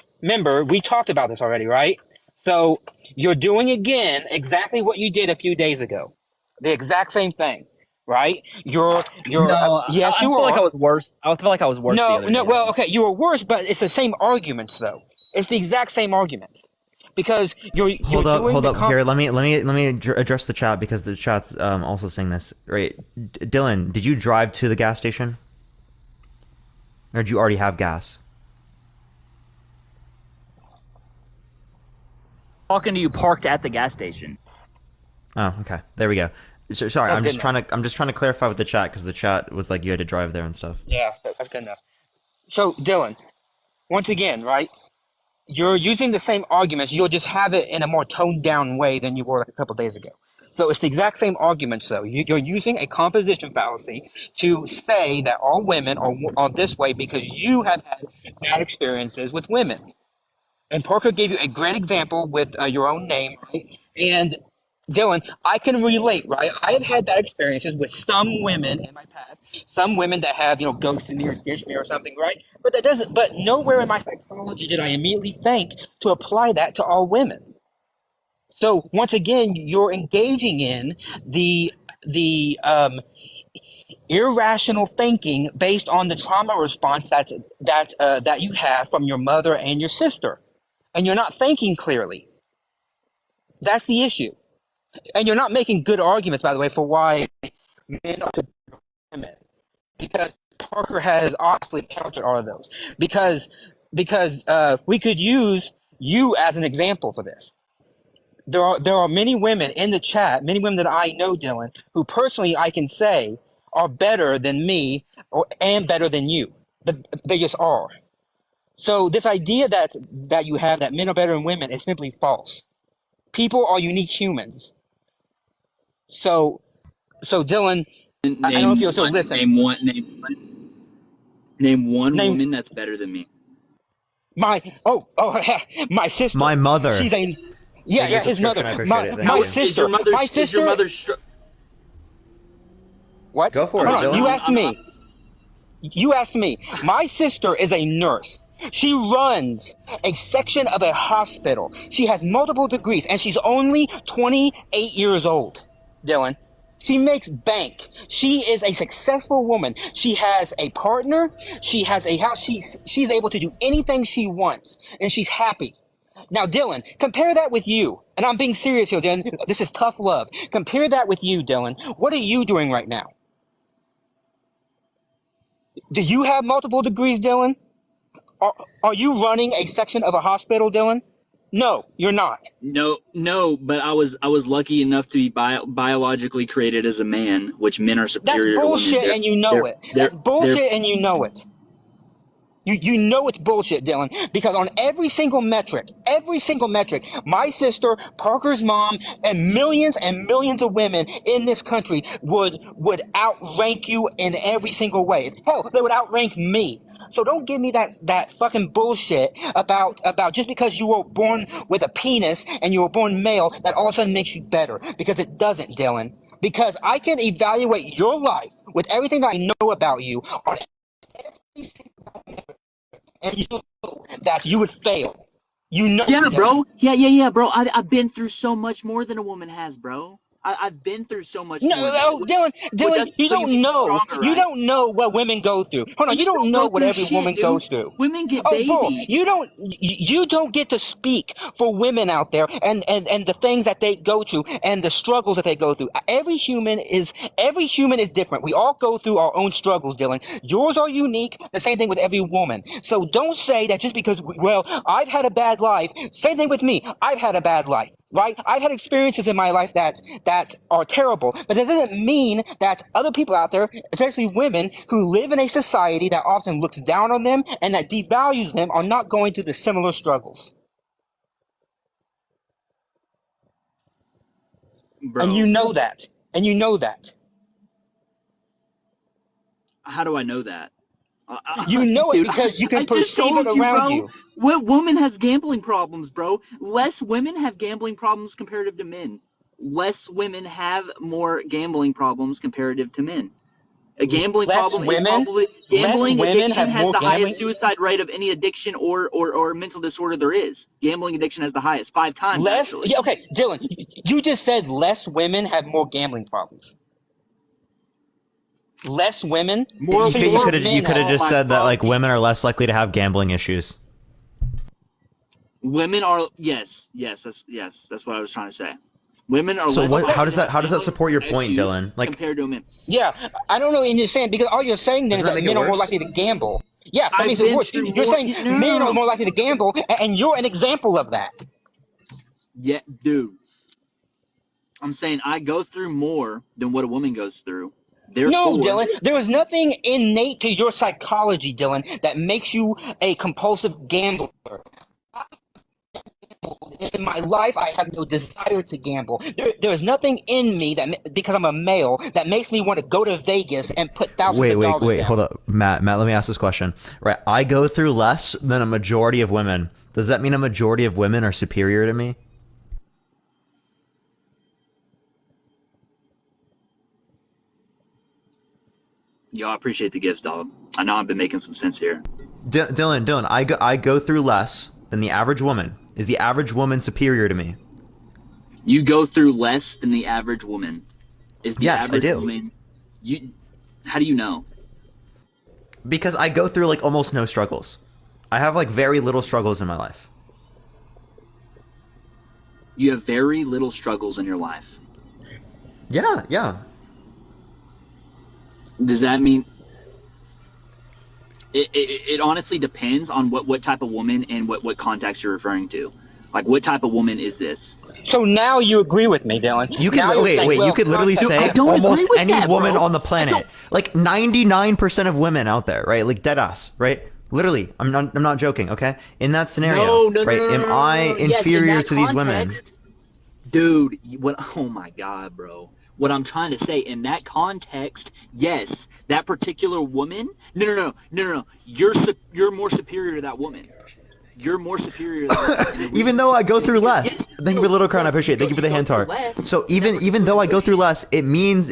Speaker 9: we talked about this already, right? So you're doing again exactly what you did a few days ago, the exact same thing, right? You're
Speaker 7: No,
Speaker 9: yes,
Speaker 7: I
Speaker 9: you
Speaker 7: feel
Speaker 9: are.
Speaker 7: like I was worse. I feel like I was worse. the
Speaker 9: No,
Speaker 7: other
Speaker 9: no.
Speaker 7: day.
Speaker 9: Well, okay, you were worse, but it's the same arguments though. It's the exact same arguments because you're
Speaker 2: Hold
Speaker 9: doing
Speaker 2: up. Here, let me address the chat because the chat's also saying this. Right, Dylan, did you drive to the gas station, or did you already have gas?
Speaker 7: Talking to you parked at the gas station.
Speaker 2: Oh, okay. There we go. Sorry,
Speaker 9: That's
Speaker 2: I'm
Speaker 9: good
Speaker 2: just trying to clarify with the chat because the chat was like you had to drive there and stuff.
Speaker 9: Yeah, that's good enough. So Dylan, once again, right? You're using the same arguments. You'll just have it in a more toned down way than you were like a couple days ago. So it's the exact same arguments, though. You're using a composition fallacy to say that all women are this way because you have had bad experiences with women. And Parker gave you a great example with your own name, right? And Dylan, I can relate, right? I have had bad experiences with some women in my past, some women that have, ghosted me or ditched me or something, right? But nowhere in my psychology did I immediately think to apply that to all women. So once again, you're engaging in the irrational thinking based on the trauma response that you have from your mother and your sister, and you're not thinking clearly. That's the issue. And you're not making good arguments, by the way, for why men are to women. Because Parker has obviously countered all of those. Because we could use you as an example for this. There are many women in the chat, many women that I know, Dylan, who personally I can say are better than me and better than you. They just are. So this idea that you have that men are better than women is simply false. People are unique humans. So Dylan, I don't know if you're still listening.
Speaker 3: Name one woman that's better than me.
Speaker 9: My sister.
Speaker 2: My mother.
Speaker 9: She's a his mother. My sister.
Speaker 3: Is your mother
Speaker 9: What?
Speaker 2: Go for it,
Speaker 9: Hold on.
Speaker 2: Dylan.
Speaker 9: You asked me. My sister is a nurse. She runs a section of a hospital. She has multiple degrees, and she's only 28 years old, Dylan. She makes bank. She is a successful woman. She has a partner. She has a house. She's able to do anything she wants, and she's happy. Now, Dylan, compare that with you. And I'm being serious here, Dylan. This is tough love. Compare that with you, Dylan. What are you doing right now? Do you have multiple degrees, Dylan? Are you running a section of a hospital, Dylan? No, you're not.
Speaker 3: No, but I was lucky enough to be biologically created as a man, which men are superior
Speaker 9: to women. That's bullshit, and you know it. That's bullshit, and you know it. You know it's bullshit, Dylan, because on every single metric, my sister, Parker's mom, and millions of women in this country would outrank you in every single way. Hell, they would outrank me. So don't give me that fucking bullshit about just because you were born with a penis and you were born male, that all of a sudden makes you better, because it doesn't, Dylan. Because I can evaluate your life with everything that I know about you on and you know that you would fail. You know.
Speaker 3: Yeah, bro. Yeah, bro. I've been through so much more than a woman has, bro. I've been through so much more.
Speaker 9: No, Dylan, you don't know. You don't know what women go through. Hold on, you don't know what every woman goes through.
Speaker 3: Women get
Speaker 9: babied. Bro, you don't get to speak for women out there and the things that they go through and the struggles that they go through. Every human is different. We all go through our own struggles, Dylan. Yours are unique. The same thing with every woman. So don't say that just because I've had a bad life. Same thing with me. I've had a bad life. Right? I've had experiences in my life that are terrible, but that doesn't mean that other people out there, especially women who live in a society that often looks down on them and that devalues them, are not going through the similar struggles.
Speaker 3: Bro.
Speaker 9: And you know that. And you know that.
Speaker 3: How do I know that?
Speaker 9: You know it because you can perceive it around you.
Speaker 3: What woman has gambling problems, bro? Less women have gambling problems comparative to men. Less women have more gambling problems comparative to men. A gambling problem is probably gambling addiction has the highest suicide rate of any addiction or mental disorder there is. Gambling addiction has the highest, 5 times. Actually.
Speaker 9: Yeah, okay, Dylan, you just said less women have more gambling problems. Less women.
Speaker 2: You could have just said that like women are less likely to have gambling issues.
Speaker 3: Women are yes, that's what I was trying to say. Women are.
Speaker 2: So
Speaker 3: less
Speaker 2: how does that support your point, Dylan? Like
Speaker 3: compared to men.
Speaker 9: Yeah, I don't know. And you're saying because all you're saying then is that men are more likely to gamble. Yeah, that makes it worse. You're saying men are more likely to gamble, and you're an example of that.
Speaker 3: Yeah, dude. I'm saying I go through more than what a woman goes through.
Speaker 9: No, Dylan, there is nothing innate to your psychology, Dylan, that makes you a compulsive gambler. In my life, I have no desire to gamble. There is nothing in me that, because I'm a male, that makes me want to go to Vegas and put thousands of dollars
Speaker 2: Wait,
Speaker 9: down.
Speaker 2: hold up. Matt, let me ask this question. Right, I go through less than a majority of women. Does that mean a majority of women are superior to me?
Speaker 3: Yo, I appreciate the gifts, dog. I know I've been making some sense here.
Speaker 2: Dylan, I go through less than the average woman. Is the average woman superior to me?
Speaker 3: You go through less than the average woman. Is the
Speaker 2: Yes,
Speaker 3: average
Speaker 2: I do.
Speaker 3: woman? How do you know?
Speaker 2: Because I go through like almost no struggles. I have like very little struggles in my life.
Speaker 3: You have very little struggles in your life.
Speaker 2: Yeah.
Speaker 3: Does that mean it honestly depends on what type of woman and what context you're referring to? Like, what type of woman is this?
Speaker 9: So now you agree with me, Dylan.
Speaker 2: You can you could literally say almost any woman on the planet. Like 99% of women out there, right? Like dead ass, right? Literally, I'm not joking, okay? In that scenario, right? Am I inferior to these women?
Speaker 3: Dude, oh my god, bro. What I'm trying to say, in that context, yes, that particular woman. No. You're more superior to that woman. You're more superior to that woman.
Speaker 2: Even though I go through less. Thank you for the little crown. I appreciate it. Thank you for the hand tar. So even though I go through less, it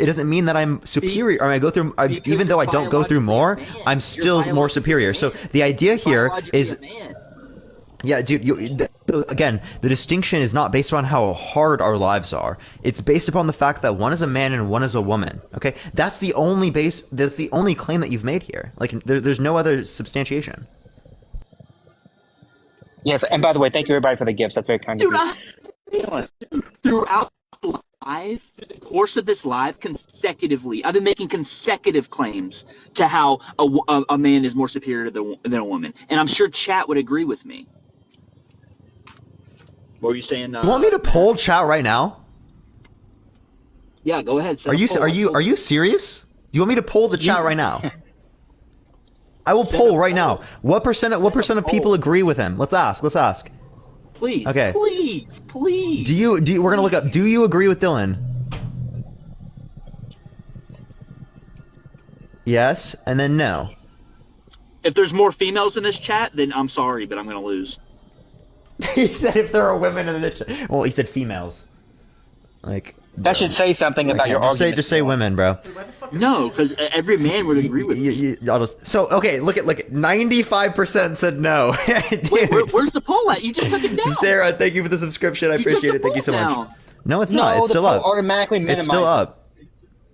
Speaker 2: doesn't mean that I'm superior. I go through even though I don't go through more, I'm still more superior. So the idea here is. Yeah, dude, again, the distinction is not based on how hard our lives are. It's based upon the fact that one is a man and one is a woman, okay? That's the only claim that you've made here. Like, there's no other substantiation.
Speaker 9: Yes, and by the way, thank you everybody for the gifts. That's very kind of you.
Speaker 3: Throughout live, through the course of this live, consecutively, I've been making consecutive claims to how a man is more superior than a woman. And I'm sure chat would agree with me. What were you saying?
Speaker 2: You want me to poll chat right now?
Speaker 3: Yeah, go ahead.
Speaker 2: Are you serious? Do you want me to poll the chat right now? I will poll right now. What percent of people agree with him? Let's ask.
Speaker 3: Please.
Speaker 2: Okay.
Speaker 3: Please.
Speaker 2: We're gonna look up. Do you agree with Dylan? Yes, and then no.
Speaker 3: If there's more females in this chat, then I'm sorry, but I'm gonna lose.
Speaker 2: He said if there are women in the chat. Well, he said females. Like,
Speaker 9: That should say something about your argument.
Speaker 2: Just say women, bro.
Speaker 3: No, because every man would agree with me.
Speaker 2: So okay, look at 95% said no.
Speaker 3: Wait, where's the poll at? You just took it down.
Speaker 2: Sarah, thank you for the subscription. I appreciate it. Thank you so much. No, it's not. It's still up.
Speaker 9: Automatically
Speaker 2: it's still up.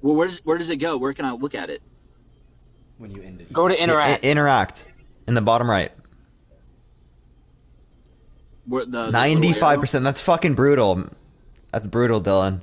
Speaker 3: Well, where does it go? Where can I look at it?
Speaker 13: When you end it.
Speaker 9: Go to interact.
Speaker 2: Interact in the bottom right.
Speaker 3: Where the
Speaker 2: 95%. That's fucking brutal. That's brutal, Dylan.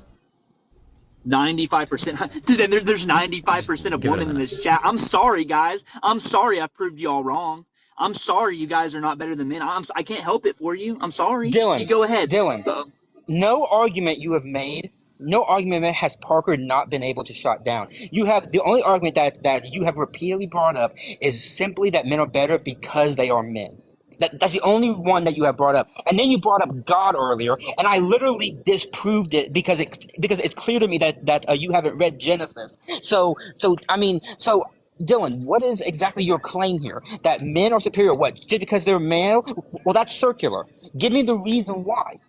Speaker 3: 95%. Dude, there's 95% of women in this chat. I'm sorry, guys. I'm sorry I've proved you all wrong. I'm sorry you guys are not better than men. I can't help it for you. I'm sorry.
Speaker 9: Dylan,
Speaker 3: you go ahead.
Speaker 9: Dylan, no argument you have made, no argument has Parker not been able to shut down. You have the only argument that you have repeatedly brought up is simply that men are better because they are men. That's the only one that you have brought up. And then you brought up God earlier, and I literally disproved it because it's clear to me that you haven't read Genesis. So Dylan, what is exactly your claim here? That men are superior? What? Just because they're male? Well, that's circular. Give me the reason why.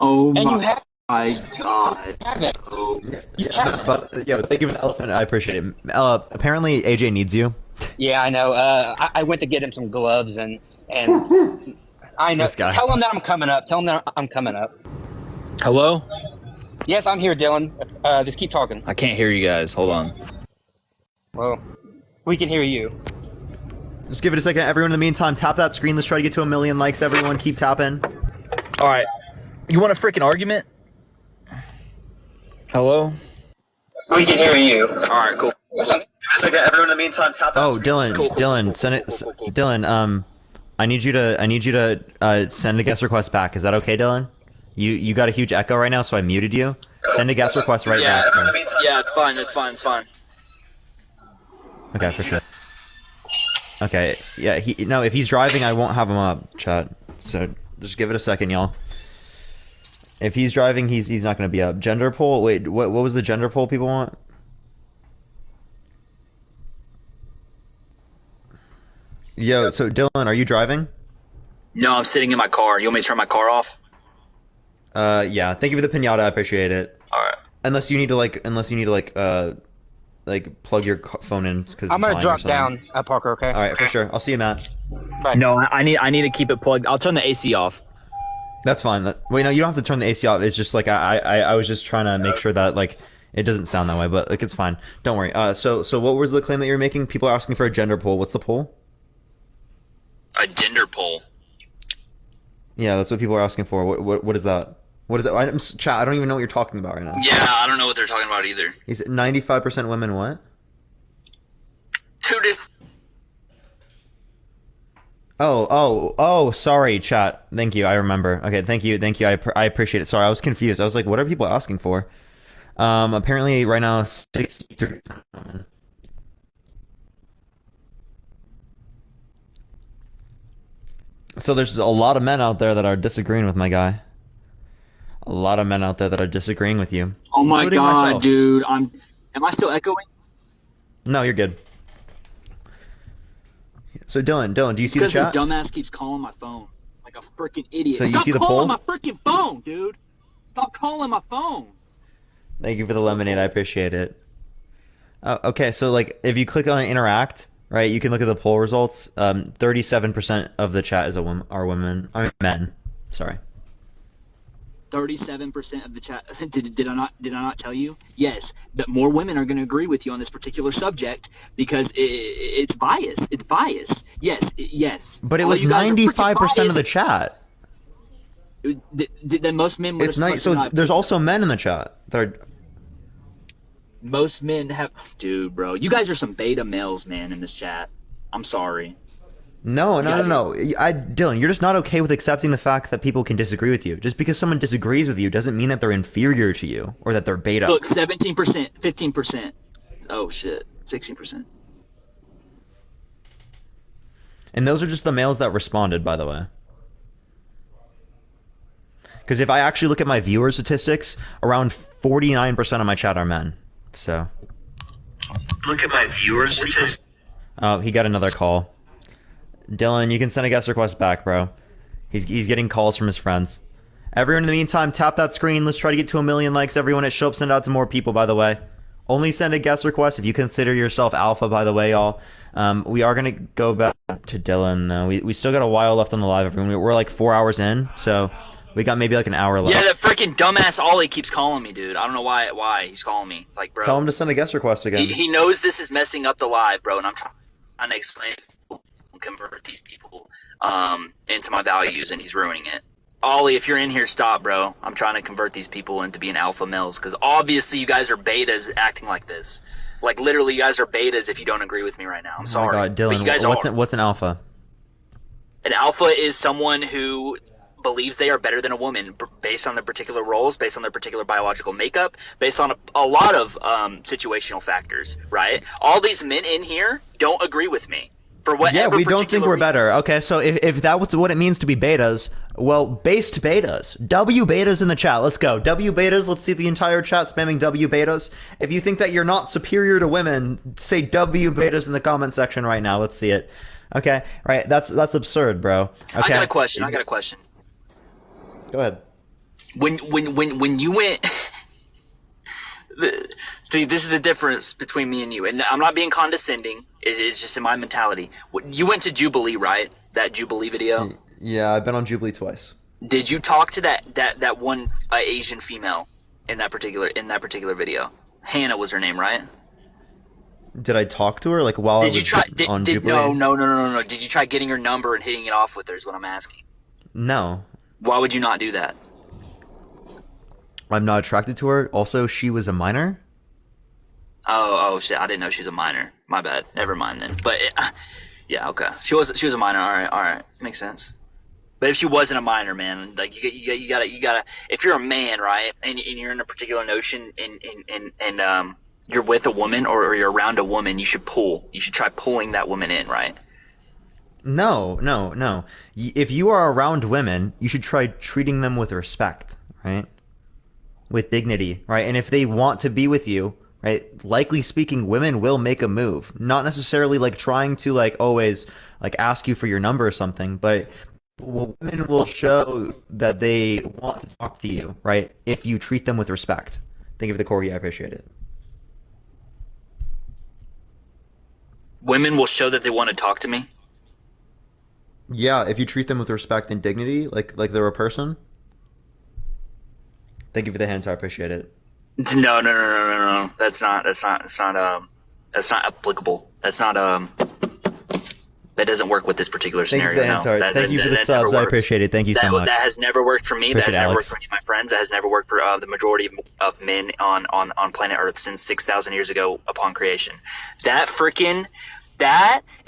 Speaker 3: Oh
Speaker 9: and
Speaker 3: my God.
Speaker 2: But thank you for the elephant. I appreciate it. Apparently, AJ needs you.
Speaker 9: Yeah, I know. I went to get him some gloves and I know.
Speaker 2: This guy.
Speaker 9: Tell him that I'm coming up. Tell him that I'm coming up.
Speaker 7: Hello?
Speaker 9: Yes, I'm here, Dylan. Just keep talking.
Speaker 7: I can't hear you guys. Hold on.
Speaker 9: Well, we can hear you.
Speaker 2: Just give it a second. Everyone, in the meantime, tap that screen. Let's try to get to 1 million likes. Everyone, keep tapping.
Speaker 7: All right. You want a freaking argument? Hello?
Speaker 9: We can hear you. All right, cool.
Speaker 2: Listen. Everyone, in the meantime, tap that screen. Dylan, Dylan, send it. Dylan, I need you to send a guest request back. Is that okay, Dylan? You got a huge echo right now, so I muted you. Send a guest request right back.
Speaker 3: Yeah, it's fine. It's fine. It's fine.
Speaker 2: Okay, for sure. Okay, yeah. No, if he's driving, I won't have him up, chat. So just give it a second, y'all. If he's driving, he's not going to be up. Gender poll. Wait, what was the gender poll people want? Yo, so Dylan, are you driving?
Speaker 3: No, I'm sitting in my car. You want me to turn my car off?
Speaker 2: Yeah. Thank you for the pinata. I appreciate it.
Speaker 3: All right.
Speaker 2: Unless you need to plug your phone in because
Speaker 9: I'm gonna drop down at Parker. Okay.
Speaker 2: All right, for sure. I'll see you, Matt.
Speaker 9: Bye.
Speaker 7: No, I need to keep it plugged. I'll turn the AC off.
Speaker 2: That's fine. Wait, no, you don't have to turn the AC off. It's just I was just trying to make sure that it doesn't sound that way, but it's fine. Don't worry. So what was the claim that you're making? People are asking for a gender poll. What's the poll?
Speaker 3: A gender poll.
Speaker 2: Yeah, that's what people are asking for. What is that? What is it? Chat, I don't even know what you're talking about right now.
Speaker 3: Yeah, I don't know what they're talking about either.
Speaker 2: He's 95% women. What?
Speaker 3: Dude,
Speaker 2: Oh, sorry, chat. Thank you. I remember. Okay, thank you. I appreciate it. Sorry, I was confused. I was like, what are people asking for? Apparently right now 63. So there's a lot of men out there that are disagreeing with my guy. A lot of men out there that are disagreeing with you.
Speaker 3: Oh my God, myself. Dude! Am I still echoing?
Speaker 2: No, you're good. So Dylan, do you see the chat?
Speaker 3: Because this dumbass keeps calling my phone like a freaking idiot.
Speaker 2: So
Speaker 3: Stop
Speaker 2: you see the
Speaker 3: calling
Speaker 2: poll?
Speaker 3: my freaking phone, dude! Stop calling my phone.
Speaker 2: Thank you for the lemonade. I appreciate it. Okay, so if you click on interact, right, you can look at the poll results. 37% of the chat are women. I mean, men. Sorry.
Speaker 3: 37% of the chat. Did I not tell you? Yes, that more women are going to agree with you on this particular subject because it's bias. It's bias. Yes.
Speaker 2: But it was 95% of the chat.
Speaker 3: Then most men would.
Speaker 2: It's nice. So there's also men in the chat that are.
Speaker 3: Most men have. Dude, bro, you guys are some beta males, man, in this chat. I'm sorry.
Speaker 2: No. Dylan, you're just not okay with accepting the fact that people can disagree with you. Just because someone disagrees with you doesn't mean that they're inferior to you or that they're beta.
Speaker 3: Look, 17%, 15%. Oh shit, 16%.
Speaker 2: And those are just the males that responded, by the way. Because if I actually look at my viewer statistics, around 49% of my chat are men. So.
Speaker 8: Look at my viewer statistics.
Speaker 2: Oh, he got another call. Dylan, you can send a guest request back, bro. He's getting calls from his friends. Everyone in the meantime, tap that screen. Let's try to get to 1 million likes. Everyone at Show Up, send out to more people, by the way. Only send a guest request if you consider yourself alpha, by the way, y'all. We are going to go back to Dylan, though. We still got a while left on the live, everyone. We're like 4 hours in, so we got maybe like an hour left.
Speaker 3: Yeah, that freaking dumbass Ollie keeps calling me, dude. I don't know why he's calling me. Like, bro.
Speaker 2: Tell him to send a guest request again.
Speaker 3: He knows this is messing up the live, bro, and I'm trying to explain and convert these people into my values, and he's ruining it. Ollie, if you're in here, stop, bro. I'm trying to convert these people into being alpha males, because obviously you guys are betas acting like this. Like, literally, you guys are betas if you don't agree with me right now. I'm sorry.
Speaker 2: Oh my God, Dylan,
Speaker 3: but you guys
Speaker 2: what's an alpha?
Speaker 3: An alpha is someone who believes they are better than a woman based on their particular roles, based on their particular biological makeup, based on a lot of situational factors, right? All these men in here don't agree with me. For whatever
Speaker 2: yeah, we don't think we're
Speaker 3: reason.
Speaker 2: better. Okay, so if that was what it means to be betas, well, based betas. W betas in the chat. Let's go. W betas. Let's see the entire chat spamming W betas. If you think that you're not superior to women, say W betas in the comment section right now. Let's see it. Okay, right. That's absurd, bro. Okay.
Speaker 3: I got a question.
Speaker 2: Go ahead.
Speaker 3: When you went see, this is the difference between me and you, and I'm not being condescending. It's just in my mentality. You went to Jubilee, right? That Jubilee video.
Speaker 2: Yeah, I've been on Jubilee twice.
Speaker 3: Did you talk to that one Asian female in that particular video? Hannah was her name, right?
Speaker 2: Did I talk to her like while I was on Jubilee?
Speaker 3: No. Did you try getting her number and hitting it off with her? Is what I'm asking.
Speaker 2: No.
Speaker 3: Why would you not do that?
Speaker 2: I'm not attracted to her. Also, she was a minor.
Speaker 3: Oh shit! I didn't know she was a minor. My bad. Never mind then. But yeah, okay. She was a minor. All right, makes sense. But if she wasn't a minor, man, like you gotta. If you're a man, right, and you're in a particular notion, and you're with a woman or you're around a woman, you should pull. You should try pulling that woman in, right?
Speaker 2: No. If you are around women, you should try treating them with respect, right? With dignity, right? And if they want to be with you, right, likely speaking, women will make a move. Not necessarily like trying to like always like ask you for your number or something, but women will show that they want to talk to you, right? If you treat them with respect. Thank you for the corgi, I appreciate it.
Speaker 3: Women will show that they want to talk to me?
Speaker 2: Yeah, if you treat them with respect and dignity, like they're a person. Thank you for the hands, I appreciate it.
Speaker 3: No. That's not applicable. That doesn't work with this particular scenario.
Speaker 2: Thank you for the subs, I appreciate it. Thank you so much.
Speaker 3: That has never worked for me. That has never worked for any of my friends. That has never worked for the majority of men on planet Earth since 6,000 years ago upon creation. That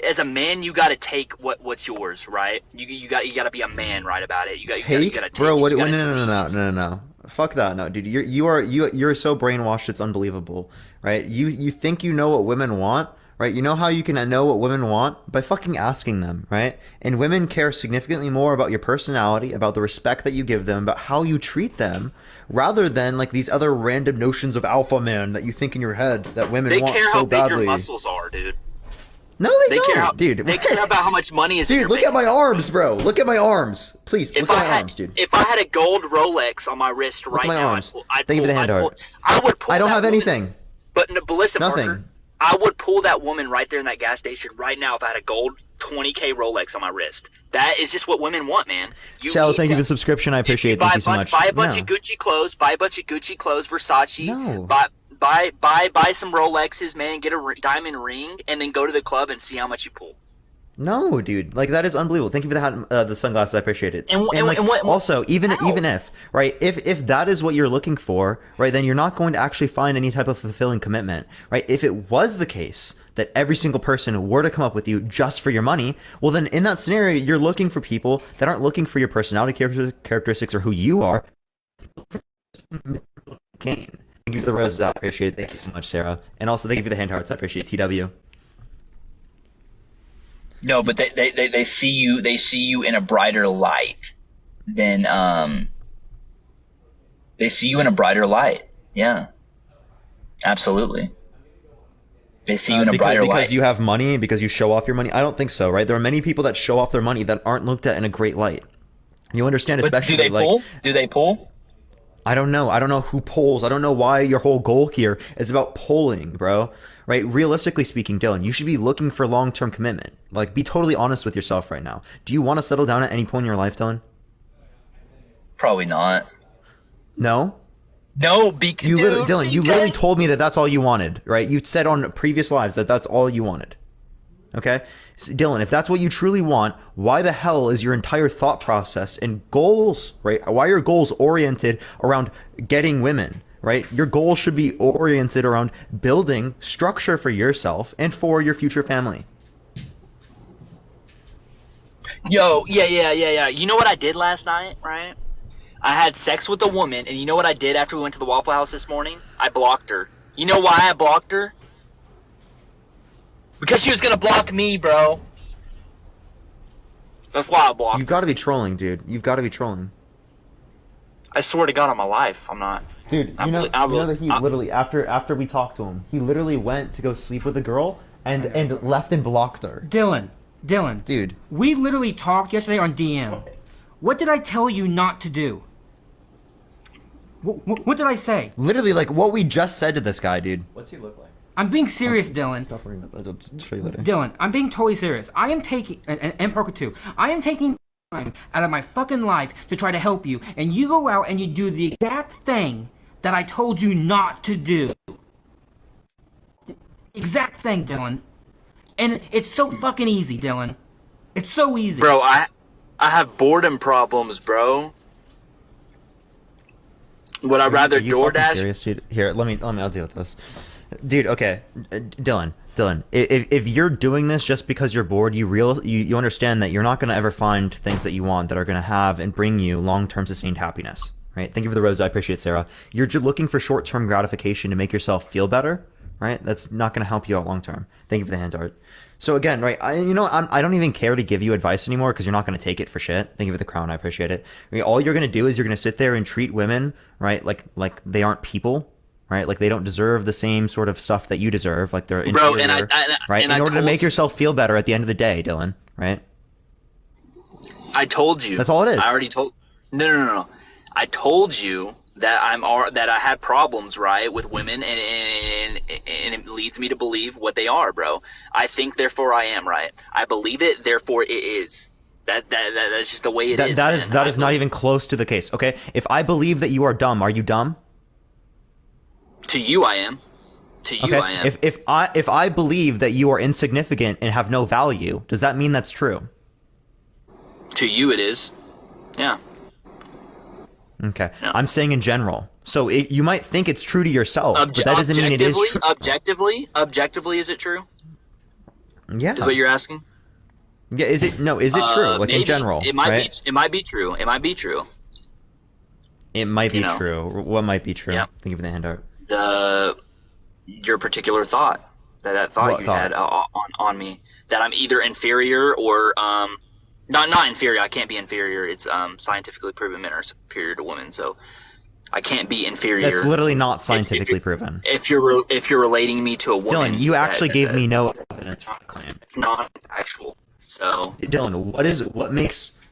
Speaker 3: as a man, you got to take what's yours, right? You got to be a man, right, about it. You got to take,
Speaker 2: bro. What? No. Fuck that, no, dude. You're so brainwashed. It's unbelievable, right? You think you know what women want, right? You know how you can know what women want by fucking asking them, right? And women care significantly more about your personality, about the respect that you give them, about how you treat them, rather than like these other random notions of alpha man that you think in your head that women want so badly.
Speaker 3: They care how big your muscles are, dude.
Speaker 2: No, they don't, dude.
Speaker 3: They care about how much money is in your
Speaker 2: Dude, look at my arms, bro. Look at my arms. Please, look at my arms, dude.
Speaker 3: If I had a gold Rolex on my wrist right now,
Speaker 2: Thank you for the hand heart. I don't have anything.
Speaker 3: But listen,
Speaker 2: nothing.
Speaker 3: Parker, I would pull that woman right there in that gas station right now if I had a gold 20K Rolex on my wrist. That is just what women want, man.
Speaker 2: Shell, thank you for the subscription. I appreciate it. Thank you so much.
Speaker 3: Buy a bunch of Gucci clothes. Buy a bunch of Gucci clothes, Versace. No. Buy some Rolexes, man. Get a diamond ring, and then go to the club and see how much you pull.
Speaker 2: No, dude, like that is unbelievable. Thank you for the sunglasses. I appreciate it. Also, even if right, if that is what you're looking for, right, then you're not going to actually find any type of fulfilling commitment, right? If it was the case that every single person were to come up with you just for your money, well, then in that scenario, you're looking for people that aren't looking for your personality characteristics or who you are. Gain. Thank you for the roses. I appreciate it. Thank you so much, Sarah. And also, thank you for the hand hearts. I appreciate it. TW.
Speaker 3: No, but they see you in a brighter light than they see you in a brighter light. Yeah, absolutely. They see you in a brighter light
Speaker 2: because you have money, because you show off your money. I don't think so, right? There are many people that show off their money that aren't looked at in a great light. You understand,
Speaker 7: But
Speaker 2: especially
Speaker 7: do they
Speaker 2: like
Speaker 7: pull? Do they pull?
Speaker 2: I don't know. I don't know who polls. I don't know why your whole goal here is about polling, bro. Right? Realistically speaking, Dylan, you should be looking for long-term commitment. Like, be totally honest with yourself right now. Do you want to settle down at any point in your life, Dylan?
Speaker 7: Probably not.
Speaker 2: No?
Speaker 7: No,
Speaker 2: Dylan, you literally told me that that's all you wanted, right? You said on previous lives that that's all you wanted. Okay? So, Dylan, if that's what you truly want, why the hell is your entire thought process and goals, right? Why are your goals oriented around getting women, right? Your goals should be oriented around building structure for yourself and for your future family.
Speaker 3: Yo, yeah. You know what I did last night, right? I had sex with a woman, and you know what I did after we went to the Waffle House this morning? I blocked her. You know why I blocked her? Because she was gonna block me, bro. That's why I blocked her.
Speaker 2: You've got to be trolling, dude. You've got to be trolling.
Speaker 3: I swear to God on my life, I'm not.
Speaker 2: Dude, you know that he literally, after we talked to him, he literally went to go sleep with a girl and left and blocked her.
Speaker 4: Dylan.
Speaker 2: Dude.
Speaker 4: We literally talked yesterday on DM. What did I tell you not to do? What did I say?
Speaker 2: Literally, like, what we just said to this guy, dude.
Speaker 13: What's he look like?
Speaker 4: I'm being serious, Dylan.
Speaker 2: Stop worrying about that. I'll show you later.
Speaker 4: Dylan, I'm being totally serious. I am taking, and Parker too, I am taking time out of my fucking life to try to help you, and you go out and you do the exact thing that I told you not to do. Exact thing, Dylan. And it's so fucking easy, Dylan. It's so easy.
Speaker 3: Bro, I have boredom problems, bro. Would I rather DoorDash?
Speaker 2: Serious, dude? Here, I'll deal with this. Dude, okay. Dylan, if you're doing this just because you're bored, you understand that you're not going to ever find things that you want that are going to have and bring you long-term sustained happiness, right? Thank you for the rose. I appreciate it, Sarah. You're just looking for short-term gratification to make yourself feel better, right? That's not going to help you out long-term. Thank you for the hand art. So again, right, I don't even care to give you advice anymore because you're not going to take it for shit. Thank you for the crown. I appreciate it. I mean, all you're going to do is you're going to sit there and treat women, right, like they aren't people, right? Like they don't deserve the same sort of stuff that you deserve. Like they're inferior,
Speaker 3: bro, and
Speaker 2: right?
Speaker 3: And
Speaker 2: in order to make yourself feel better at the end of the day, Dylan, right?
Speaker 3: I told you.
Speaker 2: That's all it is.
Speaker 3: I already told. No. I told you that that I had problems, right, with women, and it leads me to believe what they are, bro. I think, therefore I am, right? I believe it, therefore it is. That's just the way it is.
Speaker 2: That is not even close to the case. Okay, if I believe that you are dumb, are you dumb?
Speaker 3: To you, I am. To you,
Speaker 2: okay.
Speaker 3: I am.
Speaker 2: If I believe that you are insignificant and have no value, does that mean that's true?
Speaker 3: To you, it is. Yeah.
Speaker 2: Okay. No. I'm saying in general. So you might think it's true to yourself, but that doesn't mean it is true.
Speaker 3: Objectively, is it true?
Speaker 2: Yeah.
Speaker 3: Is what you're asking?
Speaker 2: Yeah. Is it true? Like
Speaker 3: maybe.
Speaker 2: In general,
Speaker 3: it might
Speaker 2: right?
Speaker 3: be. It might be true. It might be true.
Speaker 2: It might be true. What might be true?
Speaker 3: Yeah.
Speaker 2: Thank you for the handout.
Speaker 3: Your particular thought. That thought you had on me, that I'm either inferior or not inferior. I can't be inferior. It's scientifically proven men are superior to women, so I can't be inferior.
Speaker 2: That's literally not scientifically proven.
Speaker 3: If you're relating me to a woman,
Speaker 2: Dylan, you actually gave me no evidence for the claim.
Speaker 3: It's not actual. So
Speaker 2: Dylan,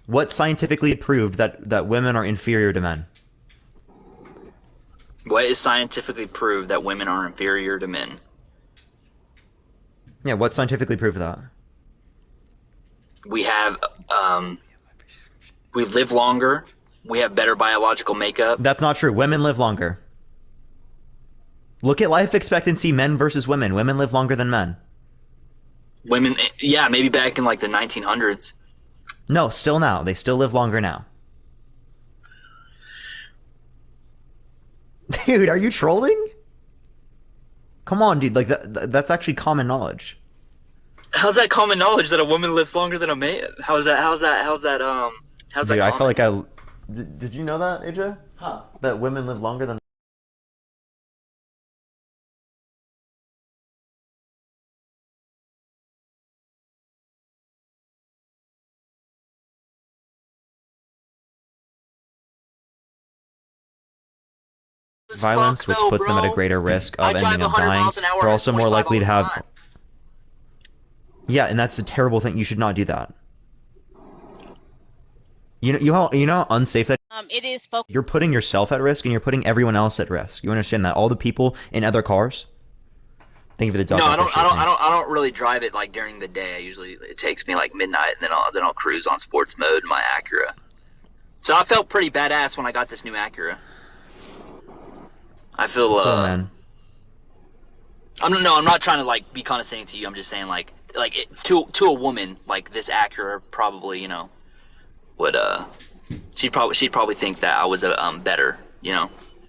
Speaker 2: what scientifically proved that women are inferior to men?
Speaker 3: What is scientifically proved that women are inferior to men?
Speaker 2: Yeah, what scientifically proved that?
Speaker 3: We have, we live longer. We have better biological makeup.
Speaker 2: That's not true. Women live longer. Look at life expectancy, men versus women. Women live longer than men.
Speaker 3: Women, yeah, maybe back in like the 1900s.
Speaker 2: No, still now. They still live longer now. Dude, are you trolling? Come on, dude. Like that's actually common knowledge.
Speaker 3: How's that common knowledge that a woman lives longer than a man? How's that
Speaker 2: Dude, I felt like did you know that, AJ?
Speaker 13: Huh?
Speaker 2: That women live longer than violence, which puts them at a greater risk of ending up dying. They're also more likely to have. Yeah, and that's a terrible thing. You should not do that. You know how unsafe that.
Speaker 11: It is.
Speaker 2: You're putting yourself at risk and you're putting everyone else at risk. You understand that? All the people in other cars. Thank you for the dog.
Speaker 12: No, I don't really drive it like during the day. It takes me like midnight, and then I'll cruise on sports mode in my Acura. So I felt pretty badass when I got this new Acura. I feel
Speaker 2: cool, man.
Speaker 12: I'm not trying to like be condescending to you. I'm just saying to a woman like this Acura probably would she'd probably think that I was better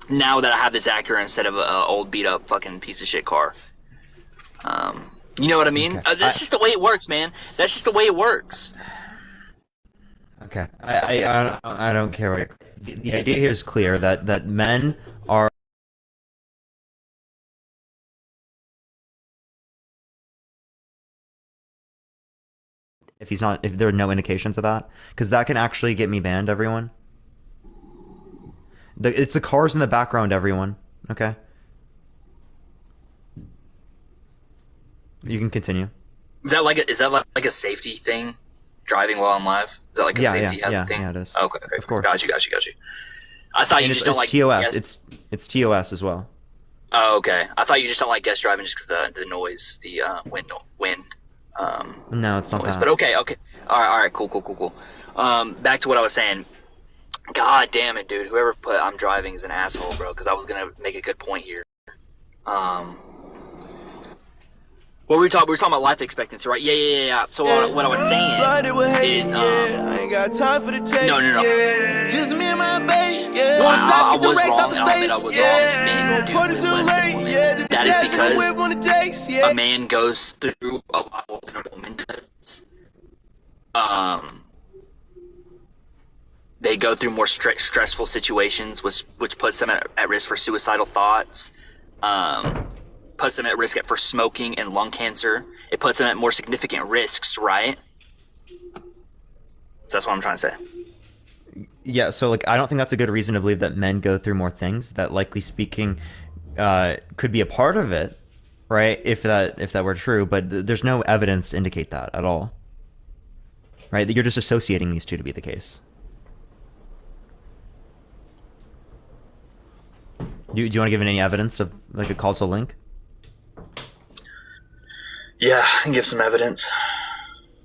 Speaker 12: now that I have this Acura instead of a old beat up fucking piece of shit car. You know what I mean?
Speaker 2: Okay.
Speaker 12: That's just the way it works, man. That's just the way it works.
Speaker 2: Okay, I don't care. The idea here is clear that men are. If there are no indications of that, because that can actually get me banned, everyone. It's the cars in the background, everyone. Okay. You can continue.
Speaker 12: Is that like a safety thing? Driving while I'm live? Is that like a safety hazard thing?
Speaker 2: Yeah, it is.
Speaker 12: Okay,
Speaker 2: of course.
Speaker 12: Got you. I thought you just don't like
Speaker 2: TOS.
Speaker 12: Guest...
Speaker 2: It's TOS as well.
Speaker 12: Oh, okay. I thought you just don't like guest driving just because the noise, the wind.
Speaker 2: No, it's not
Speaker 12: noise.
Speaker 2: that.
Speaker 12: But okay. All right. Cool. Back to what I was saying. God damn it, dude. Whoever put I'm driving is an asshole, bro. Because I was gonna make a good point here. What were we talking? We were talking about life expectancy, right? Yeah. So what I was saying is,
Speaker 23: I ain't got time for the chase.
Speaker 12: No.
Speaker 23: Just me and my babe.
Speaker 12: I was wrong. I'll admit I was wrong. Men do less than women. That is because a man goes through a lot more than a woman does. They go through more stressful situations, which puts them at risk for suicidal thoughts. Puts them at risk for smoking and lung cancer. It puts them at more significant risks, right? So that's what I'm trying to say.
Speaker 2: Yeah, so I don't think that's a good reason to believe that men go through more things. That, likely speaking, could be a part of it, right? If that were true, but there's no evidence to indicate that at all, right? You're just associating these two to be the case. Do you want to give any evidence of a causal link?
Speaker 12: Yeah, I can give some evidence.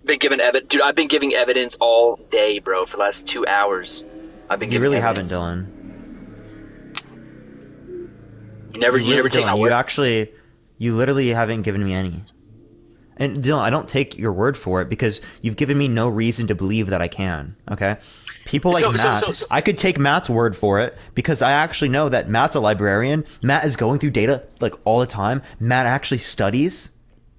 Speaker 12: Dude, I've been giving evidence all day, bro, for the last 2 hours. I've been giving evidence.
Speaker 2: You really haven't, Dylan.
Speaker 12: You never take my word.
Speaker 2: You literally haven't given me any. And Dylan, I don't take your word for it because you've given me no reason to believe that I can, okay? People like Matt, I could take Matt's word for it because I actually know that Matt's a librarian. Matt is going through data all the time. Matt actually studies.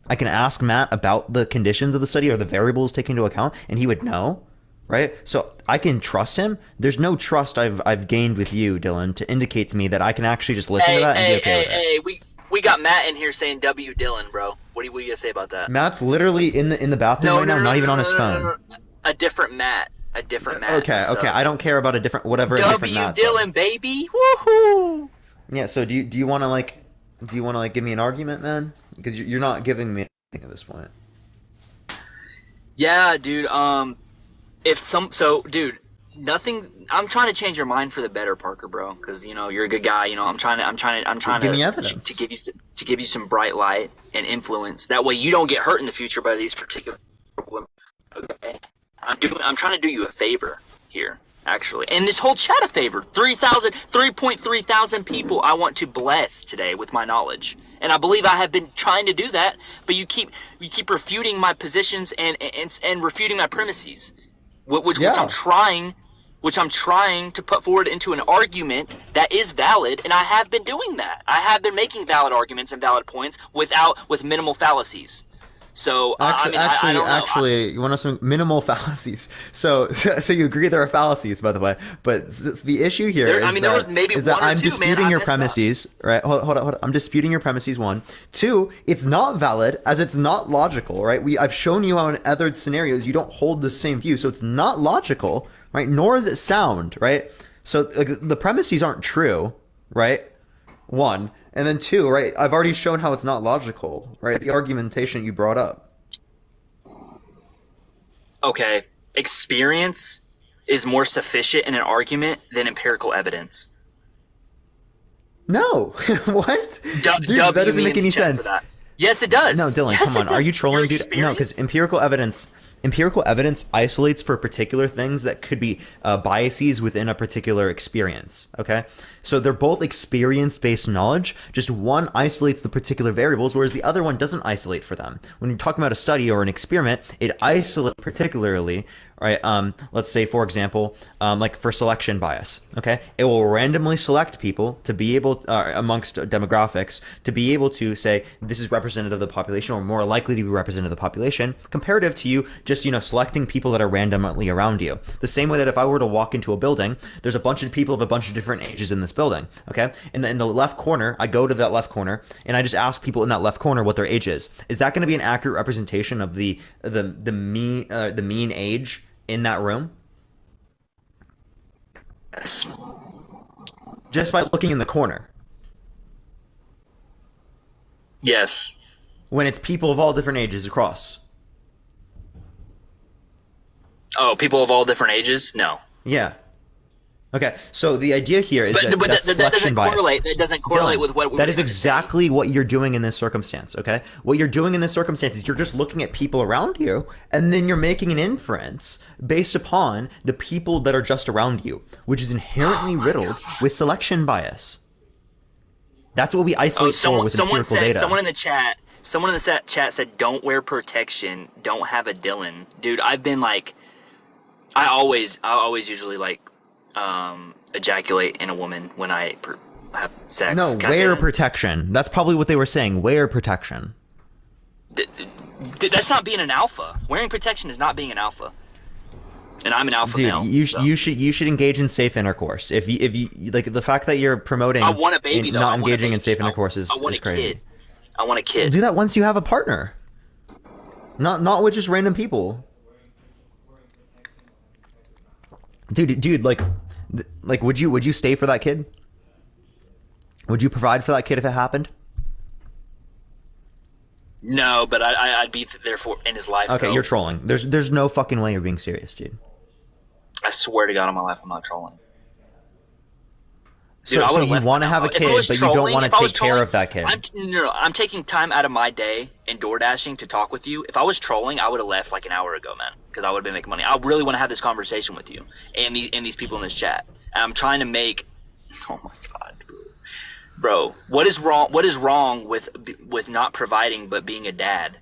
Speaker 2: I can ask Matt about the conditions of the study or the variables taken into account, and he would know, right? So I can trust him. There's no trust I've gained with you, Dylan, to indicate to me that I can actually just listen to that and be okay with it.
Speaker 12: We got Matt in here saying W Dylan, bro. What do you say about that?
Speaker 2: Matt's literally in the bathroom right now, not even on his phone.
Speaker 12: A different Matt.
Speaker 2: Okay. I don't care about a different different Matt.
Speaker 12: Dylan, baby. Woohoo!
Speaker 2: Yeah. So do you want to give me an argument, man? Because you're not giving me anything at this point.
Speaker 12: Yeah, dude. Dude, nothing. I'm trying to change your mind for the better, Parker, bro. Because you're a good guy. I'm trying to
Speaker 2: give me evidence
Speaker 12: to give you some bright light and influence. That way, you don't get hurt in the future by these particular women. Okay. I'm trying to do you a favor here, actually. And this whole chat a favor. 3.3 thousand people I want to bless today with my knowledge. And I believe I have been trying to do that, but you keep refuting my positions and refuting my premises, which I'm trying to put forward into an argument that is valid, and I have been doing that. I have been making valid arguments and valid points with minimal fallacies. So
Speaker 2: actually, you want to some minimal fallacies. So you agree there are fallacies, by the way. But the issue here is that I'm disputing your premises. Right? Hold on. I'm disputing your premises. 1, 2. It's not valid as it's not logical. Right? I've shown you how in other scenarios you don't hold the same view, so it's not logical. Right? Nor is it sound. Right? So the premises aren't true. Right? 1. And then 2, right? I've already shown how it's not logical, right? The argumentation you brought up.
Speaker 12: Okay, experience is more sufficient in an argument than empirical evidence.
Speaker 2: No. What? Dude, that doesn't make any sense.
Speaker 12: Yes, it does.
Speaker 2: No, Dylan,
Speaker 12: yes,
Speaker 2: come on. Are you trolling, dude? No, because empirical evidence isolates for particular things that could be biases within a particular experience. Okay, so they're both experience-based knowledge. Just one isolates the particular variables, whereas the other one doesn't isolate for them. When you're talking about a study or an experiment, it isolates particularly. Right. Let's say, for example, like for selection bias. Okay, it will randomly select people to be able, amongst demographics, to be able to say this is representative of the population or more likely to be representative of the population, comparative to you just selecting people that are randomly around you. The same way that if I were to walk into a building, there's a bunch of people of a bunch of different ages in this building. Okay, in the left corner, I go to that left corner and I just ask people in that left corner what their age is. Is that going to be an accurate representation of the mean age in that room?
Speaker 12: Yes.
Speaker 2: Just by looking in the corner.
Speaker 12: Yes.
Speaker 2: When it's people of all different ages across.
Speaker 12: Oh, people of all different ages? No.
Speaker 2: Yeah. Okay, so the idea here is that selection bias.
Speaker 12: That doesn't correlate
Speaker 2: Dylan,
Speaker 12: with what
Speaker 2: that is exactly what you're doing in this circumstance, okay? What you're doing in this circumstance is you're just looking at people around you, and then you're making an inference based upon the people that are just around you, which is inherently riddled with selection bias. That's what we isolate for with empirical data.
Speaker 12: Someone in the chat said, "Don't wear protection. Don't have a Dylan." Dude, I've been like, I always usually like ejaculate in a woman when I have sex.
Speaker 2: No, wear protection. That's probably what they were saying. Wear protection.
Speaker 12: That's not being an alpha. Wearing protection is not being an alpha. And I'm an alpha male.
Speaker 2: You should engage in safe intercourse. If you like the fact that you're promoting,
Speaker 12: I want a baby though.
Speaker 2: Not engaging in safe intercourse is
Speaker 12: crazy.
Speaker 2: Kid.
Speaker 12: I want a kid.
Speaker 2: Do that once you have a partner. Not with just random people. Dude, like would you stay for that kid? Would you provide for that kid if it happened?
Speaker 12: No, but I'd be there for in his life.
Speaker 2: Okay,
Speaker 12: though.
Speaker 2: You're trolling. There's no fucking way you're being serious, dude.
Speaker 12: I swear to God on my life, I'm not trolling.
Speaker 2: Dude, so you want to have a kid, but you don't want to take care of that kid.
Speaker 12: I'm taking time out of my day and door dashing to talk with you. If I was trolling, I would have left like an hour ago, man, because I would have been making money. I really want to have this conversation with you and these people in this chat. And I'm trying to make. Oh my God, bro, what is wrong? What is wrong with not providing but being a dad?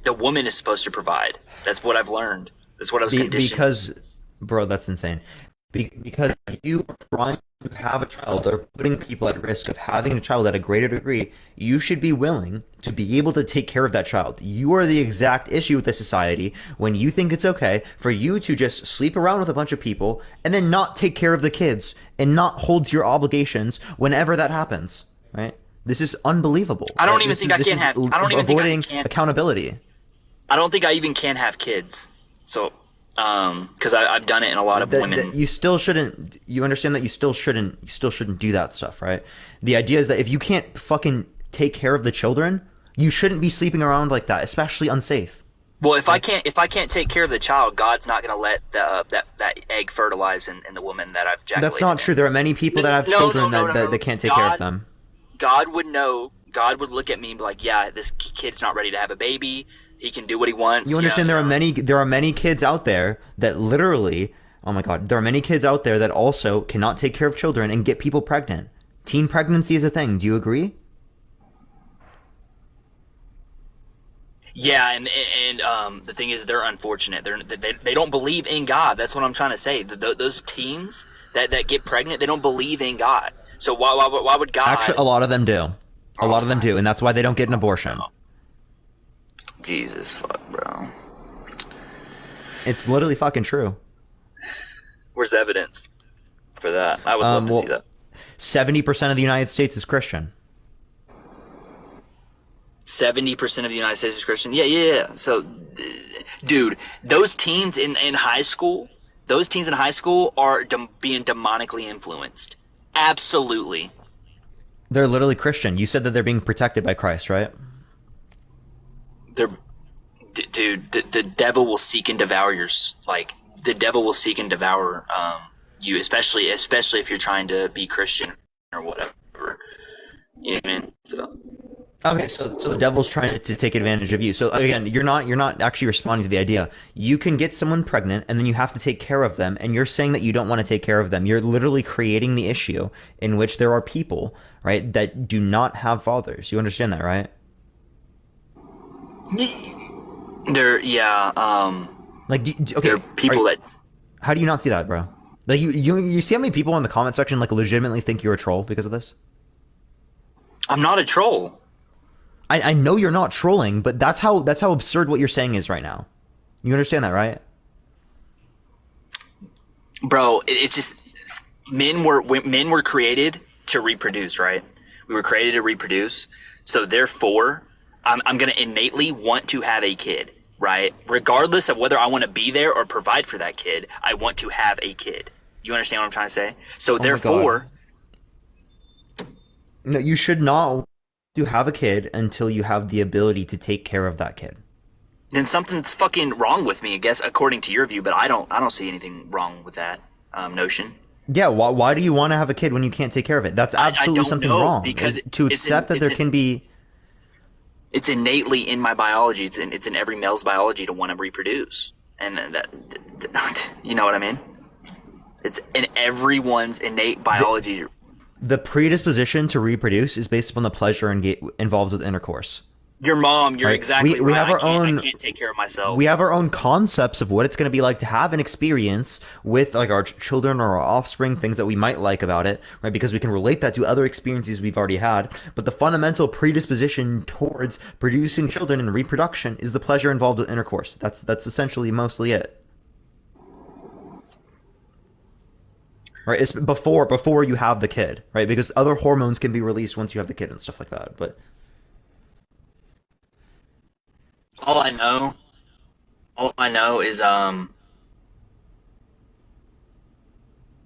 Speaker 12: The woman is supposed to provide. That's what I've learned. That's what I was conditioned.
Speaker 2: Because, bro, that's insane. Because you are trying to have a child or putting people at risk of having a child at a greater degree, you should be willing to be able to take care of that child. You are the exact issue with the society when you think it's okay for you to just sleep around with a bunch of people and then not take care of the kids and not hold to your obligations whenever that happens, right? This is unbelievable.
Speaker 12: I don't even think I can have. I don't even think I can.
Speaker 2: Accountability.
Speaker 12: I don't think I even can have kids. So. Because I've done it in a lot of women.
Speaker 2: You still shouldn't. You understand that you still shouldn't. You still shouldn't do that stuff, right? The idea is that if you can't fucking take care of the children, you shouldn't be sleeping around like that, especially unsafe.
Speaker 12: Well, if I can't take care of the child, God's not going to let that egg fertilize in the woman that I've ejaculated.
Speaker 2: That's not true. There are many people that have children that can't take care of them.
Speaker 12: God would know. God would look at me and be like, "Yeah, this kid's not ready to have a baby. He can do what he wants."
Speaker 2: You understand? There are many kids out there that literally, oh my God, there are many kids out there that also cannot take care of children and get people pregnant. Teen pregnancy is a thing. Do you agree?
Speaker 12: Yeah, and the thing is, they're unfortunate. They don't believe in God. That's what I'm trying to say. Those teens that get pregnant, they don't believe in God. So why would God?
Speaker 2: Actually, a lot of them do. A lot of them do, and that's why they don't get an abortion.
Speaker 12: Jesus fuck, bro.
Speaker 2: It's literally fucking true.
Speaker 12: Where's the evidence for that? I would love to see that.
Speaker 2: 70% of the United States is Christian.
Speaker 12: 70% of the United States is Christian? Yeah. So, dude, those teens in high school, are being demonically influenced. Absolutely.
Speaker 2: They're literally Christian. You said that they're being protected by Christ, right?
Speaker 12: dude, the devil will seek and devour the devil will seek and devour you, especially if you're trying to be Christian or whatever. You know what I mean? So.
Speaker 2: Okay, so the devil's trying to take advantage of you. So again, you're not actually responding to the idea. You can get someone pregnant, and then you have to take care of them, and you're saying that you don't want to take care of them. You're literally creating the issue in which there are people, right, that do not have fathers. You understand that, right? Okay,
Speaker 12: there are people that.
Speaker 2: How do you not see that, bro? Like you see how many people in the comment section like legitimately think you're a troll because of this?
Speaker 12: I'm not a troll.
Speaker 2: I know you're not trolling, but that's how absurd what you're saying is right now. You understand that, right?
Speaker 12: Bro, it's just men were created to reproduce, right? We were created to reproduce, so therefore, I'm gonna innately want to have a kid, right? Regardless of whether I want to be there or provide for that kid, I want to have a kid. You understand what I'm trying to say? So therefore,
Speaker 2: no, you should not have a kid until you have the ability to take care of that kid.
Speaker 12: Then something's fucking wrong with me, I guess, according to your view. But I don't see anything wrong with that notion.
Speaker 2: Yeah, why do you want to have a kid when you can't take care of it? That's absolutely something wrong.
Speaker 12: Because
Speaker 2: to accept that there can be.
Speaker 12: It's innately in my biology. It's in every male's biology to want to reproduce, and that you know what I mean. It's in everyone's innate biology.
Speaker 2: The predisposition to reproduce is based upon the pleasure involved with intercourse.
Speaker 12: Your mom, you're exactly
Speaker 2: we
Speaker 12: right.
Speaker 2: have
Speaker 12: I can't take care of myself.
Speaker 2: We have our own concepts of what it's going to be like to have an experience with like our children or our offspring, things that we might like about it, right? Because we can relate that to other experiences we've already had. But the fundamental predisposition towards producing children and reproduction is the pleasure involved with intercourse. That's essentially mostly it. Right, it's before you have the kid, right? Because other hormones can be released once you have the kid and stuff like that. But
Speaker 12: all I know is I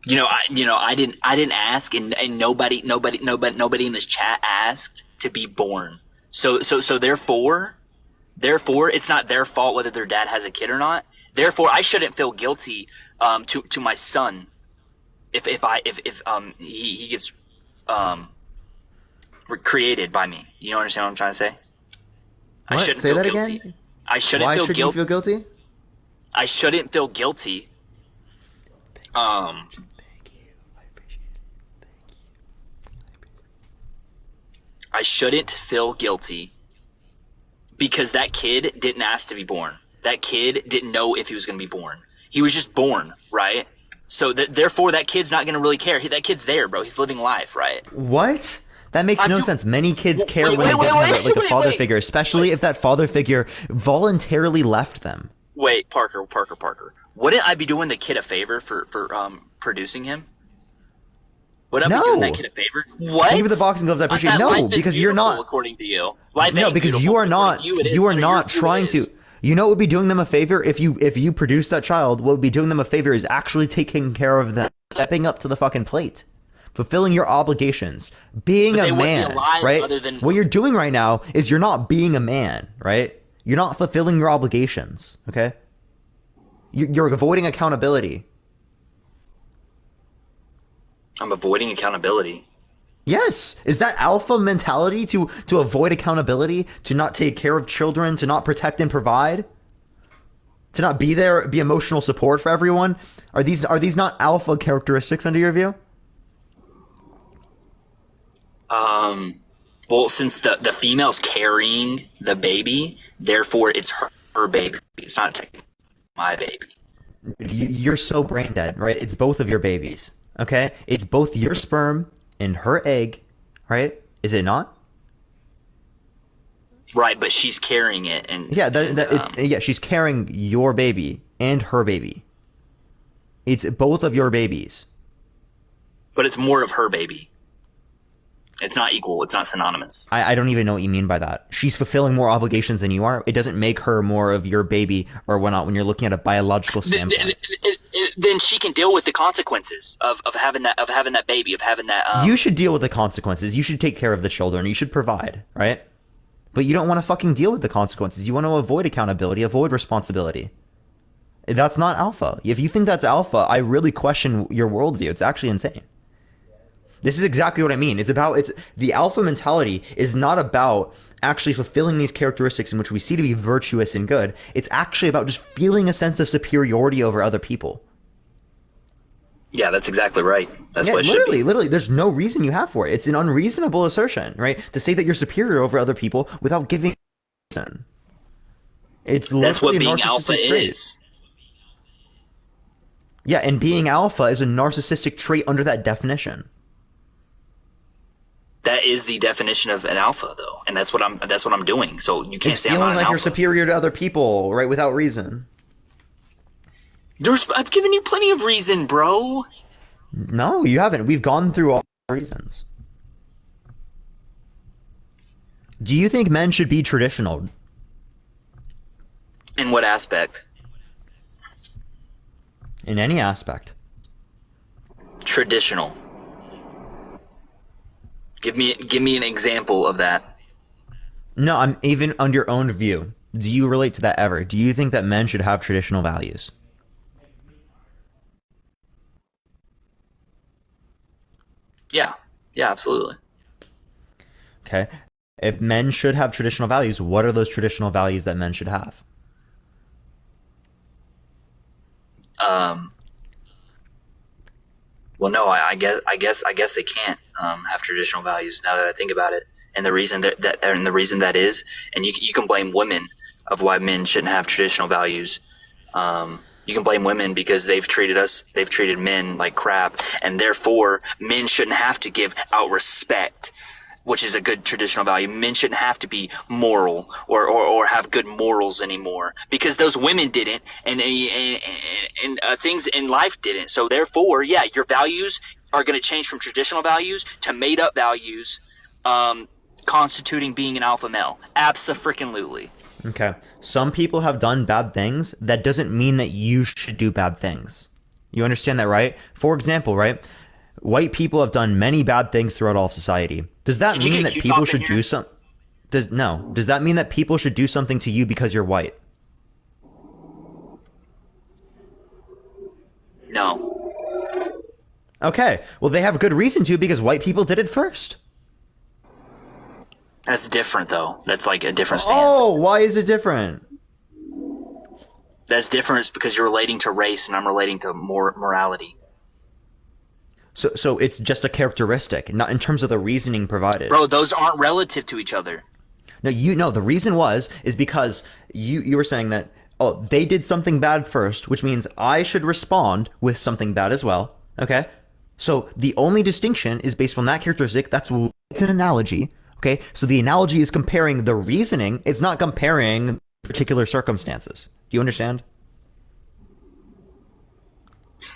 Speaker 12: didn't ask, and nobody in this chat asked to be born. So therefore it's not their fault whether their dad has a kid or not. Therefore, I shouldn't feel guilty to my son. If he gets created by me, you understand what I'm trying to say?
Speaker 2: What?
Speaker 12: I shouldn't
Speaker 2: say
Speaker 12: feel
Speaker 2: that
Speaker 12: guilty.
Speaker 2: Again?
Speaker 12: I shouldn't
Speaker 2: Why
Speaker 12: feel
Speaker 2: should you feel guilty?
Speaker 12: I shouldn't feel guilty. I shouldn't feel guilty because that kid didn't ask to be born. That kid didn't know if he was going to be born. He was just born, right? So therefore, that kid's not going to really care. That kid's there, bro. He's living life, right?
Speaker 2: What? That makes no sense. Many kids care when they don't have like a father figure, especially if that father figure voluntarily left them.
Speaker 12: Wait, Parker. Wouldn't I be doing the kid a favor for producing him? Would I be doing that kid a favor? What?
Speaker 2: Even the boxing gloves, I appreciate. No, because you're not.
Speaker 12: According to you,
Speaker 2: no, because you are not. You are not trying to. You know what would be doing them a favor if you produce that child? What would be doing them a favor is actually taking care of them, stepping up to the fucking plate, fulfilling your obligations, being a man, right? What you're doing right now is you're not being a man, right? You're not fulfilling your obligations, okay? You're avoiding accountability.
Speaker 12: I'm avoiding accountability.
Speaker 2: Yes. Is that alpha mentality to avoid accountability, to not take care of children, to not protect and provide, to not be there, be emotional support for everyone? Are these not alpha characteristics under your view?
Speaker 12: Well, since the female's carrying the baby, therefore it's her baby. It's not technically my baby.
Speaker 2: You're so brain dead, right? It's both of your babies, okay? It's both your sperm and her egg, right? Is it not?
Speaker 12: Right, but she's carrying it, and
Speaker 2: yeah, she's carrying your baby and her baby. It's both of your babies.
Speaker 12: But it's more of her baby. It's not equal. It's not synonymous.
Speaker 2: I don't even know what you mean by that. She's fulfilling more obligations than you are. It doesn't make her more of your baby or whatnot when you're looking at a biological standpoint.
Speaker 12: Then she can deal with the consequences of having that baby, of having that.
Speaker 2: You should deal with the consequences. You should take care of the children. You should provide, right? But you don't want to fucking deal with the consequences. You want to avoid accountability, avoid responsibility. That's not alpha. If you think that's alpha, I really question your worldview. It's actually insane. This is exactly what I mean. It's the alpha mentality is not about actually fulfilling these characteristics in which we see to be virtuous and good. It's actually about just feeling a sense of superiority over other people.
Speaker 12: Yeah, that's exactly right. That's what it should be.
Speaker 2: Literally, there's no reason you have for it. It's an unreasonable assertion, right? To say that you're superior over other people without giving a reason.
Speaker 12: That's what being alpha is.
Speaker 2: Yeah, and being alpha is a narcissistic trait under that definition.
Speaker 12: That is the definition of an alpha, though, and that's what I'm doing. So you can't say I'm not an
Speaker 2: feeling like
Speaker 12: alpha.
Speaker 2: You're superior to other people, right, without reason.
Speaker 12: I've given you plenty of reason, bro.
Speaker 2: No, you haven't. We've gone through all the reasons. Do you think men should be traditional?
Speaker 12: In what aspect?
Speaker 2: In any aspect.
Speaker 12: Traditional. Give me an example of that.
Speaker 2: No, I'm even on your own view. Do you relate to that ever? Do you think that men should have traditional values?
Speaker 12: Yeah, absolutely.
Speaker 2: Okay. If men should have traditional values, what are those traditional values that men should have?
Speaker 12: Well, no, I guess they can't have traditional values. Now that I think about it, and the reason that is, and you can blame women of why men shouldn't have traditional values. You can blame women because they've treated men like crap, and therefore men shouldn't have to give out respect, which is a good traditional value. Men shouldn't have to be moral or have good morals anymore because those women didn't, and things in life didn't. So therefore, yeah, your values are going to change from traditional values to made up values, constituting being an alpha male. Abso-freaking-lutely.
Speaker 2: Okay. Some people have done bad things. That doesn't mean that you should do bad things. You understand that, right? For example, right? White people have done many bad things throughout all of society. Does that mean that people should do something? Does that mean that people should do something to you because you're white?
Speaker 12: No.
Speaker 2: Okay. Well, they have good reason to because white people did it first.
Speaker 12: That's different, though. That's like a different stance.
Speaker 2: Oh, why is it different?
Speaker 12: That's different because you're relating to race and I'm relating to morality.
Speaker 2: So it's just a characteristic, not in terms of the reasoning provided.
Speaker 12: Bro, those aren't relative to each other.
Speaker 2: No, the reason is because you were saying that, oh, they did something bad first, which means I should respond with something bad as well. Okay? So the only distinction is based on that characteristic. It's an analogy. Okay? So the analogy is comparing the reasoning. It's not comparing particular circumstances. Do you understand?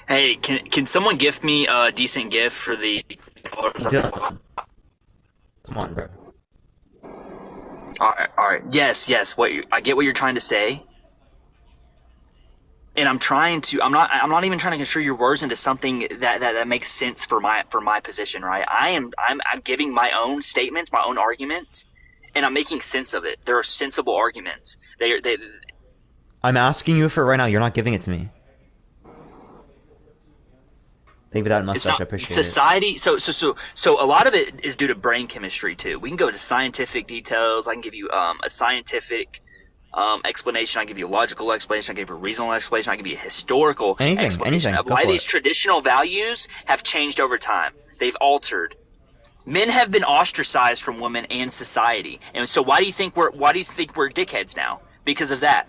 Speaker 12: Hey, can someone gift me a decent gift for the...
Speaker 2: Come on, bro.
Speaker 12: All right. Yes. I get what you're trying to say, and I'm not even trying to construe your words into something that makes sense for my position. Right? I'm giving my own statements, my own arguments, and I'm making sense of it. There are sensible arguments.
Speaker 2: I'm asking you for it right now. You're not giving it to me. Thank you for that mustache. I appreciate
Speaker 12: society, it. So a lot of it is due to brain chemistry too. We can go into scientific details. I can give you a scientific explanation. I can give you a logical explanation. I can give you a reasonable explanation. I can give you a historical explanation of why these traditional values have changed over time. They've altered. Men have been ostracized from women and society, and so why do you think we're dickheads now? Because of that,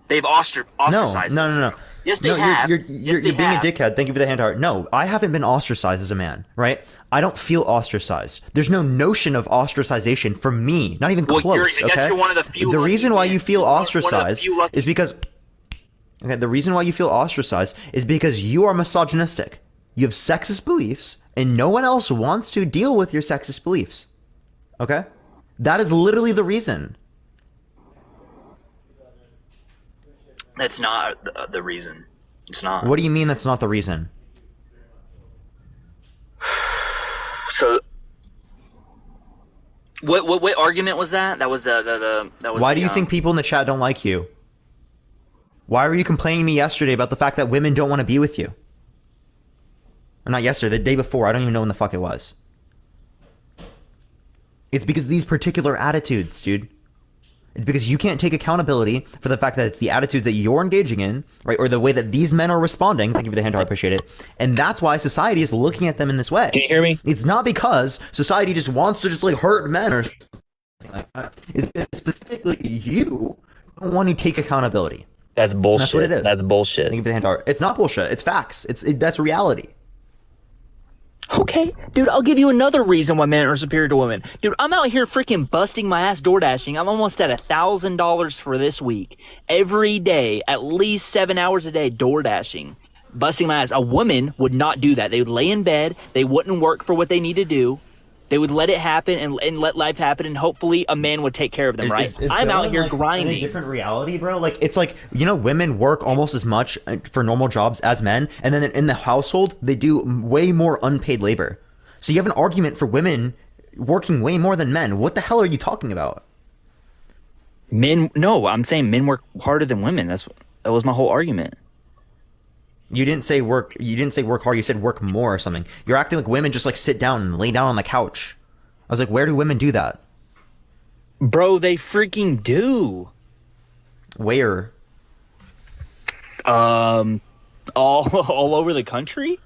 Speaker 12: they've ostracized.
Speaker 2: No.
Speaker 12: Yes, they have.
Speaker 2: You're being a dickhead. Thank you for the hand heart. No, I haven't been ostracized as a man, right? I don't feel ostracized. There's no notion of ostracization for me, not even close.
Speaker 12: I guess you're one of the few.
Speaker 2: The reason why you feel ostracized is because. Okay, the reason why you feel ostracized is because you are misogynistic. You have sexist beliefs, and no one else wants to deal with your sexist beliefs. Okay, that is literally the reason.
Speaker 12: That's not the reason. It's not.
Speaker 2: What do you mean that's not the reason?
Speaker 12: So, What argument was that? That was that was.
Speaker 2: Why do you think people in the chat don't like you? Why were you complaining to me yesterday about the fact that women don't want to be with you? Or not yesterday, the day before. I don't even know when the fuck it was. It's because of these particular attitudes, dude. It's because you can't take accountability for the fact that it's the attitudes that you're engaging in, right? Or the way that these men are responding. Thank you for the hand, I appreciate it. And that's why society is looking at them in this way.
Speaker 12: Can you hear me?
Speaker 2: It's not because society just wants to just like hurt men or something like that. It's specifically you don't want to take accountability.
Speaker 12: That's bullshit.
Speaker 2: That's what it is.
Speaker 12: That's bullshit.
Speaker 2: Thank you for the hand, Art. It's not bullshit. It's facts. That's reality.
Speaker 12: Okay, dude, I'll give you another reason why men are superior to women. Dude, I'm out here freaking busting my ass door dashing. I'm almost at $1,000 for this week. Every day, at least 7 hours a day, door dashing. Busting my ass. A woman would not do that. They would lay in bed. They wouldn't work for what they need to do. They would let it happen and let life happen, and hopefully a man would take care of them, right? I'm out here grinding.
Speaker 2: In a different reality, bro. Like, it's like, you know, women work almost as much for normal jobs as men, and then in the household, they do way more unpaid labor. So you have an argument for women working way more than men. What the hell are you talking about?
Speaker 12: No, I'm saying men work harder than women. That was my whole argument.
Speaker 2: You didn't say work hard, you said work more or something. You're acting like women just like sit down and lay down on the couch. I was like, where do women do that?
Speaker 12: Bro, they freaking do.
Speaker 2: Where?
Speaker 12: All over the country?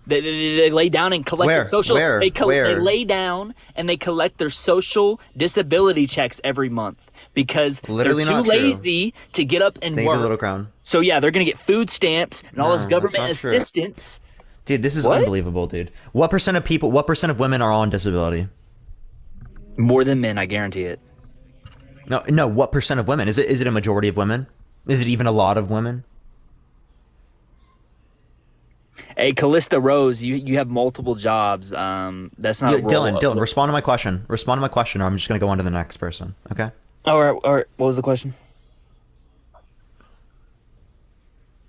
Speaker 12: They lay down and collect their social they lay down and they collect their social disability checks every month. Because
Speaker 2: literally
Speaker 12: they're too lazy to get up and work.
Speaker 2: Little Crown.
Speaker 12: So yeah, they're gonna get food stamps and all this government assistance.
Speaker 2: Dude, this is unbelievable, dude. What percent of women are on disability?
Speaker 12: More than men, I guarantee it.
Speaker 2: No. What percent of women? Is it a majority of women? Is it even a lot of women?
Speaker 12: Hey, Callista Rose, you have multiple jobs. That's not
Speaker 2: Dylan. Respond to my question. Or I'm just gonna go on to the next person. Okay.
Speaker 12: All right. What was the question?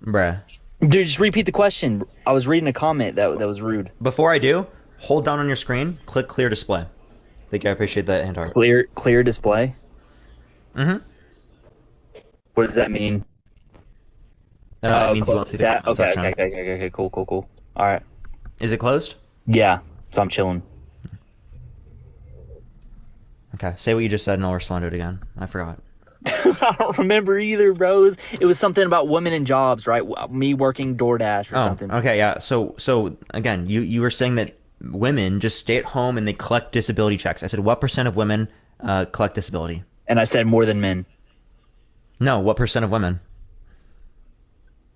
Speaker 2: Bruh.
Speaker 12: Dude, just repeat the question. I was reading a comment that was rude.
Speaker 2: Before I do, hold down on your screen, click clear display. Thank you, I appreciate that, hand art.
Speaker 12: Clear display?
Speaker 2: Mm-hmm.
Speaker 12: What does that mean?
Speaker 2: It means you won't see the comment section.
Speaker 12: Okay, cool. All right.
Speaker 2: Is it closed?
Speaker 12: Yeah, so I'm chilling.
Speaker 2: Okay, say what you just said and I'll respond to it again. I forgot.
Speaker 12: I don't remember either, bros. It was something about women and jobs, right? Me working DoorDash or something.
Speaker 2: Okay, yeah. So again, you were saying that women just stay at home and they collect disability checks. I said, what percent of women collect disability?
Speaker 12: And I said more than men.
Speaker 2: No, what percent of women?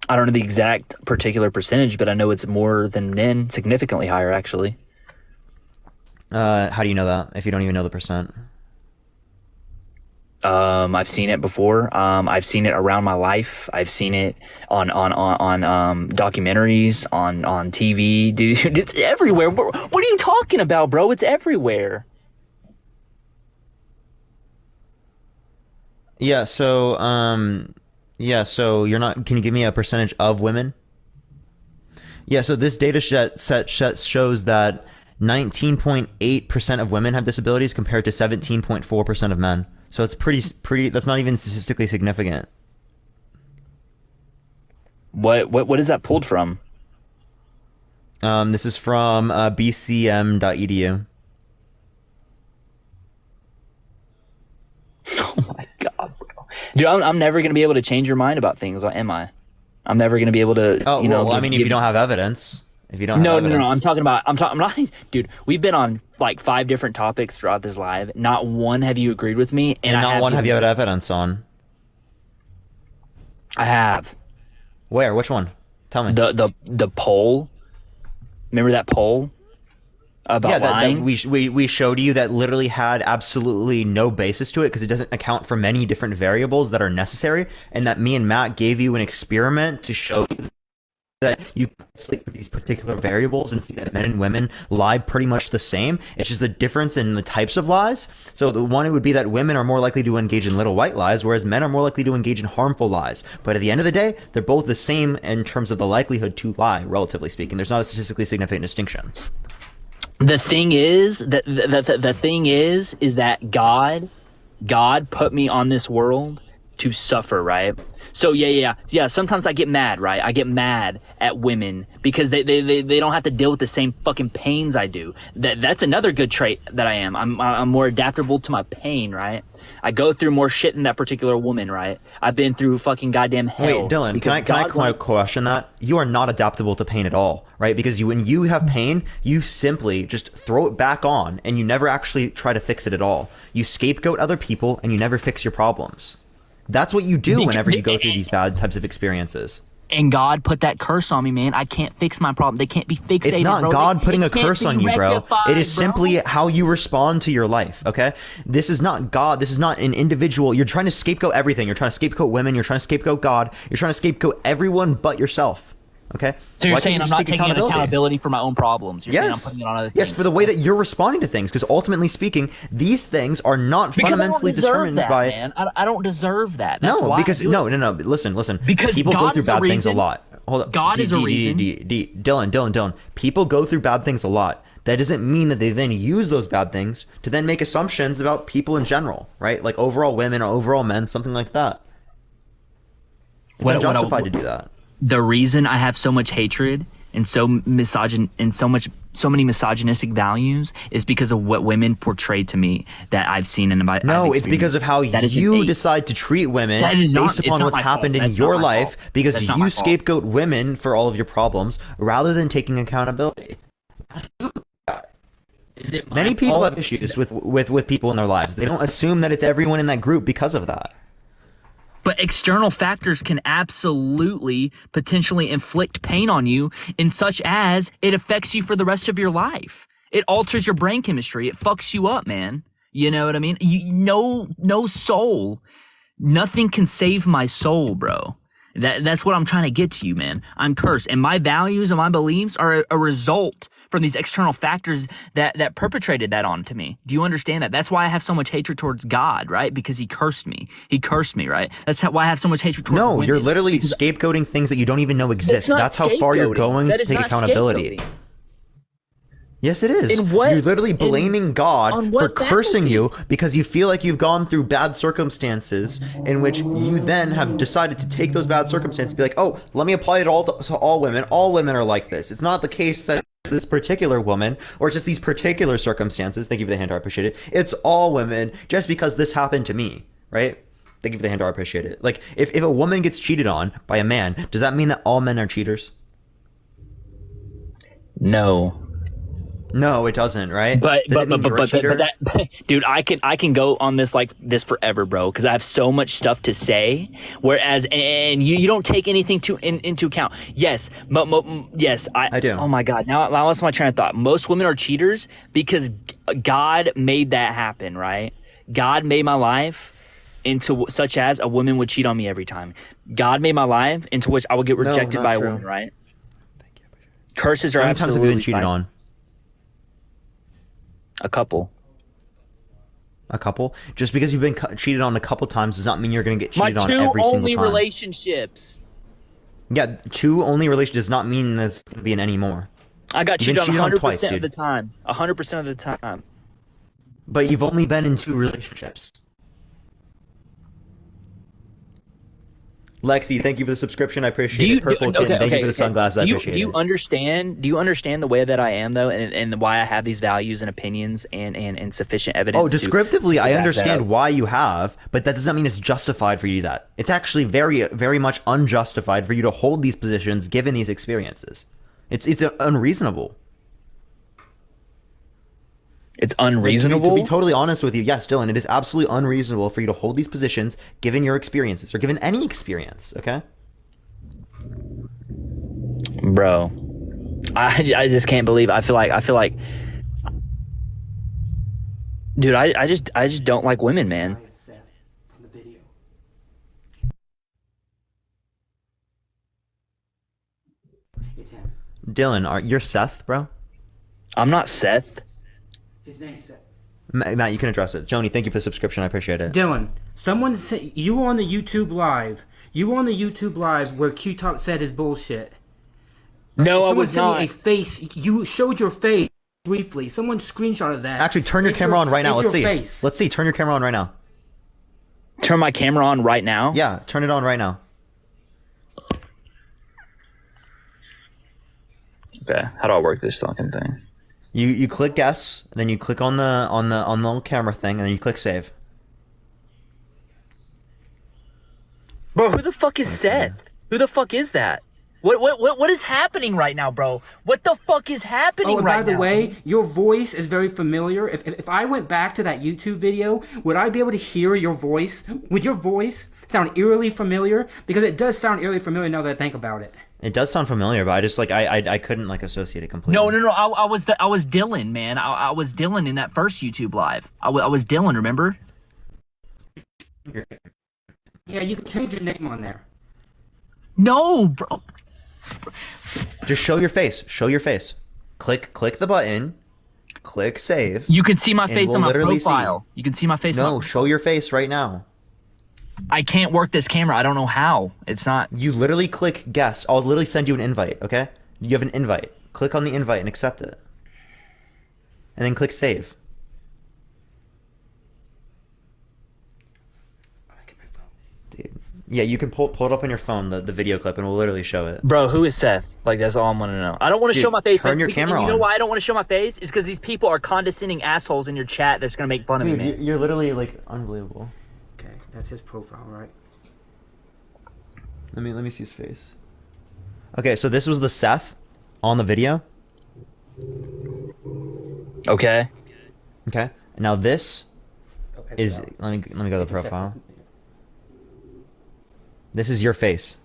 Speaker 12: I don't know the exact particular percentage, but I know it's more than men, significantly higher, actually.
Speaker 2: How do you know that if you don't even know the percent?
Speaker 12: I've seen it before. I've seen it around my life. I've seen it on documentaries, on TV. Dude, it's everywhere. What are you talking about, bro? It's everywhere.
Speaker 2: Yeah, so you're not, can you give me a percentage of women? Yeah, so this data set shows that 19.8% of women have disabilities compared to 17.4% of men. So it's pretty, that's not even statistically significant.
Speaker 12: What is that pulled from?
Speaker 2: This is from bcm.edu.
Speaker 12: Oh my god, bro. Dude, I'm never going to be able to change your mind about things, am I? I'm never going to be able to,
Speaker 2: if you don't have evidence. If you don't have evidence.
Speaker 12: No, I'm not, dude, we've been on like 5 different topics throughout this live. Not one have you agreed with me.
Speaker 2: And not one have you had evidence on.
Speaker 12: I have.
Speaker 2: Where? Which one? Tell me.
Speaker 12: The poll. Remember that poll? About lying?
Speaker 2: We showed you that literally had absolutely no basis to it because it doesn't account for many different variables that are necessary, and that me and Matt gave you an experiment to show you that you sleep for these particular variables and see that men and women lie pretty much the same. It's just the difference in the types of lies. So the one, it would be that women are more likely to engage in little white lies, whereas men are more likely to engage in harmful lies. But at the end of the day, they're both the same in terms of the likelihood to lie, relatively speaking. There's not a statistically significant distinction.
Speaker 12: The thing is that God put me on this world to suffer, right? So yeah. Sometimes I get mad, right? I get mad at women because they don't have to deal with the same fucking pains I do. That's another good trait that I am. I'm more adaptable to my pain, right? I go through more shit than that particular woman, right? I've been through fucking goddamn hell.
Speaker 2: Wait, Dylan, can I question that? You are not adaptable to pain at all, right? Because when you have pain, you simply just throw it back on and you never actually try to fix it at all. You scapegoat other people and you never fix your problems. That's what you do whenever you go through these bad types of experiences.
Speaker 12: And God put that curse on me, man. I can't fix my problem. They can't be fixated.
Speaker 2: It's not God putting a curse on you, bro. It is simply
Speaker 12: bro.
Speaker 2: how you respond to your life, okay? This is not God. This is not an individual. You're trying to scapegoat everything. You're trying to scapegoat women. You're trying to scapegoat God. You're trying to scapegoat everyone but yourself, okay?
Speaker 12: So you're saying I'm not taking accountability for my own problems. You're saying I'm putting it on other things.
Speaker 2: Yes, for the way that you're responding to things, because ultimately speaking, these things are not fundamentally determined by...
Speaker 12: Man. I don't deserve that. That's
Speaker 2: no,
Speaker 12: why
Speaker 2: because... No. Listen.
Speaker 12: Because
Speaker 2: people
Speaker 12: God
Speaker 2: go through bad things a
Speaker 12: reason.
Speaker 2: lot. Hold up.
Speaker 12: God is a reason.
Speaker 2: Dylan. People go through bad things a lot. That doesn't mean that they then use those bad things to then make assumptions about people in general, right? Like overall women or overall men, something like that. It's unjustified to do that.
Speaker 12: The reason I have so much hatred and so many misogynistic values is because of what women portrayed to me that I've seen in my
Speaker 2: No, it's because of how you decide to treat women based upon what's happened in your life, because you scapegoat women for all of your problems rather than taking accountability. Many people have issues with people in their lives. They don't assume that it's everyone in that group because of that.
Speaker 12: But external factors can absolutely potentially inflict pain on you, in such as it affects you for the rest of your life. It alters your brain chemistry. It fucks you up, man. You know what I mean? No soul. Nothing can save my soul, bro. That's what I'm trying to get to you, man. I'm cursed. And my values and my beliefs are a result from these external factors that perpetrated that onto me. Do you understand that? That's why I have so much hatred towards God, right? Because he cursed me. He cursed me, right? That's why I have so much hatred towards women.
Speaker 2: You're literally scapegoating things that you don't even know exist. That's how far you're going to take accountability. Yes, it is. You're literally blaming God for cursing you because you feel like you've gone through bad circumstances in which you then have decided to take those bad circumstances and be like, oh, let me apply it to all women. All women are like this. It's not the case that this particular woman or just these particular circumstances. Thank you for the hand, I appreciate it. It's all women just because this happened to me, right? Thank you for the hand, I appreciate it. Like, if a woman gets cheated on by a man, does that mean that all men are cheaters? No, it doesn't, right?
Speaker 12: But that, dude, I can go on this like this forever, bro, because I have so much stuff to say. Whereas, and you don't take anything into account. Yes, yes, I do. Oh my God, now I lost my train of thought. Most women are cheaters because God made that happen, right? God made my life into such as a woman would cheat on me every time. God made my life into which I would get rejected by a woman, right? Curses are absolutely. How many times have you been cheated on? A couple.
Speaker 2: Just because you've been cheated on a couple times does not mean you're going to get cheated on every single time.
Speaker 12: My 2 only relationships.
Speaker 2: Yeah, 2 only relationships does not mean that's going to be in any more.
Speaker 12: I got cheated on 100% of the time. 100% of the time.
Speaker 2: But you've only been in 2 relationships. Lexi, thank you for the subscription. I appreciate it. Purple Kitten, thank you for the sunglasses. I appreciate it.
Speaker 12: Do you understand the way that I am, though, and why I have these values and opinions and sufficient evidence?
Speaker 2: Oh, descriptively, I understand why you have, but that doesn't mean it's justified for you to do that. It's actually very, very much unjustified for you to hold these positions given these experiences. It's unreasonable.
Speaker 12: It's unreasonable?
Speaker 2: To be totally honest with you, yes, Dylan, it is absolutely unreasonable for you to hold these positions given your experiences, or given any experience, okay?
Speaker 12: Bro, I just can't believe, I feel like, dude, I just don't like women, man.
Speaker 2: Dylan, you're Seth, bro?
Speaker 12: I'm not Seth.
Speaker 4: His name's Seth.
Speaker 2: Matt, you can address it. Joni, thank you for the subscription. I appreciate it.
Speaker 4: Dylan, someone said you were on the YouTube live. You were on the YouTube live where Q-Talk said his bullshit.
Speaker 12: No, I was not.
Speaker 4: Someone sent me a face. You showed your face briefly. Someone screenshotted that.
Speaker 2: Actually, turn your camera on right now. Let's see.
Speaker 4: Face.
Speaker 2: Let's see. Turn your camera on right now.
Speaker 12: Turn my camera on right now?
Speaker 2: Yeah, turn it on right now.
Speaker 12: Okay, how do I work this fucking thing?
Speaker 2: You click guess, then you click on the little camera thing, and then you click save.
Speaker 12: Bro, who the fuck is Seth? Who the fuck is that? What is happening right now, bro? What the fuck is happening right now?
Speaker 4: Oh, by the way, your voice is very familiar. If I went back to that YouTube video, would I be able to hear your voice? Would your voice sound eerily familiar? Because it does sound eerily familiar now that I think about it.
Speaker 2: It does sound familiar, but I just like I couldn't like associate it completely.
Speaker 12: No. I was Dylan, man. I was Dylan in that first YouTube live. I was Dylan, remember?
Speaker 4: Yeah, you can change your name on there.
Speaker 12: No, bro.
Speaker 2: Just show your face. Show your face. Click the button. Click save.
Speaker 12: You can see my face on my profile. You can see my face.
Speaker 2: No, show your face right now.
Speaker 12: I can't work this camera. I don't know how. It's not.
Speaker 2: You literally click guess. I'll literally send you an invite, okay? You have an invite. Click on the invite and accept it. And then click save. Dude. Yeah, you can pull it up on your phone, the video clip, and we'll literally show it.
Speaker 12: Bro, who is Seth? Like, that's all I'm gonna know. I don't want to show my face.
Speaker 2: Turn your camera on.
Speaker 12: You know why I don't want to show my face? It's because these people are condescending assholes in your chat that's gonna make fun of me, man.
Speaker 2: You're literally, like, unbelievable.
Speaker 4: Okay, that's his profile, right?
Speaker 2: Let me see his face. Okay, so this was the Seth on the video.
Speaker 12: Okay.
Speaker 2: Okay. Now this is let me go to the profile. This is your face.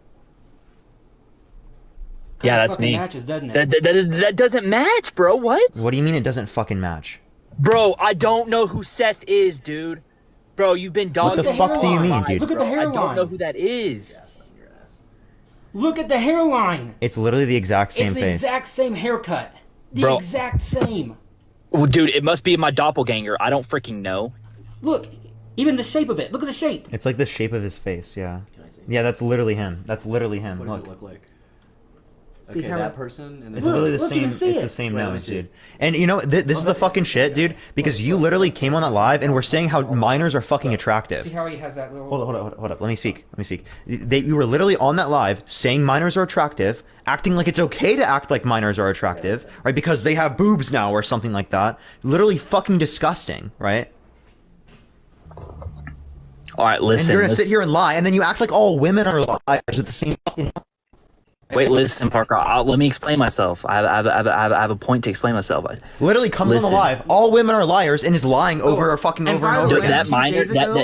Speaker 12: Yeah, that's me.
Speaker 4: Matches, doesn't it?
Speaker 12: That doesn't match, bro. What?
Speaker 2: What do you mean it doesn't fucking match?
Speaker 12: Bro, I don't know who Seth is, dude. Bro, you've been dogged.
Speaker 2: What the fuck do you mean, dude?
Speaker 4: Look at the hairline.
Speaker 12: I don't know who that is.
Speaker 4: Look at the hairline.
Speaker 2: It's literally the exact same face.
Speaker 4: It's the exact same haircut. The
Speaker 12: Bro.
Speaker 4: exact same.
Speaker 12: Well, dude, it must be my doppelganger. I don't freaking know.
Speaker 4: Look, even the shape of it. Look at the shape.
Speaker 2: It's like the shape of his face, yeah. Yeah, that's literally him. That's literally him.
Speaker 13: What does it look like?
Speaker 4: See
Speaker 13: Okay,
Speaker 4: how
Speaker 13: that
Speaker 4: it-
Speaker 13: person. And
Speaker 2: It's literally the same. It's the same nose, dude. And you know, this is the fucking shit, dude. Because you literally came on that live and were saying how minors are fucking attractive.
Speaker 4: See how he has that little...
Speaker 2: Hold up. Let me speak. You were literally on that live saying minors are attractive, acting like it's okay to act like minors are attractive, right? Because they have boobs now or something like that. Literally fucking disgusting, right?
Speaker 12: All right, listen.
Speaker 2: And you're gonna sit here and lie, and then you act like all women are liars at the same fucking time.
Speaker 12: Wait, listen, Parker. Let me explain myself. I have a point to explain myself.
Speaker 2: Literally comes on the live. All women are liars and is lying over fucking over and over
Speaker 12: Dude,
Speaker 2: again.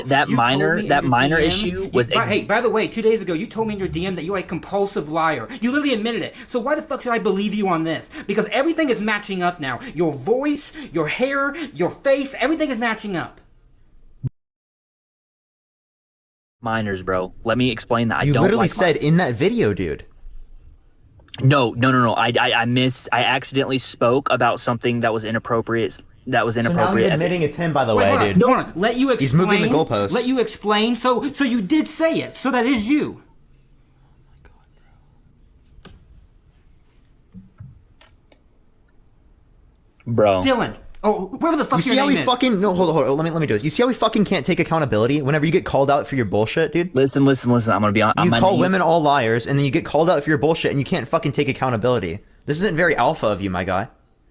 Speaker 12: that minor issue was.
Speaker 4: Hey, by the way, 2 days ago, you told me in your DM that you're a compulsive liar. You literally admitted it. So why the fuck should I believe you on this? Because everything is matching up now. Your voice, your hair, your face, everything is matching up.
Speaker 12: Minors, bro. Let me explain that.
Speaker 2: You literally said in that video, dude.
Speaker 12: No. I accidentally spoke about something that was inappropriate.
Speaker 2: So now he's admitting it's him, by the way, dude.
Speaker 4: No, let you explain.
Speaker 2: He's moving the goalposts.
Speaker 4: Let you explain. So you did say it. So that is you.
Speaker 12: Bro.
Speaker 4: Dylan. Oh, whatever the fuck
Speaker 2: You see
Speaker 4: your
Speaker 2: how
Speaker 4: name
Speaker 2: he
Speaker 4: is.
Speaker 2: fucking hold on, let me do this. You see how he fucking can't take accountability whenever you get called out for your bullshit, dude?
Speaker 12: Listen. I'm gonna be on.
Speaker 2: You call women all liars, and then you get called out for your bullshit, and you can't fucking take accountability. This isn't very alpha of you, my guy.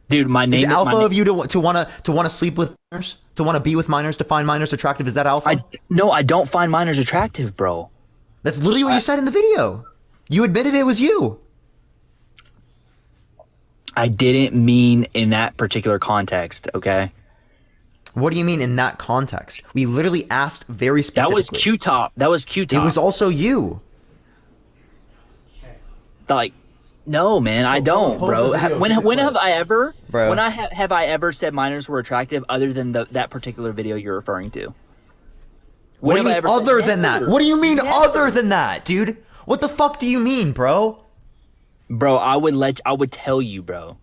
Speaker 12: Dude, my name
Speaker 2: is alpha of you to want to sleep with minors, to want to be with minors, to find minors attractive. Is that alpha?
Speaker 12: No, I don't find minors attractive, bro.
Speaker 2: That's literally what you said in the video. You admitted it was you.
Speaker 12: I didn't mean in that particular context, okay?
Speaker 2: What do you mean in that context? We literally asked very specifically.
Speaker 12: That was Q-Top.
Speaker 2: It was also you.
Speaker 12: Like, no, man, I don't, bro. When have I ever?
Speaker 2: Bro.
Speaker 12: When have I ever said minors were attractive other than that particular video you're referring to?
Speaker 2: What do you mean other than that? What do you mean other than that, dude? What the fuck do you mean, bro?
Speaker 12: Bro, I would tell you, bro.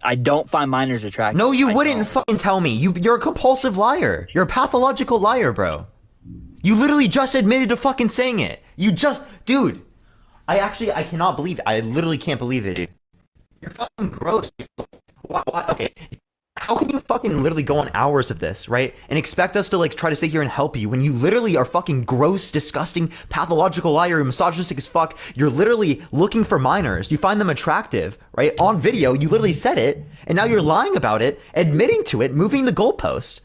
Speaker 12: I don't find minors attractive.
Speaker 2: No, you wouldn't fucking tell me. You're a compulsive liar. You're a pathological liar, bro. You literally just admitted to fucking saying it. Dude. I cannot believe it. I literally can't believe it, dude. You're fucking gross. Why? Okay. How can you fucking literally go on hours of this, right? And expect us to like try to sit here and help you when you literally are fucking gross, disgusting, pathological liar, you're misogynistic as fuck. You're literally looking for minors. You find them attractive, right? On video, you literally said it, and now you're lying about it, admitting to it, moving the goalpost.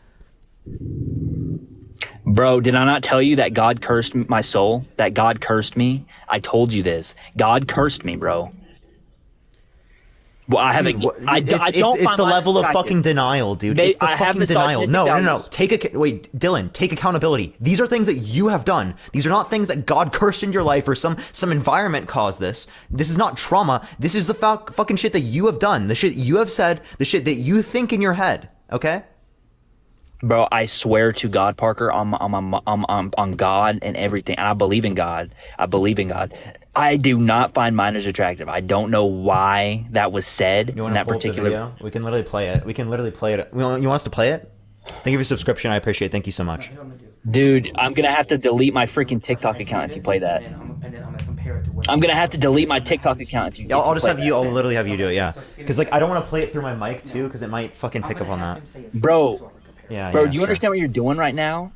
Speaker 12: Bro, did I not tell you that God cursed my soul? That God cursed me? I told you this. God cursed me, bro. Well, I haven't. I don't.
Speaker 2: It's the level of fucking denial, dude. It's the fucking denial. No. Wait, Dylan, take accountability. These are things that you have done. These are not things that God cursed into your life or some environment caused this. This is not trauma. This is the fucking shit that you have done. The shit you have said. The shit that you think in your head. Okay.
Speaker 12: Bro, I swear to God, Parker, on God and everything, and I believe in God. I do not find minors attractive. I don't know why that was said in that particular
Speaker 2: video. We can literally play it. You want us to play it? Thank you for your subscription. I appreciate it. Thank you so much.
Speaker 12: Dude, I'm gonna have to delete my freaking TikTok account if you play that. I'm gonna have to delete my TikTok account if you.
Speaker 2: I'll just have you. I'll literally have you do it. Yeah, because like I don't want to play it through my mic too, because it might fucking pick up on that.
Speaker 12: Bro.
Speaker 2: Yeah,
Speaker 12: bro, do you understand what you're doing right now?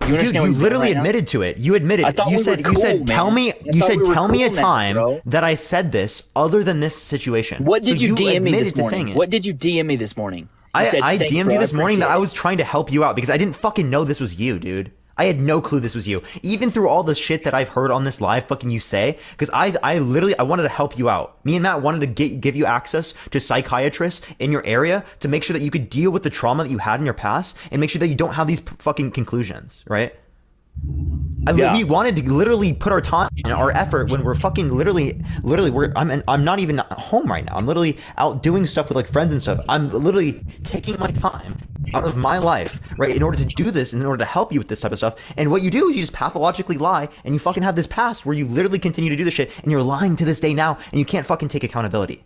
Speaker 2: Dude, you literally admitted to it. You admitted. You said, tell me a time that I said this other than this situation.
Speaker 12: What did you DM me this morning? What did you DM me this morning?
Speaker 2: I DM'd you this morning that I was trying to help you out because I didn't fucking know this was you, dude. I had no clue this was you. Even through all the shit that I've heard on this live fucking you say, because I literally wanted to help you out. Me and Matt wanted to give you access to psychiatrists in your area to make sure that you could deal with the trauma that you had in your past and make sure that you don't have these fucking conclusions, right? We wanted to literally put our time and our effort when we're fucking literally I'm not even home right now. I'm literally out doing stuff with like friends and stuff. I'm literally taking my time out of my life, right, in order to do this and in order to help you with this type of stuff. And what you do is you just pathologically lie and you fucking have this past where you literally continue to do this shit and you're lying to this day now and you can't fucking take accountability.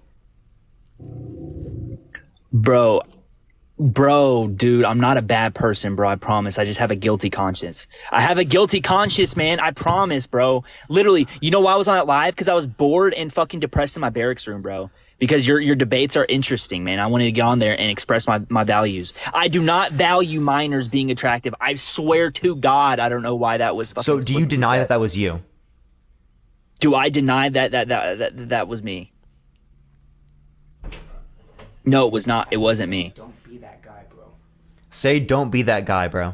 Speaker 12: Bro, dude, I'm not a bad person, bro. I promise. I just have a guilty conscience. I have a guilty conscience, man. I promise, bro. Literally, you know why I was on that live? Because I was bored and fucking depressed in my barracks room, bro. Because your debates are interesting, man. I wanted to get on there and express my values. I do not value minors being attractive. I swear to God, I don't know why that was fucking.
Speaker 2: So do you deny that was you?
Speaker 12: Do I deny that was me? No, it was not. It wasn't me.
Speaker 4: Don't be that guy, bro.
Speaker 2: Say don't be that guy, bro.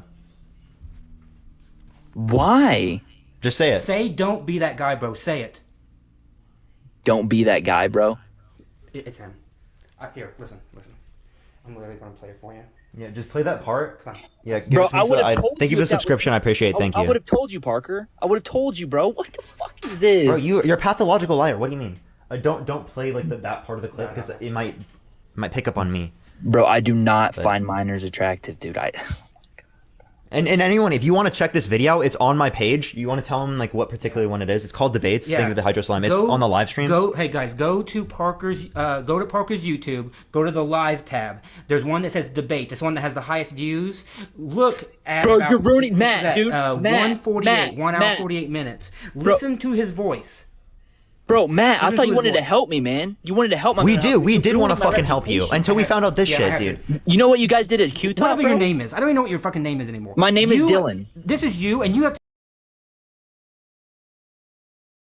Speaker 12: Why?
Speaker 2: Just say it.
Speaker 4: Say don't be that guy, bro. Say it.
Speaker 12: Don't be that guy, bro.
Speaker 4: It's him. Here, listen. I'm literally gonna play it for you.
Speaker 2: Yeah, just play that part. Yeah,
Speaker 12: bro, I would have told you.
Speaker 2: Thank you for the subscription. I appreciate it. Thank you.
Speaker 12: I would have told you, Parker. I would have told you, bro. What the fuck is this?
Speaker 2: Bro, you're a pathological liar. What do you mean? Don't play like that part of the clip because it might pick up on me.
Speaker 12: Bro, I do not find minors attractive, dude.
Speaker 2: And anyone, if you want to check this video, it's on my page. You want to tell them like what particularly one it is? It's called Debates.
Speaker 4: Yeah.
Speaker 2: Think of the Hydro Slime. It's on the live streams.
Speaker 4: Hey guys, go to Parker's YouTube. Go to the live tab. There's one that says Debate. It's one that has the highest views. Look at
Speaker 12: bro, you're ruining Matt, dude.
Speaker 4: 1:48, 1 hour 48 minutes. Listen to his voice.
Speaker 12: Bro, Matt, I thought you wanted to help me, man. You wanted to help my.
Speaker 2: We did want to fucking help you until we found out this shit, dude.
Speaker 12: You know what you guys did at Q-Top?
Speaker 4: Whatever your name is, I don't even know what your fucking name is anymore.
Speaker 12: My name is Dylan.
Speaker 4: This is you, and you have